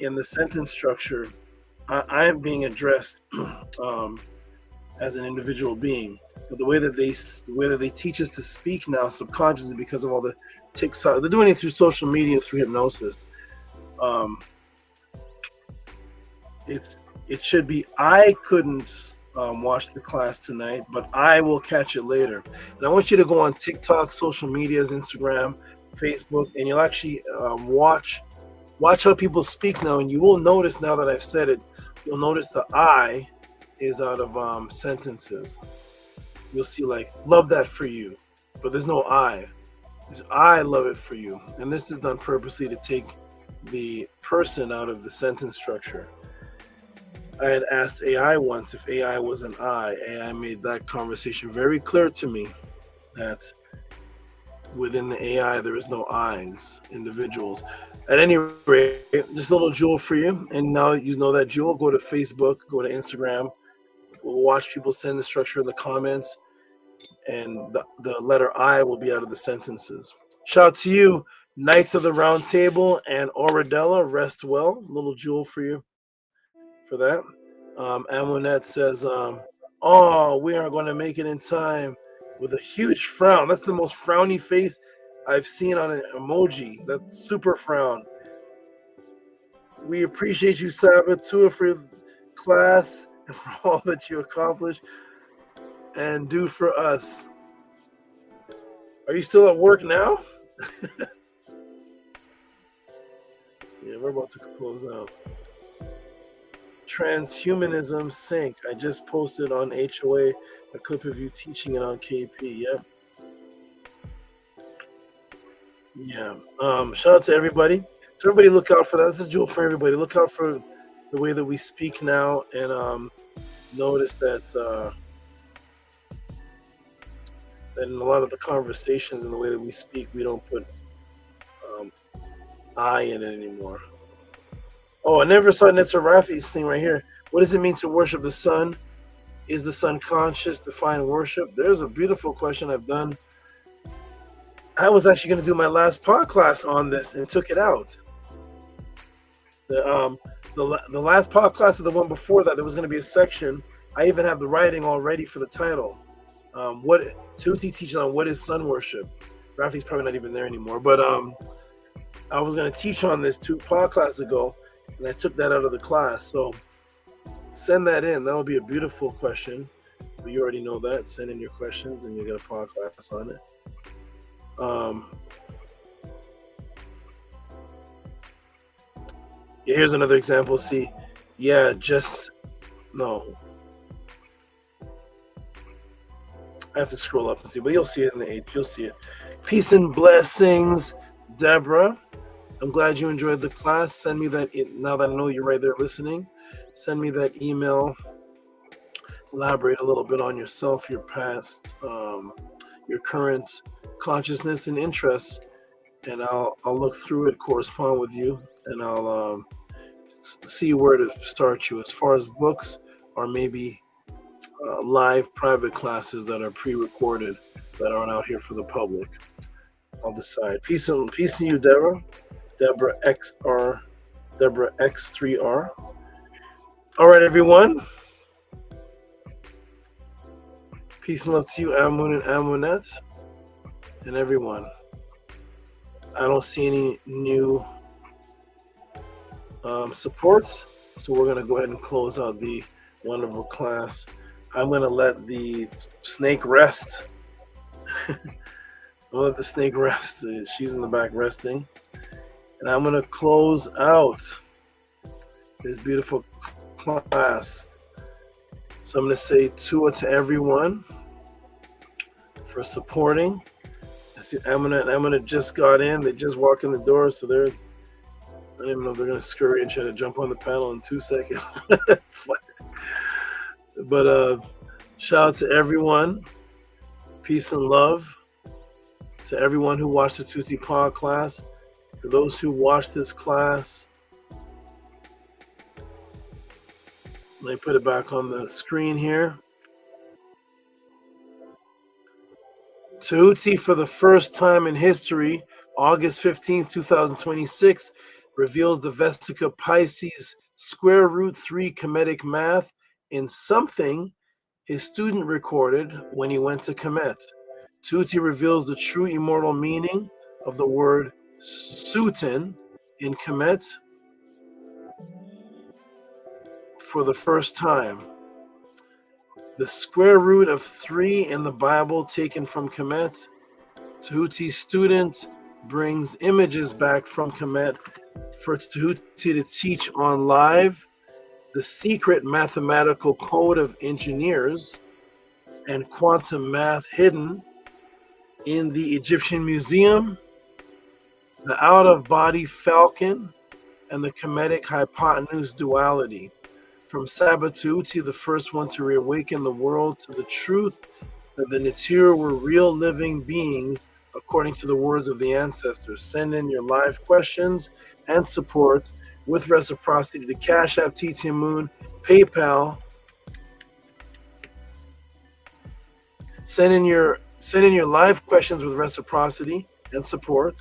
in the sentence structure, I am being addressed as an individual being. But the way that they teach us to speak now subconsciously because of all the TikTok, they're doing it through social media, through hypnosis. It should be, I couldn't watch the class tonight, but I will catch it later. And I want you to go on TikTok, social medias, Instagram, Facebook, and you'll actually watch how people speak now. And you will notice now that I've said it, you'll notice the I is out of sentences. You'll see like, love that for you, but there's no I. It's I love it for you. And this is done purposely to take the person out of the sentence structure. I had asked AI once if AI was an I. AI made that conversation very clear to me that within the AI, there is no I's, individuals. At any rate, just a little jewel for you. And now you know that jewel. Go to Facebook, go to Instagram, watch people send the structure in the comments, and the letter I will be out of the sentences. Shout out to you, Knights of the Round Table and Oradella. Rest well. A little jewel for you for that. Amunet says, oh, we aren't going to make it in time, with a huge frown. That's the most frowny face I've seen on an emoji. That super frown. We appreciate you, Sabatua, for your class and for all that you accomplish and do for us. Are you still at work now? Yeah, we're about to close out. Transhumanism sync. I just posted on HOA a clip of you teaching it on KP. Yep. Yeah. Shout out to everybody. So everybody look out for that. This is Jewel for everybody. Look out for the way that we speak now, and notice that in a lot of the conversations and the way that we speak, we don't put I in it anymore. Oh, I never saw Netzer Rafi's thing right here. What does it mean to worship the sun? Is the sun conscious? Define worship. There's a beautiful question I've done. I was actually going to do my last pod class on this and took it out. The last pod class of the one before that, there was going to be a section. I even have the writing already for the title. What Tehuti teaches on what is sun worship. Rafi's probably not even there anymore, but I was going to teach on this 2 pod classes ago, and I took that out of the class. So send that in. That would be a beautiful question. But you already know that. Send in your questions, and you get a pod class on it. Yeah, here's another example. See, yeah, just no. I have to scroll up and see, but you'll see it in the 8th. You'll see it. Peace and blessings, Deborah. I'm glad you enjoyed the class. Send me that now that I know you're right there listening. Send me that email. Elaborate a little bit on yourself, your past, your current consciousness and interests, and I'll look through it, correspond with you, and I'll see where to start you as far as books or maybe live private classes that are pre-recorded that aren't out here for the public. I'll decide. Peace to you, Deborah. Deborah X3R. All right, everyone. Peace and love to you, Amun and Amunet, and everyone. I don't see any new supports, so we're going to go ahead and close out the wonderful class. I'm going to let the snake rest. I'll let the snake rest. She's in the back resting. And I'm going to close out this beautiful class. So I'm going to say Tua to everyone for supporting I see Amina just got in. They just walked in the door, so I don't even know if they're going to scurry and try to jump on the panel in 2 seconds. But shout out to everyone. Peace and love to everyone who watched the Tehuti Pod class. For those who watched this class, let me put it back on the screen here. Tehuti, for the first time in history, August 15th, 2026, reveals the Vesica Pisces square root 3 Kemetic math in something his student recorded when he went to Kemet. Tehuti reveals the true immortal meaning of the word Sutin in Kemet for the first time. The square root of 3 in the Bible taken from Kemet. Tehuti's student brings images back from Kemet for Tehuti to teach on live the secret mathematical code of engineers and quantum math hidden in the Egyptian Museum, the out-of-body falcon, and the Kemetic hypotenuse duality. From Saba Tehuti, the first one to reawaken the world to the truth that the Netir were real living beings according to the words of the ancestors. Send in your live questions and support with reciprocity to Cash App, TT Moon, PayPal. Send in your live questions with reciprocity and support.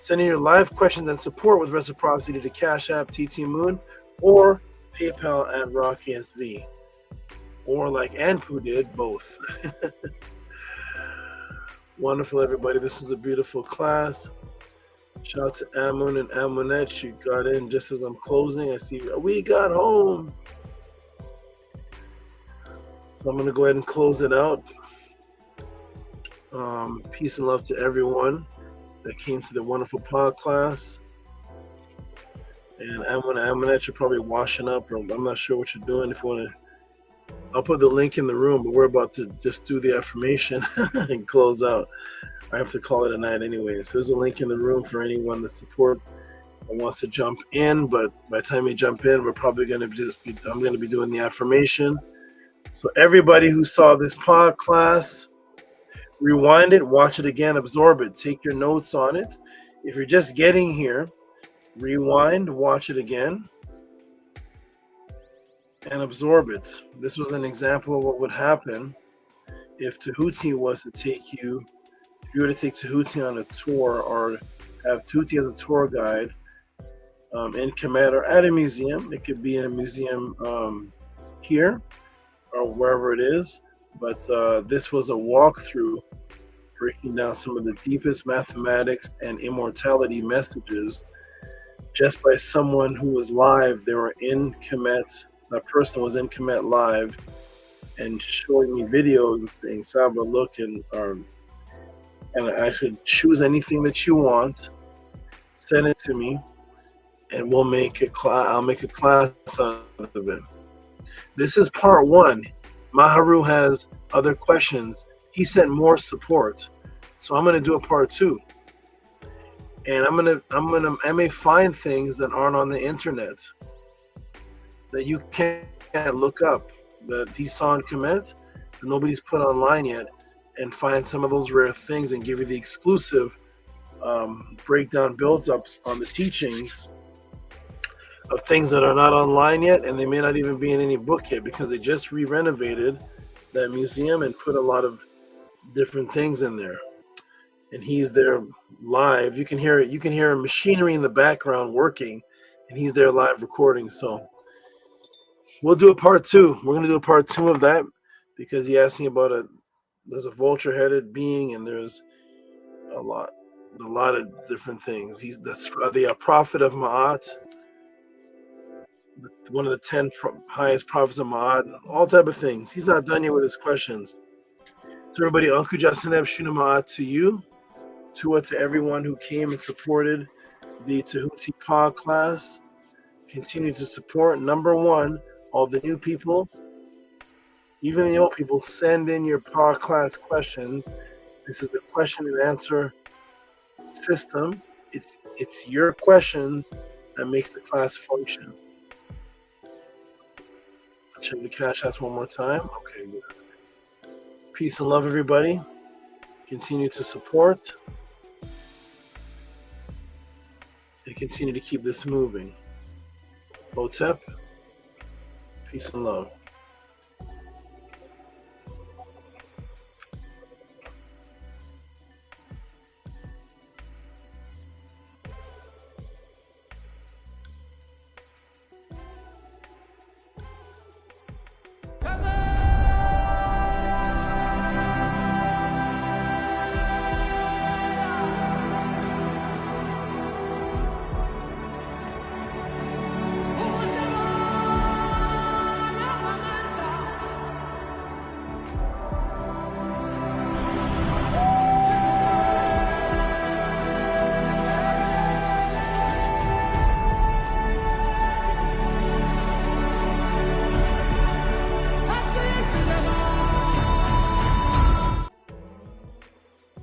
Send in your live questions and support with reciprocity to Cash App, TT Moon, or PayPal and Rocky SV, or like Anpu did, both. Wonderful, everybody. This is a beautiful class. Shout out to Amun and Amunet. You got in just as I'm closing. I see we got home. So I'm going to go ahead and close it out. Peace and love to everyone that came to the wonderful pod class. And Amunet, you're probably washing up, or I'm not sure what you're doing. If you want to, I'll put the link in the room, but we're about to just do the affirmation and close out. I have to call it a night anyways. There's a link in the room for anyone that supports or wants to jump in, but by the time you jump in, we're probably going to I'm going to be doing the affirmation. So everybody who saw this pod class, rewind it, watch it again, absorb it, take your notes on it. If you're just getting here, rewind, watch it again, and absorb it. This was an example of what would happen if Tehuti was to take you, if you were to take Tehuti on a tour or have Tehuti as a tour guide in Kemet or at a museum. It could be in a museum here or wherever it is, but this was a walkthrough breaking down some of the deepest mathematics and immortality messages just by someone who was live. They were in Kemet. That person was in Kemet live and showing me videos and saying, Saba, look, and I could choose anything that you want, send it to me, and we'll make a class. I'll make a class out of it. This is part one. Maharu has other questions. He sent more support, so I'm going to do a part two. And I may find things that aren't on the internet that you can't look up, that he saw in Kemet, that nobody's put online yet, and find some of those rare things and give you the exclusive breakdown builds-ups on the teachings of things that are not online yet, and they may not even be in any book yet because they just re-renovated that museum and put a lot of different things in there. And he's there live. You can hear it. You can hear machinery in the background working, and he's there live recording. So we'll do a part two. We're going to do a part two of that because he asked me about there's a vulture-headed being, and there's a lot of different things. He's the prophet of Ma'at, one of the 10 highest prophets of Ma'at, all type of things. He's not done yet with his questions. So everybody, Uncle Jasaneb Shuna Ma'at to you. To everyone who came and supported the Tehuti Pod class. Continue to support. Number one, all the new people, even the old people, send in your Pod class questions This is a question and answer system. It's your questions that makes the class function. I'll check the cash apps one more time. Okay, good. Peace and love, everybody. Continue to support and continue to keep this moving. Hotep, peace and love.